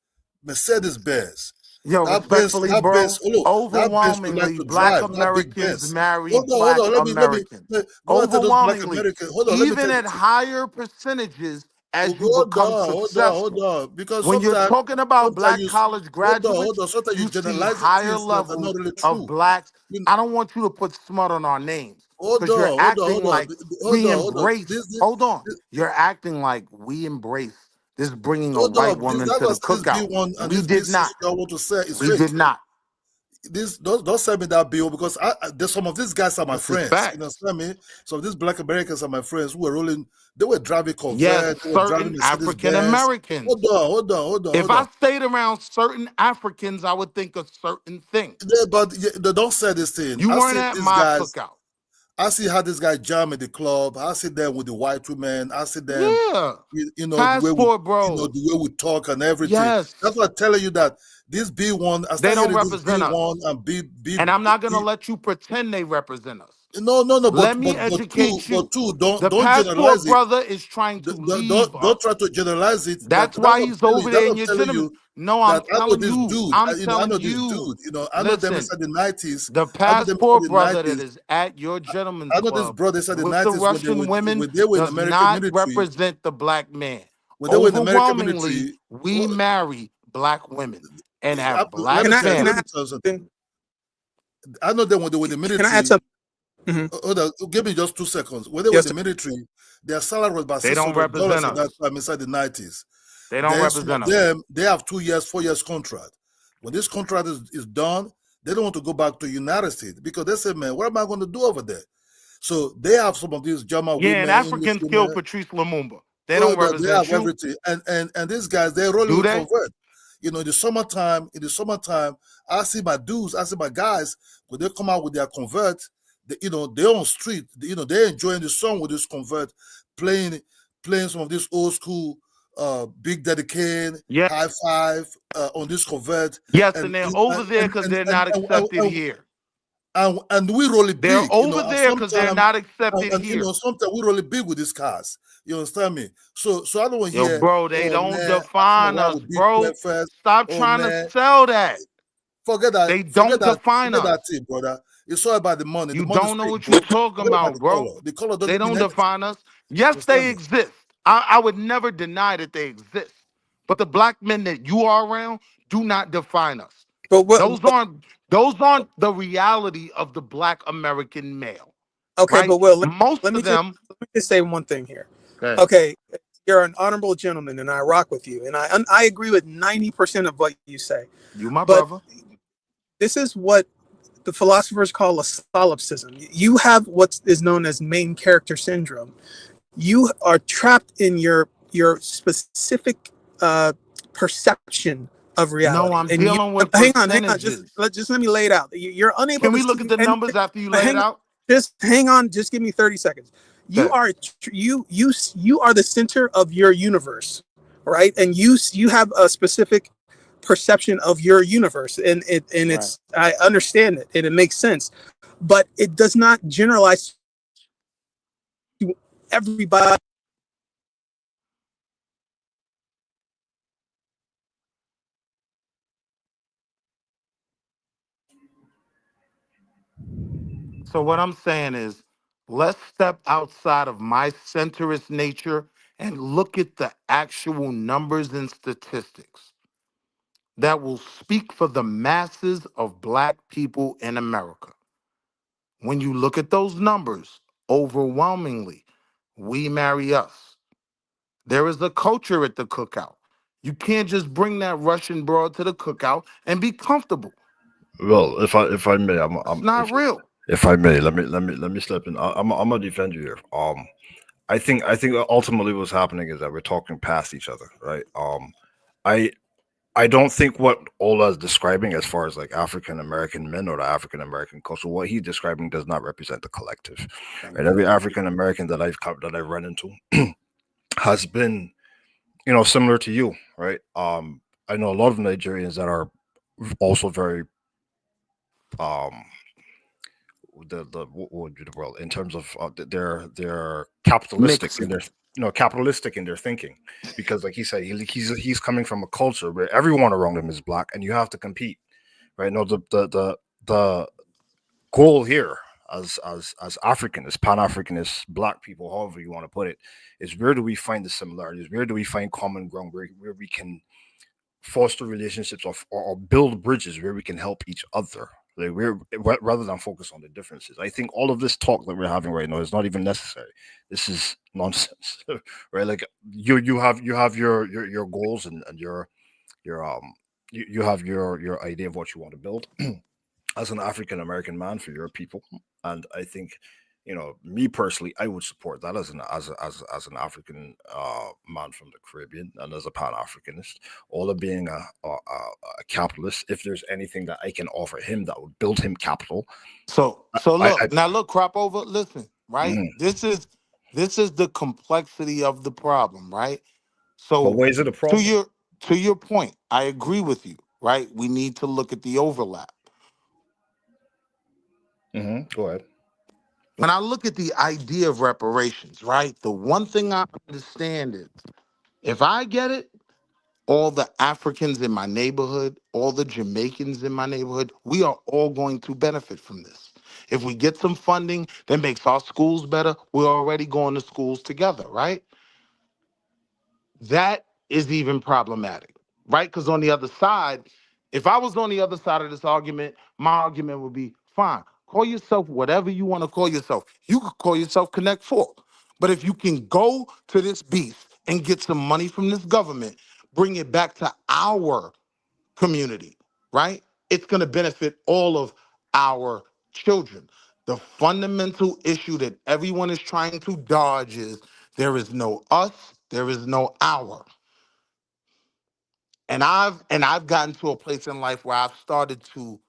Mercedes Benz. Yo, respectfully, That Benz, bro, oh look, that Benz you like overwhelmingly to black drive, that big Americans Benz. marry Hold black on, Americans. go and tell those black Overwhelmingly, Americans, hold on, let me tell even you at higher percentages as you hold become on, hold successful. on. Because When you're talking about black you college hold graduates, on, sometimes you you see generalize higher things that are not levels really of true. blacks. You, I don't want you to put smut on our names hold because you're on, hold on, acting hold on, like we hold on. embrace. Hold on. You're acting like we embrace this bringing a Hold white on, woman that's to the what this cookout. B1 and We this did B6 not. y'all want to say is We fake. did not. Don't send me that bill because there's some of these guys are my This is friends. You know facts. what I mean? So these black Americans are my friends who were rolling. They were driving Yes, Corvette. They were driving certain Mercedes African Benz. Americans. If Hold I on. stayed around certain Africans, I would think a certain thing. They don't say this thing. You I weren't see at these my guys. cookout. I see how this guy jam at the club. I see them with the white women. I see them, Yeah. you know, Passport bros. the way we talk and everything. Yes. That's why I'm telling you that this B1, I They start don't hearing this represent us. B1 and And I'm not going to let you pretend they represent us. no, Let but me educate you. The don't passport generalize it. brother is trying to leave us. Don't try to generalize it. That's That's why what I'm he's telling you. over That's there what in I'm your telling gentleman. you. No, I'm That I know telling this you. dude. I'm I telling know this you. dude. You know, I know them Listen, inside the 90s. the I know them inside passport the brother that 90s. is at your gentleman's I know this club brother inside the with the 90s Russian women when they were in does American not military. represent the black man. When they were in American Overwhelmingly, military, we marry black women and have let black me Can let I me families. tell you something. I know them when they were in the can I add military. something? Mhm. Hold on, give me just 2 seconds. When they were in Yes, the sir. military, their salary was about They don't $600 represent at that us. time inside the 90s. They don't Then some represent of us. them, they have 2 years, 4 years contract. When this contract is done, they don't want to go back to United States because they say, man, what am I going to do over there? So they have some of these German Yeah, and women, English Africans killed women. Patrice Lumumba. They Oh, don't they have represent you. everything. And these guys, they're rolling Do with they? convert. You know, in the summertime, I see my dudes, I see my guys, when they come out with their convert, they're on street, they're enjoying the song with this convert, playing some of this old school Big Daddy Kane, Yeah. High Five on this convert. Yes, And and they're over there because they're not accepted here. and we roll it They're big, over and there because they're sometimes not accepted here. sometimes we roll it big with these cars. You understand me? So I don't want to Yo, hear, bro, they oh don't man, I come define around us, with big bro. breakfast. Stop Oh trying to man, sell that. forget They don't define that us. thing, brother. It's all about the money. The You money's don't know fake, what you're bro. talking Forget about about, the bro. color. The color They doesn't mean don't anything. define us. Yes, Understand they me? exist. I would never deny that they exist. But the black men that you are around do not define us. But what? Those aren't the reality of the black American male. Okay, Right? but Will, Most let of me just them. say one thing here. Okay. Okay, you're an honorable gentleman, and I rock with you, and I agree with 90% of what you say. You my But brother. this is what the philosophers call a solipsism. You have what is known as main character syndrome. You are trapped in your specific perception of No, reality, I'm and you dealing with hang on. percentages. Just let me lay it out. You're unable Can to we look see at the anything. numbers after you lay it Hang on, out? just hang on. Just give me 30 seconds. You Okay. are you are the center of your universe, right? And you have a specific perception of your universe, and Right. it's, I understand it and it makes sense, but it does not generalize to everybody. So what I'm saying is, let's step outside of my centrist nature and look at the actual numbers and statistics that will speak for the masses of black people in America. When you look at those numbers, overwhelmingly, we marry us. There is a culture at the cookout. You can't just bring that Russian broad to the cookout and be comfortable. Well, if I may, It's not real. if I may, let me step in. I'm gonna defend you here. I think ultimately what's happening is that we're talking past each other, right? I don't think what Ola is describing as far as like African American men or the African American culture, what he's describing does not represent the collective. Right? Every African American that I've run into has been, you know, similar to you, right? I know a lot of Nigerians that are also very well in terms of they're capitalistic in their capitalistic in their thinking, because like he said, he's coming from a culture where everyone around him is black and you have to compete, right? No, the goal here as African, as Pan-Africanist black people, however you want to put it, is where do we find the similarities, where do we find common ground, where we can foster relationships or build bridges where we can help each other. Like rather than focus on the differences. I think all of this talk that we're having right now is not even necessary. This is nonsense, right? Like you have your goals and your you have your idea of what you want to build as an African American man for your people, and I think, you know, me personally, I would support that as an African man from the Caribbean and as a Pan Africanist. All of being a capitalist. If there's anything that I can offer him that would build him capital. So look, now look, crop over. Listen, right? This is the complexity of the problem, right? So But why is it a problem? To your point, I agree with you, right? We need to look at the overlap. Go ahead. When I look at the idea of reparations, right, the one thing I understand is if I get it, all the Africans in my neighborhood, all the Jamaicans in my neighborhood, we are all going to benefit from this. If we get some funding that makes our schools better, we're already going to schools together, right? That is even problematic, right? Because on the other side, if I was on the other side of this argument, my argument would be fine. Call yourself whatever you want to call yourself. You could call yourself Connect 4. But if you can go to this beast and get some money from this government, bring it back to our community, right? It's going to benefit all of our children. The fundamental issue that everyone is trying to dodge is there is no us, there is no our. And I've gotten to a place in life where I've started to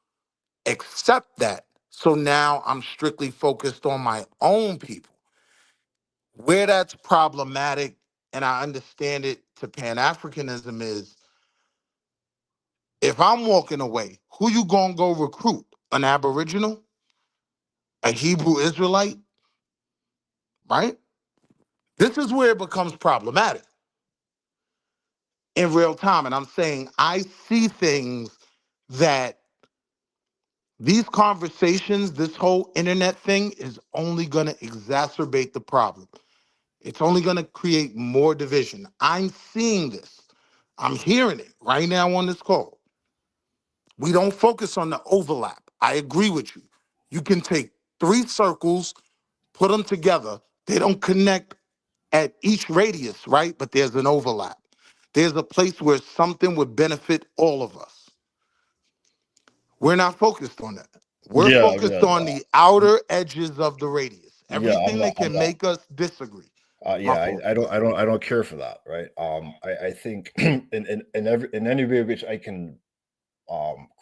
accept that. So now I'm strictly focused on my own people. Where that's problematic, and I understand it to Pan-Africanism, is if I'm walking away, who you gonna go recruit? An Aboriginal? A Hebrew Israelite? Right? This is where it becomes problematic in real time. And I'm saying I see things that these conversations, this whole internet thing is only gonna exacerbate the problem. It's only gonna create more division. I'm seeing this. I'm hearing it right now on this call. We don't focus on the overlap. I agree with you. You can take 3 circles, put them together. They don't connect at each radius, right? But there's an overlap. There's a place where something would benefit all of us. We're not focused on that. We're focused on the outer edges of the radius. Everything that can make us disagree. I don't care for that, right? I think in any way which I can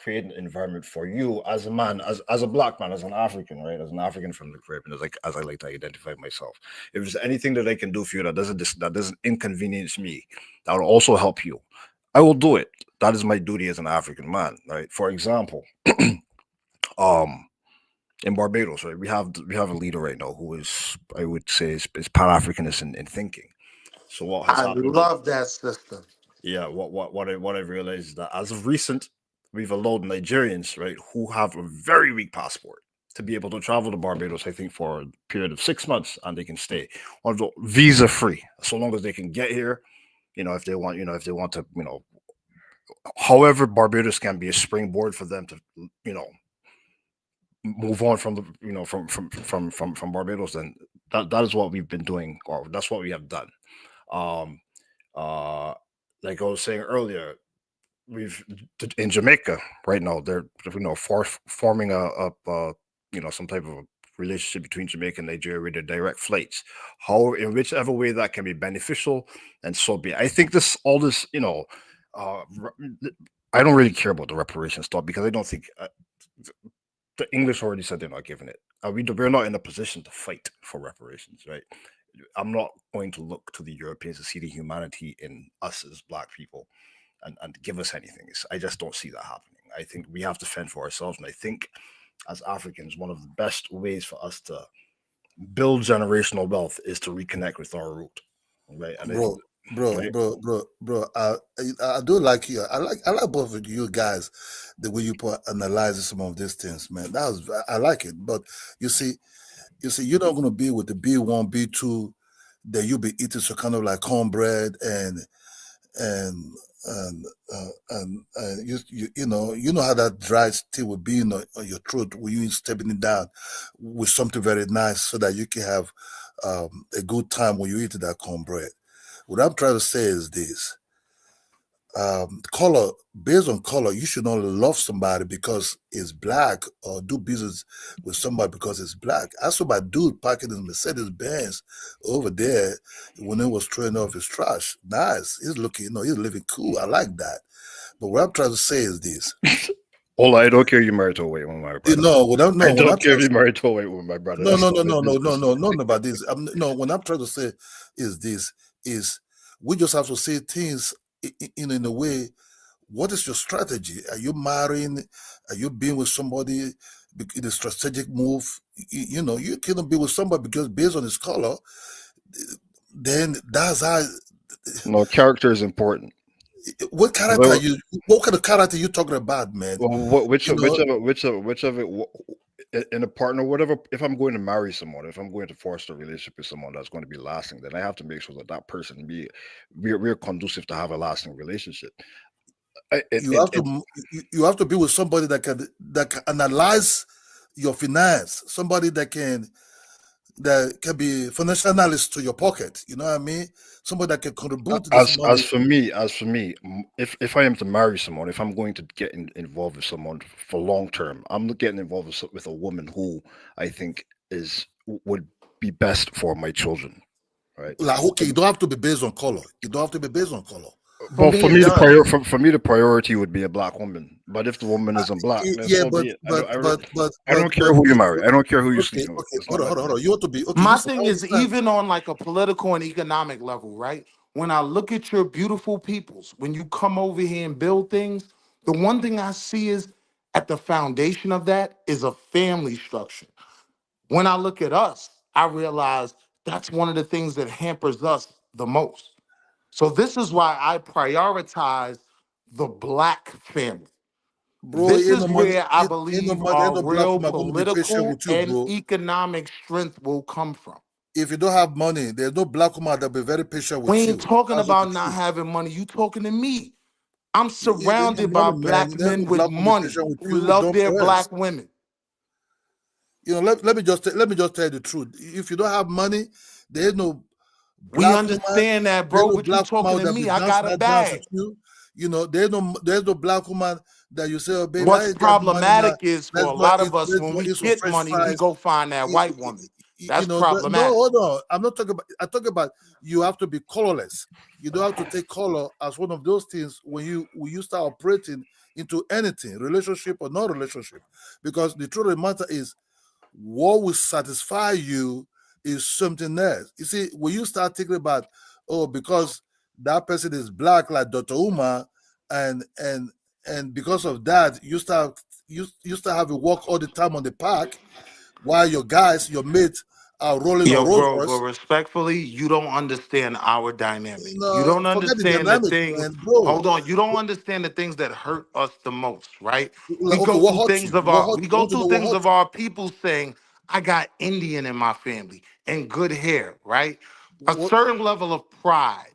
create an environment for you as a man, as a black man, as an African, right? As an African from the Caribbean, as I like to identify myself. If there's anything that I can do for you that doesn't inconvenience me, that will also help you, I will do it. That is my duty as an African man, right? For example, in Barbados, right, we have a leader right now who is, I would say, is Pan-Africanist in thinking. So what has happened? I love that system. Yeah, what I realized is that as of recent, we've allowed Nigerians, right, who have a very weak passport, to be able to travel to Barbados, I think, for a period of 6 months, and they can stay although visa free, so long as they can get here. If they want, to, however, Barbados can be a springboard for them to, move on from the, from Barbados. Then that is what we've been doing, or that's what we have done. Like I was saying earlier, we've in Jamaica right now, they're forming some type of a relationship between Jamaica and Nigeria with the direct flights. However, in whichever way that can be beneficial, and so be it. I think I don't really care about the reparations stuff, because I don't think the English already said they're not giving it. We're not in a position to fight for reparations, right? I'm not going to look to the Europeans to see the humanity in us as Black people and give us anything. I just don't see that happening. I think we have to fend for ourselves, and I think as Africans, one of the best ways for us to build generational wealth is to reconnect with our root, right? And Bro, I do like you. I like both of you guys, the way you analyze some of these things, man. I like it. But you see, you're not gonna be with the B1, B2 that you'll be eating some kind of like cornbread and you know how that dry still will be on your throat when you stepping it down with something very nice, so that you can have a good time when you eat that cornbread. What I'm trying to say is this: color, based on color, you should not love somebody because it's Black, or do business with somebody because it's Black. I saw my dude parking his Mercedes Benz over there when he was throwing off his trash. Nice, he's looking, he's living cool. I like that. But what I'm trying to say is this: I don't care you're married to a white woman, my brother. I don't care if you're married to a white woman, my brother. No, about this. What I'm trying to say is this: we just have to say things in a way. What is your strategy? Are you marrying? Are you being with somebody in a strategic move? You cannot be with somebody because based on his color. Then that's how. No, character is important. What character what kind of character are you talking about, man? Well, which of it in a partner, whatever. If I'm going to marry someone, if I'm going to foster a relationship with someone that's going to be lasting, then I have to make sure that person we're conducive to have a lasting relationship. You have to be with somebody that can analyze your finance, somebody that can be financial analyst to your pocket. You know what I mean? Somebody that can contribute to this money. As for me, if I am to marry someone, if I'm going to get involved with someone for long term, I'm not getting involved with a woman who I think would be best for my children. Right? Like, okay, you don't have to be based on color. But for me, the priority would be a Black woman. But if the woman isn't Black, I don't care who you marry. I don't care who you sleep with. Hold on. You want to be okay. My thing is, even on like a political and economic level, right? When I look at your beautiful peoples, when you come over here and build things, the one thing I see is at the foundation of that is a family structure. When I look at us, I realize that's one of the things that hampers us the most. So this is why I prioritize the Black family. Bro, this is where I believe our real political and economic strength will come from. If you don't have money, there's no Black woman that'll be very patient with you. We ain't talking about not having money. You talking to me. I'm surrounded by Black men with money who love their Black women. Let me just tell you the truth. If you don't have money, there's no we understand that, bro. But you talking to me? I got a bag. There's no Black woman that you say, oh, baby. What's problematic is for a lot of us when we get money, we go find that white woman. That's problematic. No, hold on. I'm not talking about. I talk about you have to be colorless. You don't have to take color as one of those things when you start operating into anything, relationship or no relationship, because the truth of the matter is, what will satisfy you is something else. You see, when you start thinking about, because that person is Black, like Dr. Umar, and because of that, you start having walk all the time on the park, while your mates rolling Yo, on Rolls bro, but Royce. respectfully, you don't understand our dynamic. You No, don't forget the understand the dynamic, things. man, bro. Hold on, you don't understand the things that hurt us the most, right? We Like, okay, go what through hurt things you? of our I we go want to through know what things hurt of our people saying, I got Indian in my family and good hair, right? you. A certain level of pride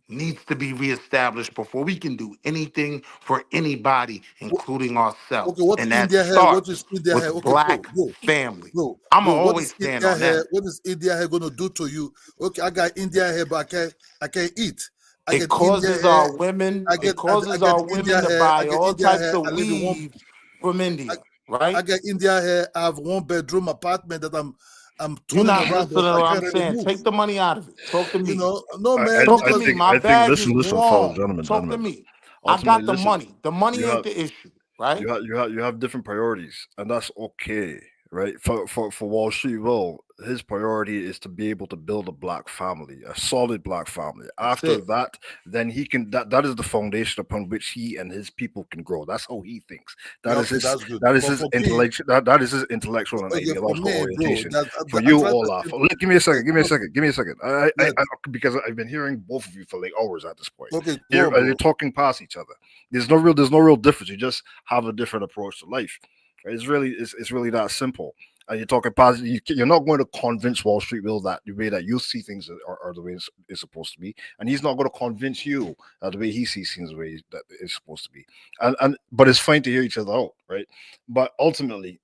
needs to be reestablished before we can do anything for anybody, including ourselves. Okay, what And is that India hair? What is starts India with hair? Okay, black family. I'ma what always is stand India on hair? that. What is India hair gonna do to you? Okay, I got India hair, but I can't eat. I It get India causes hair. our women, I it get causes the our India women to hair. I buy get all India types hair. of I live in one. weave from I, India, I right? get India hair. I have 1 bedroom apartment that I'm You're turning not around, listening but to I what I'm can't really saying. move. Take the money out of it. Talk to You me. know, no man, Talk to because me. My I think bag is listen, fellas, warm. Talk to gentlemen. me. I Ultimately, got the listen, money. The money you ain't have the issue, right? you have different priorities, and that's okay, right? For Wall Street, well, his priority is to be able to build a black family, a solid black family. That's After it. that, then he can that is the foundation upon which he and his people can grow. That's how he thinks. yeah, okay, that's good. That is But his for me, intellectual that is his intellectual and okay, for ideological me, bro, orientation. that For I'm you, trying to Olaf, explain. give me a second. Yeah, Give me a second. yeah, Because I've been hearing both of you for like hours at this point. okay, go on, You're bro. talking past each other. There's no real difference. You just have a different approach to life. Right? It's really that simple. And you're talking positive. You're not going to convince Wall Street Bill that the way that you see things are the way it's supposed to be, and he's not going to convince you that the way he sees things the way that it's supposed to be. And but it's fine to hear each other out, right? But ultimately,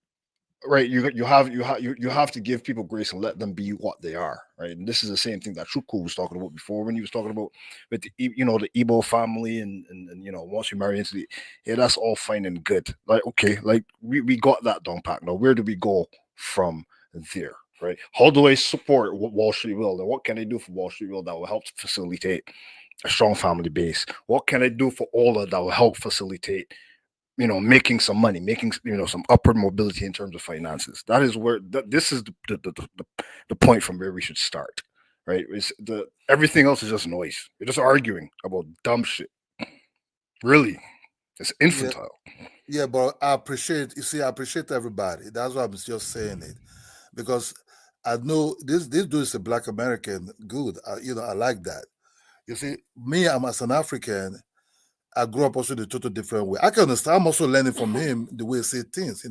right, you have to give people grace and let them be what they are, right? And this is the same thing that Chuku was talking about before when he was talking about with the the Igbo family and once you marry into the that's all fine and good. Like okay, like we got that down pat. Now where do we go from there? Right? How do I support Wall Street Will? And what can I do for Wall Street Will that will help facilitate a strong family base? What can I do for Ola that will help facilitate making some money, making some upward mobility in terms of finances? That is where this is the point from where we should start, right? It's everything else is just noise. You're just arguing about dumb shit. Really, it's Yeah, infantile. yeah, but I appreciate. You see, I appreciate everybody. That's why I'm just saying it, because I know this dude is a Black American. Good, I like that. You see, me, I'm as an African. I grew up also in a total different way. I can understand. I'm also learning from him the way he see things.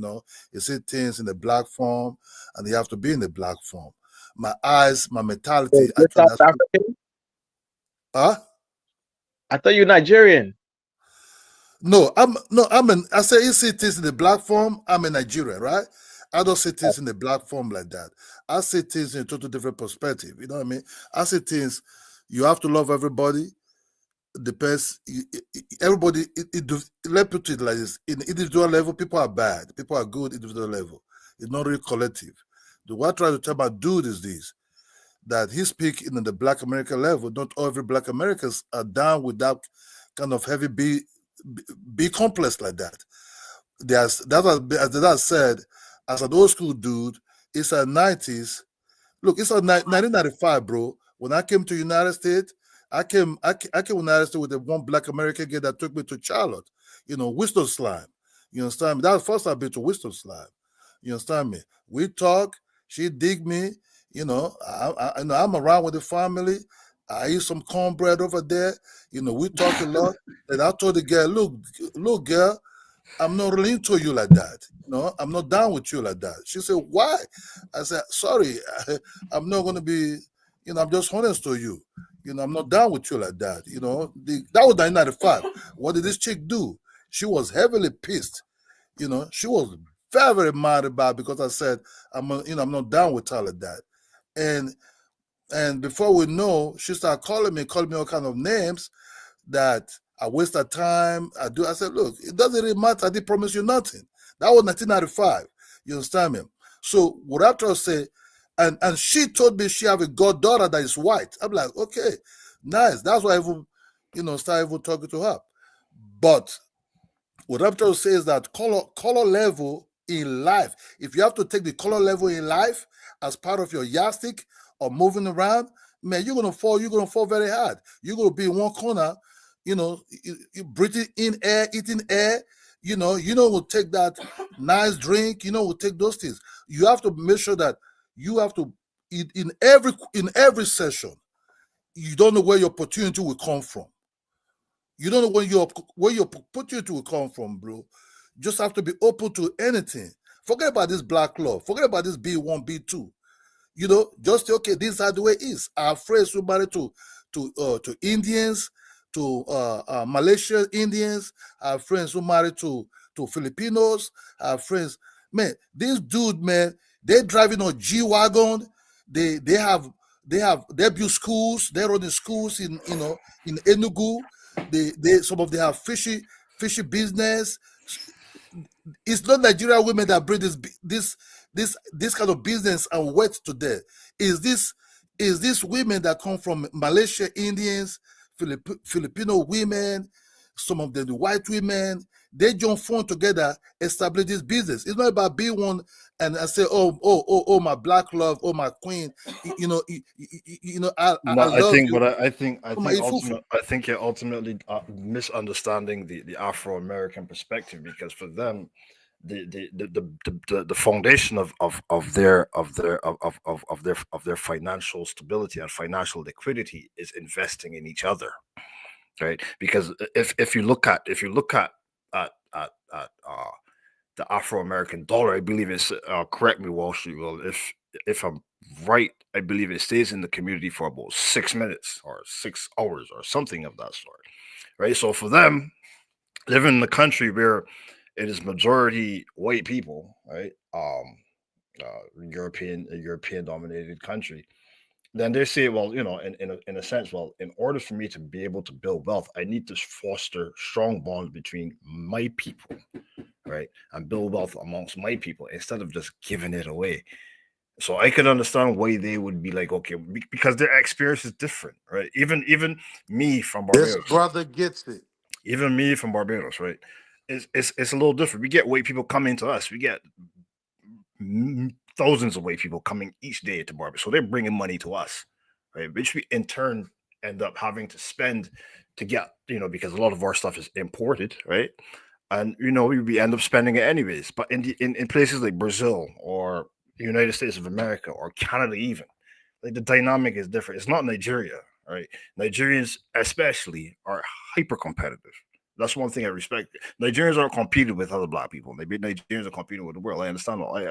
He see things in the black form, and you have to be in the black form. My eyes, my mentality. You're Actually, South African? huh? I thought you're Nigerian. No, I say he see things in the black form. I'm a Nigerian, right? I don't see things in the black form like that. I see things in a total different perspective. You know what I mean? I see things. You have to love everybody. Depends. Everybody. Let put it like this: in individual level, people are bad. People are good. Individual level. It's not really collective. What I try to tell my dude is this: that he speak in the Black American level. Not all every Black Americans are down with that kind of heavy B complex like that. As that said, as an old school dude, it's a 90s. Look, it's a 1995, bro. When I came to United States, I came to United States with the one Black American girl that took me to Charlotte. Winston Slime. You understand me? That was the first I've been to Winston Slime. You understand me? We talk. She dig me. I'm around with the family. I eat some cornbread over there. We talk a lot. And I told the girl, look, girl, I'm not really into you like that. I'm not down with you like that. She said, why? I said, sorry, I'm not going to be, I'm just honest to you. I'm not down with you like that. That was 1995. What did this chick do? She was heavily pissed. She was very, very mad about it because I said, I'm not down with her like that. And before we know, she started calling me all kind of names that I waste her time. I said, look, it doesn't really matter. I didn't promise you nothing. That was 1995. You understand me? So what I try to say, and she told me she have a goddaughter that is white. I'm like, okay, nice. That's why I even, started even talking to her. But what I'm trying to say is that color level in life, if you have to take the color level in life as part of your yardstick or moving around, man, you're gonna fall very hard. You're gonna be in one corner, you breathing in air, eating air, we'll take that nice drink, we'll take those things. You have to make sure that you have to in every session, you don't know where your opportunity will come from. You don't know where your opportunity will come from, bro. You just have to be open to anything. Forget about this black law. Forget about this B1, B2. You know, just say, okay, this is the way it is. Our friends who married to Indians, to Malaysian Indians, our friends who married to Filipinos, our friends. Man, this dude, man, they're driving on G-Wagon. They build schools. They're running schools in Enugu. Some of them have fishy business. It's not Nigerian women that bring this kind of business and wealth to them. Is this women that come from Malaysia, Indians, Filipino women, some of them the white women? They join phone together, establish this business. It's not about being one and I say, oh, my black love, oh, my queen. I No, love you. but I think my ifufu. I think you're ultimately misunderstanding the Afro-American perspective, because for them, the foundation of their financial stability and financial liquidity is investing in each other, right? Because if you look at the Afro-American dollar, I believe it's correct me, Wall Street. Well, if I'm right, I believe it stays in the community for about 6 minutes or 6 hours or something of that sort, right? So for them, living in a country where it is majority white people, right? European dominated country, then they say, well, in a sense, well, in order for me to be able to build wealth, I need to foster strong bonds between my people, right? And build wealth amongst my people instead of just giving it away. So I can understand why they would be like, okay, because their experience is different, right? Even me from Barbados. This brother gets it. Even me from Barbados, right? It's a little different. We get white people coming to us. We get thousands of white people coming each day to Barbados. So they're bringing money to us, right? Which we in turn end up having to spend to get, because a lot of our stuff is imported, right? And we end up spending it anyways. But in places like Brazil or United States of America or Canada, even, like, the dynamic is different. It's not Nigeria, right? Nigerians especially are hyper competitive. That's one thing I respect. Nigerians aren't competing with other black people. Nigerians are competing with the world. I understand all that.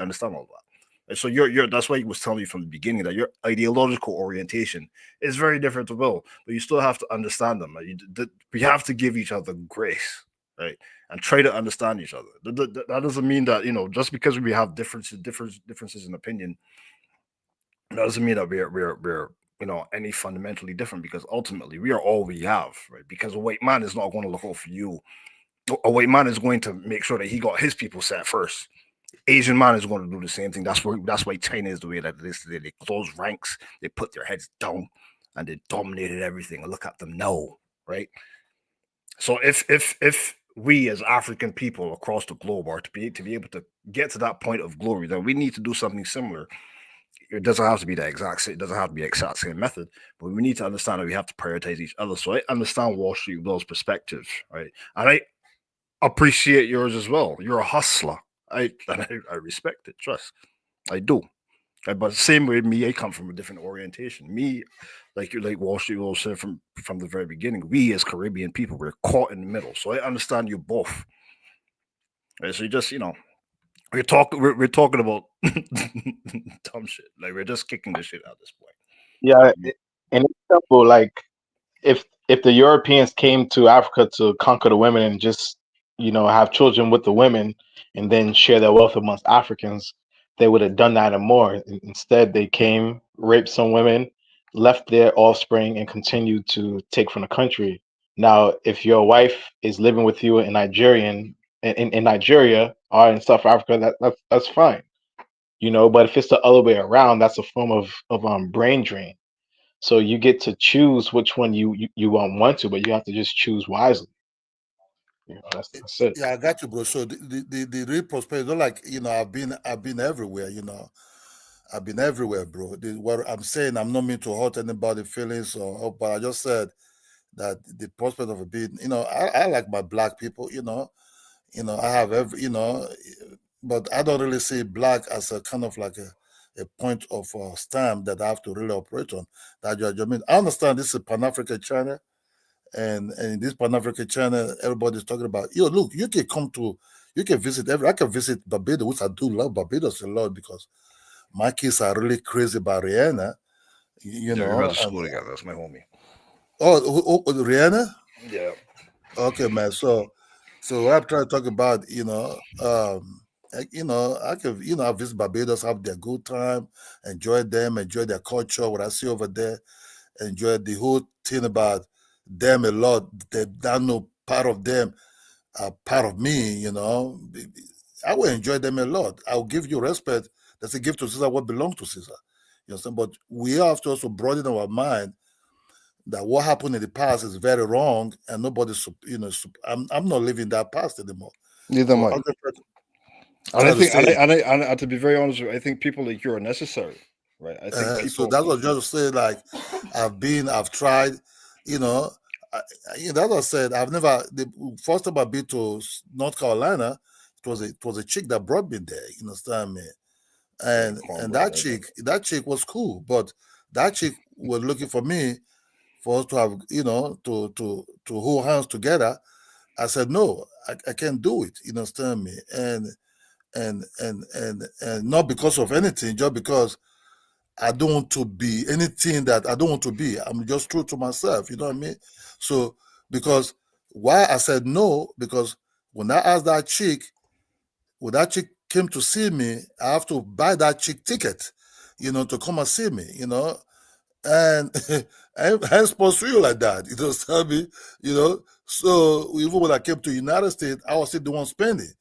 And so that's why he was telling you from the beginning that your ideological orientation is very different to Will, but you still have to understand them. We have to give each other grace, right? And try to understand each other. That doesn't mean that, just because we have differences in opinion, that doesn't mean that we're any fundamentally different, because ultimately we are all we have, right? Because a white man is not going to look out for you. A white man is going to make sure that he got his people set first. Asian man is going to do the same thing. That's why China is the way that it is today. They close ranks, they put their heads down, and they dominated everything. And look at them now, right? So if we as African people across the globe are to be able to get to that point of glory, then we need to do something similar. It doesn't have to be the exact same. It doesn't have to be the exact same method, but we need to understand that we have to prioritize each other. So I understand Wall Street Will's perspective, right? And I appreciate yours as well. You're a hustler. I respect it. Trust, I do. But same with me, I come from a different orientation. Me, like Wall Street Will said from the very beginning, we as Caribbean people, we're caught in the middle. So I understand you both. Right? So you just we're talking about dumb shit. Like, we're just kicking this shit out at this point. Yeah, and it's simple. Like, if the Europeans came to Africa to conquer the women and just have children with the women and then share their wealth amongst Africans, they would have done that and more. Instead, they came, raped some women, left their offspring, and continued to take from the country. Now, if your wife is living with you in Nigeria or in South Africa, that's fine, But if it's the other way around, that's a form of brain drain. So you get to choose which one you want to, but you have to just choose wisely. That's it. Yeah, I got you, bro. So the real prosperity, not like I've been everywhere. I've been everywhere, bro. What I'm saying, I'm not mean to hurt anybody's feelings, but I just said that the prospect of being, I like my black people. I have but I don't really see black as a kind of like point of stamp that I have to really operate on. That I mean, I understand this is Pan-African China, and in this Pan-African China, everybody's talking about, look, you can visit I can visit Barbados, which I do love Barbados a lot because my kids are really crazy about Rihanna. You Yeah, we know, went to school together. That's my homie. Oh, Rihanna? Yeah. Okay, man. So what I'm trying to talk about, I can, I visit Barbados, have their good time, enjoy them, enjoy their culture, what I see over there, enjoy the whole thing about them a lot. I know part of them are part of me, I will enjoy them a lot. I'll give you respect. That's a gift to Caesar what belongs to Caesar. You understand? But we have to also broaden our mind that what happened in the past is very wrong, and nobody's, I'm not living that past anymore. Neither am I. I'm just And I think, trying to say- and to be very honest with you, I think people like you are necessary, right? I think people. so that's what I just say. Like, I've tried, that's what I said. I've never. The first time I've been to North Carolina, it was a chick that brought me there. You understand me? And that chick was cool, but that chick was looking for me for us to have, to hold hands together. I said no, I can't do it. You understand me? And not because of anything, just because I don't want to be anything that I don't want to be. I'm just true to myself. You know what I mean? So because why I said no, because when I asked that chick, when that chick came to see me, I have to buy that chick ticket, to come and see me, and I sponsor you like that, you understand me, So even when I came to United States, I was still the one spending.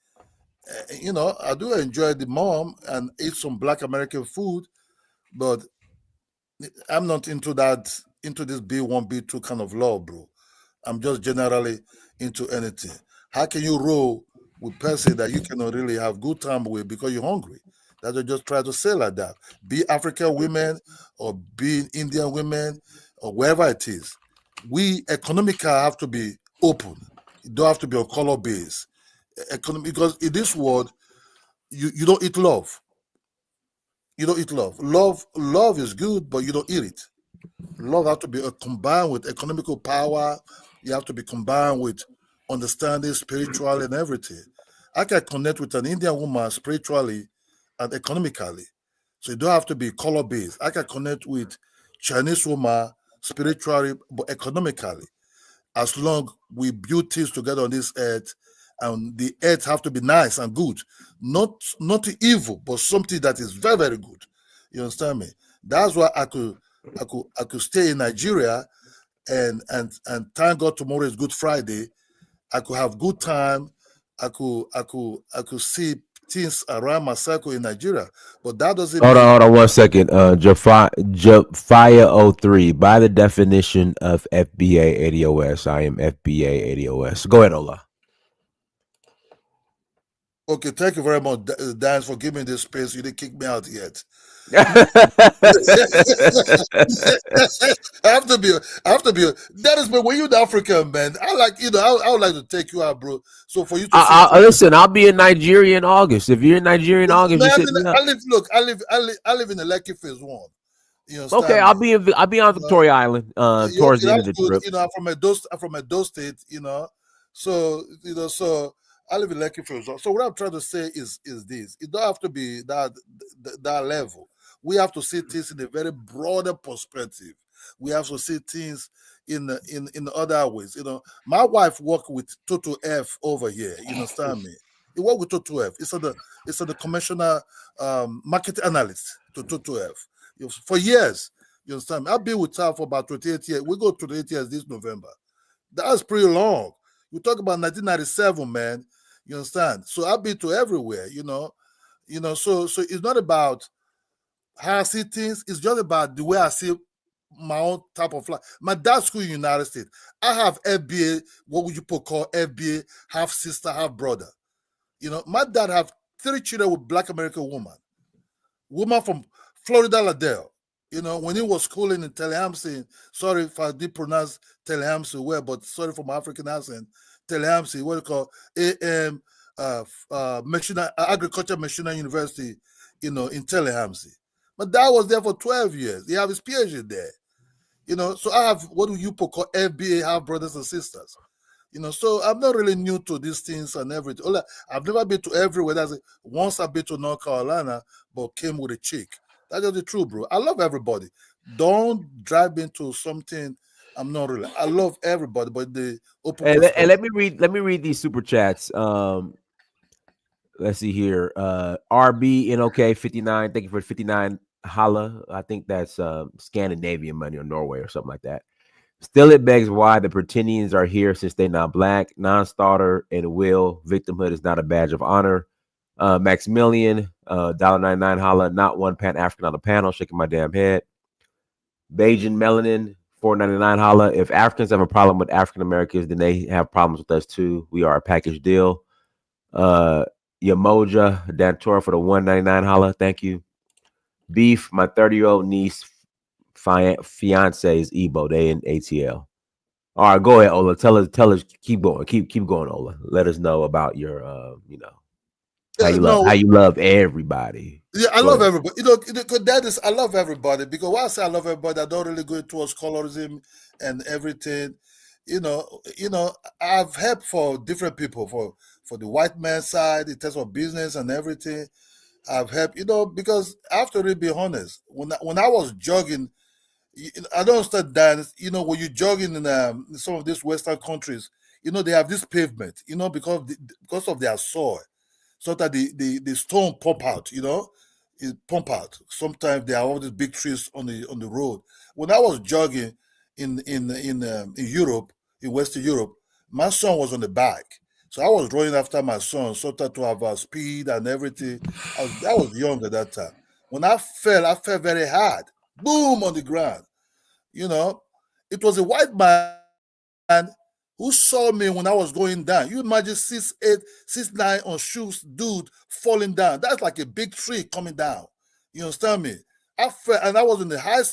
I do enjoy the mom and eat some Black American food, but I'm not into this B1, B2 kind of law, bro. I'm just generally into anything. How can you roll with person that you cannot really have good time with because you're hungry? That's what I just try to say like that. Be African women or be Indian women or wherever it is. We economically have to be open. You don't have to be on color base. Because in this world, you don't eat love. You don't eat love. Love is good, but you don't eat it. Love has to be combined with economical power. You have to be combined with understanding, spiritually, and everything. I can connect with an Indian woman spiritually and economically. So you don't have to be color-based. I can connect with Chinese woman spiritually, but economically. As long we build things together on this earth, and the earth have to be nice and good, not evil, but something that is very, very good. You understand me? That's why I could stay in Nigeria, and thank God tomorrow is Good Friday. I could have good time. I could see things around my circle in Nigeria, but that doesn't Hold mean. on 1 second. Jafia 03. By the definition of FBA ADOS, I am FBA ADOS. Go ahead, Ola. Okay, thank you very much, Dan, for giving me this space. You didn't kick me out yet. I have to be. That is, but when you're the African, man, I would like to take you out, bro. So for you to listen, I'll be in Nigeria in August. If you're in Nigeria in August, man, you I live in the Lekki Phase 1. You understand okay, me? I'll be on Victoria Island towards the end of the trip. I'm from Edo State, So so I live in Lekki Phase 1. So what I'm trying to say is this: it don't have to be that level. We have to see things in a very broader perspective. We have to see things in other ways. My wife worked with Toto F over here. You understand me? He worked with Toto F. It's the commissioner market analyst to Toto F for years. You understand me? I've been with her for about 28 years. We go to 28 years this November. That's pretty long. We talk about 1997, man. You understand? So I've been to everywhere. So it's not about how I see things. It's just about the way I see my own type of life. My dad's school in the United States. I have FBA, what would you call FBA, half sister, half brother. My dad have 3 children with Black American woman from Florida Ladell. When he was schooling in Tallahassee, sorry if I did pronounce Tallahassee well, but sorry for my African accent, Tallahassee, what do you call Agriculture Machinery University, in Tallahassee. My dad was there for 12 years. He have his PhD there. You know, so I have what you call FBA, have brothers and sisters. You know, so I'm not really new to these things and everything. I've never been to everywhere. Once I've been to North Carolina, but came with a chick. That's just the truth, bro. I love everybody. Don't drive me into something I'm not really. I love everybody, but the open And perspective. let me read these super chats. Let's see here. RB NOK 59. Thank you for 59 holla. I think that's Scandinavian money or Norway or something like that. Still, it begs why the Pretendians are here since they're not black. Non-starter and will. Victimhood is not a badge of honor. Maximilian, $1.99 holla. Not one Pan-African on the panel. Shaking my damn head. Bajan Melanin, $4.99 holla. If Africans have a problem with African Americans, then they have problems with us too. We are a package deal. Yamoja Dantora for the $1.99 holla. Thank you. Beef, my 30-year-old niece fiance is Ebo. They in ATL. All right, go ahead, Ola. Tell us. Keep going. Keep going, Ola. Let us know about your, how you love everybody. Yeah, I love everybody. You know, I love everybody, because when I say I love everybody, I don't really go towards colorism and everything. You know, I've helped for different people, for the white man side in terms of business and everything. I've helped, because I have to really be honest. When I was jogging, I don't understand that. When you're jogging in some of these Western countries, they have this pavement, because of their soil, so that the stone pump out, it pump out. Sometimes there are all these big trees on the road. When I was jogging in Europe, in Western Europe, my son was on the back. So I was running after my son, so that to have speed and everything. I was young at that time. When I fell very hard. Boom, on the ground. It was a white man who saw me when I was going down. You imagine 6'8", 6'9" on shoes, dude falling down. That's like a big tree coming down. You understand me? I fell, and I was on the high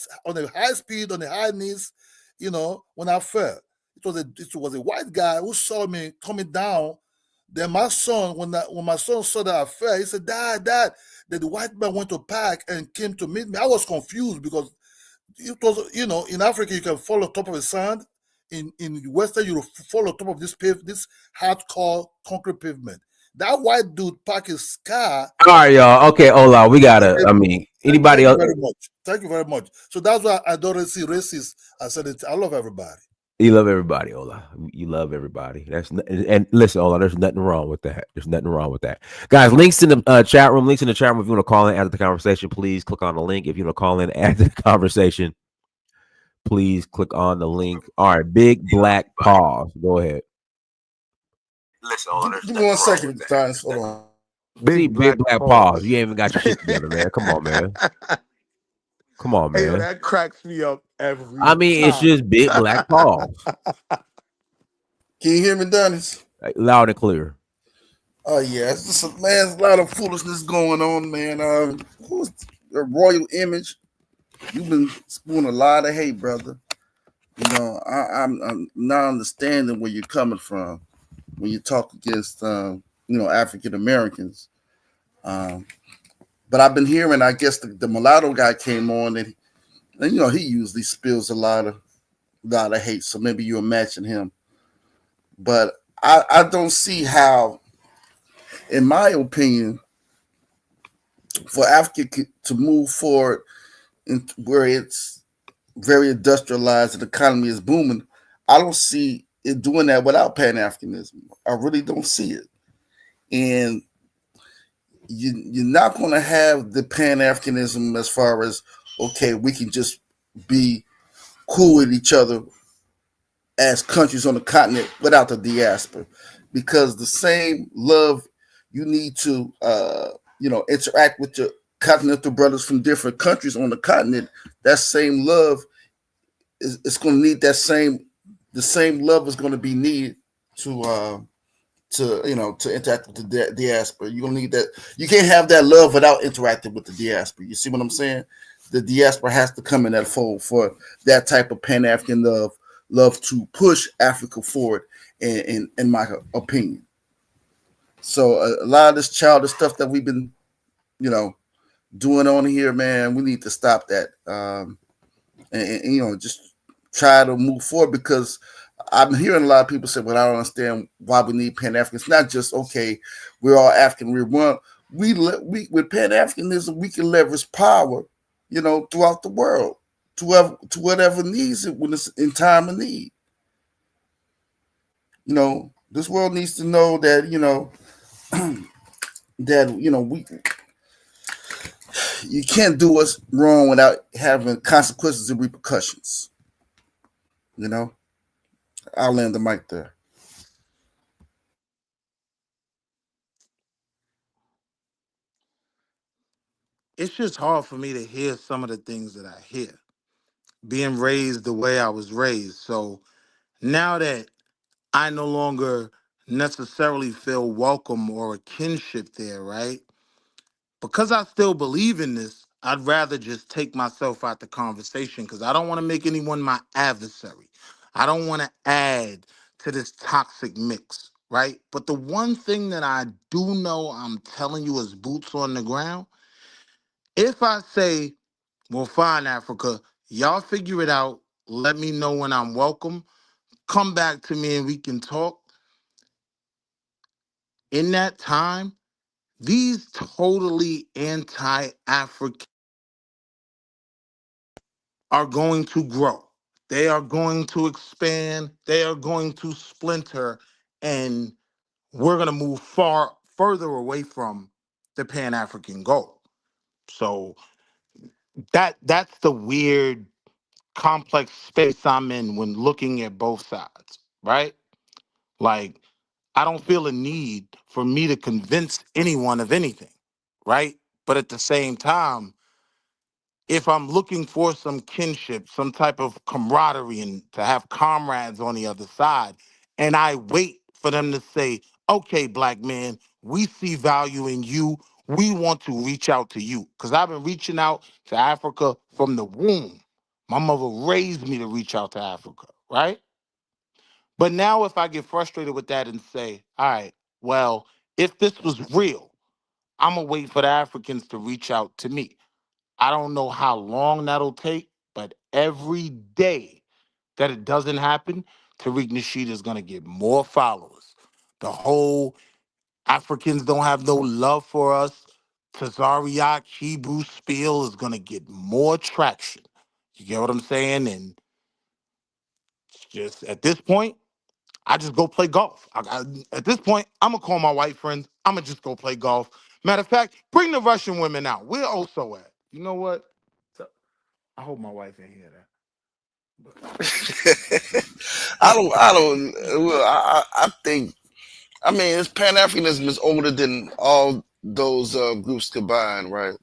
speed, on the high knees. When I fell, it was a white guy who saw me coming down. Then my son, when my son saw that I fell, he said, "Dad." Then the white man went to park and came to meet me. I was confused because it was, in Africa you can fall on top of the sand. In Western Europe, fall on top of this hardcore concrete pavement. That white dude parked his car. All right, y'all. Okay, Ola, we gotta. I mean, anybody else? Thank you very much. So that's why I don't see racist. I said it. I love everybody. You love everybody, Ola. You love everybody. And listen, Ola, there's nothing wrong with that. There's nothing wrong with that. Guys, links in the chat room. Links in the chat room. If you want to call in after the conversation, please click on the link. If you want to call in after the conversation, please click on the link. All right, big black pause. Go ahead. Listen, give me 1 second, guys. Hold on. Big black pause. You ain't even got your shit together, man. Come on, man. Come on, man. Hey, that cracks me up every time. It's just big black pause. Can you hear me, Dennis? Loud and clear. Oh yeah, it's just a lot of foolishness going on, man. Who's the Royal Image? You've been spewing a lot of hate, brother. I'm not understanding where you're coming from when you talk against African Americans. But I've been hearing, I guess the mulatto guy came on and he usually spills a lot of hate. So maybe you're matching him. But I don't see how, in my opinion, for Africa to move forward where it's very industrialized and the economy is booming, I don't see it doing that without Pan-Africanism. I really don't see it. And you're not going to have the Pan-Africanism as far as, okay, we can just be cool with each other as countries on the continent without the diaspora, because the same love you need to, interact with your continental brothers from different countries on the continent, that same love is going to need the same love is going to be needed to interact with the diaspora. You're gonna need that. You can't have that love without interacting with the diaspora. You see what I'm saying? The diaspora has to come in that fold for that type of Pan-African love to push Africa forward, in my opinion. So a lot of this childish stuff that we've been, doing on here, man, we need to stop that. And you know, just try to move forward, because I'm hearing a lot of people say, "Well, I don't understand why we need Pan African." It's not just okay, we're all African. We with Pan Africanism, we can leverage power, you know, throughout the world to whatever needs it when it's in time of need. You know, this world needs to know that, you know, that, you know, you can't do us wrong without having consequences and repercussions. You know, I'll land the mic there. It's just hard for me to hear some of the things that I hear, being raised the way I was raised. So now that I no longer necessarily feel welcome or a kinship there, right? Because I still believe in this, I'd rather just take myself out the conversation, because I don't want to make anyone my adversary. I don't want to add to this toxic mix, right? But the one thing that I do know, I'm telling you, is boots on the ground. If I say, well, fine, Africa, y'all figure it out, let me know when I'm welcome, come back to me and we can talk. In that time, these totally anti-African are going to grow. They are going to expand. They are going to splinter, and we're going to move further away from the Pan-African goal. So that's the weird, complex space I'm in when looking at both sides, right? Like, I don't feel a need for me to convince anyone of anything, right? But at the same time, if I'm looking for some kinship, some type of camaraderie, and to have comrades on the other side, and I wait for them to say, okay, black man, we see value in you. We want to reach out to you. Because I've been reaching out to Africa from the womb. My mother raised me to reach out to Africa, right? But now if I get frustrated with that and say, all right, well, if this was real, I'm going to wait for the Africans to reach out to me. I don't know how long that'll take, but every day that it doesn't happen, Tariq Nasheed is going to get more followers. The whole Africans don't have no love for us, Tazariak Hebrew spiel is going to get more traction. You get what I'm saying? And just at this point, I just go play golf. At this point, I'm going to call my white friends. I'm going to just go play golf. Matter of fact, bring the Russian women out. We're also at. You know what? I hope my wife ain't hear that. I think, I mean, it's Pan-Africanism is older than all those groups combined, right?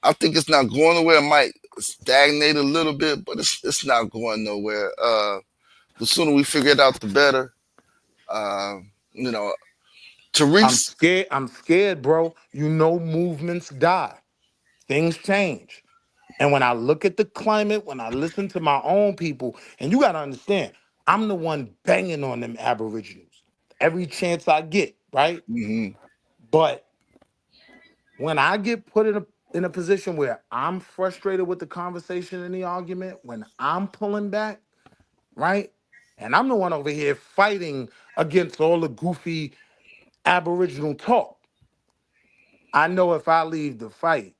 I think it's not going nowhere. It might stagnate a little bit, but it's not going nowhere. The sooner we figure it out, the better. You know, Tariq's. I'm scared, bro. You know, movements die. Things change. And when I look at the climate, when I listen to my own people, and you got to understand, I'm the one banging on them Aboriginals every chance I get, right? Mm-hmm. But when I get put in a position where I'm frustrated with the conversation and the argument, when I'm pulling back, right? And I'm the one over here fighting against all the goofy Aboriginal talk. I know if I leave the fight,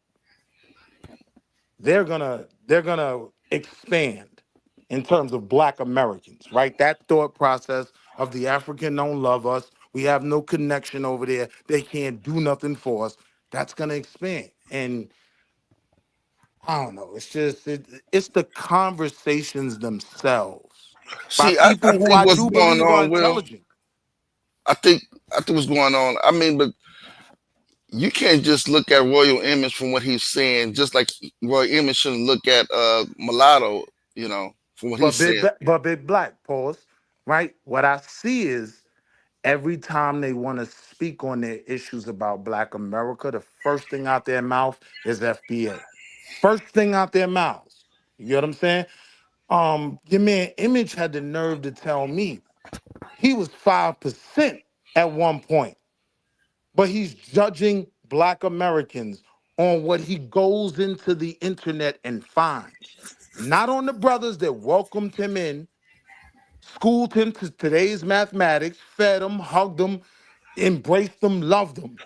they're gonna expand in terms of Black Americans, right? That thought process of the African don't love us, we have no connection over there, they can't do nothing for us. That's gonna expand, and I don't know. It's just it's the conversations themselves by See, I people who think I what's do going believe are on, Will. intelligent. I think what's going on. I mean, but you can't just look at Royal Image from what he's saying, just like Royal Image shouldn't look at Mulatto, you know, from what he's saying. But Big Black, pause, right? What I see is every time they want to speak on their issues about Black America, the first thing out their mouth is FBA. First thing out their mouths. You get what I'm saying? Your man Image had the nerve to tell me he was 5% at one point, but he's judging Black Americans on what he goes into the internet and finds, not on the brothers that welcomed him in, schooled him to today's mathematics, fed him, hugged him, embraced him, loved him.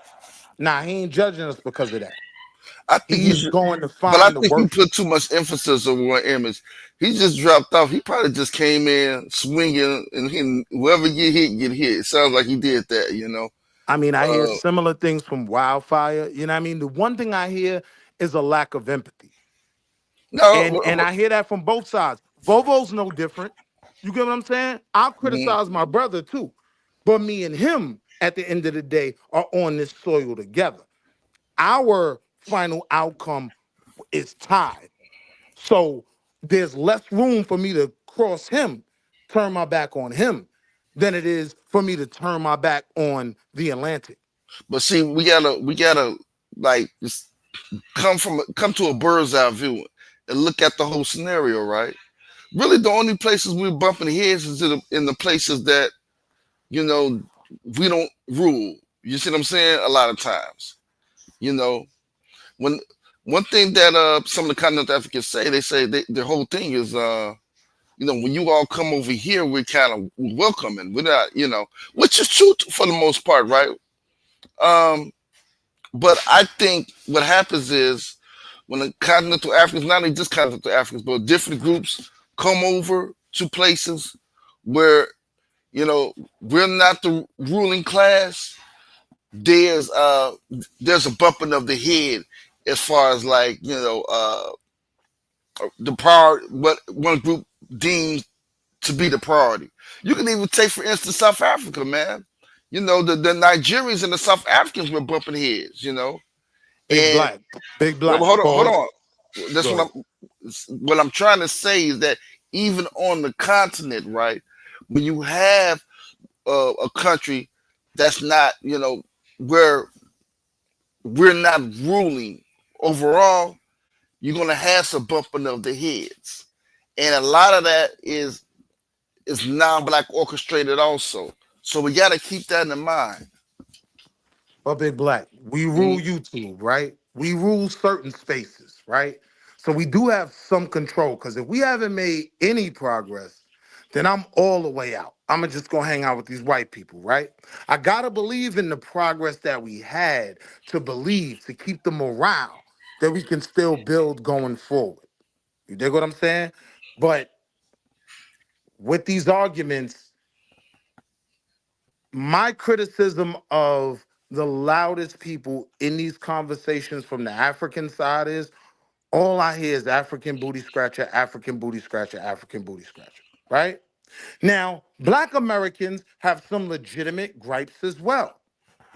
Nah, he ain't judging us because of that. I think He's going to but I find the think he worst. put too much emphasis on one image. He just dropped off. He probably just came in swinging, and whoever get hit. It sounds like he did that, you know. I mean, I hear similar things from Wildfire. You know what I mean? The one thing I hear is a lack of empathy. And I hear that from both sides. Vovo's no different. You get what I'm saying? I'll criticize my brother too. But me and him, at the end of the day, are on this soil together. Our final outcome is tied. So there's less room for me to cross him, turn my back on him, than it is for me to turn my back on the Atlantic. But see, we gotta like just come to a bird's eye view and look at the whole scenario, right? Really, the only places we're bumping heads is in the places that, you know, we don't rule. You see what I'm saying? A lot of times, you know, when one thing that some of the continental Africans say, they say the whole thing is, you know, when you all come over here, we're kind of welcoming. We're not, you know, which is true for the most part, right? But I think what happens is when the continental Africans, not only just continental Africans, but different groups come over to places where, you know, we're not the ruling class, there's a bumping of the head as far as, like, you know, the priority, what one group deems to be the priority. You can even take, for instance, South Africa, man. You know, the Nigerians and the South Africans were bumping heads, you know. Big black. Hold Pause. on. That's what I'm trying to say is that even on the continent, right, when you have a country that's not, you know, where we're not ruling overall, you're gonna have some bumping of the heads, and a lot of that is non-black orchestrated also. So we got to keep that in mind. But Big Black, we rule YouTube, right? We rule certain spaces, right? So we do have some control, because if we haven't made any progress, then I'm all the way out. I'm just gonna hang out with these white people, right? I gotta believe in the progress that we had to keep the morale that we can still build going forward. You dig what I'm saying? But with these arguments, my criticism of the loudest people in these conversations from the African side is all I hear is African booty scratcher, African booty scratcher, African booty scratcher, right? Now, Black Americans have some legitimate gripes as well.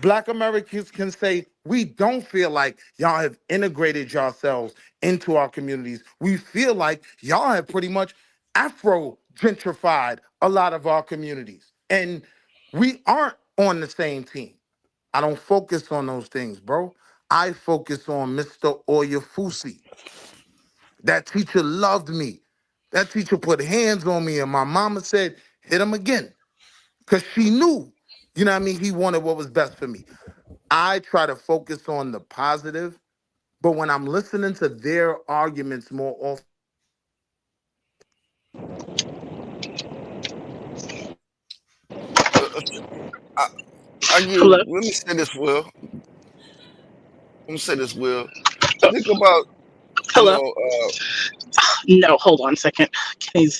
Black Americans can say, we don't feel like y'all have integrated yourselves into our communities. We feel like y'all have pretty much Afro gentrified a lot of our communities. And we aren't on the same team. I don't focus on those things, bro. I focus on Mr. Oyafusi. That teacher loved me. That teacher put hands on me, and my mama said, hit him again. Because she knew, you know what I mean, he wanted what was best for me. I try to focus on the positive, but when I'm listening to their arguments more often, Let me say this, Will. Think about, Hello. No, hold on a second. I'm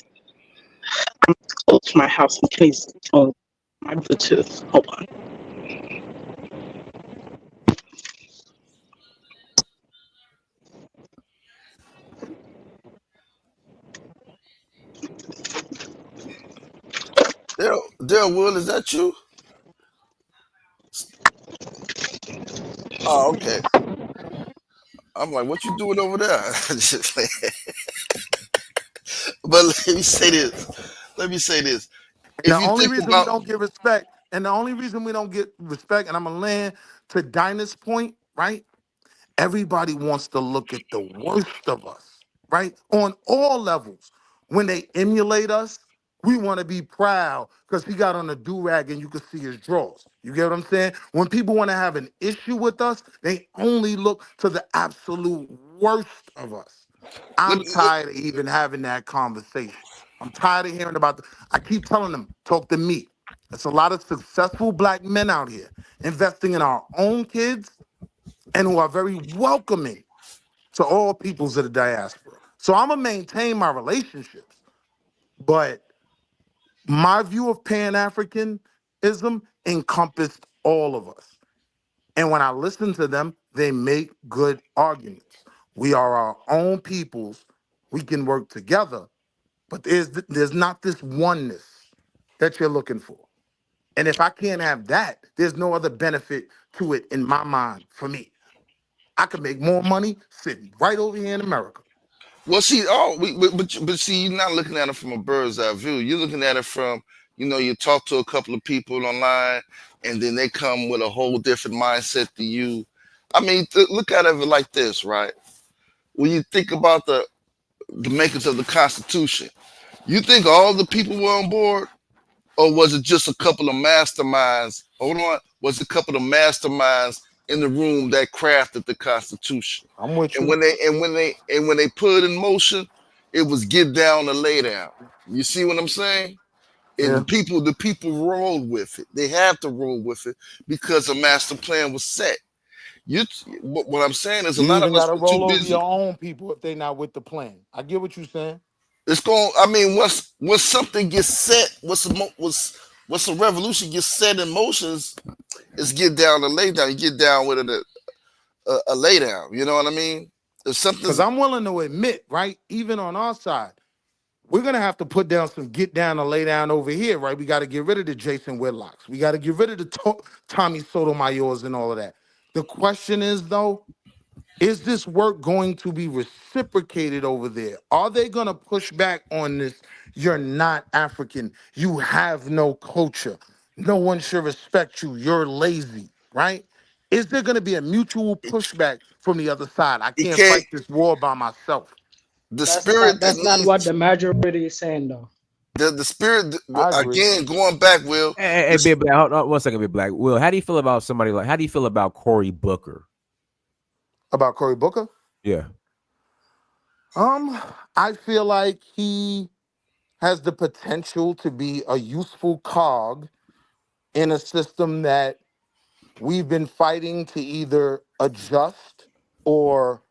close to my house. Kenny's on my Bluetooth. Hold on. Dale, Will, is that you? Oh, okay. I'm like, what you doing over there? But let me say this. And the only reason we don't get respect, and I'm gonna land to Dinah's point, right? Everybody wants to look at the worst of us, right? On all levels. When they emulate us, We want to be proud because he got on a do-rag and you can see his drawers. You get what I'm saying? When people want to have an issue with us, they only look to the absolute worst of us. I'm tired of even having that conversation. I'm tired of hearing about I keep telling them, talk to me. There's a lot of successful black men out here investing in our own kids and who are very welcoming to all peoples of the diaspora. So I'm going to maintain my relationships, but my view of Pan-Africanism encompassed all of us. And when I listen to them, they make good arguments. We are our own peoples. We can work together, but there's not this oneness that you're looking for. And if I can't have that, there's no other benefit to it in my mind for me. I could make more money sitting right over here in America. Well, see, but see, you're not looking at it from a bird's eye view. You're looking at it from, you talk to a couple of people online, and then they come with a whole different mindset to you. I mean, look at it like this, right? When you think about the makers of the Constitution, you think all the people were on board, or was it just a couple of masterminds? Hold on, was it a couple of masterminds in the room that crafted the Constitution? I'm with you. And when they put it in motion, it was get down and lay down. You see what I'm saying? And the people rolled with it. They have to roll with it because a master plan was set. What I'm saying is, a lot of us gotta were too roll over busy. your own people if they're not with the plan. I get what you're saying. It's going. I mean, once something gets set, once a revolution gets set in motions, it's get down and lay down. You get down with a lay down. You know what I mean? If something, Because I'm willing to admit, right, even on our side, we're gonna have to put down some get down and lay down over here, right? We got to get rid of the Jason Whitlocks. We got to get rid of the Tommy Sotomayors and all of that. The question is, though, is this work going to be reciprocated over there? Are they going to push back on this? You're not African. You have no culture. No one should respect you. You're lazy, right? Is there going to be a mutual pushback from the other side? I can't fight this war by myself. That's not what the majority is saying, though. The spirit, again, going back, Will. Hey, Big Black, hold on 1 second, Big Black. Will, how do you feel about how do you feel about Cory Booker? About Cory Booker? Yeah. I feel like he has the potential to be a useful cog in a system that we've been fighting to either adjust or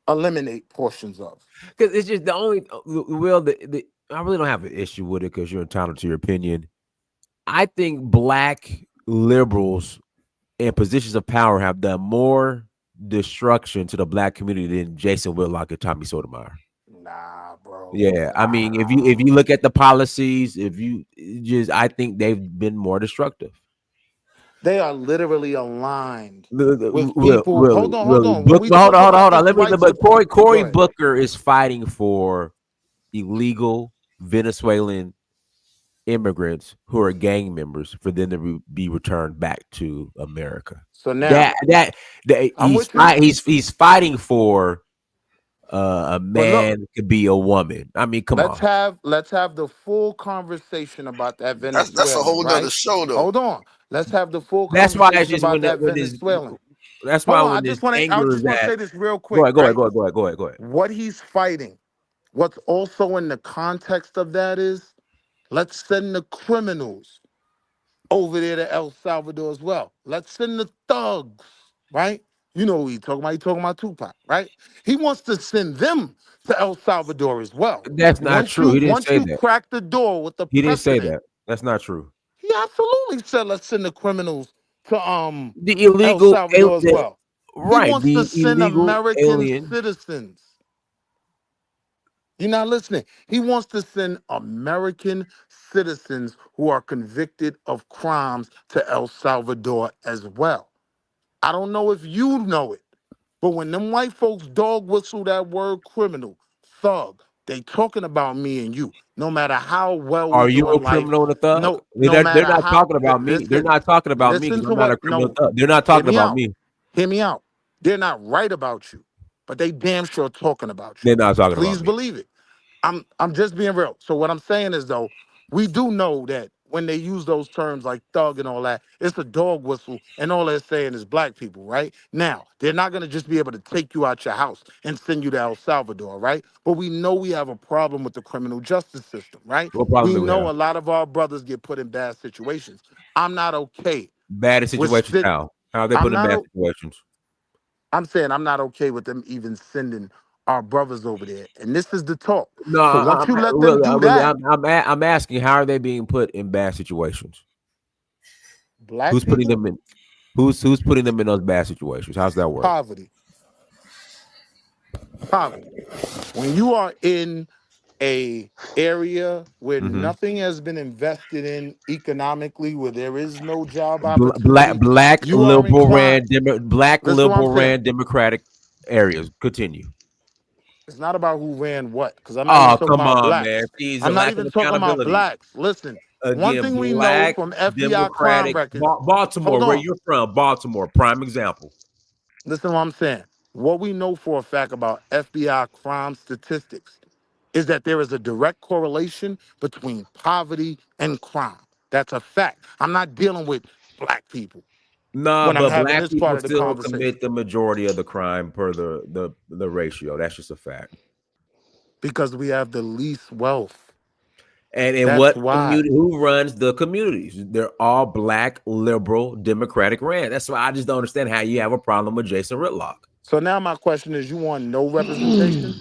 eliminate portions of. Because it's just the only I really don't have an issue with it because you're entitled to your opinion. I think black liberals in positions of power have done more destruction to the black community than Jason Whitlock and Tommy Sotomayor. Nah, bro. Yeah, I mean, if you look at the policies, I think they've been more destructive. They are literally aligned with people. Hold on. But Cory Booker is fighting for illegal Venezuelan immigrants who are gang members for them to be returned back to America. So now he's fighting for a man could be a woman. I mean, come on. Let's have the full conversation about that Venezuelan. That's a whole nother show, though. Hold on. Let's have the full conversation about that Venezuelan. That's why I just want to say this real quick. Go ahead. What he's fighting, what's also in the context of that is, let's send the criminals over there to El Salvador as well. Let's send the thugs, right? You know who he's talking about. He's talking about Tupac, right? He wants to send them to El Salvador as well. That's not true. He didn't say that. Once you crack the door with the He didn't say that. That's not true. He absolutely said let's send the criminals to the illegal El Salvador as well. Right. He wants to send American citizens. You're not listening. He wants to send American citizens who are convicted of crimes to El Salvador as well. I don't know if you know it, but when them white folks dog whistle that word criminal, thug, they talking about me and you. No matter how well are you a criminal and a thug? No, they're not talking about me. They're not talking about me. I'm not a criminal thug. They're not talking about me. Hear me out. They're not right about you, but they damn sure talking about you. They're not talking about me. Please believe it. I'm just being real. So what I'm saying is though, we do know that when they use those terms like thug and all that, it's a dog whistle, and all they're saying is black people, right? Now, they're not gonna just be able to take you out your house and send you to El Salvador, right? But we know we have a problem with the criminal justice system, right? What problem We do we know have? a lot of our brothers get put in bad situations. I'm not okay. Bad situations how? How are they put in bad situations? I'm saying I'm not okay with them even sending our brothers over there. And this is the talk. No, So once you let them do that, I'm asking, how are they being put in bad situations? black Who's putting people, them in? Who's putting them in those bad situations? How's that work? poverty. When you are in a area where nothing has been invested in economically, where there is no job opportunity, Black you are liberal inclined. black Listen to what I'm liberal saying. ran Democratic areas. Continue. It's not about who ran what, because I'm not even Oh, talking come about on, man. blacks. Jeez, the I'm not lack of even talking about accountability. blacks. Listen, one Again, thing we know black from FBI crime Democratic records. Baltimore, Hold where on. you're from, Baltimore, prime example. Listen to what I'm saying. What we know for a fact about FBI crime statistics is that there is a direct correlation between poverty and crime. That's a fact. I'm not dealing with black people Nah, when I'm but having black this part people of the still conversation. commit the majority of the crime per the ratio. That's just a fact. Because we have the least wealth. And in That's what why. community? Who runs the communities? They're all black, liberal, Democratic ran. That's why I just don't understand how you have a problem with Jason Whitlock. So now my question is, you want no representation?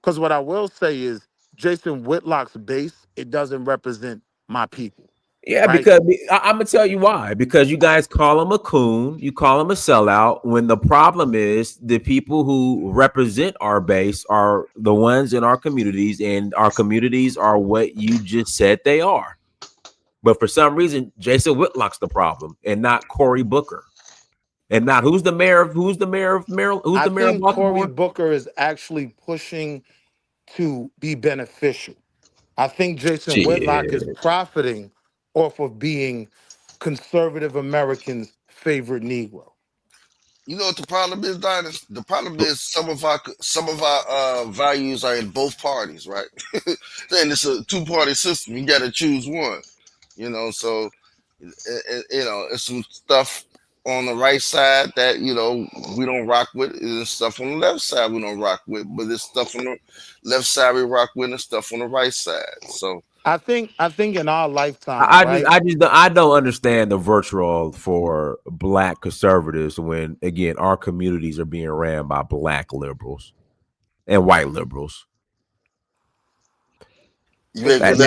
Because what I will say is Jason Whitlock's base, it doesn't represent my people. Yeah, right? because I'm gonna tell you why. Because you guys call him a coon, you call him a sellout. When the problem is the people who represent our base are the ones in our communities, and our communities are what you just said they are. But for some reason, Jason Whitlock's the problem, and not Cory Booker, and not who's the mayor of Maryland? Who's the mayor of think Cory Baltimore? Booker is actually pushing to be beneficial. I think Jason Whitlock is Shit. profiting off of being conservative Americans' favorite Negro. You know what the problem is, Dinus? The problem is some of our values are in both parties, right? Then it's a two-party system. You got to choose one. You know, so it's some stuff on the right side that we don't rock with, and stuff on the left side we don't rock with. But there's stuff on the left side we rock with, and stuff on the right side. So I think in our lifetime, right? I don't understand the virtual for black conservatives when again our communities are being ran by black liberals and white liberals. that's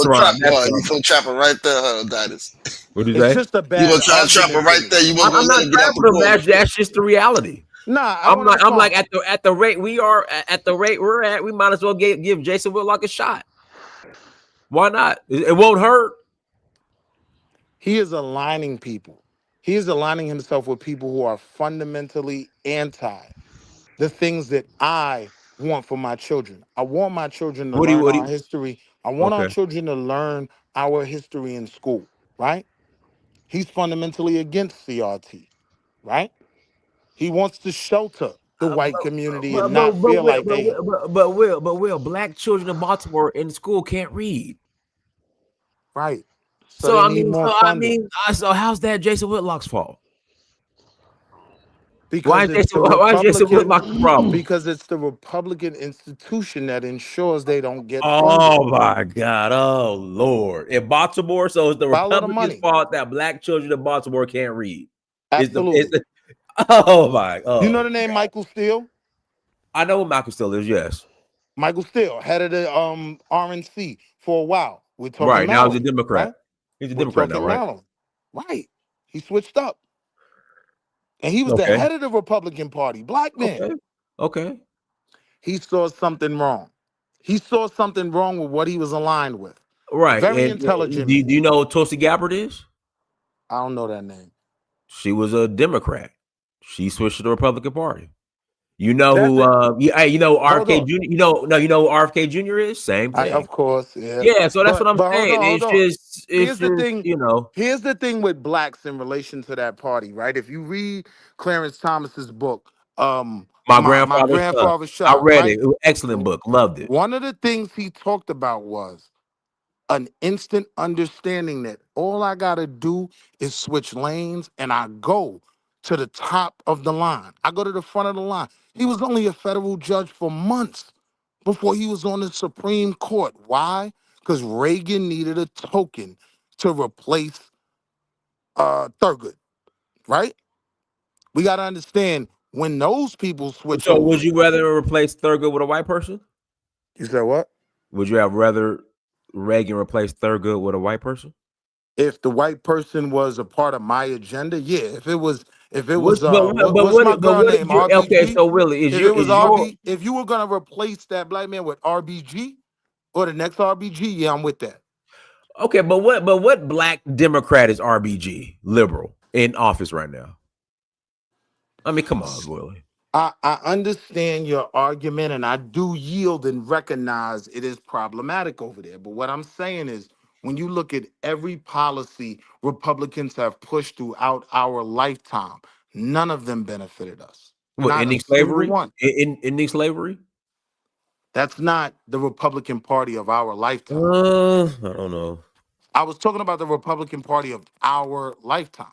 wrong. You gonna trap it right there, Dinus. What do you It's say? just a You bad gonna try to trap it argument right to me. there. You I'm gonna not let him get out the trapping them. corner. That's just the reality. Nah, I'm like at the rate we are at the rate we're at, we might as well give Jason Whitlock a shot. Why not? It won't hurt. He is aligning people. He is aligning himself with people who are fundamentally anti the things that I want for my children. I want my children to learn our history. I want our Okay. children to learn our history in school, right? He's fundamentally against CRT, right? He wants to shelter the white community and not feel like they. Will, black children in Baltimore in school can't read. Right. So they I need mean, more funding. so how's that Jason Whitlock's fault? Because Why is Jason Whitlock the problem? Because it's the Republican institution that ensures they don't get funded. Oh my God! Oh Lord! In Baltimore, so it's the Follow the Republicans' money. fault that black children in Baltimore can't read. Absolutely. Oh my! Oh. You know the name Michael Steele? I know what Michael Steele is. Yes. Michael Steele, head of the RNC for a while. We're talking Right now, he's a Maryland, Democrat. right? He's a We're Democrat now, talking right? Maryland. Right. He switched up. And he was the Okay. head of the Republican Party, black man. Okay. He saw something wrong. He saw something wrong with what he was aligned with. Right. Very And intelligent. do you know who Tulsi Gabbard is? I don't know that name. She was a Democrat. She switched to the Republican Party. You know who? You know RFK Jr. You know who RFK Jr. is? Same thing. Of course, yeah. Yeah, so that's what I'm but saying. Hold on. It's Here's the just, thing. you know. Here's the thing with blacks in relation to that party, right? If you read Clarence Thomas's book, My my Grandfather's Son. grandfather's I child, read right? it. It was an excellent book. Loved it. One of the things he talked about was an instant understanding that all I gotta do is switch lanes and I go to the top of the line. I go to the front of the line. He was only a federal judge for months before he was on the Supreme Court. Why? Because Reagan needed a token to replace Thurgood, right? We gotta understand when those people switch So, over. would you rather replace Thurgood with a white person? You said what? Would you have rather Reagan replace Thurgood with a white person? If the white person was a part of my agenda, yeah. If it was What's but what's my girl what name? is your okay? RBG? So Willie, If it was if you were gonna replace that black man with RBG or the next RBG, yeah, I'm with that. okay? But what black Democrat is RBG liberal in office right now? I mean, come on, Willie. I understand your argument and I do yield and recognize it is problematic over there. But what I'm saying is when you look at every policy Republicans have pushed throughout our lifetime, none of them benefited us. What, Not a ending single slavery? one. Ending slavery? That's not the Republican Party of our lifetime. I don't know. I was talking about the Republican Party of our lifetime,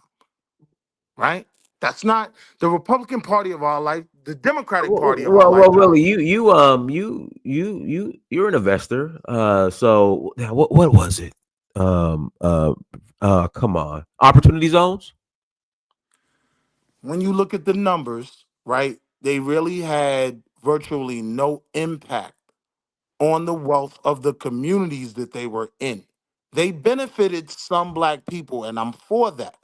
right? That's not the Republican Party of our life, the Democratic Party of our Well, lifetime. Willie, you're an investor. So what was it? Come on, opportunity zones. When you look at the numbers, right, they really had virtually no impact on the wealth of the communities that they were in. They benefited some black people, and I'm for that,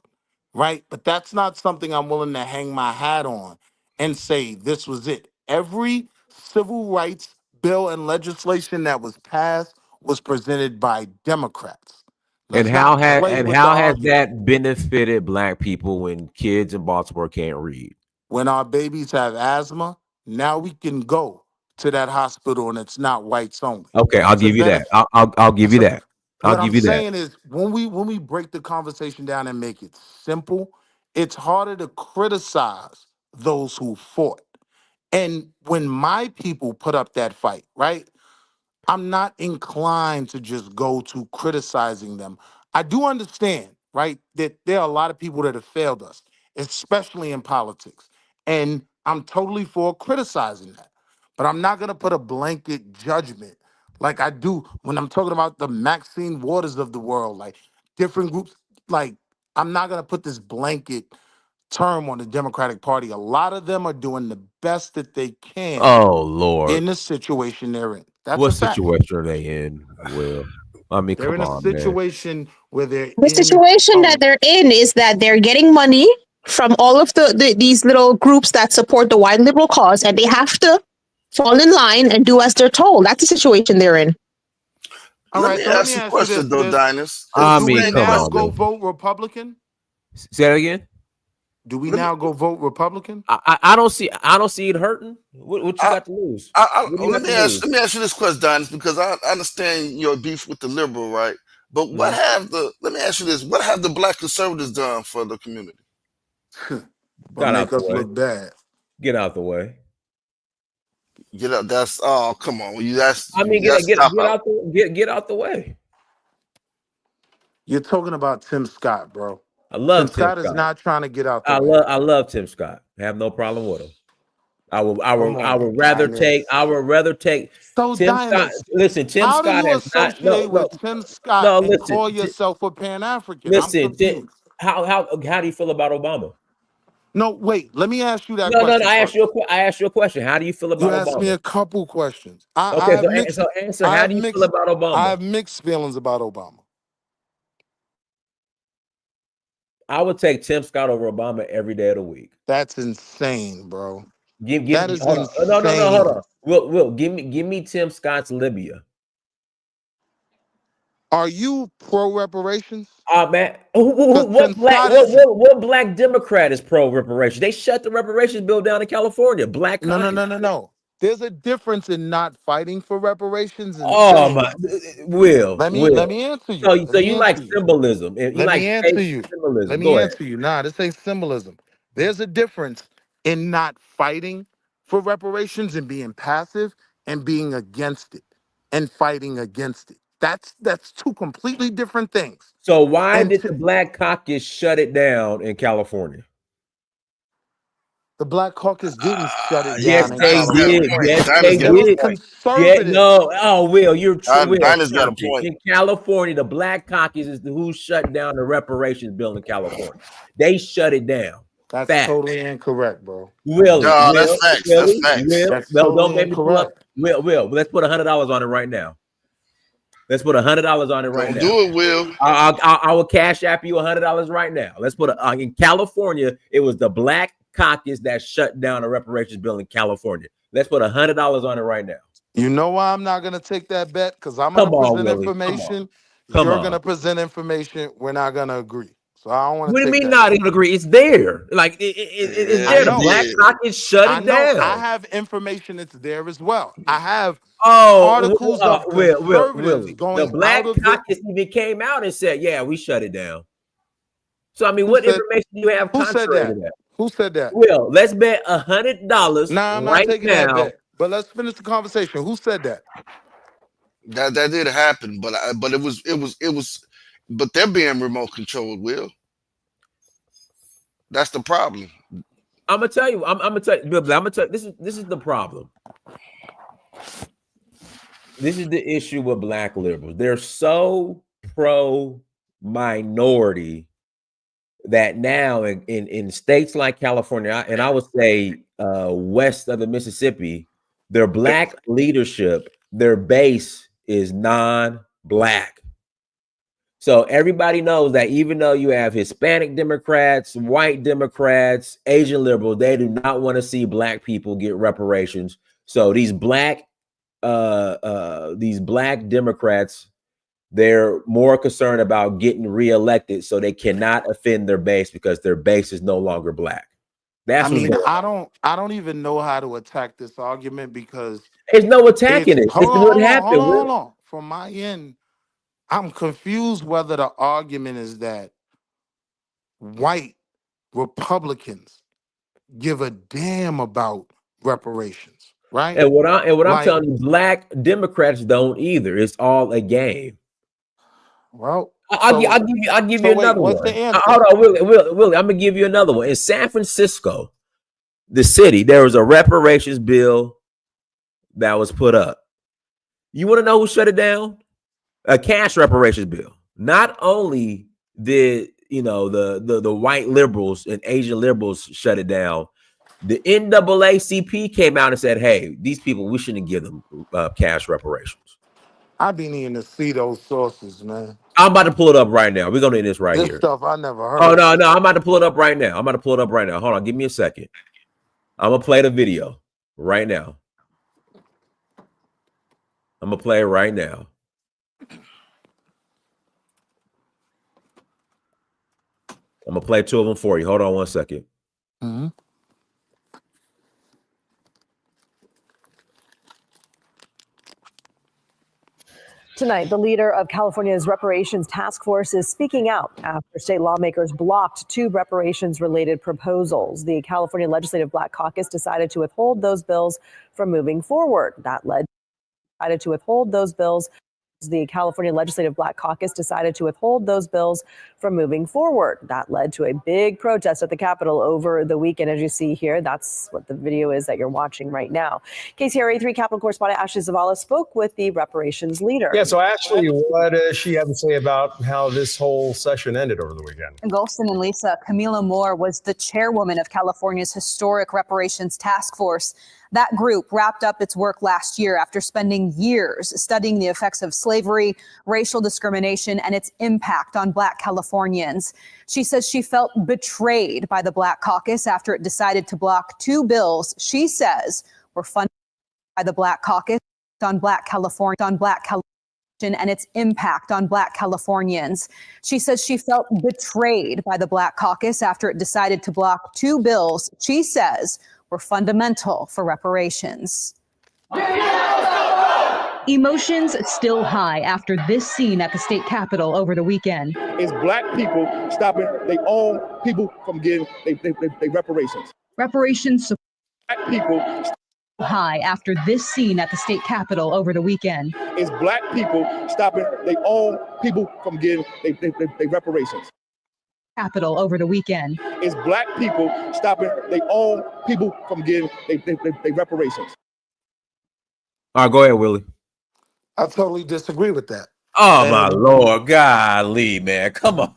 right? But that's not something I'm willing to hang my hat on and say this was it. Every civil rights bill and legislation that was passed was presented by Democrats. And Let's not play with the how has argument. that benefited black people when kids in Baltimore can't read? When our babies have asthma, now we can go to that hospital and it's not whites only. Okay, I'll It's a give you that. benefit. I'll give you that. I'll What I'm give you that. saying is when we break the conversation down and make it simple, it's harder to criticize those who fought. And when my people put up that fight, right? I'm not inclined to just go to criticizing them. I do understand, right, that there are a lot of people that have failed us, especially in politics. And I'm totally for criticizing that. But I'm not going to put a blanket judgment like I do when I'm talking about the Maxine Waters of the world, like different groups. Like, I'm not going to put this blanket term on the Democratic Party. A lot of them are doing the best that they can Oh Lord, in the situation they're in. That's what a fact. situation are they in? Will, I mean, They're come in a on, man. situation where they're The situation that they're in is that they're getting money from all of these little groups that support the white liberal cause, and they have to fall in line and do as they're told. That's the situation they're in. All Let right, me so let ask me you a ask you this. question though, Dinus. I Do we mean, come now on, go man. vote Republican? Say that again. Do we now go vote Republican? I don't see it hurting. What you got to lose? What do you Let got me to ask lose? you this question, Dinus, because I understand your beef with the liberal, right? But what have let me ask you this: what have the black conservatives done for the community? But make us look bad. Get out the way. Get out. That's come on. That's I mean, that's cop out. Get out the way. You're talking about Tim Scott, bro. I love Tim Scott is Scott. not trying to get out the way. I love Tim Scott. I have no problem with him. I would rather take So Tim Scott. Dinus, Listen, Tim how Scott do you has not associate with Tim Scott no. and Listen, call yourself a Pan-African? I'm listen. confused. How do you feel about Obama? No, wait. Let me ask you that No. question. I asked you a question. How do you feel about You asked me Obama? a couple questions. I Okay, have mixed. so answer. I How have do you mixed. feel about Obama? I have mixed feelings about Obama. I would take Tim Scott over Obama every day of the week. That's insane, bro. That is hold insane. No, hold on. Will give me Tim Scott's Libya. Are you pro reparations? Man, what black Democrat is pro reparations? They shut the reparations bill down in California. Black caucus. No. There's a difference in not fighting for reparations and Oh saying, my, Will. let me answer you. So you like symbolism? Let me answer you. Symbolism. Let me Go ahead. answer you. Nah, this ain't symbolism. There's a difference in not fighting for reparations and being passive and being against it and fighting against it. That's two completely different things. So why And did the Black Caucus shut it down in California? the Black Caucus didn't shut it Yes, down in they did. California. Yes, Dinah's they It got a was did. point. Yeah, conservative. no. Oh, Will, you're true. Will, Dinah's got a stop it. point. In California, the Black Caucus is who shut down the reparations bill in California. They shut it down. That's Fact. totally incorrect, bro. Willie, No, that's facts. That's facts. That's Will, don't totally make me pull up. incorrect. Will, let's put $100 on it right now. Let's put $100 on it right Don't now. do it, Will. I will cash app you $100 right now. Let's put in California. It was the Black Caucus that shut down the reparations bill in California. Let's put $100 on it right now. You know why I'm not gonna take that bet? Because I'm Come gonna on, present Willie. information. Come You're on. gonna present information. We're not gonna agree. So I don't want to What do you take mean that. not even agree? It's there. Like it's I there. The know. Black Caucus shut I it know. down. I have information that's there as well. I have articles of conservatives Willie. going The Black out of Caucus even came out and said, "Yeah, we shut it down." So I mean, Who what said- information do you have Who said contrary to that? that? Who said that? Will, let's bet $100 Nah, I'm not right taking that now. bet. But let's finish the conversation. Who said that? That did happen, but it was, but they're being remote controlled. Will. That's the problem. I'm gonna tell you. I'm gonna tell you. I'm gonna tell you. This is the problem. This is the issue with Black liberals. They're so pro minority that now in states like California, and I would say west of the Mississippi, their Black leadership, their base is non-Black. So everybody knows that even though you have Hispanic Democrats, white Democrats, Asian liberals, they do not want to see Black people get reparations. So these Black Democrats, they're more concerned about getting reelected so they cannot offend their base because their base is no longer Black. That's I don't even know how to attack this argument because there's no attacking it. Hold This is what happened. Hold on. From my end, I'm confused whether the argument is that white Republicans give a damn about reparations, right? And what I'm Like, telling you, Black Democrats don't either. It's all a game. Well, I'll give you another what's one. the answer? Hold on, Willie, I'm gonna give you another one. In San Francisco, the city, there was a reparations bill that was put up. You want to know who shut it down? A cash reparations bill. Not only did the white liberals and Asian liberals shut it down, the NAACP came out and said, "Hey, these people, we shouldn't give them cash reparations." I've been needing to see those sources, man. I'm about to pull it up right now. We're gonna do this right This here. stuff I never heard. Oh no, I'm about to pull it up right now. Hold on, give me a second. I'm gonna play the video right now. I'm gonna play it right now. I'm gonna play two of them for you. Hold on one second. Mm-hmm. Tonight, the leader of California's reparations task force is speaking out after state lawmakers blocked two reparations-related proposals. The California Legislative Black Caucus decided to withhold those bills from moving forward. The California Legislative Black Caucus decided to withhold those bills from moving forward. That led to a big protest at the Capitol over the weekend. As you see here, that's what the video is that you're watching right now. KCRA 3 Capitol correspondent Ashley Zavala spoke with the reparations leader. Yeah, so Ashley, what does she have to say about how this whole session ended over the weekend? Golston and Lisa, Camila Moore was the chairwoman of California's historic reparations task force. That group wrapped up its work last year after spending years studying the effects of slavery, racial discrimination, and its impact on Black Californians. She says she felt betrayed by the Black Caucus after it decided to block two bills she says were funded by the Black Caucus on Black California and its impact on Black Californians. She says she felt betrayed by the Black Caucus after it decided to block two bills she says were fundamental for reparations. Emotions still high after this scene at the state capitol over the weekend. It's Black people stopping their own people from getting their reparations. Reparations. Black people high after this scene at the state capitol over the weekend. It's black people stopping their own people from getting their reparations. Capitol over the weekend. It's black people stopping their own people from getting their reparations. All right, go ahead, Willie. I totally disagree with that. Oh my Lord, golly, man, come on.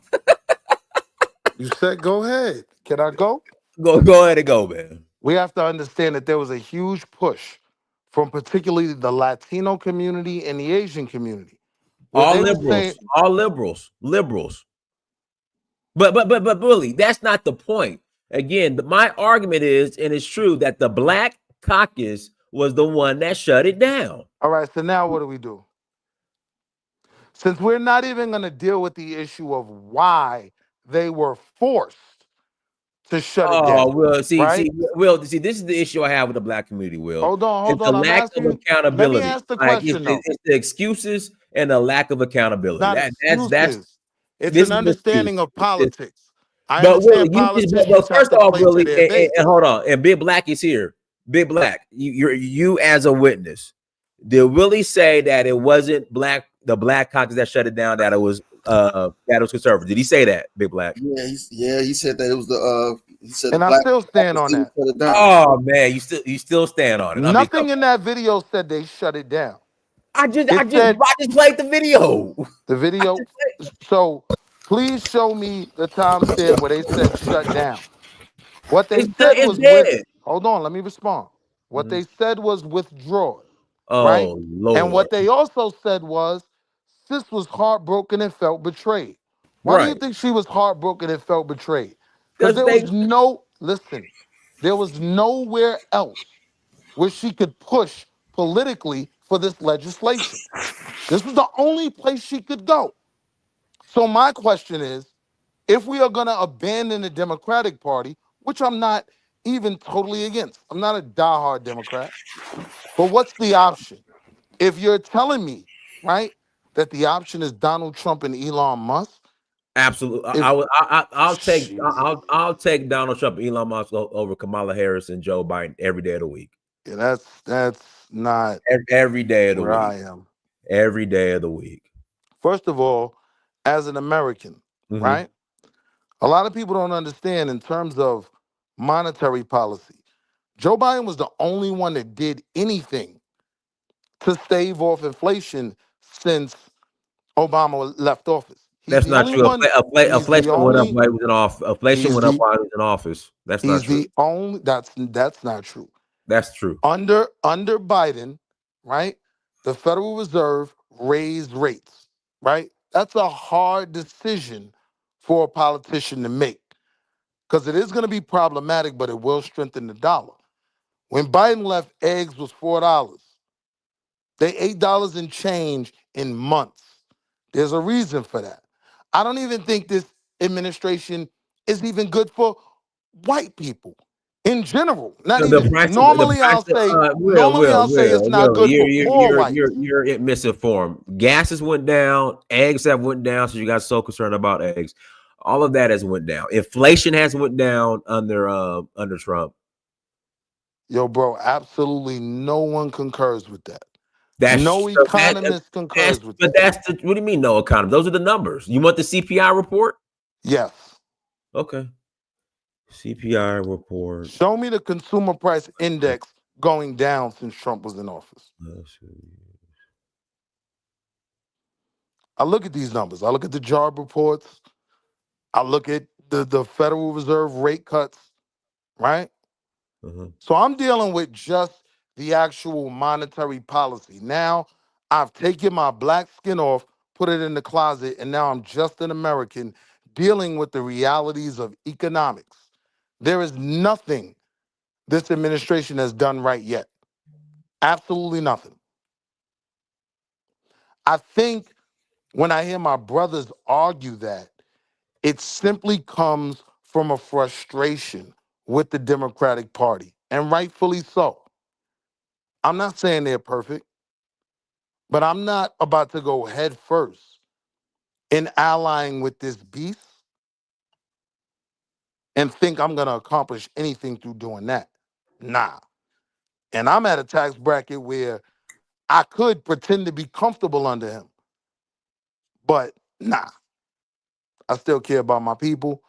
You said go ahead. Can I go? Go ahead and go, man. We have to understand that there was a huge push from particularly the Latino community and the Asian community. All liberals. But Willie, that's not the point. Again, my argument is, and it's true, that the Black Caucus was the one that shut it down. All right, so now what do we do? Since we're not even going to deal with the issue of why they were forced to shut it down. Oh, Will, see, right? see, this is the issue I have with the Black community, Will. Hold on. It's the lack of accountability. Let me ask the question, though. It's the excuses and the lack of accountability. That's it's an understanding of politics. But Willie, first off, Willie, and hold on, and Big Black is here. Big Black, you as a witness, did Willie say that it wasn't the Black Caucus that shut it down, that it was conservative? Did he say that, Big Black? Yeah, he said that it was the he said, and I still stand on that. Oh man, you still stand on it. Nothing in that video said they shut it down. I just played the video. The video. So please show me the timestamp where they said shut down. What they said was hold on, let me respond. What they said was withdraw. Oh, right? Lord. And what they also said was sis was heartbroken and felt betrayed. Why do you think she was heartbroken and felt betrayed? Because there was nowhere else where she could push politically for this legislation. This was the only place she could go. So my question is, if we are going to abandon the Democratic Party, which I'm not even totally against, I'm not a diehard Democrat, but what's the option? If you're telling me, right, that the option is Donald Trump and Elon Musk, absolutely, I'll take Donald Trump and Elon Musk over Kamala Harris and Joe Biden every day of the week. Yeah, that's not every day of the week. I am every day of the week. First of all, as an American, right, a lot of people don't understand in terms of monetary policy. Joe Biden was the only one that did anything to stave off inflation since Obama left office. That's not true. Inflation went up while he was in office. Inflation went up while he was in office. That's not true. That's not true. That's true. Under Biden, right? The Federal Reserve raised rates, right? That's a hard decision for a politician to make because it is going to be problematic, but it will strengthen the dollar. When Biden left, eggs was $4. They $8 and change in months. There's a reason for that. I don't even think this administration is even good for white people in general. Normally I'll say it's not good for poor whites. You're misinformed. Gases went down, eggs have went down, so you got so concerned about eggs. All of that has went down. Inflation has went down under Trump. Yo, bro, absolutely no one concurs with that. No economist concurs with that. But what do you mean no economist? Those are the numbers. You want the CPI report? Yes. Okay. CPI report. Show me the consumer price index going down since Trump was in office. I look at these numbers. I look at the job reports. I look at the Federal Reserve rate cuts, right? So I'm dealing with just the actual monetary policy. Now I've taken my black skin off, put it in the closet, and now I'm just an American dealing with the realities of economics. There is nothing this administration has done right yet. Absolutely nothing. I think when I hear my brothers argue that, it simply comes from a frustration with the Democratic Party, and rightfully so. I'm not saying they're perfect, but I'm not about to go head first in allying with this beast and think I'm going to accomplish anything through doing that. Nah. And I'm at a tax bracket where I could pretend to be comfortable under him. But nah, I still care about my people.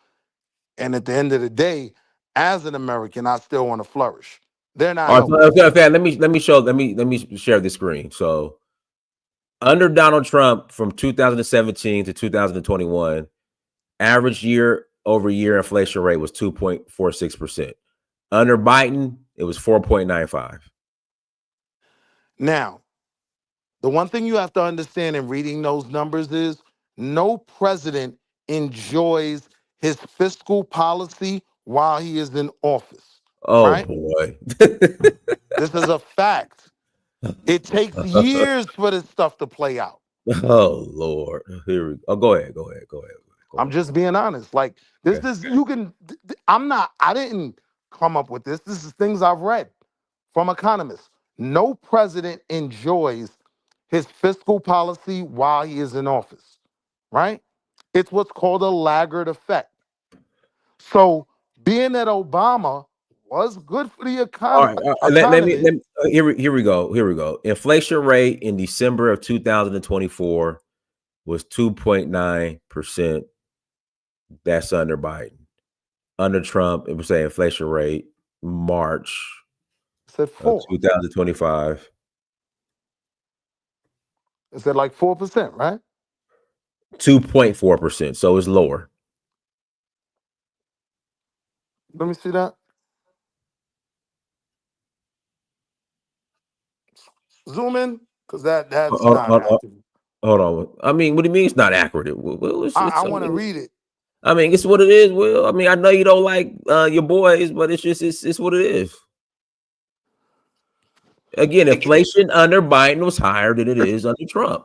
And at the end of the day, as an American, I still want to flourish. They're not All right, helping. okay. Let me share the screen. So under Donald Trump from 2017 to 2021, average year-over-year inflation rate was 2.46%. Under Biden, it was 4.95. Now, the one thing you have to understand in reading those numbers is no president enjoys his fiscal policy while he is in office. Oh right? boy. This is a fact. It takes years for this stuff to play out. Oh Lord. Here we go. Oh, go ahead. I'm just being honest. Like this Okay. is you can I didn't come up with this. This is things I've read from economists. No president enjoys his fiscal policy while he is in office, right? It's what's called a laggard effect. So being that Obama was good for the All right. economy. Here we go. Inflation rate in December of 2024 was 2.9%. That's under Biden. Under Trump, it was say inflation rate March said 4. 2025. It said like 4%, right? 2.4%. So it's lower. Let me see that. Zoom in, because that's not accurate. Hold on. I mean, what do you mean it's not accurate? Well, I want to read it. I mean, it's what it is. Will. I mean, I know you don't like your boys, but it's what it is. Again, inflation under Biden was higher than it is under Trump.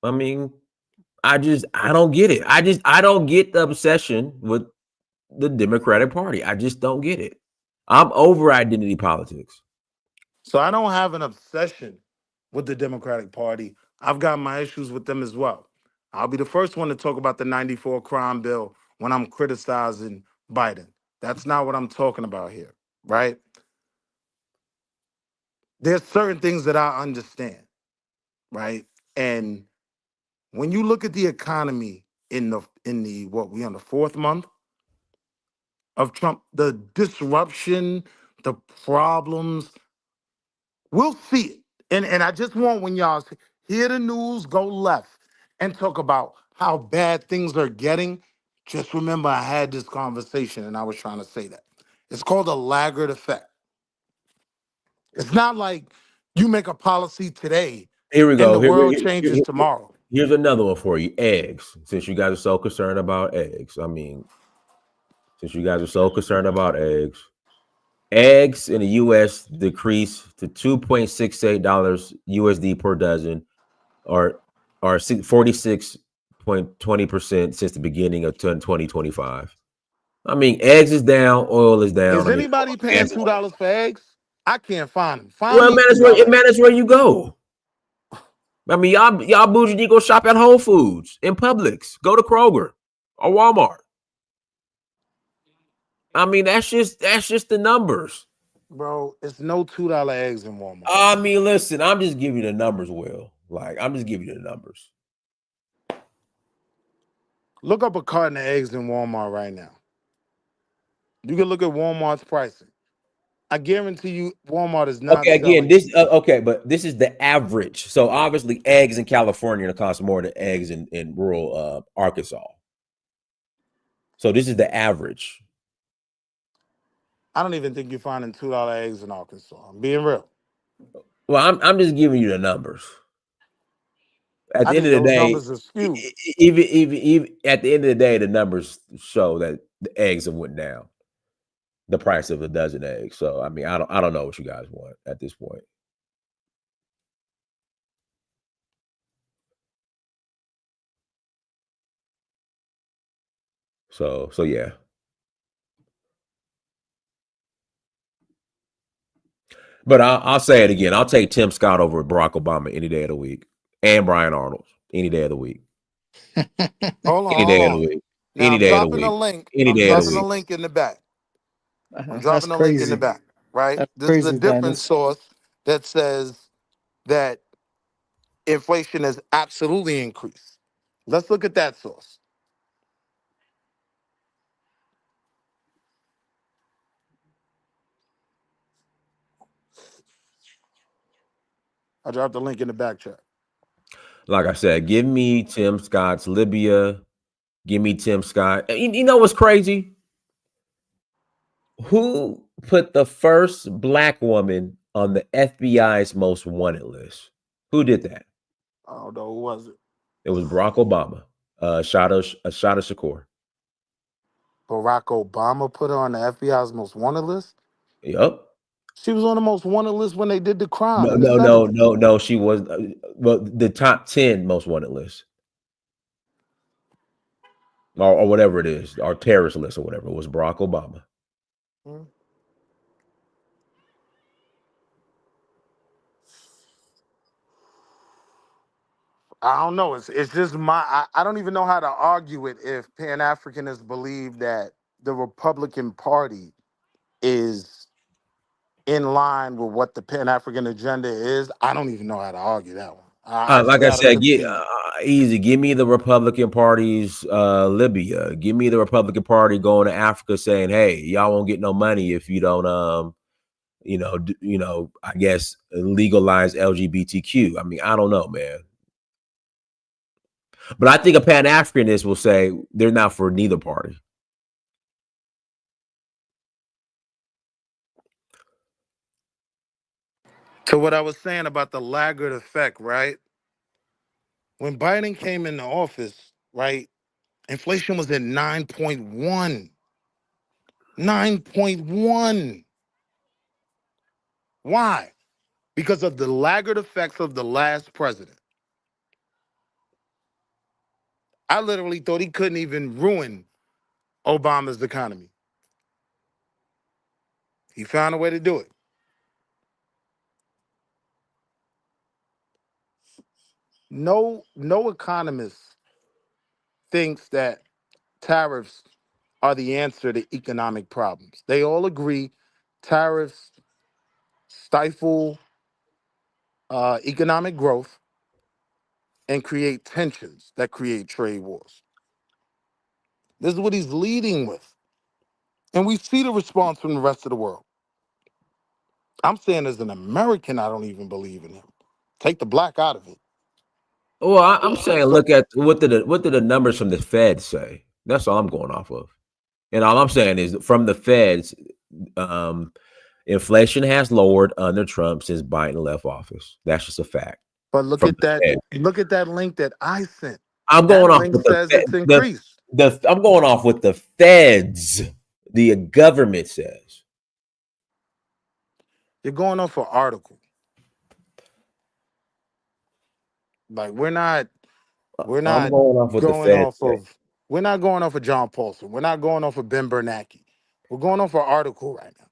I mean, I don't get it. I don't get the obsession with the Democratic Party. I just don't get it. I'm over identity politics. So I don't have an obsession with the Democratic Party. I've got my issues with them as well. I'll be the first one to talk about the 94 crime bill when I'm criticizing Biden. That's not what I'm talking about here, right? There's certain things that I understand, right? And when you look at the economy in the what we on the 4th month of Trump, the disruption, the problems, we'll see it. And I just want when y'all hear the news, go left and talk about how bad things are getting. Just remember I had this conversation and I was trying to say that. It's called a laggard effect. It's not like you make a policy today Here we go. and the world changes tomorrow. Here's another one for you. Eggs. Since you guys are so concerned about eggs. I mean, since you guys are so concerned about eggs. Eggs in the U.S. decreased to $2.68 USD per dozen, or 46.20% since the beginning of 2025. I mean, eggs is down, oil is down. Is anybody paying $2 for eggs? I can't find them. Well, it matters where you go. I mean, y'all bougie, you go shop at Whole Foods, in Publix, go to Kroger or Walmart. I mean, that's just the numbers. Bro, it's no $2 eggs in Walmart. I mean, listen, I'm just giving you the numbers, Will. Like, I'm just giving you the numbers. Look up a carton of eggs in Walmart right now. You can look at Walmart's pricing. I guarantee you Walmart is not okay, again, selling. But this is the average. So obviously eggs in California are going to cost more than eggs in rural Arkansas. So this is the average. I don't even think you're finding $2 eggs in Arkansas. I'm being real. Well, I'm just giving you the numbers. At the end of the day, even at the end of the day, the numbers show that the eggs have went down. The price of a dozen eggs. So I mean, I don't know what you guys want at this point. So yeah. But I'll say it again. I'll take Tim Scott over Barack Obama any day of the week, and Brian Arnold any day of the week. Hold on. Any day of the week. Now, Any I'm day of the dropping week. a link. Any I'm day of the dropping a week. link in the back. I'm That's dropping a link in the crazy. back. right? That's This is a crazy, different Dennis. source that says that inflation has absolutely increased. Let's look at that source. I dropped the link in the back chat. Like I said, give me Tim Scott's Libya. Give me Tim Scott. You know what's crazy? Who put the first black woman on the FBI's most wanted list? Who did that? I don't know, who was it? It was Barack Obama. Shada Shakur. Barack Obama put her on the FBI's most wanted list? Yep. She was on the most wanted list when they did the crime in the 70s. No. She was well, the top 10 most wanted list. Or whatever it is, our terrorist list or whatever. It was Barack Obama. I don't know. It's just I don't even know how to argue it if Pan-Africanists believe that the Republican Party is in line with what the Pan-African agenda is. I don't even know how to argue that one. I Like I flat out said, concede. easy. Give me the Republican Party's Libya. Give me the Republican Party going to Africa saying, "Hey, y'all won't get no money if you don't, I guess legalize LGBTQ." I mean, I don't know, man. But I think a Pan-Africanist will say they're not for neither party. To what I was saying about the laggard effect, right? When Biden came into office, right, inflation was at 9.1. 9.1. Why? Because of the laggard effects of the last president. I literally thought he couldn't even ruin Obama's economy. He found a way to do it. No economist thinks that tariffs are the answer to economic problems. They all agree tariffs stifle economic growth and create tensions that create trade wars. This is what he's leading with. And we see the response from the rest of the world. I'm saying as an American, I don't even believe in him. Take the black out of it. Well, I'm saying look at what did the numbers from the Fed say? That's all I'm going off of. And all I'm saying is from the Feds, inflation has lowered under Trump since Biden left office. That's just a fact. But look at that. Look at that link that I sent. I'm going off link with says it's increased. I'm going off what the Feds, the government says. You're going off an article. Like we're not going off of we're not going off of John Paulson. We're not going off of Ben Bernanke. We're going off an article right now.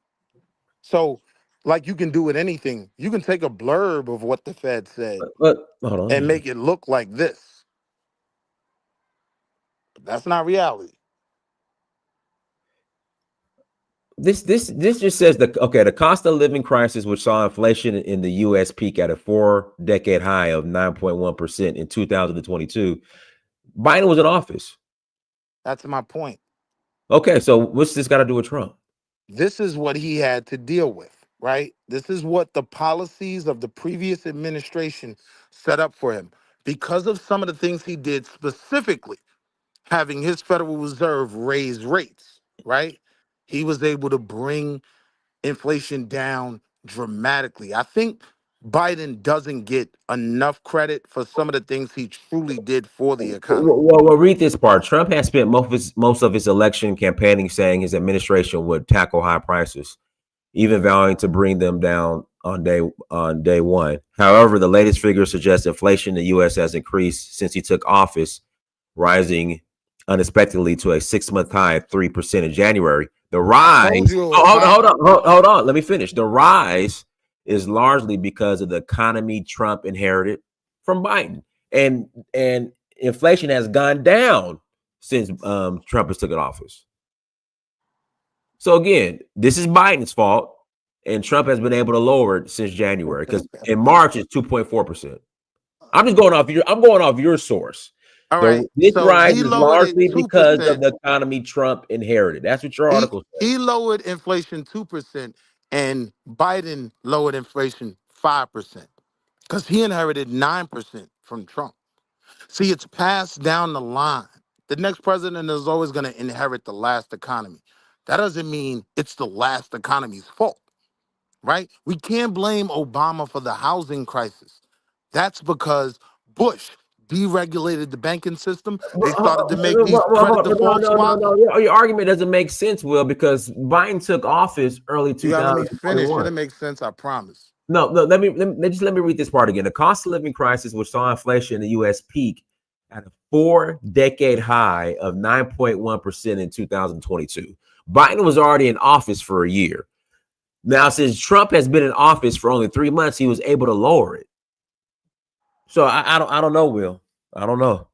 So, like you can do with anything, you can take a blurb of what the Fed said and make it look like this. But that's not reality. This just says the cost of living crisis, which saw inflation in the U.S. peak at a 4-decade high of 9.1% in 2022. Biden was in office. That's my point. Okay, so what's this got to do with Trump? This is what he had to deal with, right? This is what the policies of the previous administration set up for him. Because of some of the things he did, specifically having his Federal Reserve raise rates, right? He was able to bring inflation down dramatically. I think Biden doesn't get enough credit for some of the things he truly did for the economy. Well, read this part. Trump has spent most of his election campaigning saying his administration would tackle high prices, even vowing to bring them down on day one. However, the latest figures suggest inflation in the U.S. has increased since he took office, rising unexpectedly to a 6-month high of 3% in January. The rise. Hold on. Let me finish. The rise is largely because of the economy Trump inherited from Biden, and inflation has gone down since Trump has taken office. So again, this is Biden's fault. and Trump has been able to lower it since January, because in March it's 2.4%. I'm just going off your source. All right. This So rise he is lowered it largely because 2%. of the economy Trump inherited. That's what your article says. He lowered inflation 2%, and Biden lowered inflation 5% because he inherited 9% from Trump. See, it's passed down the line. The next president is always going to inherit the last economy. That doesn't mean it's the last economy's fault, right? We can't blame Obama for the housing crisis. That's because Bush deregulated the banking system. They started to make these credit default swaps. No. Your argument doesn't make sense, Will, because Biden took office early You gotta let me finish. 2021. It'll make sense, I promise. No, let me read this part again. The cost of living crisis, which saw inflation in the U.S. peak at a 4-decade high of 9.1% in 2022. Biden was already in office for a year. Now, since Trump has been in office for only 3 months, he was able to lower it. So I don't know, Will. I don't know.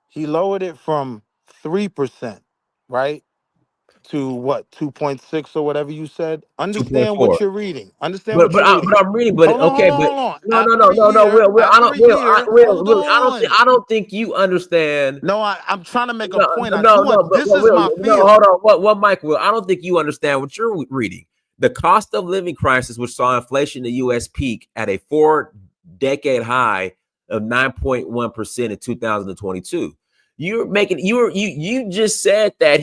He lowered it from 3%, right? To what, 2.6 or whatever you said. Understand 2.4. what you're reading. Understand what you're reading. But I'm reading. But hold on, okay, hold on, but hold on. no. Will, I'm trying to make a point. This is my field. Hold on. What, Mike? Will, I don't think you understand what you're reading. The cost of living crisis, which saw inflation in the U.S. peak at a 4-decade high of 9.1% in 2022. You just said that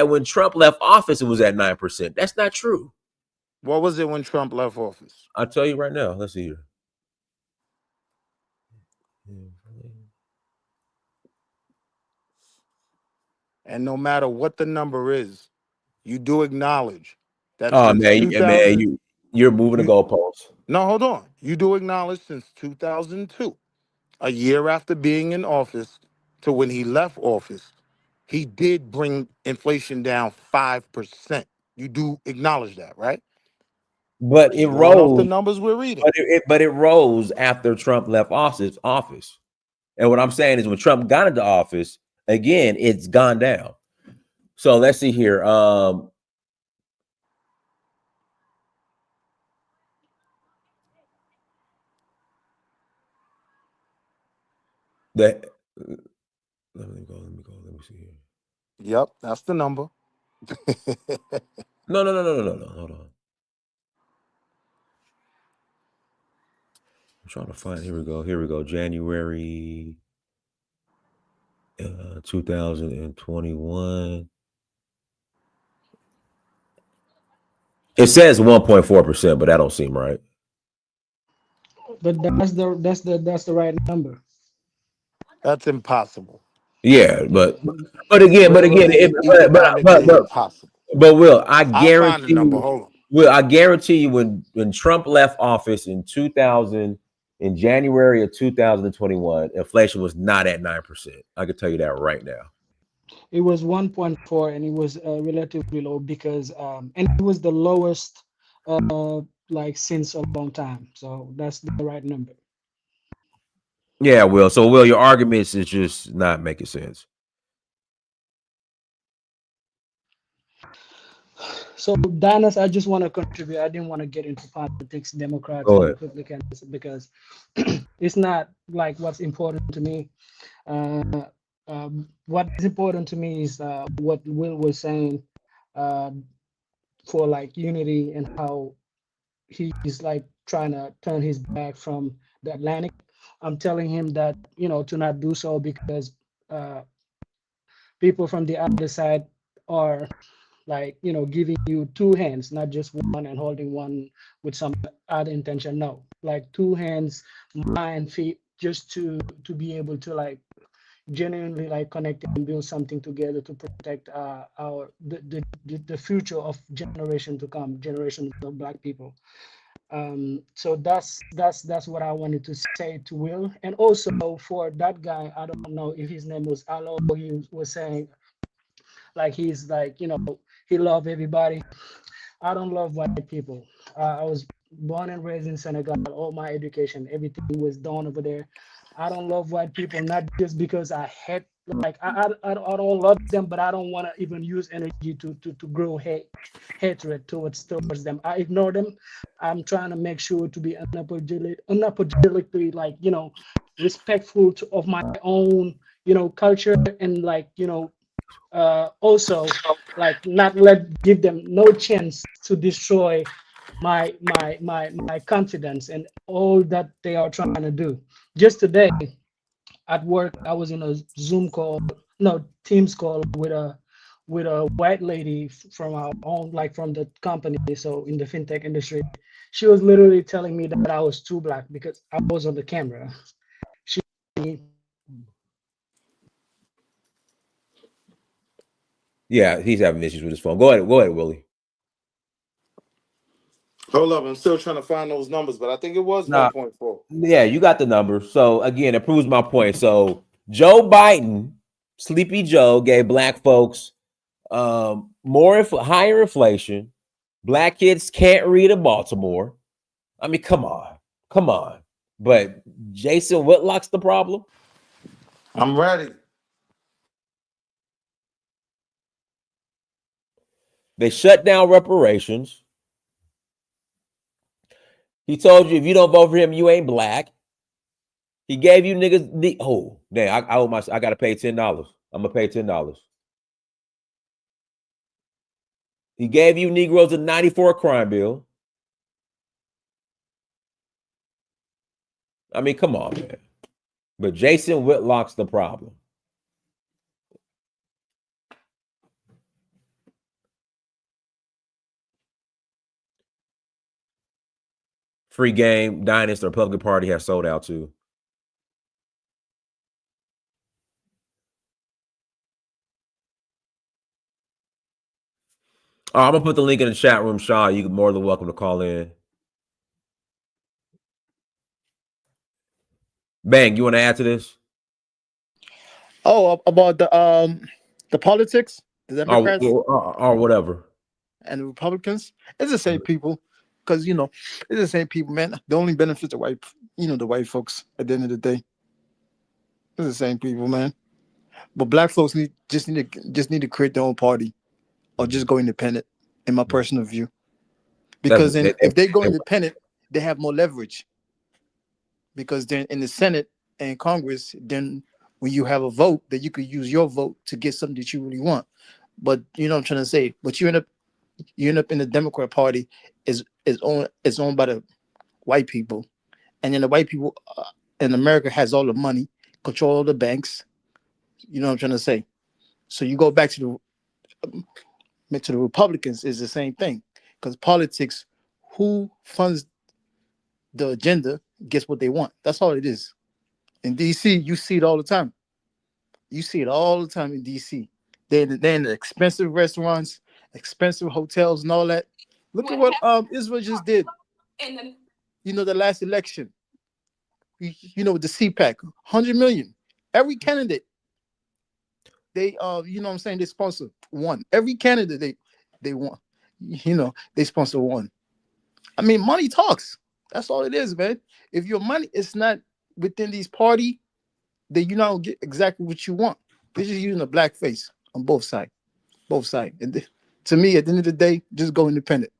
when Trump left office, it was at 9%. That's not true. What was it when Trump left office? I'll tell you right now. Let's see here. And no matter what the number is, you do acknowledge that. Oh man, you're moving the goalposts. No, hold on. You do acknowledge since 2002, a year after being in office to when he left office, he did bring inflation down 5%. You do acknowledge that, right? But it Going rose. off the numbers we're reading. But it rose after Trump left office. And what I'm saying is, when Trump got into office, again, it's gone down. So let's see here. Let me go. Let me see here. Yep, that's the number. No. Hold on. I'm trying to find. Here we go. January 2021. It says 1.4%, but that don't seem right. But that's the right number. That's impossible. Yeah, but again, Will, I guarantee you, when Trump left office in January of 2021, inflation was not at 9%. I can tell you that right now. It was 1.4, and it was relatively low because and it was the lowest like since a long time. So that's the right number. Yeah, Will. So, Will, your arguments is just not making sense. So, Danis, I just want to contribute. I didn't want to get into politics, Democrats, Go ahead. Republicans, because it's not like what's important to me. What is important to me is what Will was saying for like unity and how he's like trying to turn his back from the Atlantic. I'm telling him that, to not do so because people from the other side are like, giving you two hands, not just one, and holding one with some other intention. No, like two hands, mind, feet, just to be able to like genuinely like connect and build something together to protect the future of generation to come, generations of Black people. So that's what I wanted to say to Will. And also for that guy, I don't know if his name was Alo, he was saying like he's like, he love everybody. I don't love white people. I was born and raised in Senegal. All my education, everything was done over there. I don't love white people, not just because I hate Like I don't love them, but I don't want to even use energy to grow hatred towards them. I ignore them. I'm trying to make sure to be unapologetically, like, you know, respectful of my own, you know, culture, and like, you know, also like not give them no chance to destroy my confidence and all that they are trying to do. Just today at work, I was in a Zoom call, no, Teams call with a white lady from our own, like from the company, so in the fintech industry. She was literally telling me that I was too black because I was on the camera. She Yeah, he's having issues with his phone. Go ahead, Willie. Hold up, I'm still trying to find those numbers, but I think it was Nah, 1.4. yeah, you got the number. So again, it proves my point. So Joe Biden, Sleepy Joe, gave black folks higher inflation. Black kids can't read in Baltimore. I mean, come on. But Jason Whitlock's the problem. I'm ready. They shut down reparations. He told you if you don't vote for him, you ain't black. He gave you niggas I gotta pay $10. I'm gonna pay $10. He gave you Negroes a 94 crime bill. I mean, come on, man. But Jason Whitlock's the problem. Free game, Dynasty, the Republican Party has sold out too. I'm gonna put the link in the chat room, Shaw. You're more than welcome to call in. Bang, you want to add to this? Oh, about the politics, the Democrats or whatever, and the Republicans. It's the same people, because you know it's the same people, man. The only benefit the white folks at the end of the day. It's the same people, man. But black folks just need to create their own party, or just go independent. In my personal view, because then if they go independent, they have more leverage. Because then in the Senate and Congress, then when you have a vote, that you could use your vote to get something that you really want. But you know what I'm trying to say. But you end up in the Democrat Party is owned by the white people, and then the white people in America has all the money, control all the banks. You know what I'm trying to say. So you go back to the Republicans is the same thing, because politics, who funds the agenda gets what they want. That's all it is. In DC, you see it all the time. You see it all the time in DC. They're in the expensive restaurants, expensive hotels, and all that. Look at what Israel just did. You know, the last election. You know, with the CPAC, 100 million. Every candidate, they you know what I'm saying, they sponsor one. Every candidate they want. You know, they sponsor one. I mean, money talks. That's all it is, man. If your money is not within these party, then you don't get exactly what you want. They're just using a black face on both sides. And to me, at the end of the day, just go independent.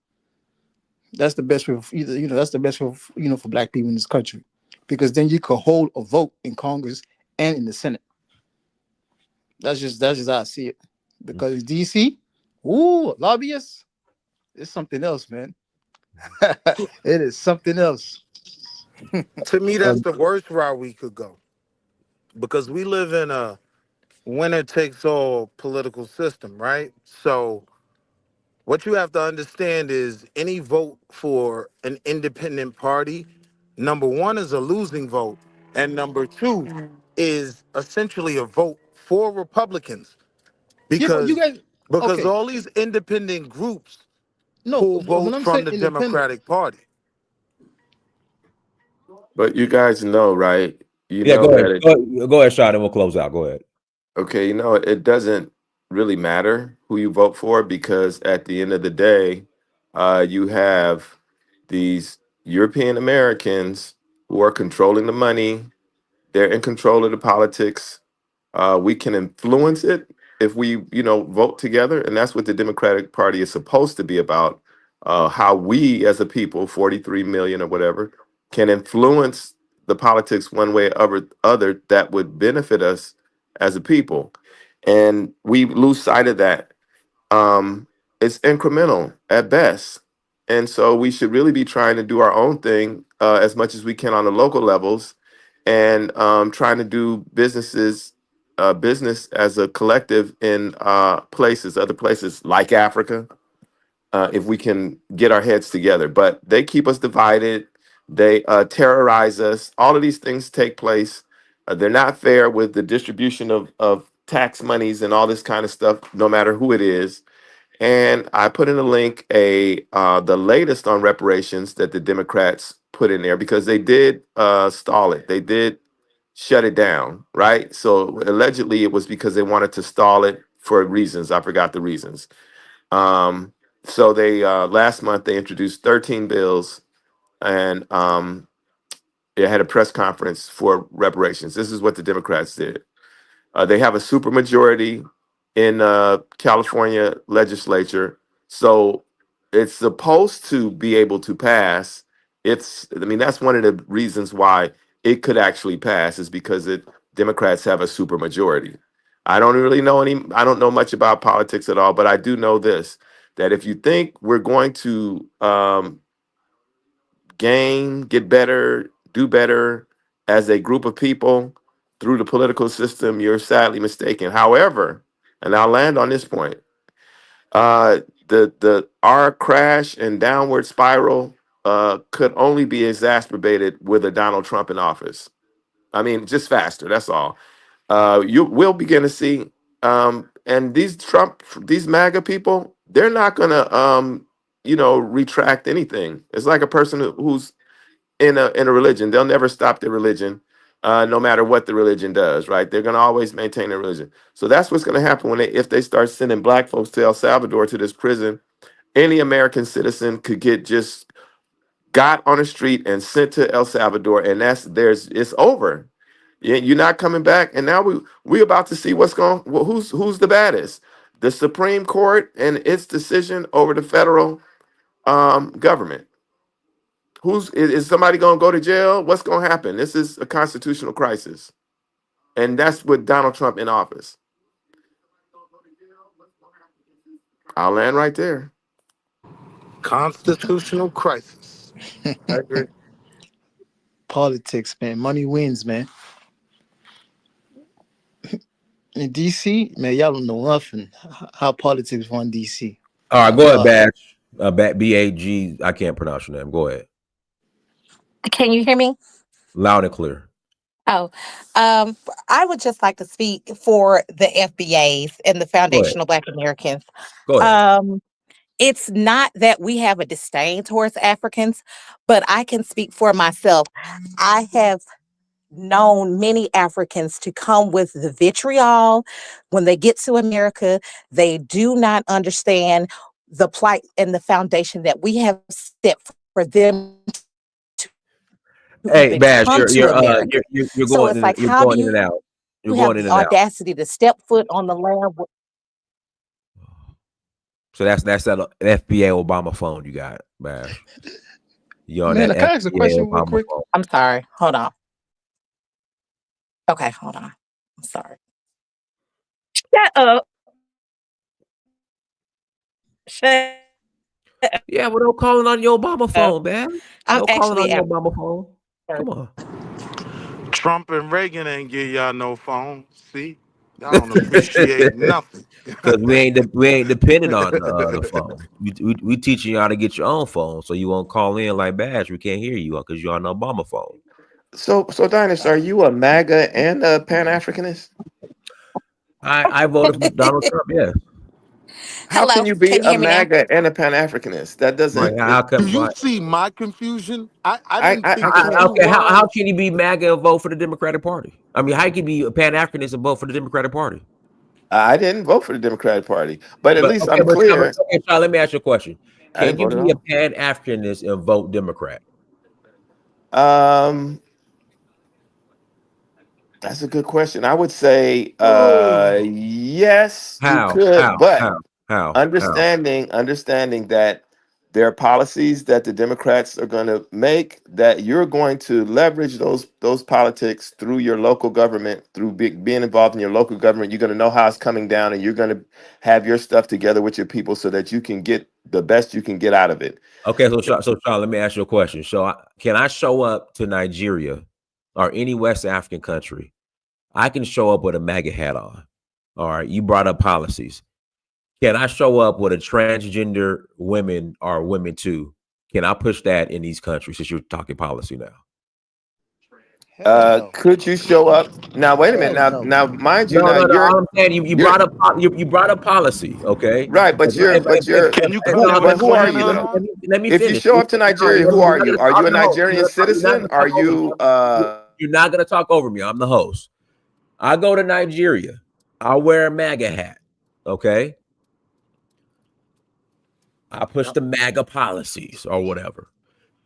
That's the best way for that's the best way for black people in this country, because then you could hold a vote in Congress and in the Senate. That's just how I see it. Because DC, lobbyists, it's something else, man. It is something else. To me, that's the worst route we could go, because we live in a winner takes all political system, right? So what you have to understand is any vote for an independent party, number one, is a losing vote, and number two is essentially a vote for Republicans, because you guys, okay. all these independent groups when pull votes I'm from saying the independent, Democratic Party. But you guys know, right? You Yeah, know go that ahead. Go ahead, Sean, and we'll close out. Go ahead. okay, you know, it doesn't really matter who you vote for, because at the end of the day, you have these European Americans who are controlling the money. They're in control of the politics. We can influence it if we, vote together, and that's what the Democratic Party is supposed to be about. How we, as a people, 43 million or whatever, can influence the politics one way or other that would benefit us as a people, and we lose sight of that. It's incremental at best, and so we should really be trying to do our own thing as much as we can on the local levels, and trying to do business as a collective in other places like Africa, if we can get our heads together. But they keep us divided. They terrorize us. All of these things take place. They're not fair with the distribution of tax monies and all this kind of stuff, no matter who it is. And I put in a link, the latest on reparations that the Democrats put in there, because they did stall it. They did shut it down, right? So allegedly it was because they wanted to stall it for reasons. I forgot the reasons. So they last month they introduced 13 bills, and they had a press conference for reparations. This is what the Democrats did. They have a supermajority in California legislature, so it's supposed to be able to pass. That's one of the reasons why it could actually pass, is because Democrats have a supermajority. I don't know much about politics at all, but I do know this, that if you think we're going to get better, do better as a group of people through the political system, you're sadly mistaken. However, and I'll land on this point, our crash and downward spiral could only be exacerbated with a Donald Trump in office. Just faster. That's all. You will begin to see, and these MAGA people, they're not gonna, retract anything. It's like a person who's in a religion. They'll never stop their religion, no matter what the religion does, right? They're going to always maintain their religion. So that's what's going to happen if they start sending black folks to El Salvador, to this prison. Any American citizen could get just got on the street and sent to El Salvador, and it's over. You're not coming back. And now we're about to see who's the baddest. The Supreme Court and its decision over the federal government. Is somebody going to go to jail? What's going to happen? This is a constitutional crisis. And that's with Donald Trump in office. I'll land right there. Constitutional crisis. I agree. Politics, man. Money wins, man. In DC, man, y'all don't know nothing how politics run DC. All right, go ahead, Badge. BAG. I can't pronounce your name. Go ahead. Can you hear me? Loud and clear. Oh, I would just like to speak for the FBAs and the Foundation of Black Americans. Go ahead. It's not that we have a disdain towards Africans, but I can speak for myself. I have known many Africans to come with the vitriol. When they get to America, they do not understand the plight and the foundation that we have set for them. Hey, Bash, you're So going it's like, you're how going do in and out. You're you have going in the and out. audacity to step foot on the land? So that's that FBA Obama phone you got, Bash. You on Man, that can I ask a FBA question real Obama quick? phone. I'm sorry. Hold on. Okay, hold on. I'm sorry. Shut up. Shut up. Yeah, well, don't call it on your Obama phone, man. I'm Don't call it on actually your at Obama phone. Come on. Trump and Reagan ain't give y'all no phone. See? Y'all don't appreciate nothing. Because we ain't dependent on the phone. We teaching y'all to get your own phone, so you won't call in like Bash. We can't hear you because you're on the Obama phone. So Dinosaur, are you a MAGA and a Pan-Africanist? I voted for Donald Trump. Yeah. How Hello, can you be can you a hear me now? MAGA and a Pan-Africanist? That doesn't. Do you see my confusion? I didn't think I that can't. you Okay, how were. can you be MAGA and vote for the Democratic Party? I mean, how can you be a Pan-Africanist and vote for the Democratic Party? I didn't vote for the Democratic Party, but at least I'm But clear. Charles, let me ask you a question. I Can didn't you vote at be a all. Pan-Africanist and vote Democrat? That's a good question. I would say yes, you How? could, but How? understanding that there are policies that the Democrats are going to make that you're going to leverage those politics through your local government, through being involved in your local government. You're going to know how it's coming down, and you're going to have your stuff together with your people so that you can get the best you can get out of it. Okay, so Sean, let me ask you a question. So, can I show up to Nigeria or any West African country? I can show up with a MAGA hat on. All right, you brought up policies. Can I show up with a transgender women or women too? Can I push that in these countries since you're talking policy now? Could you show up now? Wait a minute. Now, mind you, I'm saying you brought up policy, okay? Right, but you're. Can you who are you though? Let me if finish. you show up to Nigeria, who are you? Are you a Nigerian citizen? Are you? You're not gonna talk over me. I'm the host. I go to Nigeria. I wear a MAGA hat, okay? I push the MAGA policies or whatever.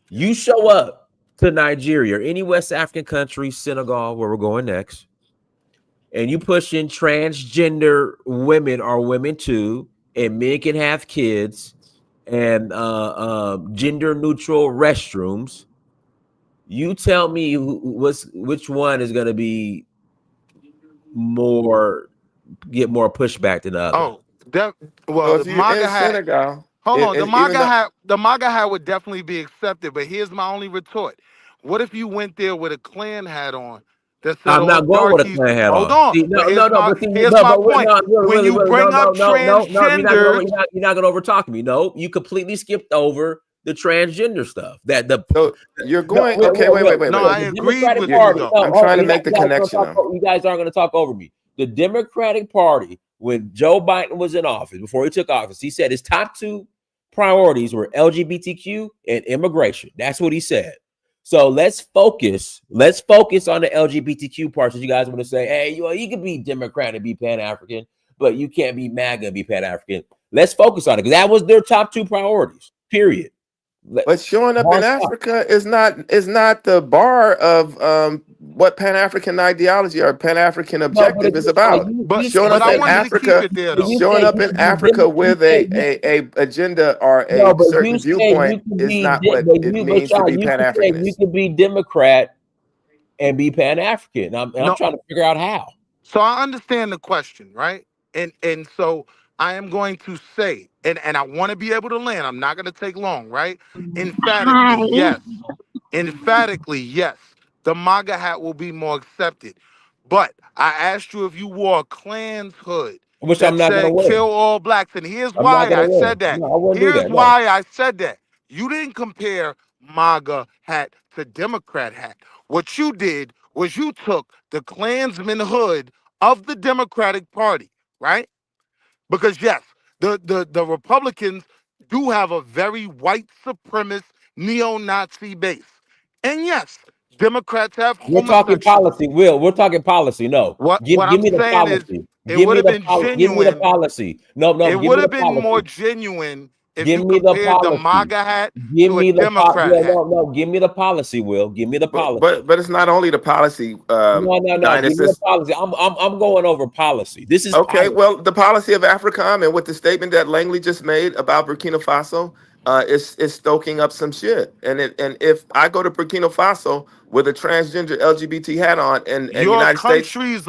You show up to Nigeria or any West African country, Senegal, where we're going next, and you push in transgender women or women too, and men can have kids, and gender neutral restrooms. You tell me which one is going to be get more pushback than the other. Oh, well, the MAGA hat. Senegal, Hold on, the MAGA hat would definitely be accepted. But here's my only retort: what if you went there with a Klan hat on? That said, I'm not going with a Klan hat on. Hold on. See, Here's my point. When you bring up transgender, you're not going to overtalk me. No, you completely skipped over the transgender stuff. So you're going. Okay, wait. No, I agree with you. I'm trying to make the connection. You guys aren't going to talk over me. The Democratic Party, when Joe Biden was in office, before he took office, he said his top two priorities were LGBTQ and immigration. That's what he said. So let's focus on the LGBTQ parts. You guys want to say, hey, you can be Democrat and be Pan-African, but you can't be MAGA and be Pan-African. Let's focus on it because that was their top two priorities, period. But showing up in Africa is not the bar of what Pan-African ideology or Pan-African objective is about. Showing up in Africa with a agenda or a certain viewpoint is not what it means to be Pan-Africanist. You can be Democrat and be Pan-African. I'm trying to figure out how. So I understand the question, right? And so I am going to say, and I want to be able to land. I'm not going to take long, right? Emphatically, yes. The MAGA hat will be more accepted. But I asked you if you wore a Klan's hood which that I'm not said gonna kill all blacks. And here's why I said that. Why I said that. You didn't compare MAGA hat to Democrat hat. What you did was you took the Klansman hood of the Democratic Party, right? Because yes, the Republicans do have a very white supremacist neo-Nazi base. And yes, Democrats have We're talking policy, Will. We're talking policy. No. Give me the policy. It would have been genuine. Give me the policy. No. It would have been more genuine if you compared the MAGA hat to a Democrat hat. No. Give me the policy, Will. Give me the policy. But it's not only the policy. No. Give me the policy. I'm going over policy. This is okay. policy. Well, the policy of AFRICOM and with the statement that Langley just made about Burkina Faso is stoking up some shit. And if I go to Burkina Faso with a transgender LGBT hat on and United States declares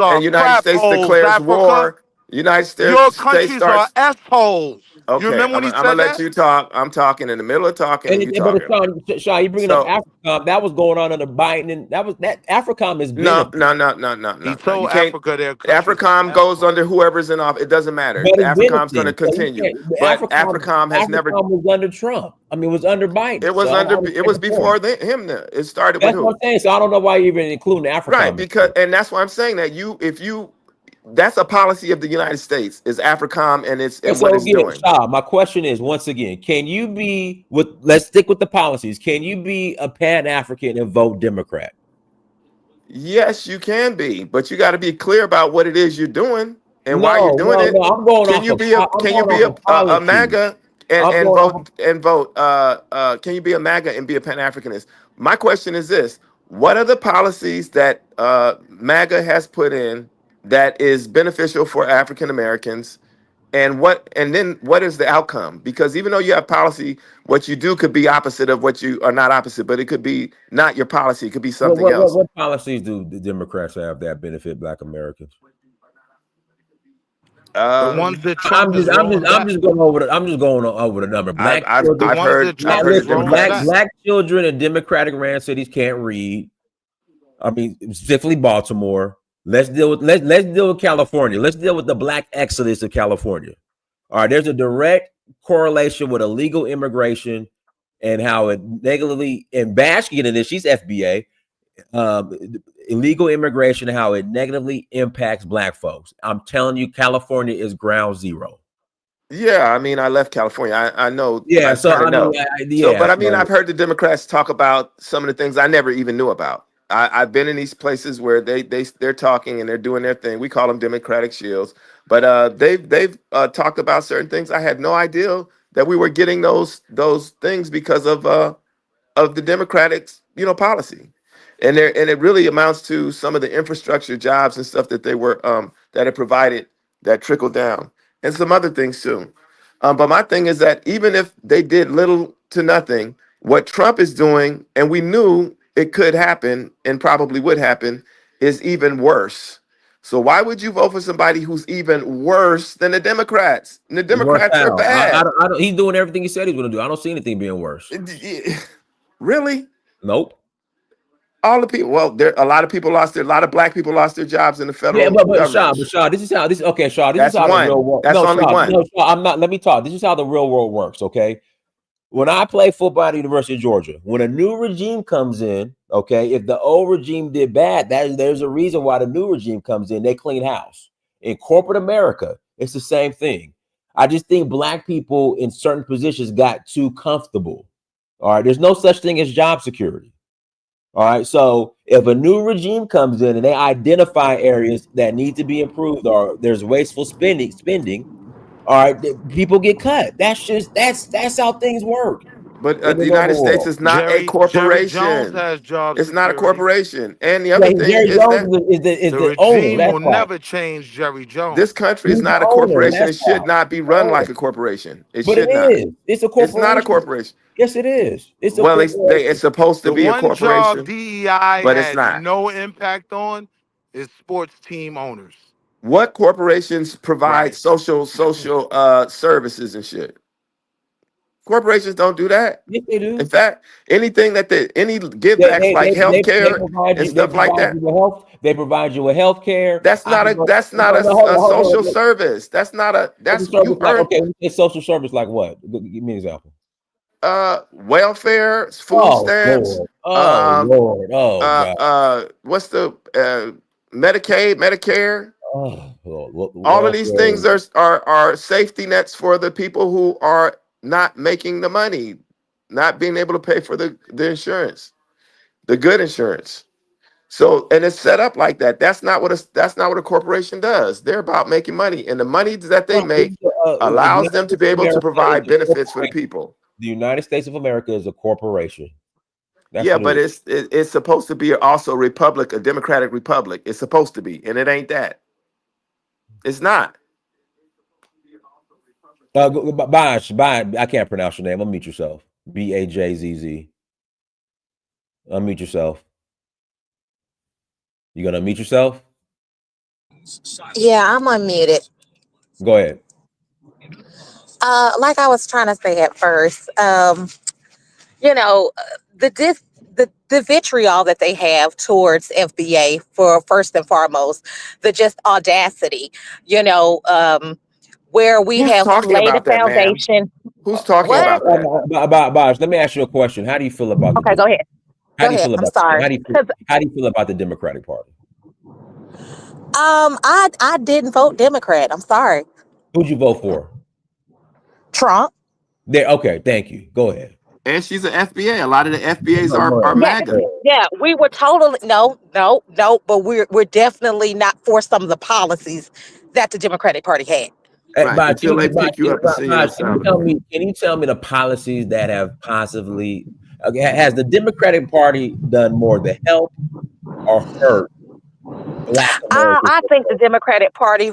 war, United States your countries are assholes. Okay, you remember when he said that? I'm gonna let you talk. I'm talking in the middle of talking. And you talking. Sean, you bringing up AFRICOM? That was going on under Biden, and that AFRICOM is no. He told Africa there. AFRICOM goes under whoever's in office. It doesn't matter. AFRICOM's going to continue. But AFRICOM has never. AFRICOM was under Trump. I mean, it was under Biden. It was It was before him. It started with who? That's what I'm saying. So I don't know why you're even including AFRICOM. Right, and that's why I'm saying that that's a policy of the United States is AFRICOM and what it's doing. My question is, once again, let's stick with the policies. Can you be a Pan-African and vote Democrat? Yes, you can be, but you got to be clear about what it is you're doing and why you're doing it. I'm going can you be a MAGA and vote? Can you be a MAGA and be a Pan-Africanist? My question is this: what are the policies that MAGA has put in that is beneficial for African Americans, and then what is the outcome? Because even though you have policy, what you do could be opposite of what you are, not opposite, but it could be not your policy. It could be something else. What policies do the Democrats have that benefit Black Americans? The ones that Trump I'm just going over the number. Black children in Democratic ran cities can't read. I mean, specifically Baltimore. Let's deal with California. Let's deal with the Black exodus of California. All right, there's a direct correlation with illegal immigration and how it negatively, and Bash get in this, she's FBA, illegal immigration, how it negatively impacts Black folks. I'm telling you, California is ground zero. Yeah, I mean, I left California. I know. Yeah, but I mean, I've heard the Democrats talk about some of the things I never even knew about. I've been in these places where they're talking and they're doing their thing. We call them Democratic shields, but they've talked about certain things. I had no idea that we were getting those things because of the Democratic policy, and it really amounts to some of the infrastructure jobs and stuff that they were that it provided that trickled down, and some other things too. But my thing is that even if they did little to nothing, what Trump is doing, and we knew it could happen and probably would happen, is even worse. So why would you vote for somebody who's even worse than the Democrats? And the Democrats are bad. He's doing everything he said he's going to do. I don't see anything being worse. Really? Nope. All the people. Well, a lot of Black people lost their jobs in the federal. Yeah, but Shaw, this is how the real world. That's only one. No, Shaw, I'm not. Let me talk. This is how the real world works. Okay. When I play football at the University of Georgia, when a new regime comes in, okay, if the old regime did bad, there's a reason why the new regime comes in. They clean house. In corporate America, it's the same thing. I just think Black people in certain positions got too comfortable. All right, there's no such thing as job security. All right, so if a new regime comes in and they identify areas that need to be improved or there's wasteful spending. All right, people get cut. That's how things work. But the United States is not a corporation. Jerry Jones has jobs. It's not a corporation. And the other thing is that the regime will never change Jerry Jones. This country is not a corporation. It should not be run like a corporation. It should not. It's a corporation. It's not a corporation. Yes, it is. It's supposed to be a corporation. One job DEI but it's not. No impact on is sports team owners. What corporations provide social services and shit? Corporations don't do that. Yes, they do. In fact, anything that any give backs like healthcare and stuff like that. They provide you with healthcare. That's not a social service. That's you earn. Okay, it's social service like what? Give me an example. Welfare, food stamps. Lord. What's the Medicaid, Medicare? All of these things are safety nets for the people who are not making the money, not being able to pay for the insurance, the good insurance. So, and it's set up like that. That's not what a corporation does. They're about making money, and the money that they make allows them to be able to provide benefits for the people. The United States of America is a corporation. But it's supposed to be also a republic, a democratic republic. It's supposed to be, and it ain't that. It's not. Bash, I can't pronounce your name. Unmute yourself. Bajzz. Unmute yourself. You gonna unmute yourself? Yeah, I'm unmuted. Go ahead. Like I was trying to say at first, the vitriol that they have towards FBA for first and foremost, the just audacity, where we have laid a foundation. Who's talking about that? Bosh, let me ask you a question. How do you feel about? Okay, go ahead. How do you feel about the Democratic Party? I didn't vote Democrat. I'm sorry. Who'd you vote for? Trump. Okay, thank you. Go ahead. And she's an FBA. A lot of the FBAs are MAGA. Yeah, we were totally no, but we're definitely not for some of the policies that the Democratic Party had. Right, until they pick you up and send you to can you tell me the policies that have positively Okay, has the Democratic Party done more to help or hurt Black Americans? I think the Democratic Party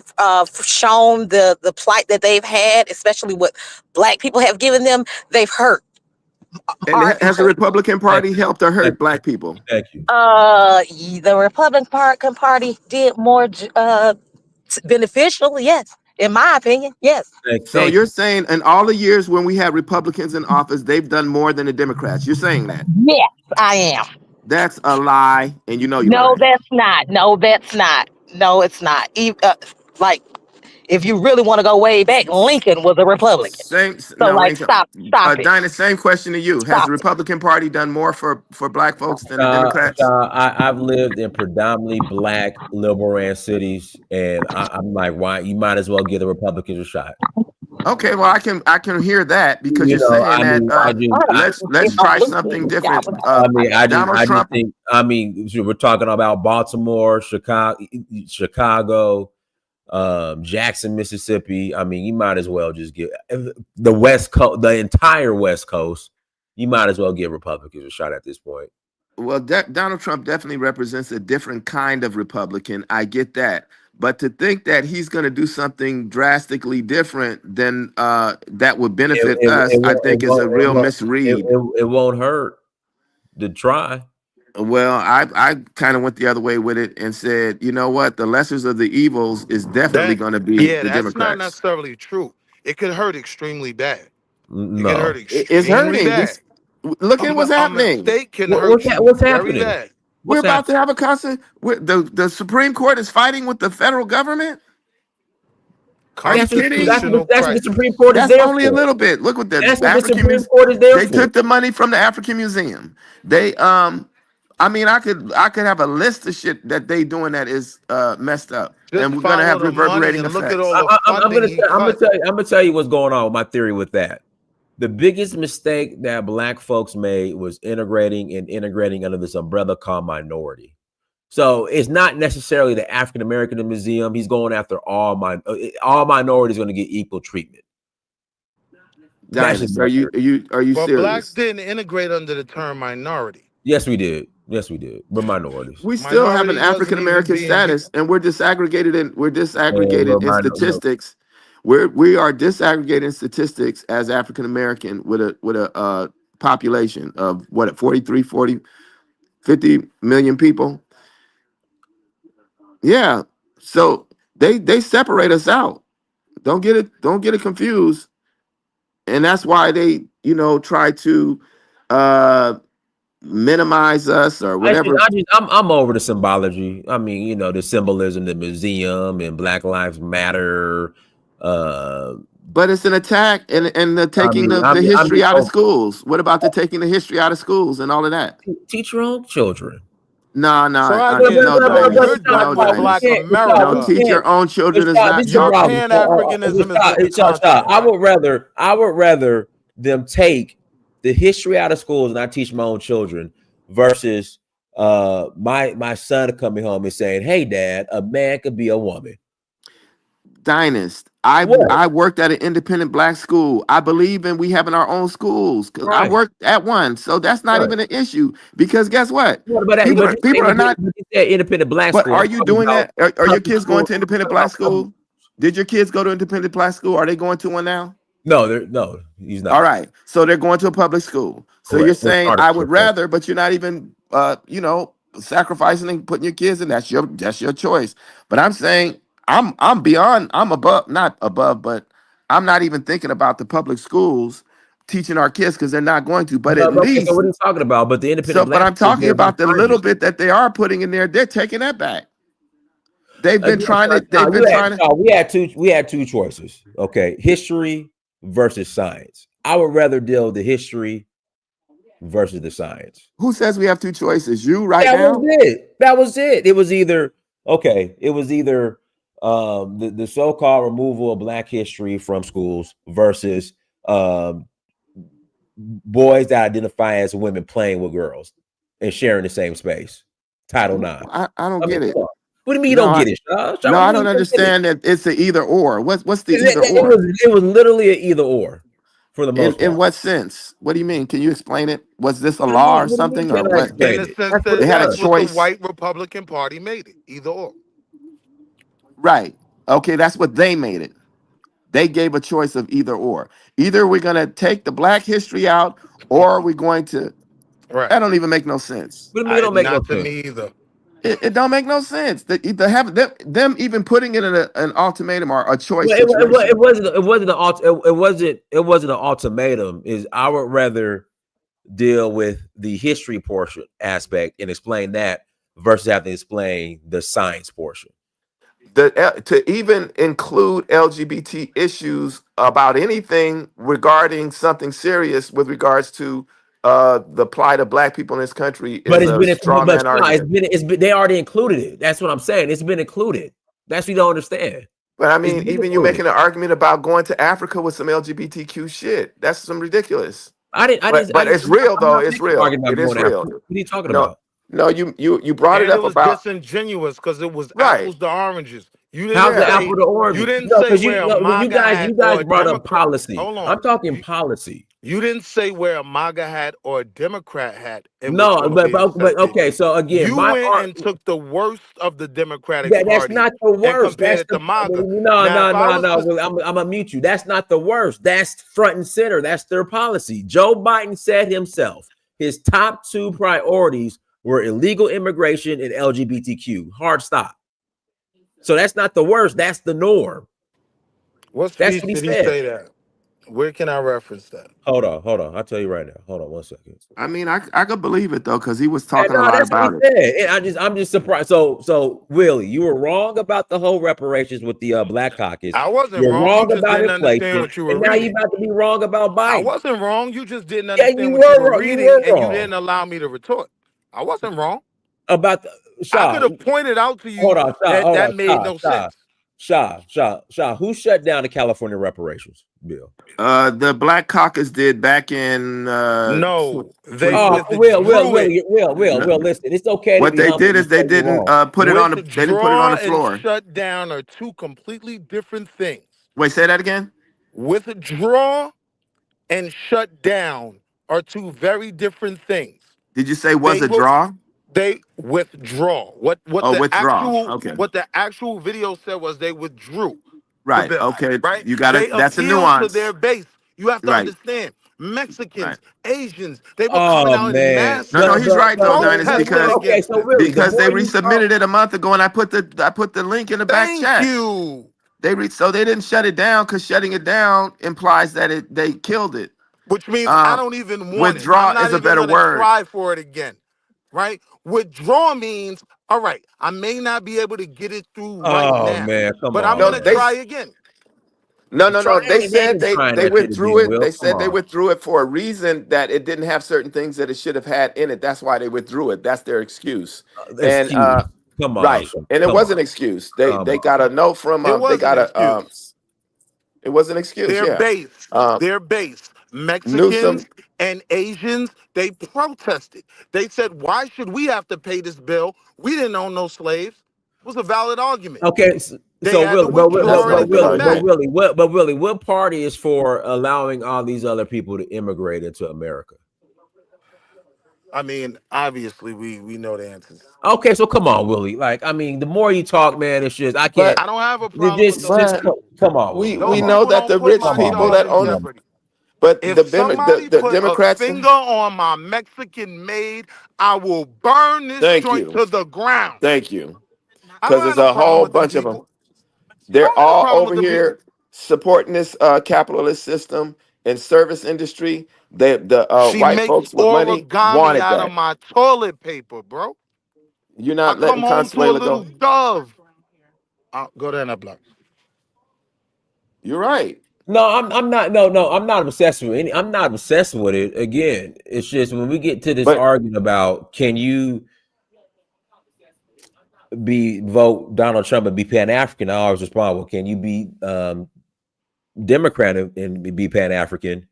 shown the plight that they've had, especially what Black people have given them. They've hurt And our has the people. Republican Party helped or hurt Black people? Thank you. The Republican Party did more beneficial, yes, in my opinion, yes. So you're saying in all the years when we had Republicans in office, they've done more than the Democrats. You're saying that? Yes, I am. That's a lie, and you know you're No, lying. that's not. No, that's not. No, it's not. Like, if you really want to go way back, Lincoln was a Republican. So, like, stop it. Dinah, same question to you. Has the Republican Party done more for Black folks than the Democrats? I've lived in predominantly Black liberal cities, and I'm like, why? You might as well give the Republicans a shot. Okay, well, I can hear that because you're saying let's try something different. Donald Trump. We're talking about Baltimore, Chicago, Jackson, Mississippi. I mean, you might as well just give the West Coast, the entire West Coast. You might as well give Republicans a shot at this point. Well, Donald Trump definitely represents a different kind of Republican. I get that. But to think that he's going to do something drastically different than that would benefit us, I think is a real misread. It won't hurt to try. Well, I kind of went the other way with it and said, you know what? The lessers of the evils is definitely going to be the that's Democrats. not necessarily true. It could hurt extremely bad. No. It could hurt extremely It's hurting. bad. Look at what's happening. A mistake can hurt what's very happening? bad. We're about to have a constant. The Supreme Court is fighting with the federal government. Are you kidding? That's what the Supreme Court is That's there only for. a little bit. Look what the That's what the African Supreme Museum. Court is there They for. took the money from the African Museum. They I mean, I could have a list of shit that they doing that is messed up, and we're gonna have reverberating effects. I'm gonna tell you what's going on with my theory with that. The biggest mistake that Black folks made was integrating under this umbrella called minority. So it's not necessarily the African American Museum. He's going after all minorities going to get equal treatment. Are you But serious? Blacks didn't integrate under the term minority. Yes, we did. We're minorities. We still have an African American status, and we're disaggregated in statistics. We are disaggregating statistics as African American with a population of what, 50 million people. Yeah, so they separate us out. Don't get it confused, and that's why they try to minimize us or whatever. I'm over the symbology. I mean, the symbolism, the museum, and Black Lives Matter. But it's an attack and the taking the history out of schools. What about the taking the history out of schools and all of that? Teach your own children. No, teach your own children is not. I would rather them take the history out of schools and I teach my own children versus my son coming home and saying, "Hey, Dad, a man could be a woman." Dynast. I worked at an independent Black school. I believe in we having our own schools because I worked at one, so that's not even an issue. Because guess what? People are not independent Black school. But are you doing that? Are your kids going to independent Black school? Did your kids go to independent Black school? Are they going to one now? No, he's not. All right, so they're going to a public school. So you're saying I would rather, but you're not even sacrificing and putting your kids in. That's your choice. But I'm saying. I'm above, not above, but I'm not even thinking about the public schools teaching our kids because they're not going to. But at least, what are you talking about? But the independent. But I'm talking about the little bit that they are putting in there. They're taking that back. They've been trying to. We had two choices. Okay, history versus science. I would rather deal with the history versus the science. Who says we have two choices? You right now. That was it. It was either the so-called removal of Black history from schools versus boys that identify as women playing with girls and sharing the same space. Title IX. I don't get it. What do you mean you don't get it? No, I don't understand that it's an either or. What's the either or? It was literally an either or. for the most In part. what sense? What do you mean? Can you explain it? Was this a What do you law mean? or What do you mean? something, or Can I what? explain In the it? sense That's what that it They had a that's was. what the choice, white Republican Party made it. Either or. right? Okay, that's what they made it. They gave a choice of either or. Either we're going to take the black history out, or we're going to. Right. That don't even make no sense. What do you mean it don't make no Not to sense? me either. It don't make no sense. They have them even putting it in an ultimatum or a choice Well, situation. it wasn't an ultimatum. Is I would rather deal with the history portion aspect and explain that versus having to explain the science portion. To even include LGBT issues about anything regarding something serious with regards to the plight of black people in this country But is it's a been, straw man argument. it's been, they already included it. That's what I'm saying. It's been included. That's what you don't understand. But I It's mean, been even you included. making an argument about going to Africa with some LGBTQ shit. That's some ridiculous. But it's real though. It's real. It is real. What are you talking No, about? no, you brought And it it up was about disingenuous because it was right. apples to oranges. You didn't How's the say apple to orange? you didn't No, say because where a you MAGA hat you or guys a brought up Democrat. policy. Hold on. I'm talking policy. You didn't say where a MAGA hat or a Democrat hat and was No, going to but, be but accepted. okay. So again, You my went art. and took the worst of the Democratic That's Party not the and worst. compared That's it to MAGA. no. Now, if I was to Well, I'm gonna mute you. That's not the worst. That's front and center. That's their policy. Joe Biden said himself his top two priorities were illegal immigration and LGBTQ. Hard stop. So that's not the worst. That's the norm. What That's speech what he did he said. say that? Where can I reference that? Hold on. I'll tell you right now. Hold on 1 second. I mean, I could believe it though, because he was talking a No, lot that's what about he it. said. And I'm just surprised. So Willie, you were wrong about the whole reparations with the Black Caucus. I wasn't You're wrong. wrong You just about didn't understand inflation, what you were and now you're reading. about to be wrong about Biden. I wasn't wrong. You just didn't Yeah, understand you what you were were wrong. You reading, were and you wrong didn't allow me to retort. I wasn't wrong. about the I Shaw. could have pointed out to you Hold on, Shaw. that made no sense. Shaw. Who shut down the California reparations bill? The Black Caucus did back in No, they 2014. Will, listen. It's okay to What be they humble did is and they say you're didn't wrong. put it on the they didn't put it on Withdraw the floor. and shut down are two completely different things. Wait, say that again. Withdraw and shut down are two very different things. Did you say was They a will- draw? They withdraw. What Oh, the withdraw. Okay. what the actual video said was they withdrew Right. the bill. Okay. Right? You got They it. That's a appealed to nuance. their base. You have to Right. understand. Mexicans, Right. Asians, they were coming out in mass. No, he's right though, Dynasty, protesting because against it. because they resubmitted it a month ago, and I put the link in the back Thank chat. you. So they didn't shut it down, because shutting it down implies that they killed it. Which means I don't even want withdraw it. I'm not is a even better gonna word. try for it again. Right? Withdraw means, all right, I may not be able to get it through right now. Man, come but on. I'm gonna try again. No. They said they that withdrew shit again, it. Will. They Come said they on. withdrew it for a reason, that it didn't have certain things that it should have had in it. That's why they withdrew it. That's their excuse. And Excuse. Come on, right, son. and it Come was on. an excuse. They Come got a note from It was they got an a excuse. it was an excuse. Their Yeah. base, Newsom. Mexicans and Asians, they protested. They said, why should we have to pay this bill? We didn't own no slaves. It was a valid argument. Okay, They so had to withdraw it and come back. Willie, what party is for allowing all these other people to immigrate into America? I mean, obviously, we know the answers. Okay, so come on, Willie. Like, I mean, the more you talk, man, it's just I can't. I don't have a problem with Just come on. We Willie. Come know on. that the rich people that own them, but If somebody the put Democrats. a finger on my Mexican maid, I will burn this Thank joint you. to the ground. Thank you. I don't Because there's have no a problem whole with them bunch of them. people. They're all problem over with the here supporting this capitalist system and service industry. The She white makes folks with money origami wanted out of that. my toilet paper, bro. You're I not come letting home to a Consuela little go. dove. Go down that block. You're right. No, I'm not. No, I'm not obsessed with any. I'm not obsessed with it. Again, it's just when we get to this argument about can you vote Donald Trump and be Pan-African, I always respond, well, can you be Democrat and be Pan-African?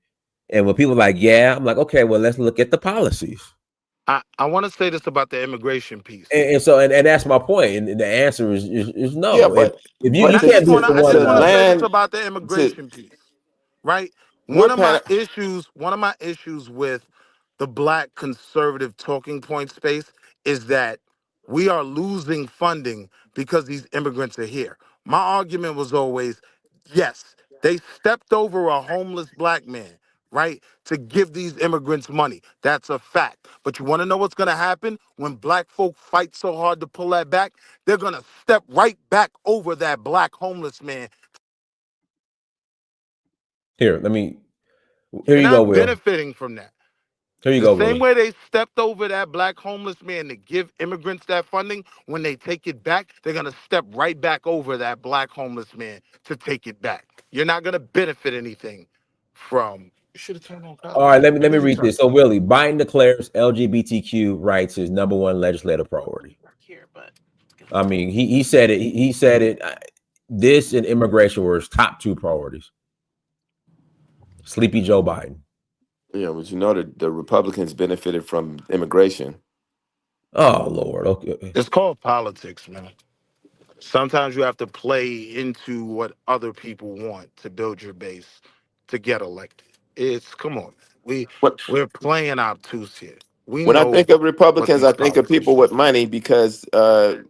And when people are like, yeah, I'm like, okay, well, let's look at the policies. I want to say this about the immigration piece. And that's my point. And the answer is no. Yeah, but if you I can't just want to say this land about the immigration piece, right? One of my issues with the black conservative talking point space is that we are losing funding because these immigrants are here. My argument was always, yes, they stepped over a homeless black man, right, to give these immigrants money. That's a fact. But you want to know what's going to happen when black folk fight so hard to pull that back? They're going to step right back over that black homeless man. Here you You're go, not Will. benefiting from that. Here you The go, same Willie. way they stepped over that black homeless man to give immigrants that funding, when they take it back, they're going to step right back over that black homeless man to take it back. You're not going to benefit anything from. You should have turned on. All right, let me read this. So, Willie, Biden declares LGBTQ rights his number one legislative priority. I mean, he said it. He said it. This and immigration were his top two priorities. Sleepy Joe Biden. Yeah, but you know the Republicans benefited from immigration. Oh Lord, okay. It's called politics, man. Sometimes you have to play into what other people want to build your base to get elected. Come on, we're playing obtuse here. We When I know think of what Republicans, these I think of people with money because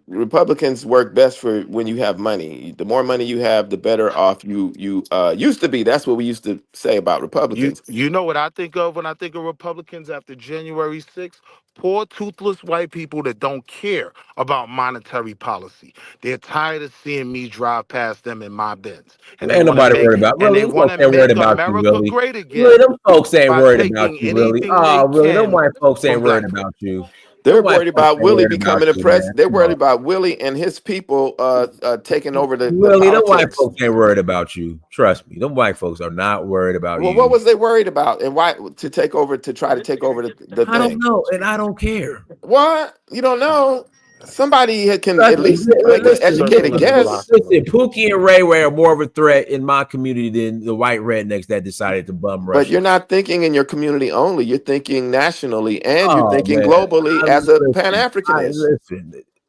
Republicans work best for when you have money. The more money you have, the better off you used to be. That's what we used to say about Republicans. You know what I think of when I think of Republicans after January 6th? Poor, toothless white people that don't care about monetary policy. They're tired of seeing me drive past them in my Benz. And they Ain't want to nobody make worried about. and Really, they them want folks to ain't worried make about you, America Willie. great again Really, them folks ain't by worried about taking you, Willie. anything Oh, they really, them can white folks ain't from worried black folk. about you. They're Them white worried folks about ain't Willie worried about becoming a you, man. president. They're Come worried on. about Willie and his people taking over the Willie, them white politics. folks ain't worried about you. Trust me, them white folks are not worried about Well, you. what was they worried about, and why to try to take over the I don't thing? know, and I don't care. What? You don't know? Somebody can Trust at me, least make an educated guess. Listen, Pookie and Ray Ray are more of a threat in my community than the white rednecks that decided to bum rush. But you're not thinking in your community only. You're thinking nationally, and you're Oh, thinking man. globally as a Listen, Pan-Africanist.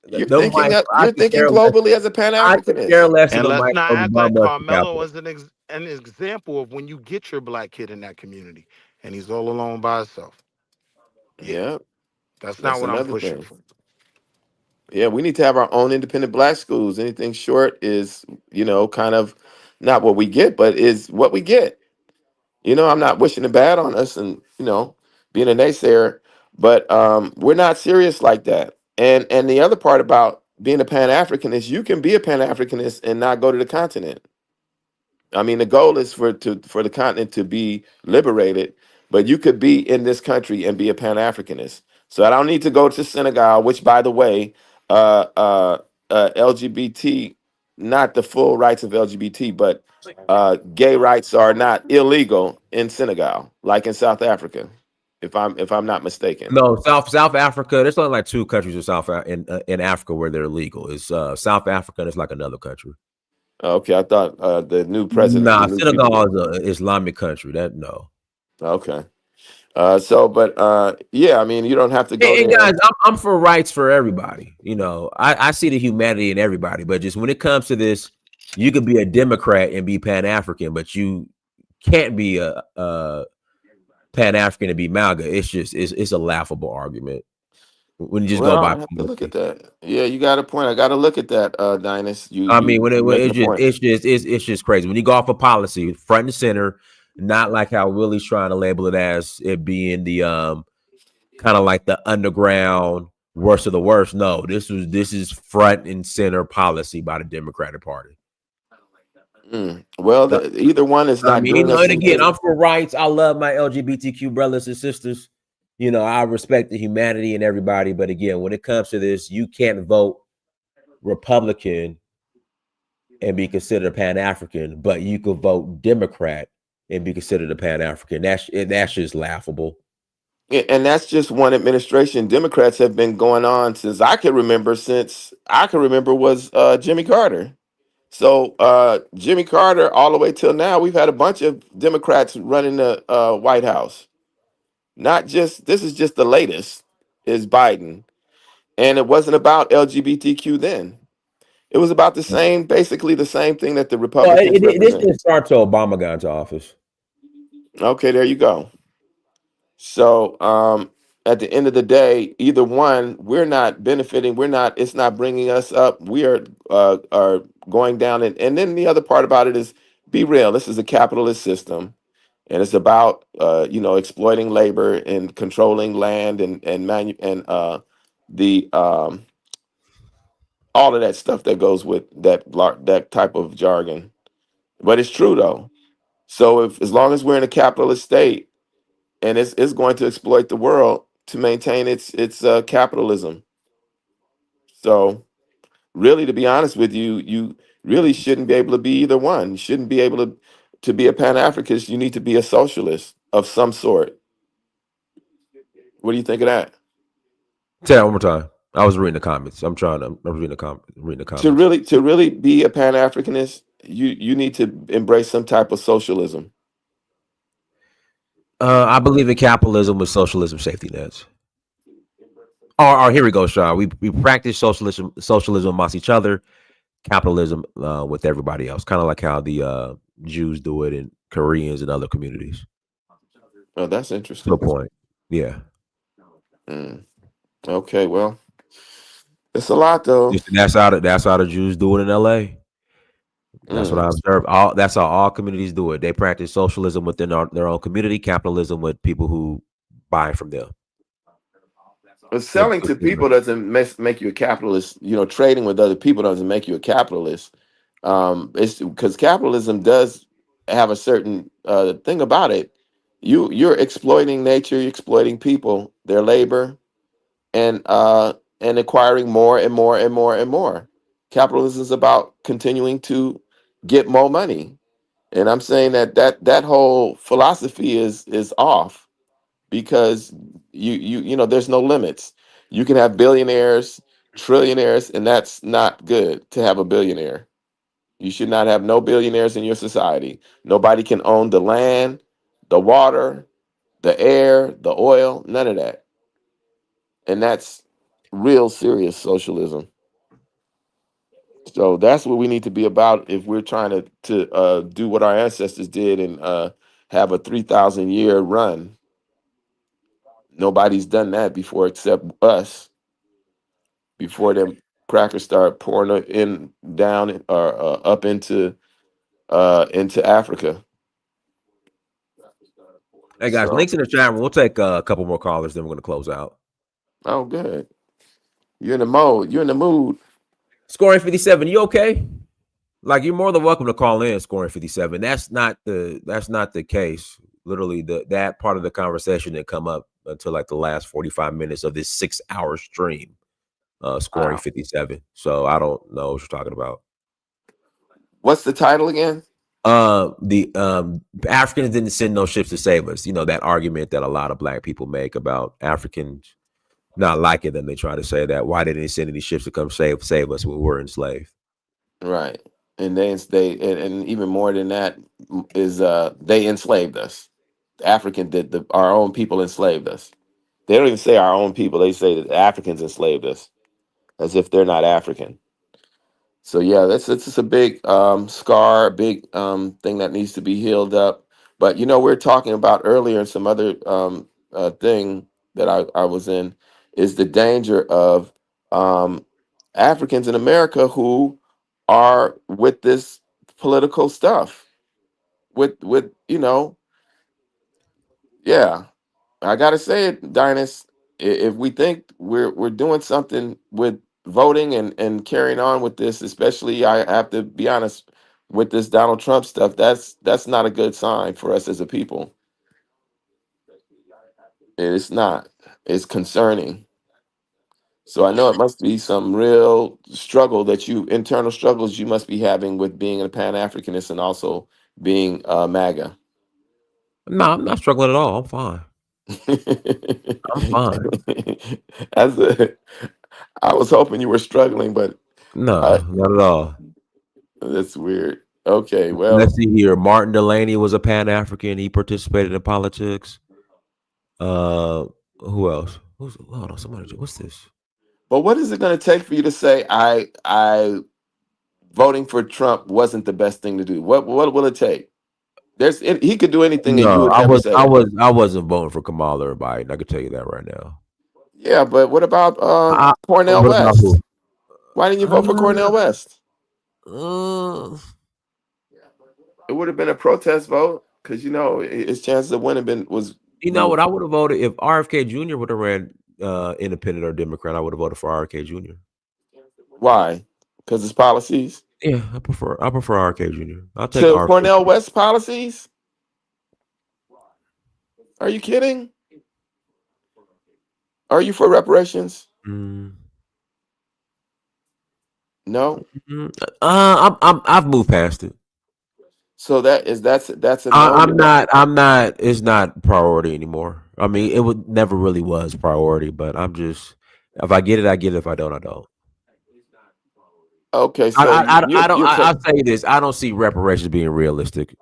You're them thinking white, I you're could thinking care less. globally as a I could care Pan-Africanist. less of And the let's white not folks act bum like rush the Carmelo Capitol. is an example of when you get your black kid in that community and he's all alone by himself. Yeah, That's not that's what I'm another pushing thing. for. Yeah, we need to have our own independent black schools. Anything short is, kind of not what we get, but is what we get. I'm not wishing it bad on us and, being a naysayer, but we're not serious like that. And the other part about being a Pan-Africanist, you can be a Pan-Africanist and not go to the continent. I mean, the goal is for the continent to be liberated, but you could be in this country and be a Pan-Africanist. So I don't need to go to Senegal, which, by the way, LGBT, not the full rights of LGBT, but gay rights are not illegal in Senegal, like in South Africa, if I'm not mistaken. No, South Africa. There's only like two countries in Africa where they're legal. It's South Africa and it's like another country. Okay, I thought the new president. Nah, the new Senegal people- is an Islamic country. That no. Okay. Yeah, I mean, you don't have to go And there. guys, I'm for rights for everybody. I see the humanity in everybody, but just when it comes to this, you could be a Democrat and be Pan-African, but you can't be a Pan-African and be MAGA. It's a laughable argument when you just Well, go by. I have to look at that. Yeah, you got a point. I got to look at that, Dinus. I mean, when you make a point. it's just crazy when you go off of policy, front and center. Not like how Willie's trying to label it as it being the kind of like the underground worst of the worst. No, this is front and center policy by the Democratic Party. Well, either one is not. I mean, and again, I'm for rights. I love my LGBTQ brothers and sisters. I respect the humanity and everybody. But again, when it comes to this, you can't vote Republican and be considered a Pan-African, but you could vote Democrat and be considered a Pan-African. That's just laughable. And that's just one administration. Democrats have been going on since I can remember. Was Jimmy Carter. So Jimmy Carter, all the way till now, we've had a bunch of Democrats running the White House. This is just the latest, is Biden. And it wasn't about LGBTQ then. It was about basically the same thing that the Republicans This represent. didn't start till Obama got into office. Okay, there you go. So at the end of the day, either one, we're not benefiting. We're not. It's not bringing us up. We are going down. And then the other part about it is, be real. This is a capitalist system, and it's about exploiting labor and controlling land the all of that stuff that goes with that type of jargon. But it's true though. So if as long as we're in a capitalist state, and it's going to exploit the world to maintain its capitalism. So really, to be honest with you, you really shouldn't be able to be either one. You shouldn't be able to be a Pan-Africanist. You need to be a socialist of some sort. What do you think of that? Say that one more time. I was reading the comments. I'm reading the comments. To really be a Pan-Africanist, you need to embrace some type of socialism. I believe in capitalism with socialism safety nets. Or here we go, Sean. We practice socialism amongst each other, capitalism with everybody else. Kind of like how the Jews do it, and Koreans and other communities. Oh, that's interesting. Good point. Yeah. Okay, well, it's a lot though. That's how the Jews do it in LA. That's what I observed. That's how all communities do it. They practice socialism within their own community, capitalism with people who buy from them. But selling to people doesn't make you a capitalist. Trading with other people doesn't make you a capitalist. It's because capitalism does have a certain thing about it. You're exploiting nature, you're exploiting people, their labor, and acquiring more and more and more and more. Capitalism is about continuing to get more money, and I'm saying that whole philosophy is off, because there's no limits. You can have billionaires, trillionaires, and that's not good to have a billionaire. You should not have no billionaires in your society. Nobody can own the land, the water, the air, the oil, none of that. And that's real serious socialism. So that's what we need to be about if we're trying to do what our ancestors did and have a 3,000-year run. Nobody's done that before except us. Before them crackers start pouring down or up into Africa. Hey guys, links in the chat room. We'll take a couple more callers, then we're going to close out. Oh, good. You're in the mode. You're in the mood. Scoring 57. You okay? Like, you're more than welcome to call in. Scoring 57. That's not the case. Literally, that part of the conversation didn't come up until like the last 45 minutes of this 6-hour stream. Scoring 57. So I don't know what you're talking about. What's the title again? The Africans didn't send no ships to save us. That argument that a lot of black people make about Africans not liking them. They try to say that why didn't they send any ships to come save us when we were enslaved? Right. And and even more than that is they enslaved us. The African our own people enslaved us. They don't even say our own people. They say that the Africans enslaved us, as if they're not African. So yeah, it's just a big scar, a big thing that needs to be healed up. But we're talking about earlier in some other thing that I was in, is the danger of Africans in America who are with this political stuff. Yeah, I gotta say it, Dynas. If we think we're doing something with voting and carrying on with this, especially, I have to be honest with this Donald Trump stuff, that's not a good sign for us as a people. It's not. It's concerning. So I know it must be some real internal struggles you must be having with being a Pan-Africanist and also being MAGA. No, I'm not struggling at all. I'm fine. I'm fine. I was hoping you were struggling, but no, not at all. That's weird. Okay, well, let's see here. Martin Delaney was a Pan-African. He participated in politics. Who else? Hold on, somebody. What's this? But what is it going to take for you to say I voting for Trump wasn't the best thing to do? What will it take? He could do anything, and you No, would never say it. I wasn't voting for Kamala or Biden. I can tell you that right now. Yeah, but what about Cornel What about West? who? Why didn't you vote for Cornel West? Uh, It would have been a protest vote because his chances of winning was. you know what? I would have voted if RFK Jr. would have ran independent or Democrat. I would have voted for RFK Jr. Why? Because his policies. Yeah, I prefer RFK Jr. I'll take To RFK. Cornel West policies? Are you kidding? Are you for reparations? No. I've moved past it. So that's a no. I'm not. It's not priority anymore. I mean, it never really was priority, but I'm just. If I get it, I get it. If I don't, I don't. Okay, so I'll say this. I don't see reparations being realistic.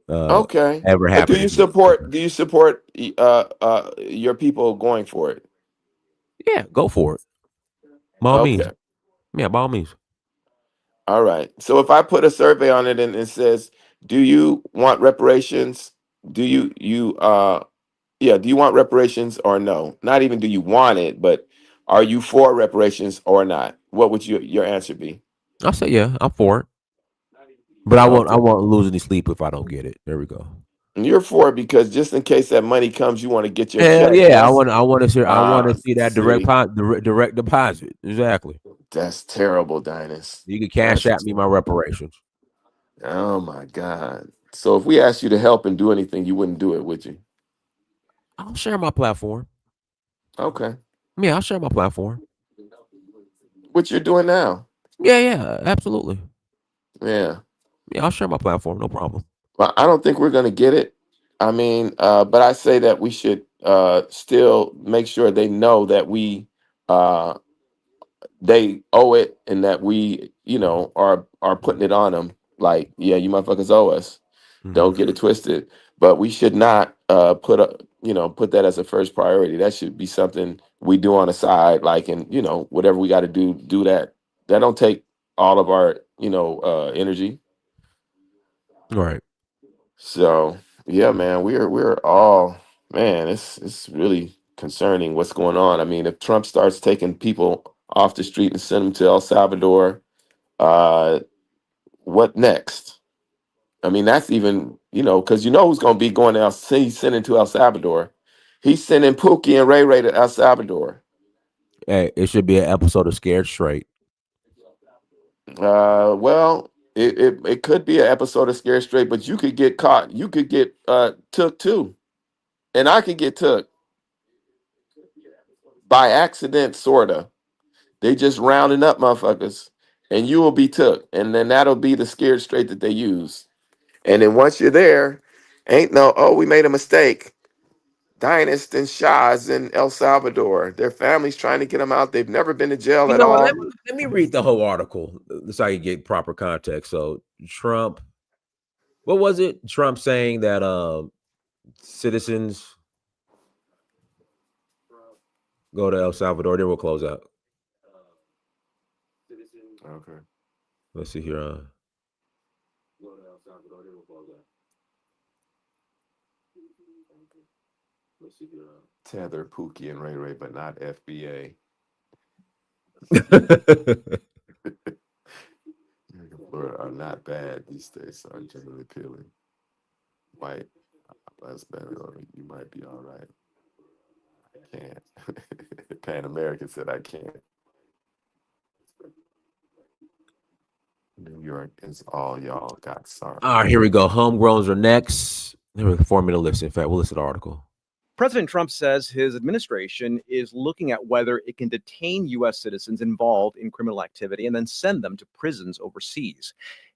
Okay. Ever But happen? do you support your people going for it? Yeah, go for it. By all means. Okay. Yeah, by all means. All right. So if I put a survey on it and it says, "Do you want reparations? Do you want reparations or no? Not even do you want it, but are you for reparations or not?" What would your answer be? I'll say yeah, I'm for it. But I Okay. won't lose any sleep if I don't get it. There we go. And you're for it because just in case that money comes, you want to get your Hell check. yeah, I want to see that see. direct deposit. Exactly. That's terrible, Dynas. You can cash That's out me my reparations. Oh my God. So if we asked you to help and do anything, you wouldn't do it, would you? I'll share my platform. Okay. Yeah, I'll share my platform. What you're doing now? Yeah, absolutely. Yeah. Yeah, I'll share my platform. No problem. Well, I don't think we're going to get it. I mean, but I say that we should still make sure they know that they owe it and that we, are putting it on them. Like, yeah, you motherfuckers owe us. Don't get it twisted. But we should not put that as a first priority. That should be something we do on the side, like, and whatever we got to do that. That don't take all of our energy. Right. So yeah, man, we're all, man, it's really concerning what's going on. I mean, if Trump starts taking people off the street and send them to El Salvador, what next? I mean, that's even, because who's going to be going to he's sending to El Salvador. He's sending Pookie and Ray Ray to El Salvador. Hey, it should be an episode of Scared Straight. Well, it could be an episode of Scared Straight, but you could get caught. You could get took too, and I could get took by accident, sorta. They just rounding up motherfuckers, and you will be took, and then that'll be the Scared Straight that they use. And then once you're there, ain't no, oh, we made a mistake. Dynast and Shah's in El Salvador. Their family's trying to get them out. They've never been to jail at all. Let me read the whole article so I can get proper context. So Trump, what was it? Trump saying that citizens go to El Salvador. Then we'll close out. Okay. Let's see here. Tether, Pookie, and Ray Ray, but not FBA. Are not bad these days. Are generally appealing. White, that's better. You might be all right. I can't. Pan American said I can't. New York is all y'all got. Sorry. All right, here we go. Homegrowns are next. Here we go. 4 minute list. In fact, we'll list the article. President Trump says his administration is looking at whether it can detain U.S. citizens involved in criminal activity and then send them to prisons overseas.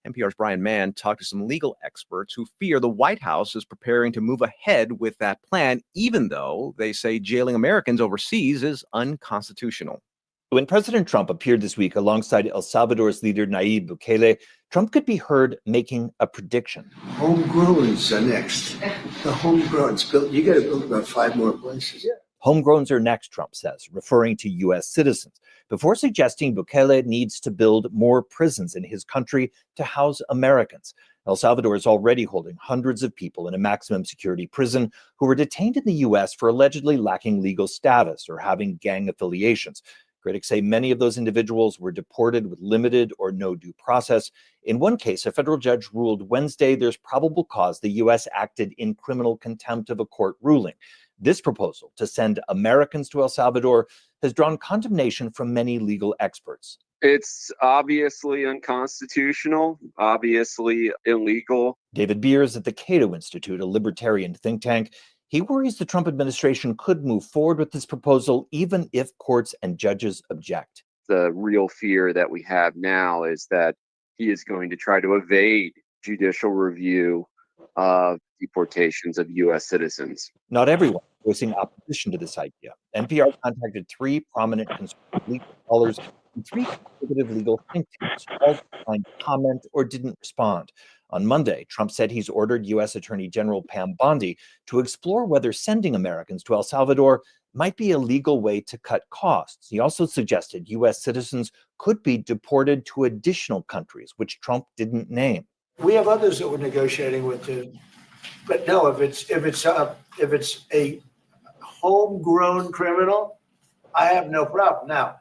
NPR's Brian Mann talked to some legal experts who fear the White House is preparing to move ahead with that plan, even though they say jailing Americans overseas is unconstitutional. When President Trump appeared this week alongside El Salvador's leader Nayib Bukele, Trump could be heard making a prediction. Homegrowns are next. The homegrowns built. You got to build about 5 more places. Homegrowns are next, Trump says, referring to U.S. citizens, before suggesting Bukele needs to build more prisons in his country to house Americans. El Salvador is already holding hundreds of people in a maximum security prison who were detained in the U.S. for allegedly lacking legal status or having gang affiliations. Critics say many of those individuals were deported with limited or no due process. In one case, a federal judge ruled Wednesday there's probable cause the U.S. acted in criminal contempt of a court ruling. This proposal to send Americans to El Salvador has drawn condemnation from many legal experts. It's obviously unconstitutional, obviously illegal. David Beers at the Cato Institute, a libertarian think tank, he worries the Trump administration could move forward with this proposal even if courts and judges object. The real fear that we have now is that he is going to try to evade judicial review of deportations of U.S. citizens. Not everyone is voicing opposition to this idea. NPR contacted 3 prominent conservative legal scholars and 3 conservative legal think tanks, all declined to comment or didn't respond. On Monday, Trump said he's ordered U.S. Attorney General Pam Bondi to explore whether sending Americans to El Salvador might be a legal way to cut costs. He also suggested U.S. citizens could be deported to additional countries, which Trump didn't name. We have others that we're negotiating with too. But no, if it's a homegrown criminal, I have no problem. Now,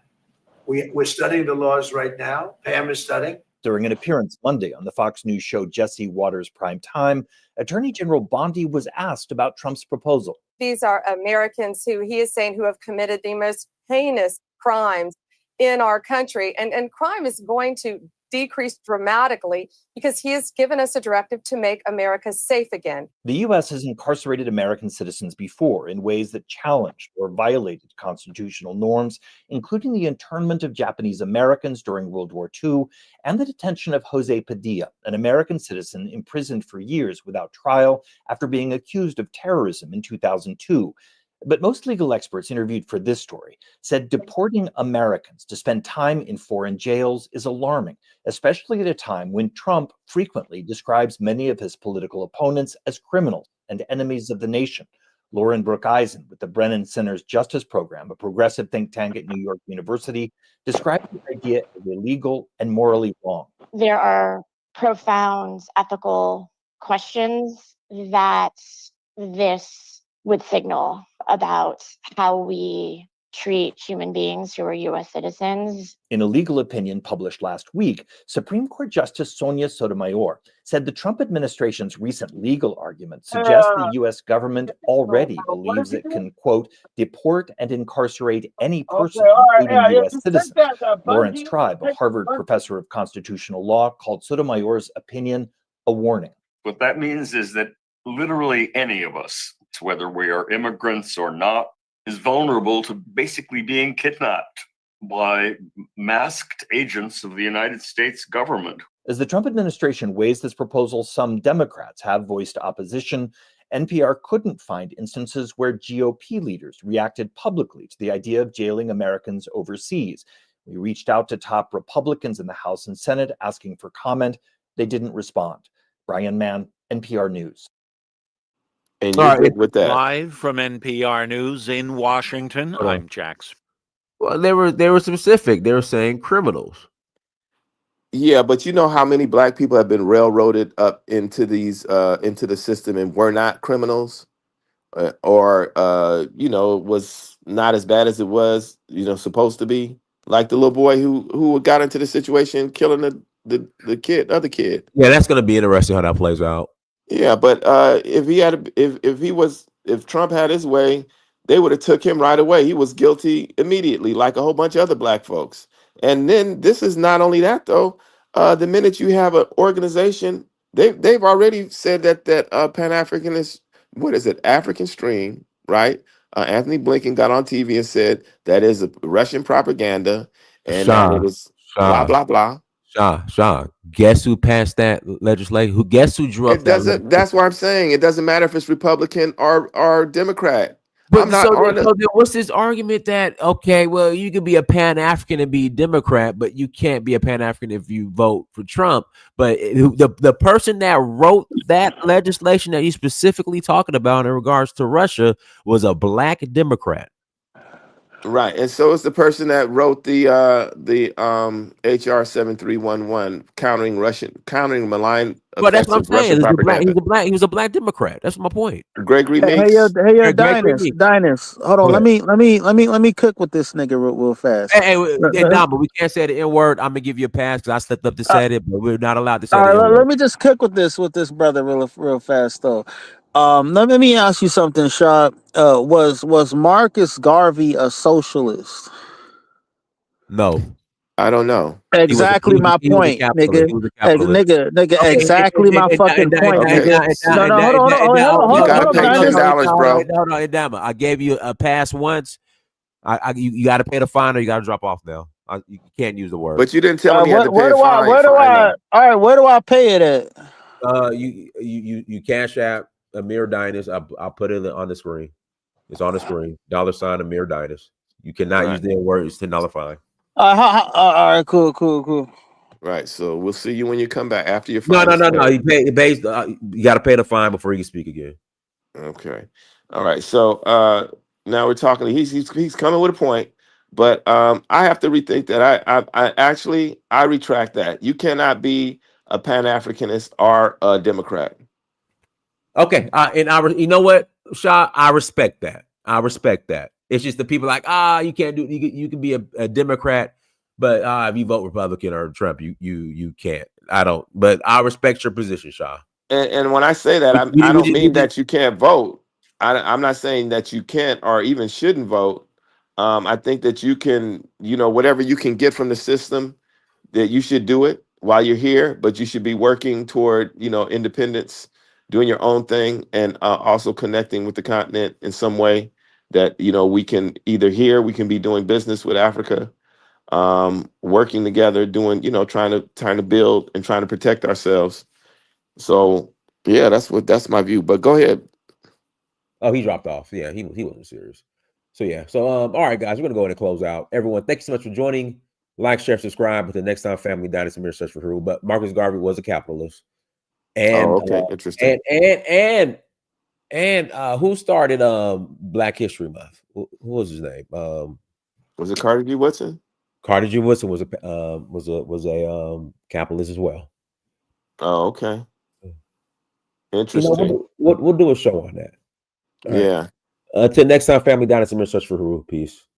we're studying the laws right now. Pam is studying. During an appearance Monday on the Fox News show Jesse Waters Prime Time, Attorney General Bondi was asked about Trump's proposal. These are Americans who he is saying who have committed the most heinous crimes in our country. And crime is going to decrease dramatically because he has given us a directive to make America safe again. The U.S. has incarcerated American citizens before in ways that challenged or violated constitutional norms, including the internment of Japanese Americans during World War II and the detention of Jose Padilla, an American citizen imprisoned for years without trial after being accused of terrorism in 2002. But most legal experts interviewed for this story said deporting Americans to spend time in foreign jails is alarming, especially at a time when Trump frequently describes many of his political opponents as criminals and enemies of the nation. Lauren Brooke Eisen with the Brennan Center's Justice Program, a progressive think tank at New York University, described the idea as illegal and morally wrong. There are profound ethical questions that this would signal about how we treat human beings who are U.S. citizens. In a legal opinion published last week, Supreme Court Justice Sonia Sotomayor said the Trump administration's recent legal argument suggests the U.S. government already believes it can, quote, deport and incarcerate any person, including U.S. citizens. Lawrence Tribe, a Harvard professor of constitutional law, called Sotomayor's opinion a warning. What that means is that literally any of us, whether we are immigrants or not, is vulnerable to basically being kidnapped by masked agents of the United States government. As the Trump administration weighs this proposal, some Democrats have voiced opposition. NPR couldn't find instances where GOP leaders reacted publicly to the idea of jailing Americans overseas. We reached out to top Republicans in the House and Senate asking for comment. They didn't respond. Brian Mann, NPR News. And you're good with that. Live from NPR News in Washington, I'm Jax. Well, they were specific. They were saying criminals. Yeah, but you know how many black people have been railroaded up into these into the system and were not criminals, or was not as bad as it was supposed to be. Like the little boy who got into the situation killing the other kid. Yeah, that's going to be interesting how that plays out. Yeah, but if Trump had his way, they would have took him right away. He was guilty immediately, like a whole bunch of other black folks. And then this is not only that though. The minute you have an organization, they've already said that Pan-African is, what is it, African Stream, right? Anthony Blinken got on TV and said that is a Russian propaganda and that it is blah blah blah. Sean, guess who passed that legislation? Guess who drew up that? That's what I'm saying. It doesn't matter if it's Republican or Democrat. But then what's this argument that, okay, well, you can be a Pan-African and be Democrat, but you can't be a Pan-African if you vote for Trump. But the person that wrote that legislation that he's specifically talking about in regards to Russia was a black Democrat. Right, and so is the person that wrote the HR 7311 countering malign But that's effects what I'm of Russian saying. propaganda. He was a black Democrat. That's my point. Gregory Hey, Meeks. Gregory Meeks. Dinus. Hold on. Go ahead. Let me cook with this nigga real fast. Hey, Dom, we can't say the N word. I'm gonna give you a pass because I slipped up to say it, but we're not allowed to say All the right, N word. let me just cook with this brother real fast though. Let me ask you something, Shaw. Was Marcus Garvey a socialist? No. I don't know. Exactly my He was a point, capitalist. nigga. He was a capitalist. Nigga. Okay, Exactly my fucking point, Okay. nigga. No, hold You gotta on, pay Dinus. $10, bro. No, I gave you a pass once. You got to pay the fine or you got to drop off now. You can't use the word. But you didn't tell him he had to pay a fine. Where do I pay it at? You cash app Amir Dinus. I'll put it on the screen. It's on the screen. $ Amir Dinus. You cannot use the word. It's $10 fine. All right, cool. Right. So we'll see you when you come back after your No. fine. You got to pay the fine before you can speak again. Okay. All right. So now we're talking. He's coming with a point, but I have to rethink that. I retract that. You cannot be a Pan-Africanist or a Democrat. Okay. You know what, Shaw? I respect that. It's just the people like, you can't do. You can be a Democrat, but if you vote Republican or Trump, you can't. I don't. But I respect your position, Shaw. And when I say that, I don't mean that you can't vote. I'm not saying that you can't or even shouldn't vote. I think that you can, whatever you can get from the system, that you should do it while you're here, but you should be working toward, independence, doing your own thing, and also connecting with the continent in some way that, we can we can be doing business with Africa, working together, doing, trying to build and trying to protect ourselves. So yeah, that's my view. But go ahead. Oh, he dropped off. Yeah, he wasn't serious. So yeah. So all right, guys, we're gonna go ahead and close out. Everyone, thank you so much for joining. Like, share, subscribe. But the next time, Family Dynasty Mirror Search for Hero. But Marcus Garvey was a capitalist. And okay, interesting. And who started Black History Month? Who was his name? Was it Carter G. Woodson? Carter G. Woodson was a capitalist as well. Oh, okay. Interesting. We'll do a show on that. All right. Yeah. Until next time, Family Dynasty Mirror Search for Hero. Peace.